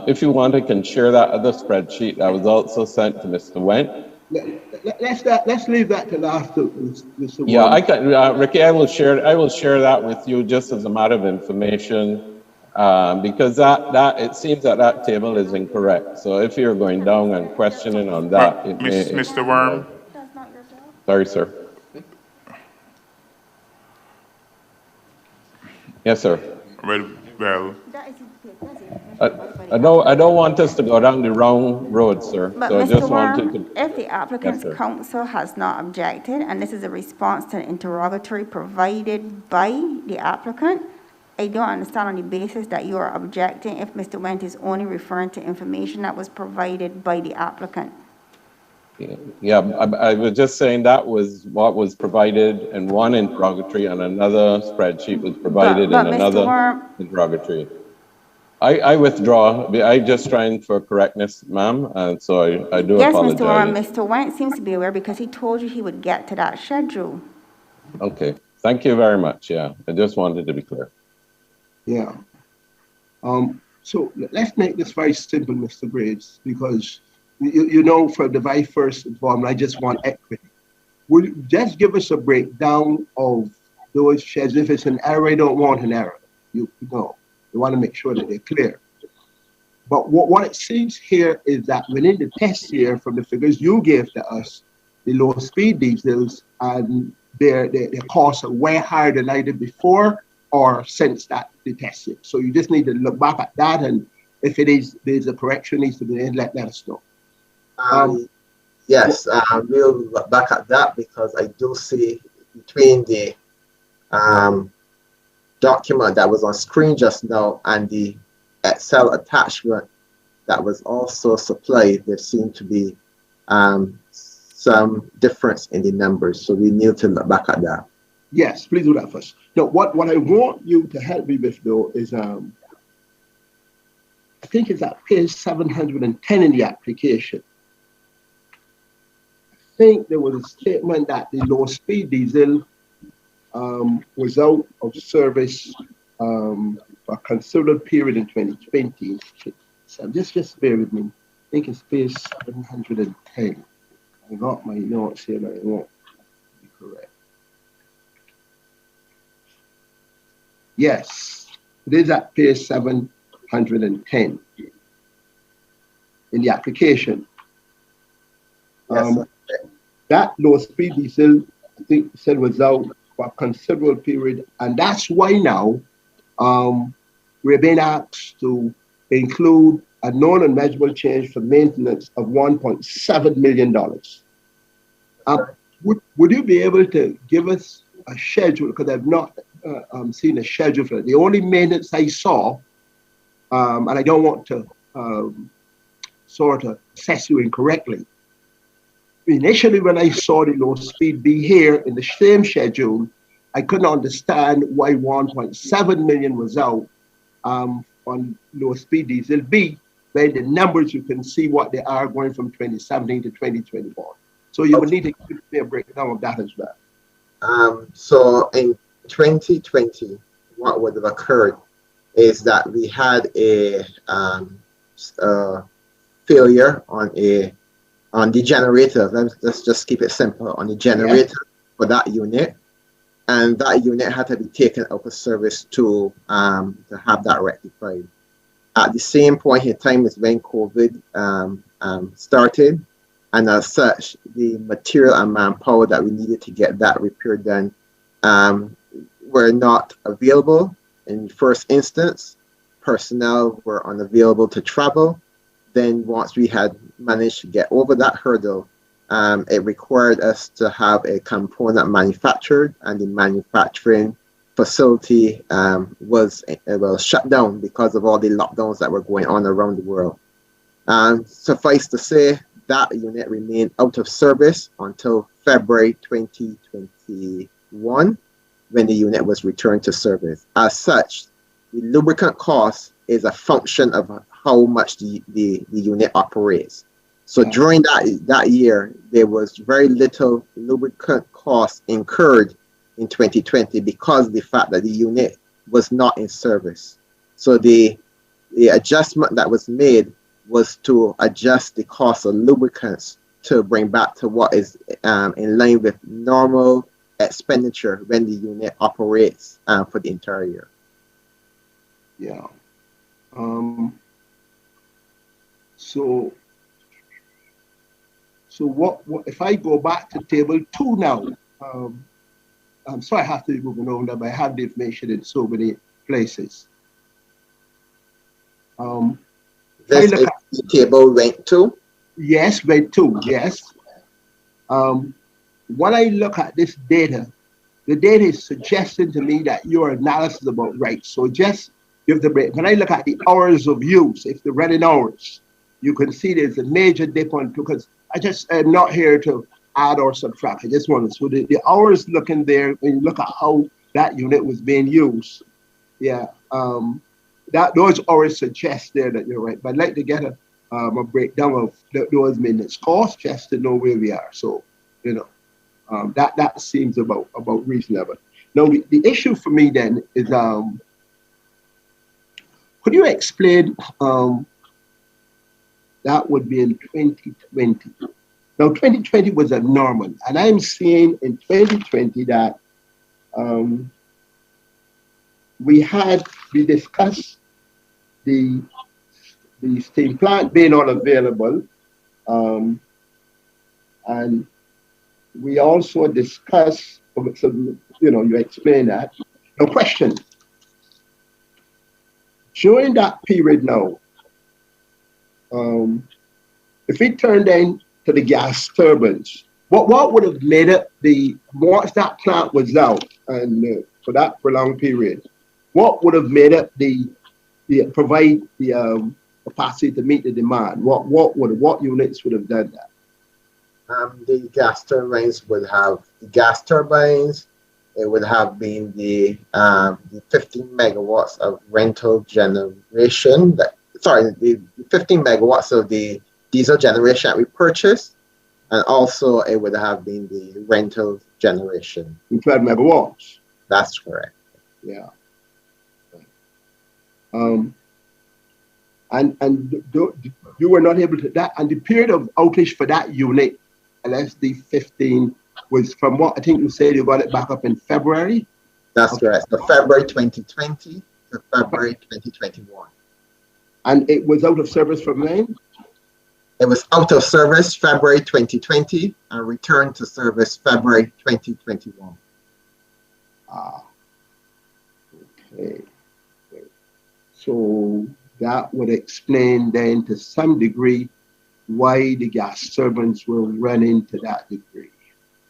S8: if you want, I can share that other spreadsheet that was also sent to Mr. Went.
S14: Let's leave that to after, Mr.
S8: Yeah, I can, Ricky. I will share that with you just as a matter of information, because that it seems that table is incorrect. So if you're going down and questioning on that,
S1: Mr. Worm.
S8: Sorry, sir. Yes, sir.
S1: Well.
S8: I don't want us to go down the wrong road, sir.
S15: But
S8: so
S15: Mr.
S8: I just
S15: Worm,
S8: wanted to.
S15: if the applicant's counsel has not objected, and this is a response to an interrogatory provided by the applicant, I don't understand on the basis that you are objecting if Mr. Went is only referring to information that was provided by the applicant.
S8: Yeah, I was just saying that was what was provided in one interrogatory, and another spreadsheet was provided
S15: But
S8: in
S15: Mr.
S8: another
S15: Worm,
S8: interrogatory. I withdraw. I just trying for correctness, ma'am, and so I do
S15: yes, Mr. Worm,
S8: apologize.
S15: Mr. Went seems to be aware because he told you he would get to that schedule.
S8: Okay, thank you very much. Yeah, I just wanted to be clear.
S14: Yeah. So let's make this very simple, Mr. Graves, because you know, for the very first involvement, I just want equity. Will you just give us a breakdown of those shares? If it's an error, I don't want an error. You know, you want to make sure that they're clear. But what it seems here is that within the test year, from the figures you gave to us, the low speed diesels and their costs are way higher than either before or since that the test year. So you just need to look back at that, and if it is there's a correction needs to be made, let us know.
S6: Yes, we'll look back at that because I do see between the document that was on screen just now and the Excel attachment that was also supplied, there seemed to be some difference in the numbers. So we need to look back at that.
S14: Yes, please do that first. Now, what I want you to help me with though is I think it's at page 710 in the application. I think there was a statement that the low speed diesel was out of service for a considerable period in 2020. So just bear with me. I think it's page 710. I got my notes here, but I won't be correct. Yes, it is at page 710 in the application.
S6: Yes,
S14: that low speed diesel, I think, said was out for a considerable period, and that's why now we're being asked to include a known and measurable change for maintenance of $1.7 million. Would you be able to give us a schedule? Because I've not seen a schedule for it. The only maintenance I saw, and I don't want to sort of assess you incorrectly. Initially, when I saw the low speed B here in the same schedule, I couldn't understand why 1.7 million was out on low speed diesel B. When the numbers, you can see what they are going from 2017 to 2021. So you would need to give me a breakdown of that as well.
S6: So in 2020, what would have occurred is that we had a failure on the generator. Let's just keep it simple on the generator for that unit, and that unit had to be taken out of service to have that rectified. At the same point in time is when COVID started, and as such, the material and manpower that we needed to get that repair done were not available in the first instance. Personnel were unavailable to travel. Then once we had managed to get over that hurdle, it required us to have a component manufactured, and the manufacturing facility was shut down because of all the lockdowns that were going on around the world. Suffice to say, that unit remained out of service until February 2021, when the unit was returned to service. As such, the lubricant cost is a function of how much the unit operates. So during that year, there was very little lubricant cost incurred in 2020 because of the fact that the unit was not in service. So the adjustment that was made was to adjust the cost of lubricants to bring back to what is in line with normal expenditure when the unit operates for the entire year.
S14: Yeah. So what if I go back to table 2 now? I'm sorry I have to be moving on, but I have the information in so many places.
S6: This is the table went to?
S14: Yes, went to, yes. When I look at this data, the data is suggesting to me that your analysis is about right. So just give the break. When I look at the hours of use, if the running hours, you can see there's a major dip on, because I just am not here to add or subtract. I just want to, so the hours looking there, when you look at how that unit was being used, yeah, that those hours suggest there that you're right. But I'd like to get a breakdown of those minutes cost just to know where we are. So, you know, that seems about reasonable. Now, the issue for me then is, could you explain, that would be in 2020. Now, 2020 was a normal, and I'm seeing in 2020 that we discussed the steam plant being unavailable, and we also discussed, so, you know, you explain that. Now, question, during that period now, if we turned in to the gas turbines, what would have made it once that plant was out and for that prolonged period, what would have made it provide the capacity to meet the demand? What units would have done that?
S6: The gas turbines would have the gas turbines. It would have been the 15 megawatts of rental generation. The 15 megawatts of the diesel generation that we purchased, and also it would have been the rental generation.
S14: 12 megawatts.
S6: That's correct.
S14: Yeah. And you were not able to that, and the period of outage for that unit, LSD 15, was from what I think you said you got it back up in February?
S6: That's correct. So February 2020 to February 2021.
S14: And it was out of service from when?
S6: It was out of service February 2020 and returned to service February 2021.
S14: Okay. So that would explain then to some degree why the gas turbines were running to that degree.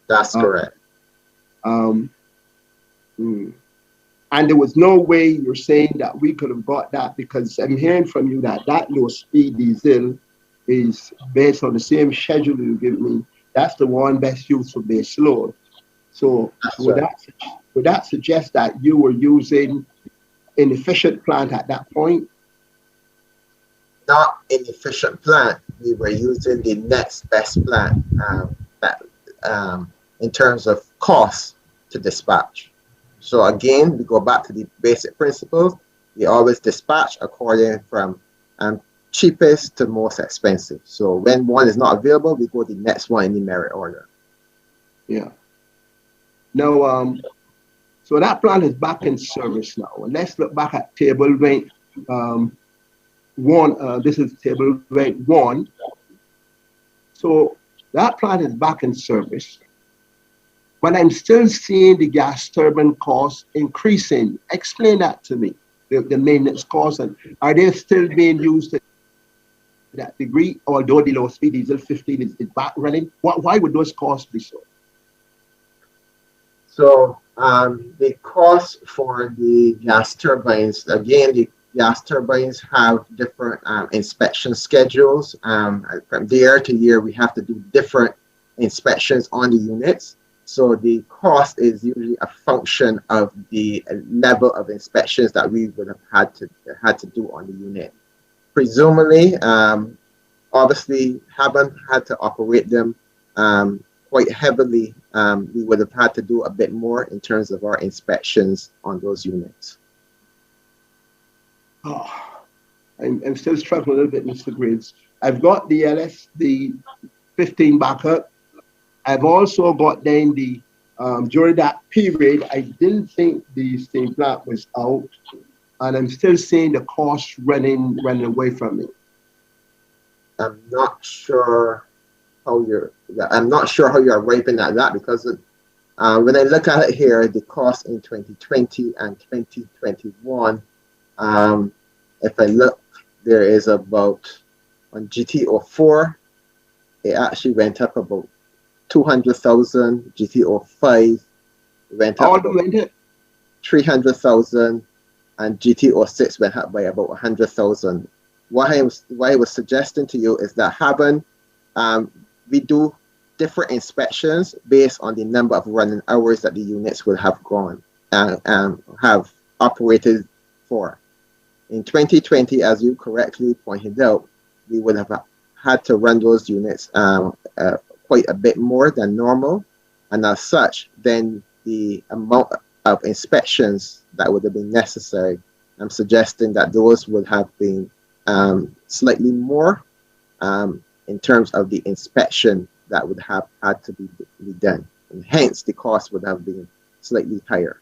S6: That's correct.
S14: And there was no way you're saying that we could have got that, because I'm hearing from you that low speed diesel is based on the same schedule you give me. That's the one best use for base load. So would that suggest that you were using inefficient plant at that point?
S6: Not inefficient plant. We were using the next best plant in terms of cost to dispatch. So again, we go back to the basic principles. We always dispatch according from cheapest to most expensive. So when one is not available, we go to the next one in the merit order.
S14: Yeah. Now, so that plant is back in service now. And let's look back at table rate 1. This is table rate 1. So that plant is back in service. But I'm still seeing the gas turbine costs increasing. Explain that to me, the maintenance costs, and are they still being used to that degree, although the low speed diesel 15 is back running? Why would those costs be so?
S6: So the cost for the gas turbines, again, the gas turbines have different inspection schedules. From year to year, we have to do different inspections on the units. So the cost is usually a function of the level of inspections that we would have had to do on the unit. Presumably, obviously, haven't had to operate them quite heavily. We would have had to do a bit more in terms of our inspections on those units.
S14: I'm still struggling a little bit, Mr. Graves. I've got the 15 backup. I've also got then the, during that period, I didn't think the steam plant was out, and I'm still seeing the cost running away from me.
S6: I'm not sure how you're arriving at that, because when I look at it here, the cost in 2020 and 2021, if I look, there is about, on GTO4, it actually went up about 200,000. GTO5 went up about 300,000, and GTO6 went up by about 100,000. What I was suggesting to you is that having we do different inspections based on the number of running hours that the units will have gone and have operated for. In 2020, as you correctly pointed out, we would have had to run those units quite a bit more than normal. And as such, then the amount of inspections that would have been necessary, I'm suggesting that those would have been slightly more in terms of the inspection that would have had to be done. And hence, the cost would have been slightly higher.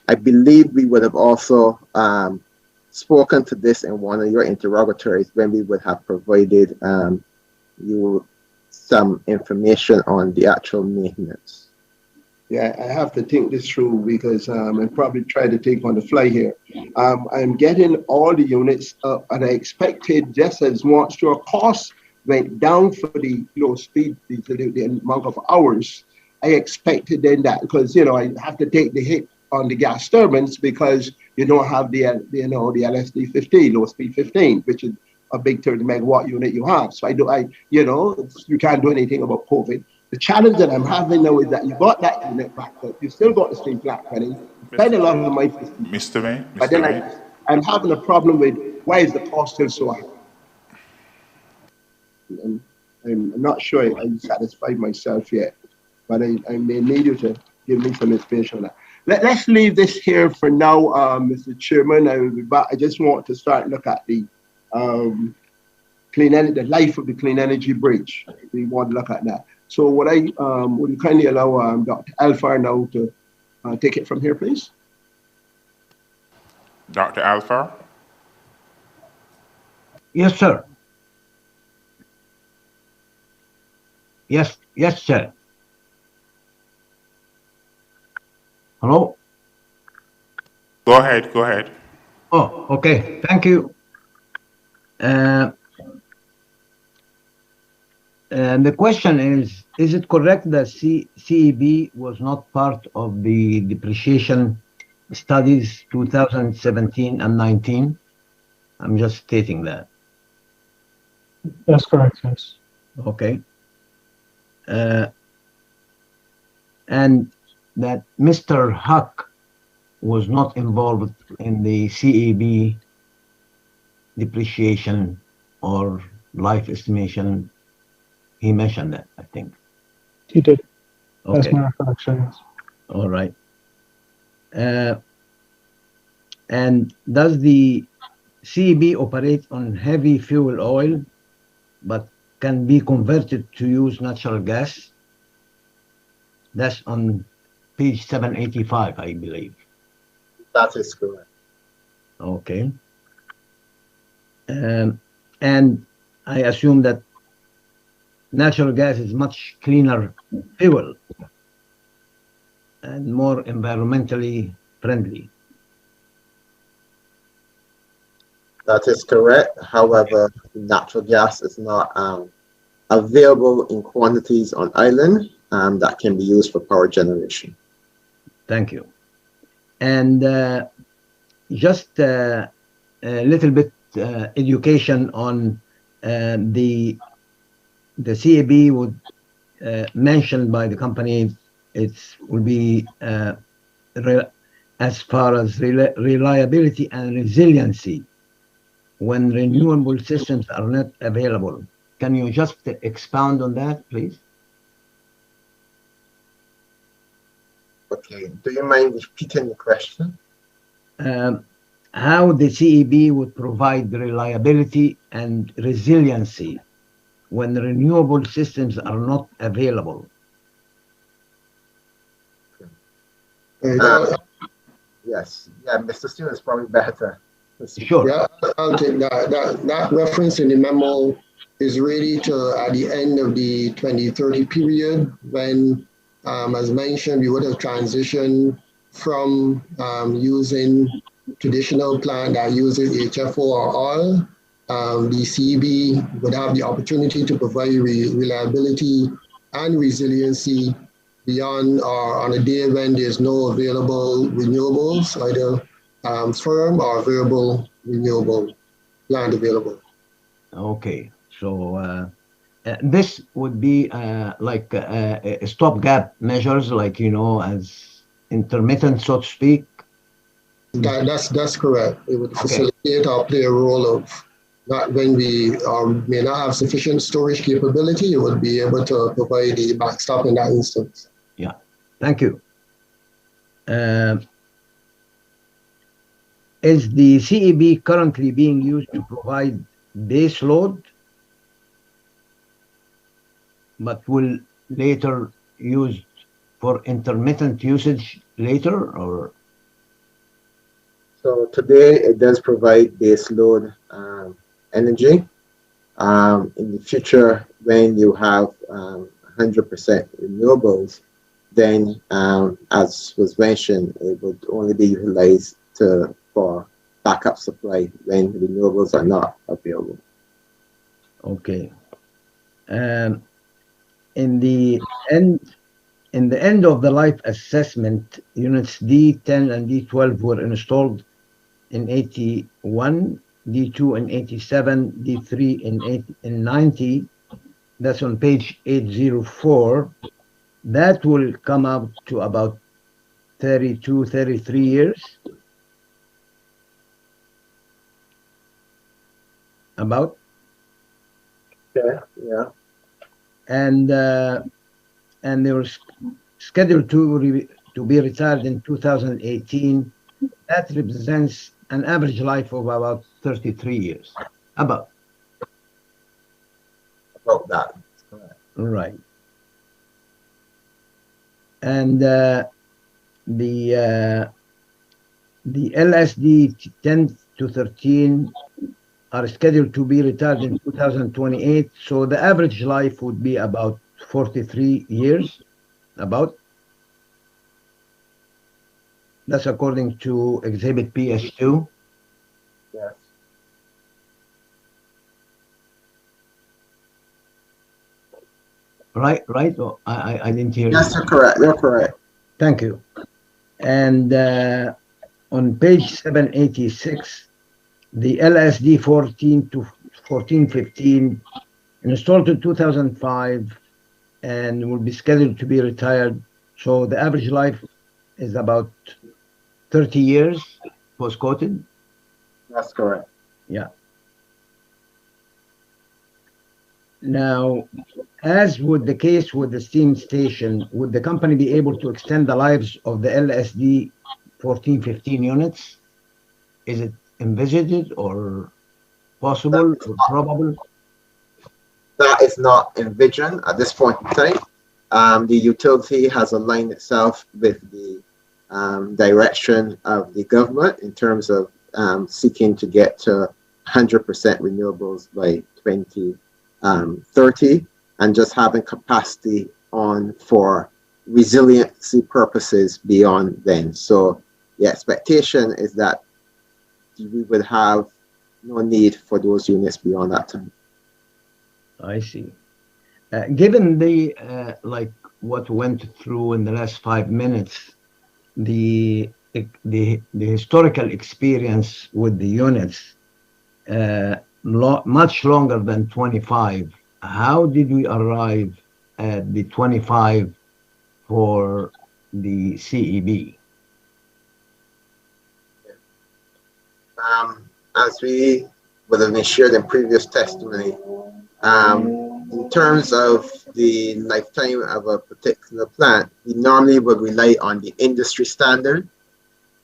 S6: I believe we would have also spoken to this in one of your interrogatories when we would have provided you some information on the actual maintenance.
S14: Yeah, I have to think this through because I probably try to think on the fly here. I'm getting all the units up, and I expected just as much. So cost went down for the low speed, the amount of hours. I expected then that because I have to take the hit on the gas turbines because you don't have the LSD 15, low speed 15, which is a big 30 megawatt unit you have. So you can't do anything about COVID. The challenge that I'm having now is that you got that unit back up, you still got the same plant running, spend a lot of money.
S1: Mr. May,
S14: but then I'm having a problem with why is the cost still so high? I'm not sure I'm satisfied myself yet, but I may need you to give me some information on that. Let's leave this here for now, Mr. Chairman. I will be back. I just want to start look at the clean energy, the life of the clean energy bridge. We want to look at that. So would you kindly allow Dr. Alfar now to take it from here, please?
S1: Dr. Alfar?
S16: Yes, sir. Yes, sir. Hello?
S1: Go ahead.
S16: Oh, okay. Thank you. The question is it correct that CEB was not part of the depreciation studies 2017 and 19? I'm just stating that.
S5: That's correct, yes.
S16: Okay. And that Mr. Huck was not involved in the CEB depreciation or life estimation. He mentioned that, I think.
S5: He did.
S16: Okay.
S5: That's my recollection, yes.
S16: All right. And does the CEB operate on heavy fuel oil, but can be converted to use natural gas? That's on page 785, I believe.
S6: That is correct.
S16: Okay. And I assume that natural gas is much cleaner fuel and more environmentally friendly.
S6: That is correct. However, natural gas is not available in quantities on island that can be used for power generation.
S16: Thank you. And just a little bit education on the CAB would mentioned by the company. It will be as far as reliability and resiliency when renewable systems are not available. Can you just expound on that, please?
S6: Okay. Do you mind repeating the question?
S16: How the CEB would provide reliability and resiliency when renewable systems are not available?
S6: Yes. Yeah, Mr. Stewart is probably better.
S16: Sure.
S4: Yeah, I'll take that. That reference in the memo is really to at the end of the 2030 period when, as mentioned, we would have transitioned from using traditional plant that uses HFO or oil. The CEB would have the opportunity to provide reliability and resiliency beyond or on a day when there's no available renewables, either firm or variable renewable land available.
S16: Okay, so this would be like a stopgap measures, like, you know, as intermittent, so to speak.
S4: That's correct. It would
S16: Okay.
S4: facilitate or play a role of that when we may not have sufficient storage capability, it would be able to provide the backstop in that instance.
S16: Yeah, thank you. Is the CEB currently being used to provide base load, but will later used for intermittent usage later, or?
S6: So today it does provide base load energy. In the future, when you have 100% renewables, then as was mentioned, it would only be utilized for backup supply when renewables are not available.
S16: Okay. In the end of the life assessment, units D10 and D12 were installed in 81, D2 in 87, D3 in 90. That's on page 804. That will come out to about 32, 33 years. About.
S6: Yeah.
S16: And they were scheduled to be retired in 2018. That represents an average life of about 33 years. About
S6: that.
S16: Right. And the LSD 10 to 13 are scheduled to be retired in 2028. So the average life would be about 43 years. About. That's according to Exhibit PS2.
S6: Yes.
S16: Right. Oh, I didn't hear.
S6: Yes, you're correct. You're correct.
S16: Thank you. And on page 786, the LSD 14 to 1415 installed in 2005 and will be scheduled to be retired. So the average life is about 30 years, was quoted.
S6: That's correct.
S16: Yeah. Now, as would the case with the steam station, would the company be able to extend the lives of the LSD 1415 units? Is it envisaged or possible or probable?
S6: That is not envisioned at this point in time. The utility has aligned itself with the direction of the government in terms of seeking to get to 100% renewables by 2030, and just having capacity on for resiliency purposes beyond then. So the expectation is that we would have no need for those units beyond that time.
S16: I see. Given the like what went through in the last 5 minutes, the historical experience with the units, much longer than 25. How did we arrive at the 25 for the CEB?
S6: As we would have shared in previous testimony, in terms of the lifetime of a particular plant, we normally would rely on the industry standard.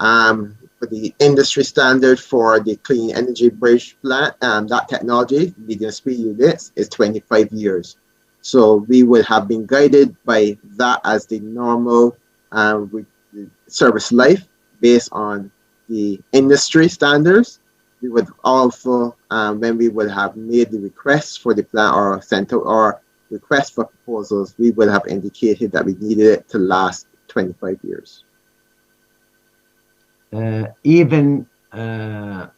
S6: For the industry standard for the clean energy bridge plant, that technology, medium speed units, is 25 years. So we would have been guided by that as the normal service life based on the industry standards. We would also, when we would have made the requests for the plant or sent out our request for proposals, we would have indicated that we needed it to last 25 years.
S16: Even I'm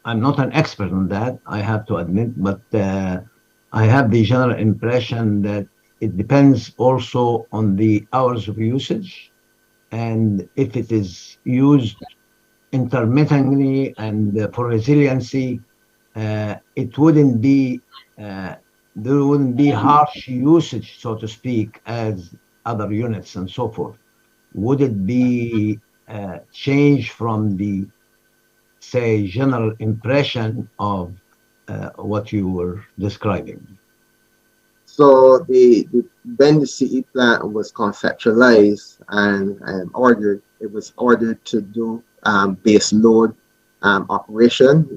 S16: not an expert on that, I have to admit, but I have the general impression that it depends also on the hours of usage, and if it is used intermittently and for resiliency, it wouldn't be there wouldn't be harsh usage, so to speak, as other units and so forth. Would it be change from the, say, general impression of what you were describing?
S6: So when the CE plant was conceptualized and ordered, it was ordered to do base load operation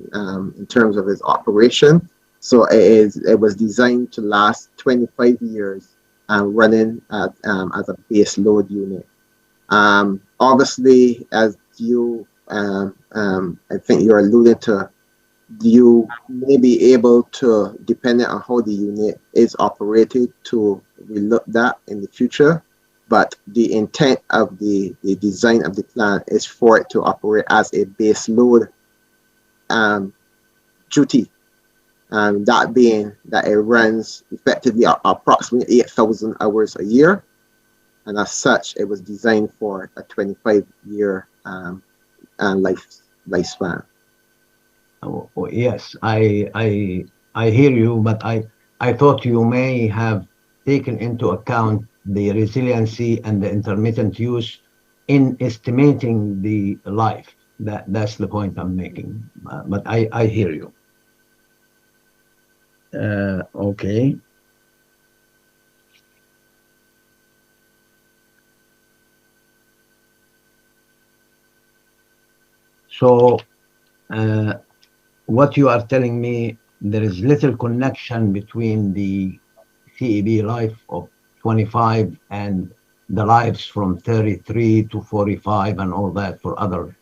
S6: in terms of its operation. So it was designed to last 25 years running as a base load unit. Obviously, as you, I think you're alluding to, you may be able to, depending on how the unit is operated, to relook that in the future. But the intent of the design of the plant is for it to operate as a base load duty. That being that it runs effectively approximately 8,000 hours a year. And as such, it was designed for a 25-year lifespan.
S16: Oh, yes, I hear you, but I thought you may have taken into account the resiliency and the intermittent use in estimating the life. That's the point I'm making. But I hear you. Okay. So what you are telling me, there is little connection between the CEB life of 25 and the lives from 33 to 45 and all that for other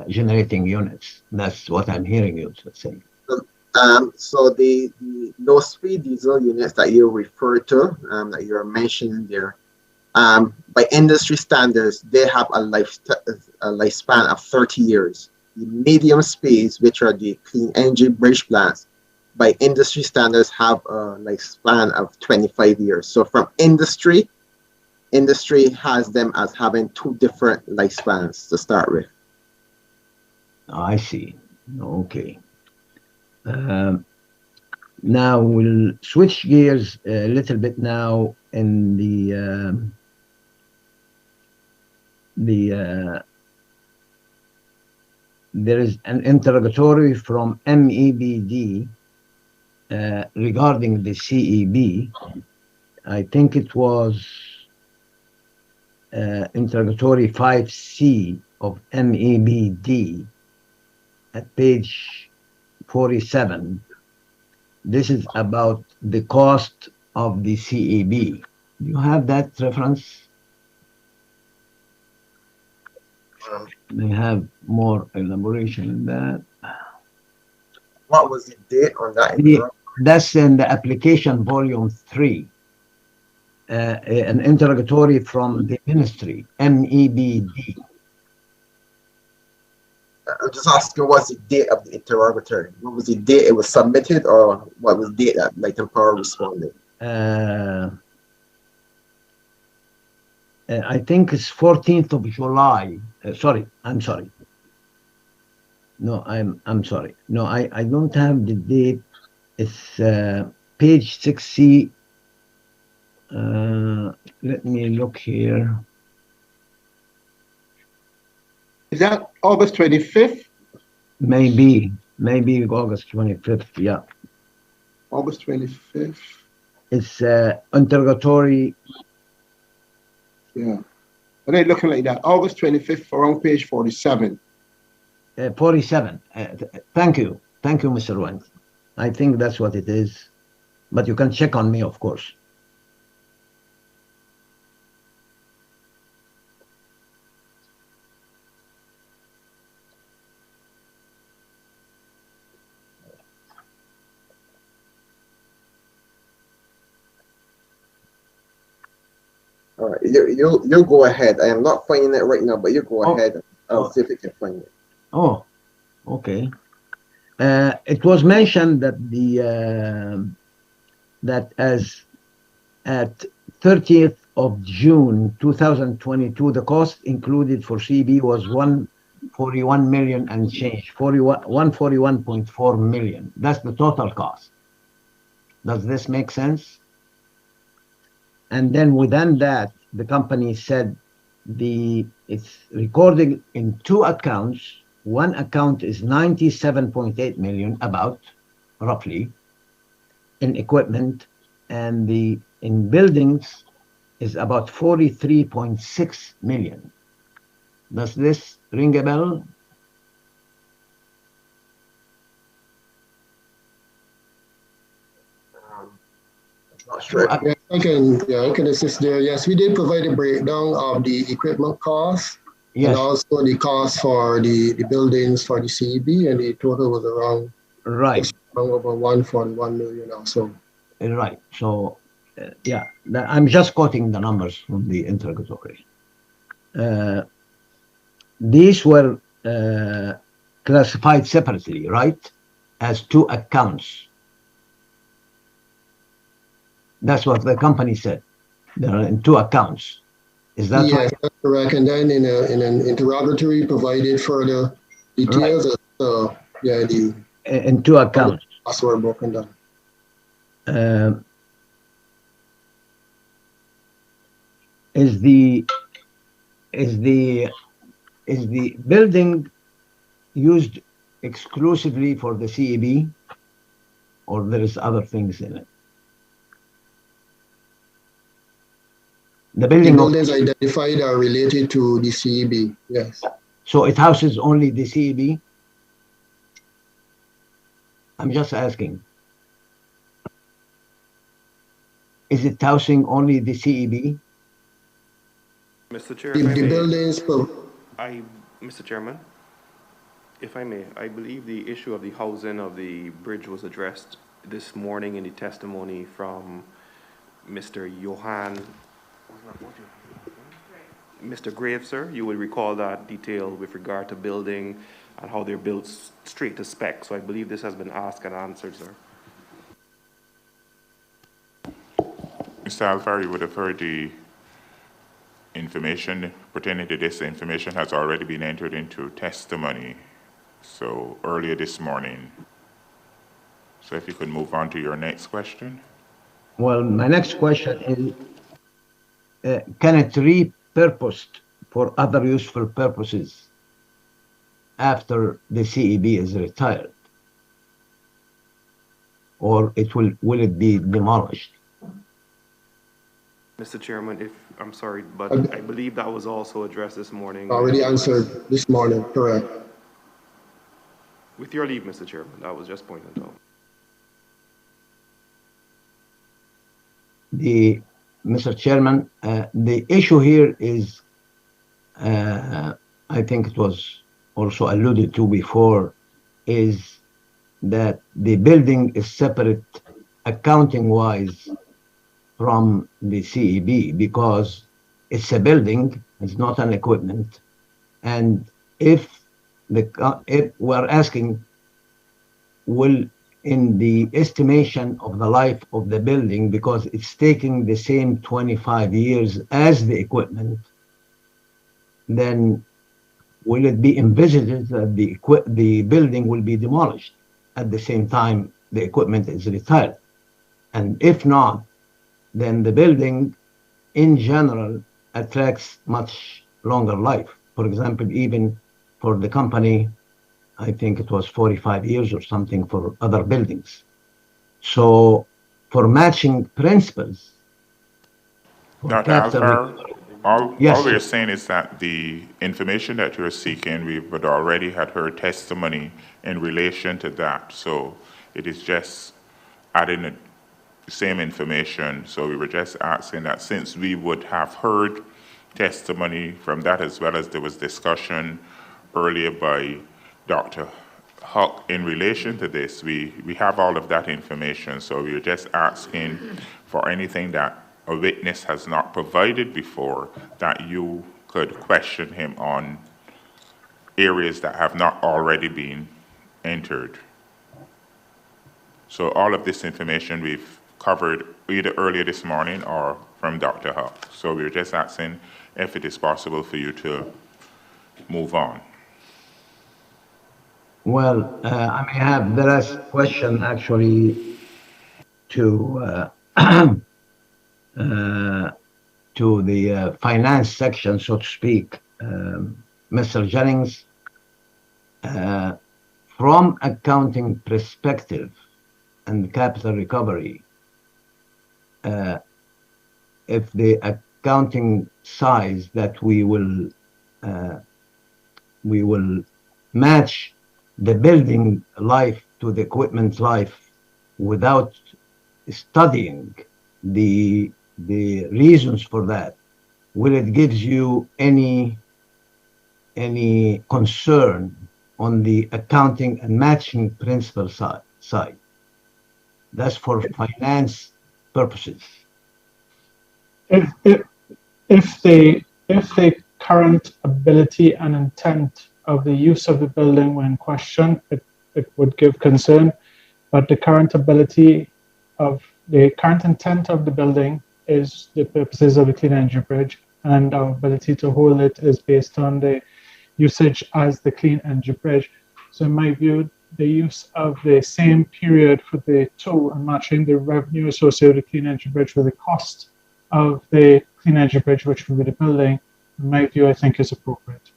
S16: generating units. That's what I'm hearing you say.
S6: So those three diesel units that you refer to, that you're mentioning there, by industry standards, they have a lifespan of 30 years. The medium speeds, which are the clean energy bridge plants, by industry standards have a lifespan of 25 years. So from industry has them as having two different lifespans to start with.
S16: I see. Okay. Now we'll switch gears a little bit now in there is an interrogatory from MEBD regarding the CEB. I think it was interrogatory 5C of MEBD at page 47. This is about the cost of the CEB. Do you have that reference? They have more elaboration in that.
S6: What was the date on that?
S16: That's in the application volume 3. An interrogatory from the ministry, MEBD.
S6: I'm just asking, what's the date of the interrogatory? What was the date it was submitted, or what was the date that Light and Power responded?
S16: I think it's 14th of July. Sorry, I'm sorry. No, I'm sorry. No, I don't have the date. It's page 6C. Let me look here.
S14: Is that August 25th?
S16: Maybe August 25th, yeah.
S14: August 25th.
S16: It's interrogatory.
S14: Yeah. Are they looking like that? August 25th, around page 47.
S16: 47. Thank you, Mr. Wendt. I think that's what it is. But you can check on me, of course.
S6: All right, you'll go ahead. I am not finding it right now, but you go ahead. I'll see if I can find it.
S16: Oh, okay. It was mentioned that that as at 30th of June 2022, the cost included for CB was 141 million and change, 141.4 million. That's the total cost. Does this make sense? And then within that, the company said it's recorded in two accounts. One account is 97.8 million, about roughly, in equipment, and in buildings is about 43.6 million. Does this ring a bell?
S4: Not sure. Yeah, I can assist there. Yes, we did provide a breakdown of the equipment costs. Yes. And also the cost for the buildings for the CEB, and the total was around over 141 million also.
S16: Right. So, yeah, I'm just quoting the numbers from the interrogatory. These were classified separately, right, as two accounts. That's what the company said. They're in two accounts. Is that
S4: yes, that's correct. And then in an interrogatory provided further details. Right. Yeah,
S16: in two accounts.
S4: Costs were broken down.
S16: Is the building used exclusively for the CEB, or there is other things in it? The
S4: buildings identified are related to the CEB, yes.
S16: So it houses only the CEB? I'm just asking. Is it housing only the CEB?
S9: Mr. Chair,
S4: the buildings...
S9: Mr. Chairman, if I may, I believe the issue of the housing of the bridge was addressed this morning in the testimony from Mr. Johan... Mr. Graves, sir, you will recall that detail with regard to building and how they're built straight to spec. So I believe this has been asked and answered, sir.
S1: Mr. Alfaro, would have heard the information pertaining to this. Information has already been entered into testimony. So earlier this morning. So if you could move on to your next question.
S16: Well, my next question is, can it repurposed for other useful purposes after the CEB is retired? Or will it be demolished?
S9: Mr. Chairman, I'm sorry, but I believe that was also addressed this morning.
S4: Already answered this morning, correct.
S9: With your leave, Mr. Chairman, that was just pointed out.
S16: Mr. Chairman, the issue here is, I think it was also alluded to before, is that the building is separate accounting-wise from the CEB because it's a building, it's not an equipment. And if we're asking, will in the estimation of the life of the building, because it's taking the same 25 years as the equipment, then will it be envisaged that the building will be demolished at the same time the equipment is retired? And if not, then the building in general attracts much longer life. For example, even for the company, I think it was 45 years or something for other buildings. So for matching principles.
S1: Dr. Alfaro, all we're saying is that the information that you're seeking, we would already had heard testimony in relation to that. So it is just adding the same information. So we were just asking that since we would have heard testimony from that, as well as there was discussion earlier by Dr. Huck in relation to this, we have all of that information. So we're just asking for anything that a witness has not provided before, that you could question him on areas that have not already been entered. So all of this information we've covered either earlier this morning or from from Dr. Huck. So we're just asking if it is possible for you to move on.
S16: Well, I may have the last question actually to to the finance section, so to speak. Mr. Jennings, from accounting perspective and capital recovery, if the accounting size that we will match the building life to the equipment life without studying the reasons for that, will it give you any concern on the accounting and matching principle side? That's for finance purposes.
S5: If the current ability and intent of the use of the building were in question, it would give concern. But the current intent of the building is the purposes of the Clean Energy Bridge, and our ability to hold it is based on the usage as the Clean Energy Bridge. So in my view, the use of the same period for the two and matching the revenue associated with the Clean Energy Bridge with the cost of the Clean Energy Bridge, which would be the building, in my view, I think is appropriate.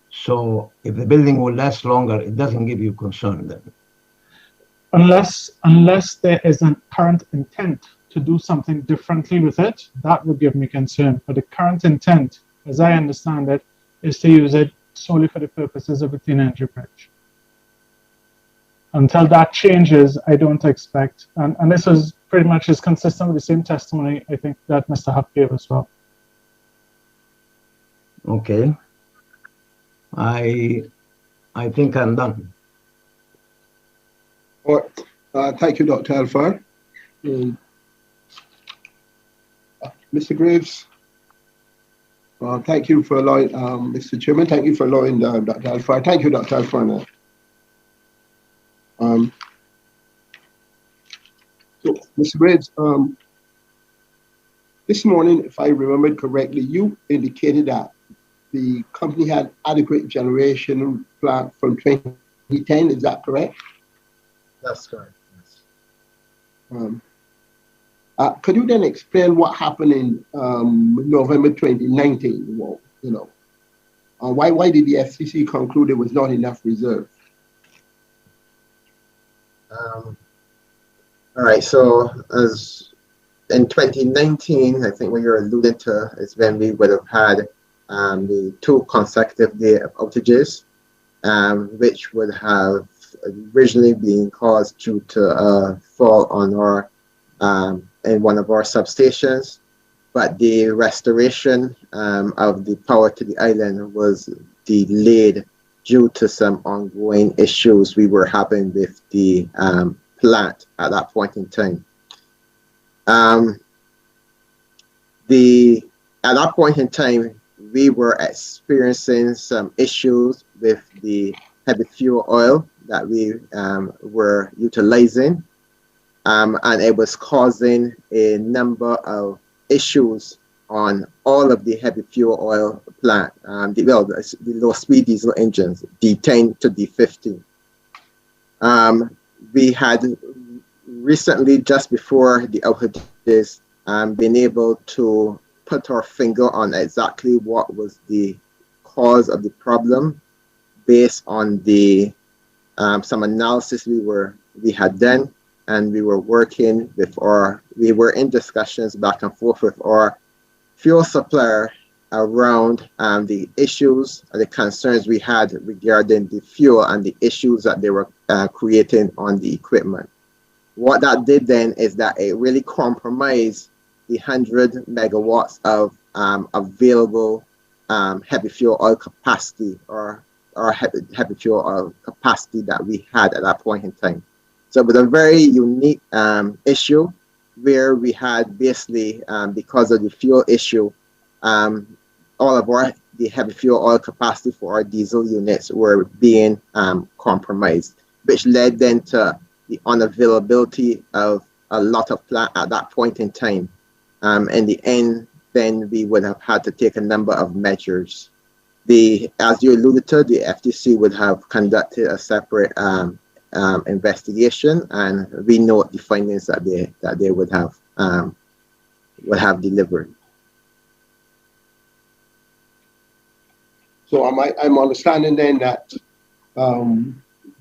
S16: So if the building will last longer, it doesn't give you concern then?
S5: Unless there is a current intent to do something differently with it, that would give me concern. But the current intent, as I understand it, is to use it solely for the purposes of the Clean Energy Bridge. Until that changes, I don't expect, and this is pretty much is consistent with the same testimony I think that Mr. Huck gave as well.
S16: Okay. I think I'm done.
S14: All right. Thank you, Dr. Alfar. Mr. Graves, thank you for allowing, Mr. Chairman, thank you for allowing Dr. Alfar. Thank you, Dr. Alfar. So, Mr. Graves, this morning, if I remembered correctly, you indicated that the company had adequate generation plant from 2010. Is that correct?
S6: That's correct.
S14: Yes. Could you then explain what happened in November 2019? Well, why did the FCC conclude there was not enough reserve?
S6: All right. So as in 2019, I think what you're alluding to is when we would have had the 2 consecutive day of outages, which would have originally been caused due to a fall on our in one of our substations, but the restoration of the power to the island was delayed due to some ongoing issues we were having with the plant at that point in time. At that point in time, we were experiencing some issues with the heavy fuel oil that we were utilizing, and it was causing a number of issues on all of the heavy fuel oil plant, the low-speed diesel engines, D10 to D15. We had recently, just before the outages, been able to put our finger on exactly what was the cause of the problem based on the some analysis we had done, and we were working with we were in discussions back and forth with our fuel supplier around the issues and the concerns we had regarding the fuel and the issues that they were creating on the equipment. What that did then is that it really compromised the 100 megawatts of available heavy fuel oil capacity or heavy fuel oil capacity that we had at that point in time. So it was a very unique issue where we had basically, because of the fuel issue, all of the heavy fuel oil capacity for our diesel units were being compromised, which led then to the unavailability of a lot of plant at that point in time. In the end, then we would have had to take a number of measures. As you alluded to, the FTC would have conducted a separate investigation, and we note the findings that they would have delivered.
S14: So I'm understanding then that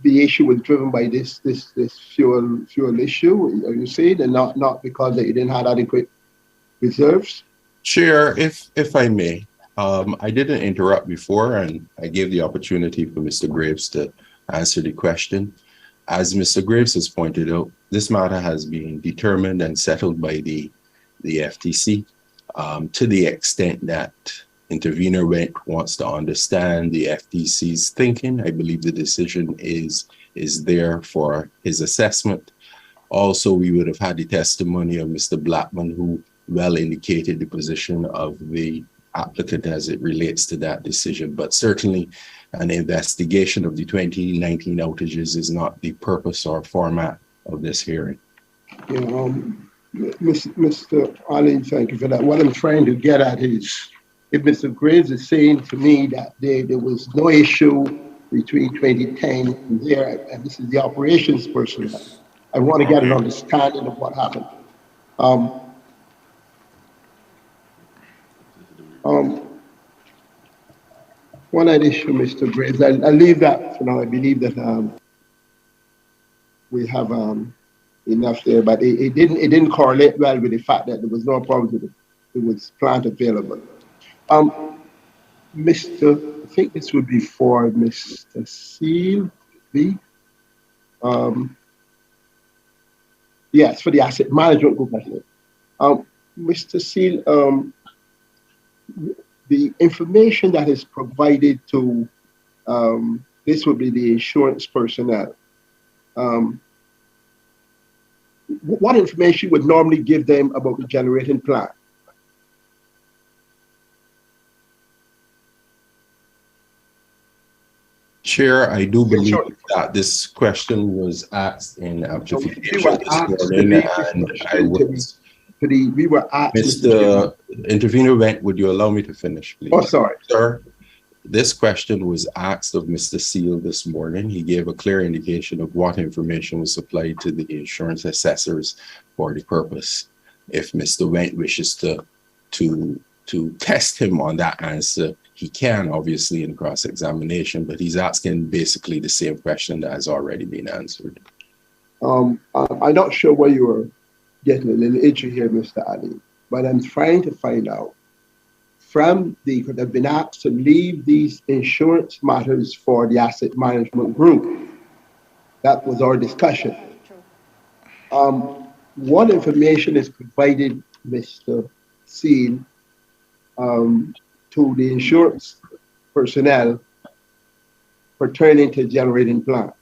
S14: the issue was driven by this fuel issue, are you saying, and not because that you didn't have adequate reserves?
S2: Chair, if I may, I didn't interrupt before, and I gave the opportunity for Mr. Graves to answer the question. As Mr. Graves has pointed out, this matter has been determined and settled by the FTC to the extent that intervener wants to understand the FTC's thinking. I believe the decision is there for his assessment. Also, we would have had the testimony of Mr. Blackman, who well indicated the position of the applicant as it relates to that decision. But certainly an investigation of the 2019 outages is not the purpose or format of this hearing.
S14: Yeah, Mr. Ali, thank you for that. What I'm trying to get at is, if Mr. Graves is saying to me that there was no issue between 2010 and there, and this is the operations person, I want to get an understanding of what happened. One other issue, Mr. Graves, I'll leave that for now. I believe that we have enough there, but it didn't correlate well with the fact that there was no problem with it. It was plant available. I think this would be for Mr. Seal, yes, for the asset management group, I think. Mr. Seal, the information that is provided to, this would be the insurance personnel. What information would normally give them about the generating plant?
S2: Chair, I do believe that this question was asked in amplification this morning, and I was...
S14: We were asked...
S2: Mr. Intervener Went, would you allow me to finish, please?
S14: Oh, sorry.
S2: Sir, this question was asked of Mr. Seal this morning. He gave a clear indication of what information was supplied to the insurance assessors for the purpose. If Mr. Went wishes to test him on that answer, he can, obviously, in cross-examination, but he's asking basically the same question that has already been answered.
S14: I'm not sure where you were getting a little itchy here, Mr. Ali, but I'm trying to find out from could have been asked to leave these insurance matters for the asset management group. That was our discussion. What information is provided, Mr. Seal, to the insurance personnel pertaining to generating plant?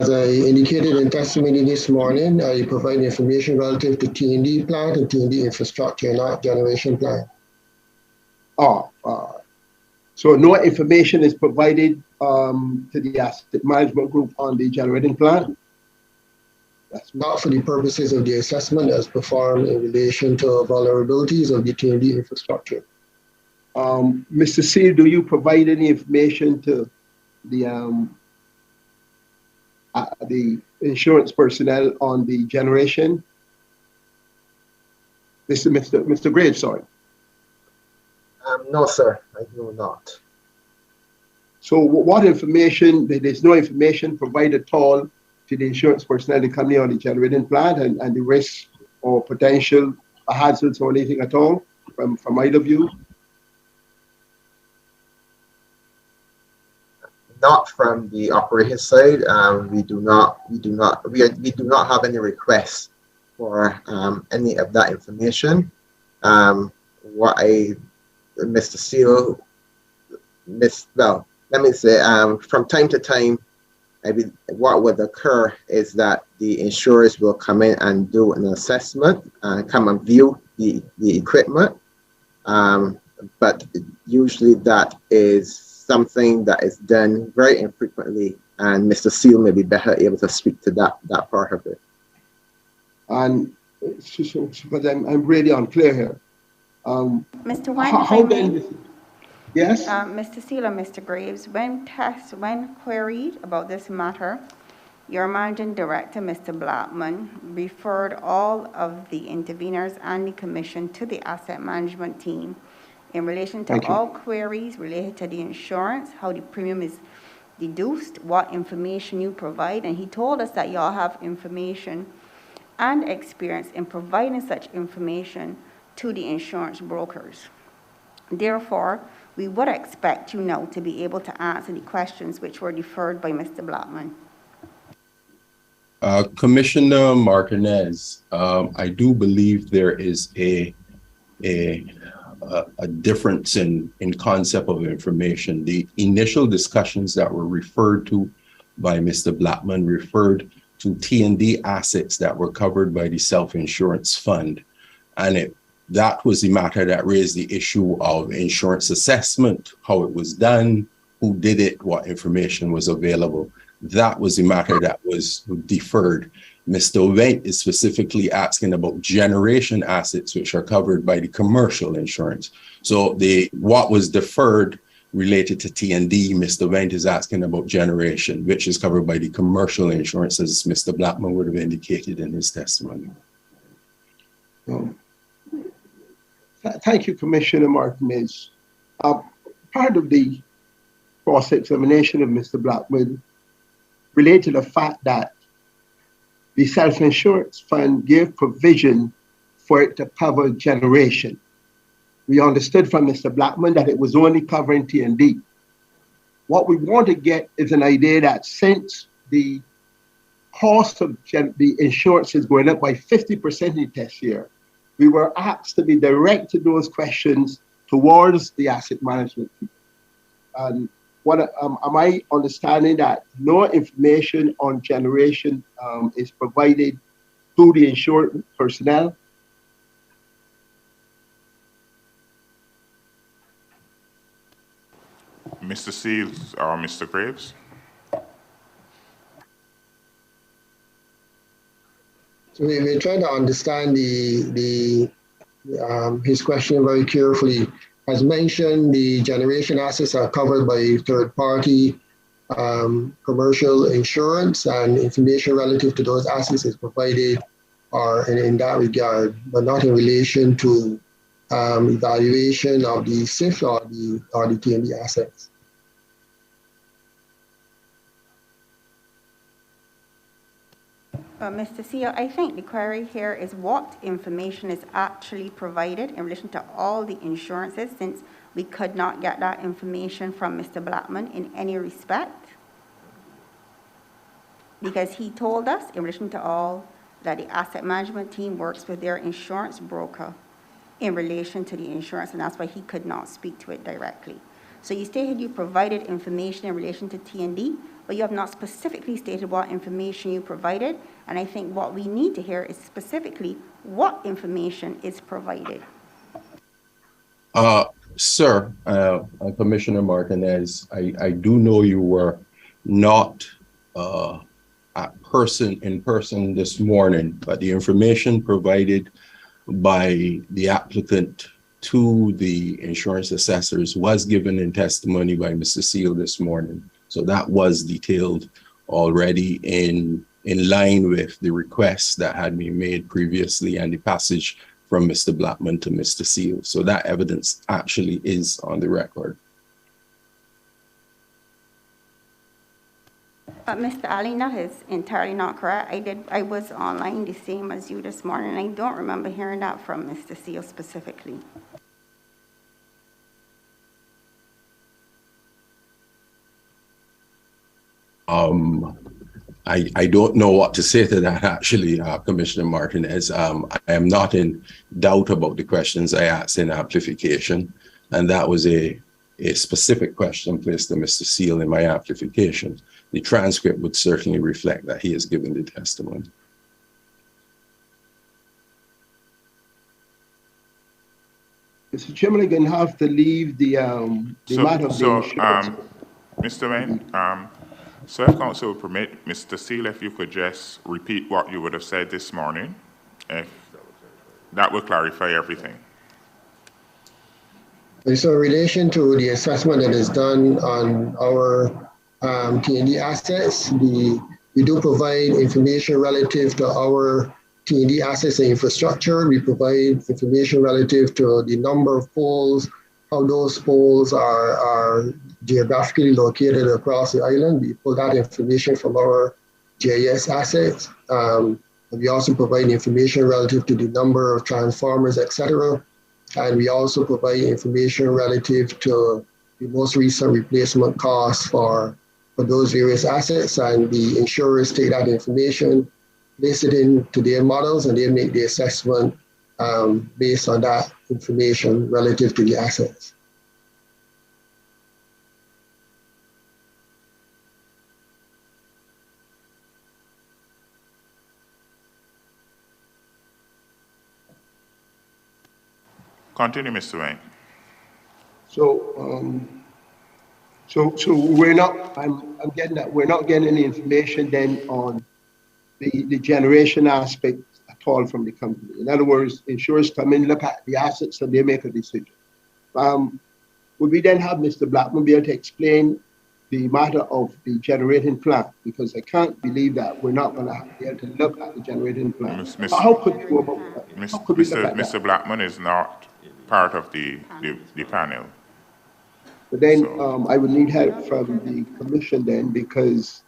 S4: As I indicated in testimony this morning, I provide information relative to T&D plant and T&D infrastructure, not generation plant.
S14: So no information is provided to the asset management group on the generating plant?
S4: That's not for the purposes of the assessment as performed in relation to vulnerabilities of the T&D infrastructure.
S14: Mr. Seal, do you provide any information to the insurance personnel on the generation? This is Mr. Graves, sorry.
S6: No, sir, I do not.
S14: So what information, there's no information provided at all to the insurance personnel in the company on the generating plant and the risk or potential hazards or anything at all from either of you?
S6: Not from the operations side. We do not have any requests for any of that information. Mr. Seal, let me say, from time to time, what would occur is that the insurers will come in and do an assessment and come and view the equipment. But usually that is something that is done very infrequently and Mr. Seal may be better able to speak to that part of it.
S14: And because I'm really unclear here.
S15: Mr. Wang,
S14: How then? Yes.
S15: Mr. Seal and Mr. Graves, when queried about this matter, your managing director, Mr. Blackman, referred all of the interveners and the commission to the asset management team in relation to all queries related to the insurance, how the premium is deduced, what information you provide, and he told us that y'all have information and experience in providing such information to the insurance brokers. Therefore, we would expect you now to be able to answer the questions which were deferred by Mr. Blackman.
S2: Commissioner Martinez, I do believe there is a difference in concept of information. The initial discussions that were referred to by Mr. Blackman referred to T&D assets that were covered by the self-insurance fund. And that was the matter that raised the issue of insurance assessment, how it was done, who did it, what information was available. That was the matter that was deferred. Mr. Wendt is specifically asking about generation assets, which are covered by the commercial insurance. So what was deferred related to T&D, Mr. Wendt is asking about generation, which is covered by the commercial insurance, as Mr. Blackman would have indicated in his testimony.
S14: Thank you, Commissioner Martinez. Part of the cross-examination of Mr. Blackman related to the fact that the self-insurance fund gave provision for it to cover generation. We understood from Mr. Blackman that it was only covering T&D. What we want to get is an idea that since the cost of the insurance is going up by 50% in this year, we were asked to be directed those questions towards the asset management people. And am I understanding that no information on generation is provided to the insured personnel?
S1: Mr. Seals or Mr. Graves?
S4: So we're trying to understand his question very carefully. As mentioned, the generation assets are covered by third-party commercial insurance, and information relative to those assets is provided in that regard, but not in relation to evaluation of the SIF or the T&D assets.
S15: Mr. Seal, I think the query here is what information is actually provided in relation to all the insurances, since we could not get that information from Mr. Blackman in any respect. Because he told us in relation to all that the asset management team works with their insurance broker in relation to the insurance, and that's why he could not speak to it directly. So you stated you provided information in relation to T&D, but you have not specifically stated what information you provided, and I think what we need to hear is specifically what information is provided.
S2: Sir, Commissioner Martinez, I do know you were not in person this morning, but the information provided by the applicant to the insurance assessors was given in testimony by Mr. Seal this morning. So that was detailed already in line with the requests that had been made previously and the passage from Mr. Blackman to Mr. Seal. So that evidence actually is on the record.
S15: Mr. Ali, that is entirely not correct. I was online the same as you this morning. I don't remember hearing that from Mr. Seal specifically.
S2: I don't know what to say to that, actually, Commissioner Martinez. I am not in doubt about the questions I asked in amplification, and that was a specific question placed to Mr. Seal in my amplification. The transcript would certainly reflect that he has given the testimony.
S14: Mr. Chairman, I'm going to have to leave the matter of the insurance.
S1: Mr. Wayne, So if council will permit, Mr. Steele, if you could just repeat what you would have said this morning, if that will clarify everything.
S4: So in relation to the assessment that is done on our T&D assets, we do provide information relative to our T&D assets and infrastructure. We provide information relative to the number of poles, how those poles are geographically located across the island. We pull that information from our GIS assets. We also provide information relative to the number of transformers, etc. And we also provide information relative to the most recent replacement costs for those various assets. And the insurers take that information, place it into their models, and they make the assessment based on that information relative to the assets.
S1: Continue, Mr. Wayne.
S14: So, so we're not, I'm getting that we're not getting any information then on the generation aspect at all from the company. In other words, insurers come in, look at the assets, and they make a decision. Would we then have Mr. Blackman be able to explain the matter of the generating plant? Because I can't believe that we're not going to be able to look at the generating plant. How could we go about that?
S1: Mr. Blackman is not part of the panel.
S14: But then I would need help from the commission then, because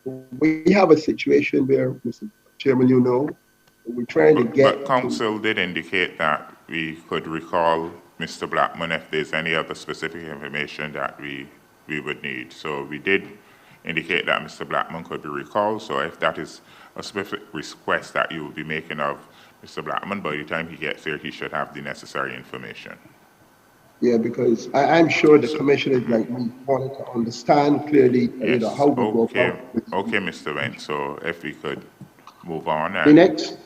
S14: we have a situation where, Mr. Chairman, you know, we're trying to get...
S1: But council did indicate that we could recall Mr. Blackman if there's any other specific information that we would need. So we did indicate that Mr. Blackman could be recalled. So if that is a specific request that you will be making of Mr. Blackman, by the time he gets here, he should have the necessary information.
S14: Yeah, because I'm sure the commissioners like me wanted to understand clearly, you know, how we go about it.
S1: Okay, Mr. Wayne. So if we could move on.
S14: The next,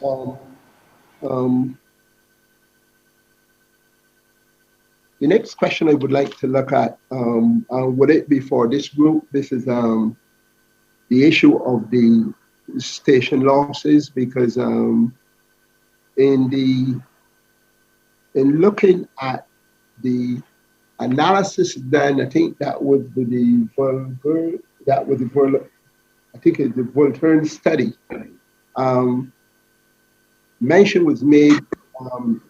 S14: the next question I would like to look at, would it be for this group? This is the issue of the station losses, because in looking at the analysis done, I think that was the Voltern study. Mention was made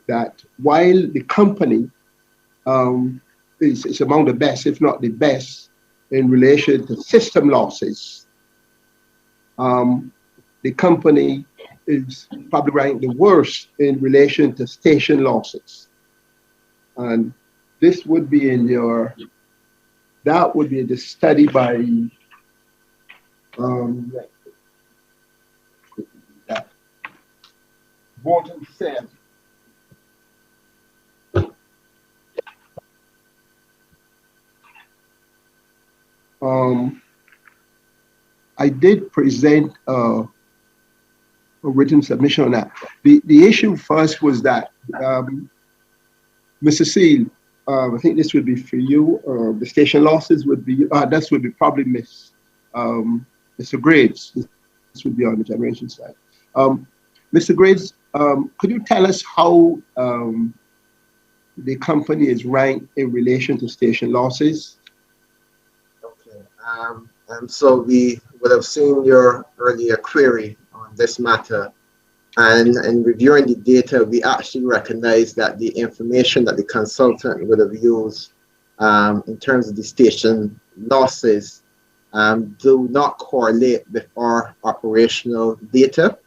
S14: that while the company is among the best, if not the best, in relation to system losses, the company is probably ranked the worst in relation to station losses. And this would be in your, that would be the study by, Walton said. I did present a written submission on that. The issue first was that, Mr. Seal, I think this would be for you. The station losses would be, this would be probably Mr. Graves. This would be on the generation side. Mr. Graves, could you tell us how the company is ranked in relation to station losses?
S6: Okay. So we would have seen your earlier query on this matter. And in reviewing the data, we actually recognize that the information that the consultant would have used in terms of the station losses do not correlate with our operational data.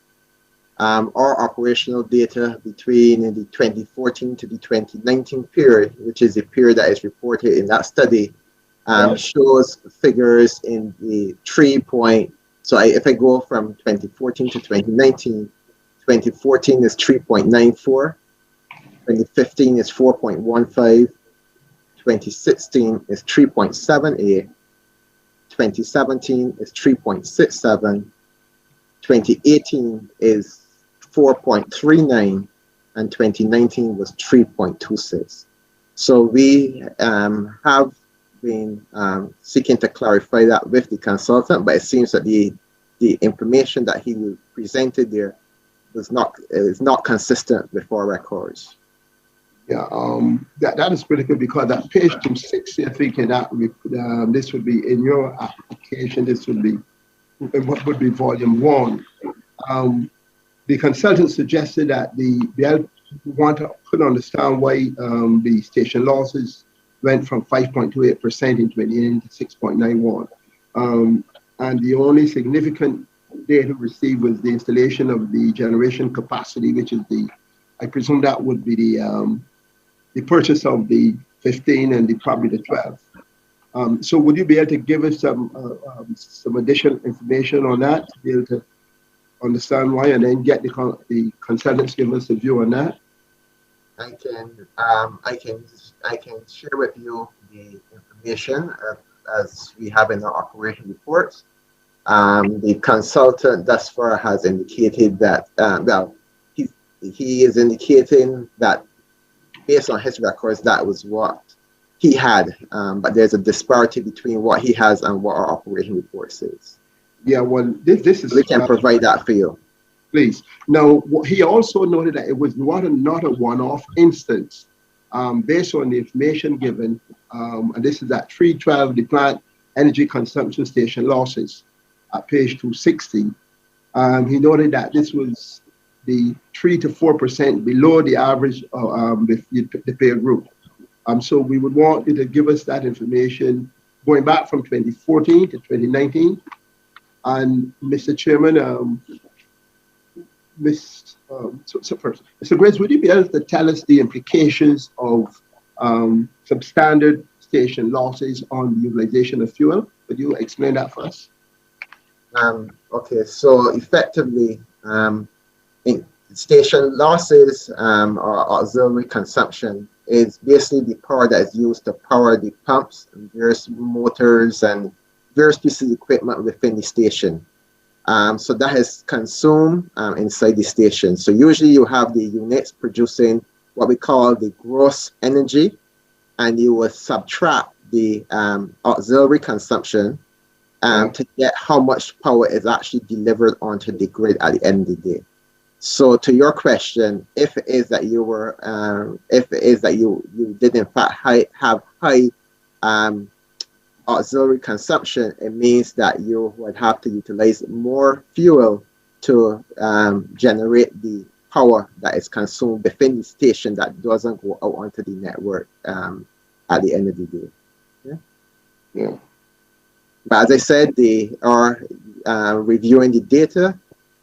S6: Our operational data between the 2014 to the 2019 period, which is the period that is reported in that study, shows figures in the 3 point. So if I go from 2014 to 2019, 2014 is 3.94, 2015 is 4.15, 2016 is 3.78, 2017 is 3.67, 2018 is 4.39, and 2019 was 3.26. So we have been seeking to clarify that with the consultant, but it seems that the information that he presented there is not consistent with our records.
S14: Yeah, that is critical because at page 260, I think in that this would be in your application. This would be what would be volume 1. The consultant suggested that the could understand why the station losses went from 5.28% in 2018 to 6.91. And the only significant data received was the installation of the generation capacity, which is I presume that would be the purchase of the 15 and probably the 12. So would you be able to give us some additional information on that to be able to understand why, and then get the consultants give us a view on that?
S6: I can share with you the information as we have in our operation reports. The consultant thus far has indicated that he is indicating that based on his records that was what he had, but there's a disparity between what he has and what our operation report says.
S14: Yeah, well, this is...
S6: We can provide that for you.
S14: Please. Now, he also noted that it was not a one-off instance. Based on the information given, and this is at 312, the plant energy consumption station losses at page 260. He noted that this was the 3 to 4% below the average of the peer group. So we would want you to give us that information going back from 2014 to 2019. And Mr. Chairman, Mr. Graves, would you be able to tell us the implications of substandard station losses on the utilization of fuel? Could you explain that for us?
S6: Okay, so effectively, in station losses or auxiliary consumption is basically the power that is used to power the pumps and various motors and various pieces of equipment within the station. So that is consumed inside the station. So usually you have the units producing what we call the gross energy, and you will subtract the auxiliary consumption to get how much power is actually delivered onto the grid at the end of the day. So to your question, if it is that you did in fact have high auxiliary consumption, it means that you would have to utilize more fuel to generate the power that is consumed within the station that doesn't go out onto the network at the end of the day. Yeah. But as I said, they are reviewing the data.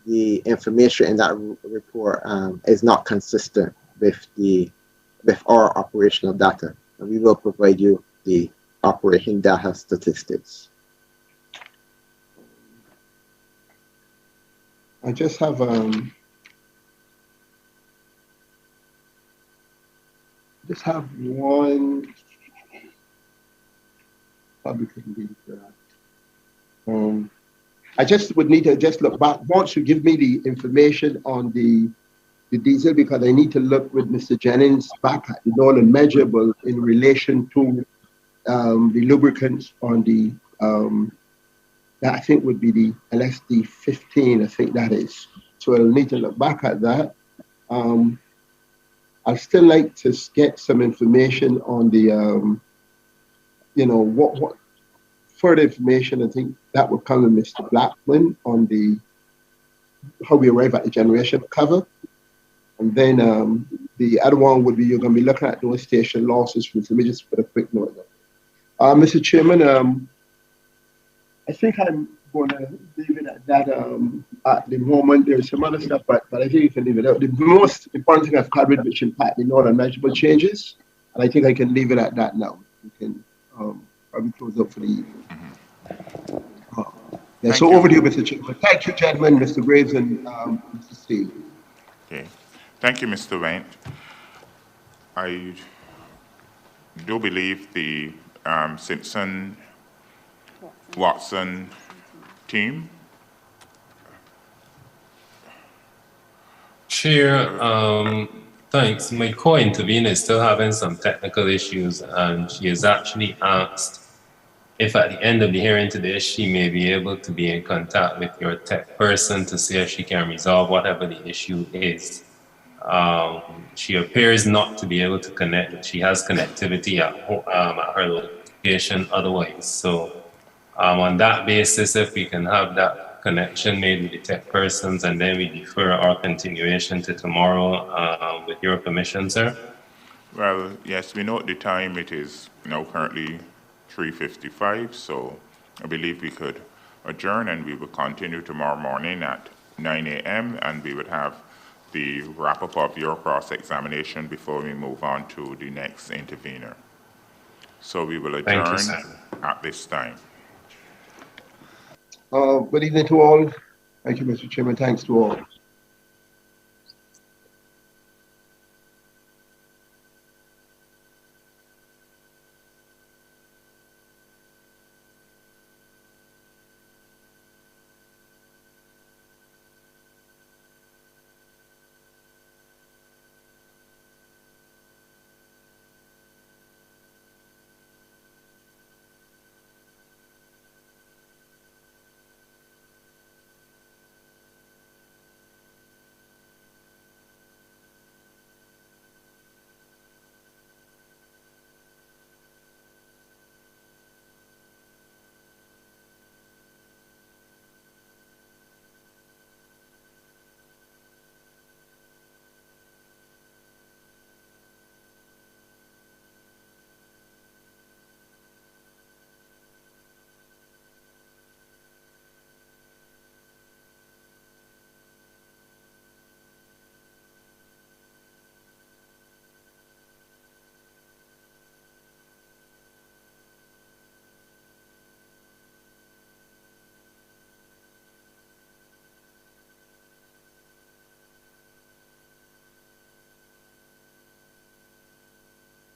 S6: The information in that report is not consistent with our operational data, and we will provide you the operation data statistics.
S14: I just have one. Probably couldn't be for that. I just would need to just look back once you give me the information on the diesel, because I need to look with Mr. Jennings back at the non-measurable in relation to the lubricants on the that I think would be the LSD 15. I think that is. So I'll need to look back at that. I'd still like to get some information on the what further information. I think that would come with Mr. Blackman on the how we arrive at the generation cover. And then the other one would be you're going to be looking at those station losses. Let me just put a quick note. Mr. Chairman, I think I'm going to leave it at that at the moment. There's some other stuff, but I think you can leave it out. The most important thing I've covered, which impact the non-measurable changes, and I think I can leave it at that now. We can probably close up for the evening. Yeah, so over to you, Mr. Chairman. Thank you, gentlemen, Mr. Graves and Mr. Steve.
S1: Okay. Thank you, Mr. Wendt. I do believe the Simpson Watson team.
S12: Chair, thanks. My co-intervener is still having some technical issues, and she has actually asked if at the end of the hearing today, she may be able to be in contact with your tech person to see if she can resolve whatever the issue is. She appears not to be able to connect, but she has connectivity at her location otherwise. So on that basis, if we can have that connection made with the tech persons, and then we defer our continuation to tomorrow with your permission, sir.
S1: Well, yes, we note the time. It is now currently 3:55, so I believe we could adjourn, and we will continue tomorrow morning at 9 a.m., and we would have the wrap-up of your cross-examination before we move on to the next intervener. So we will adjourn at this time.
S14: Good evening to all. Thank you, Mr. Chairman. Thanks to all.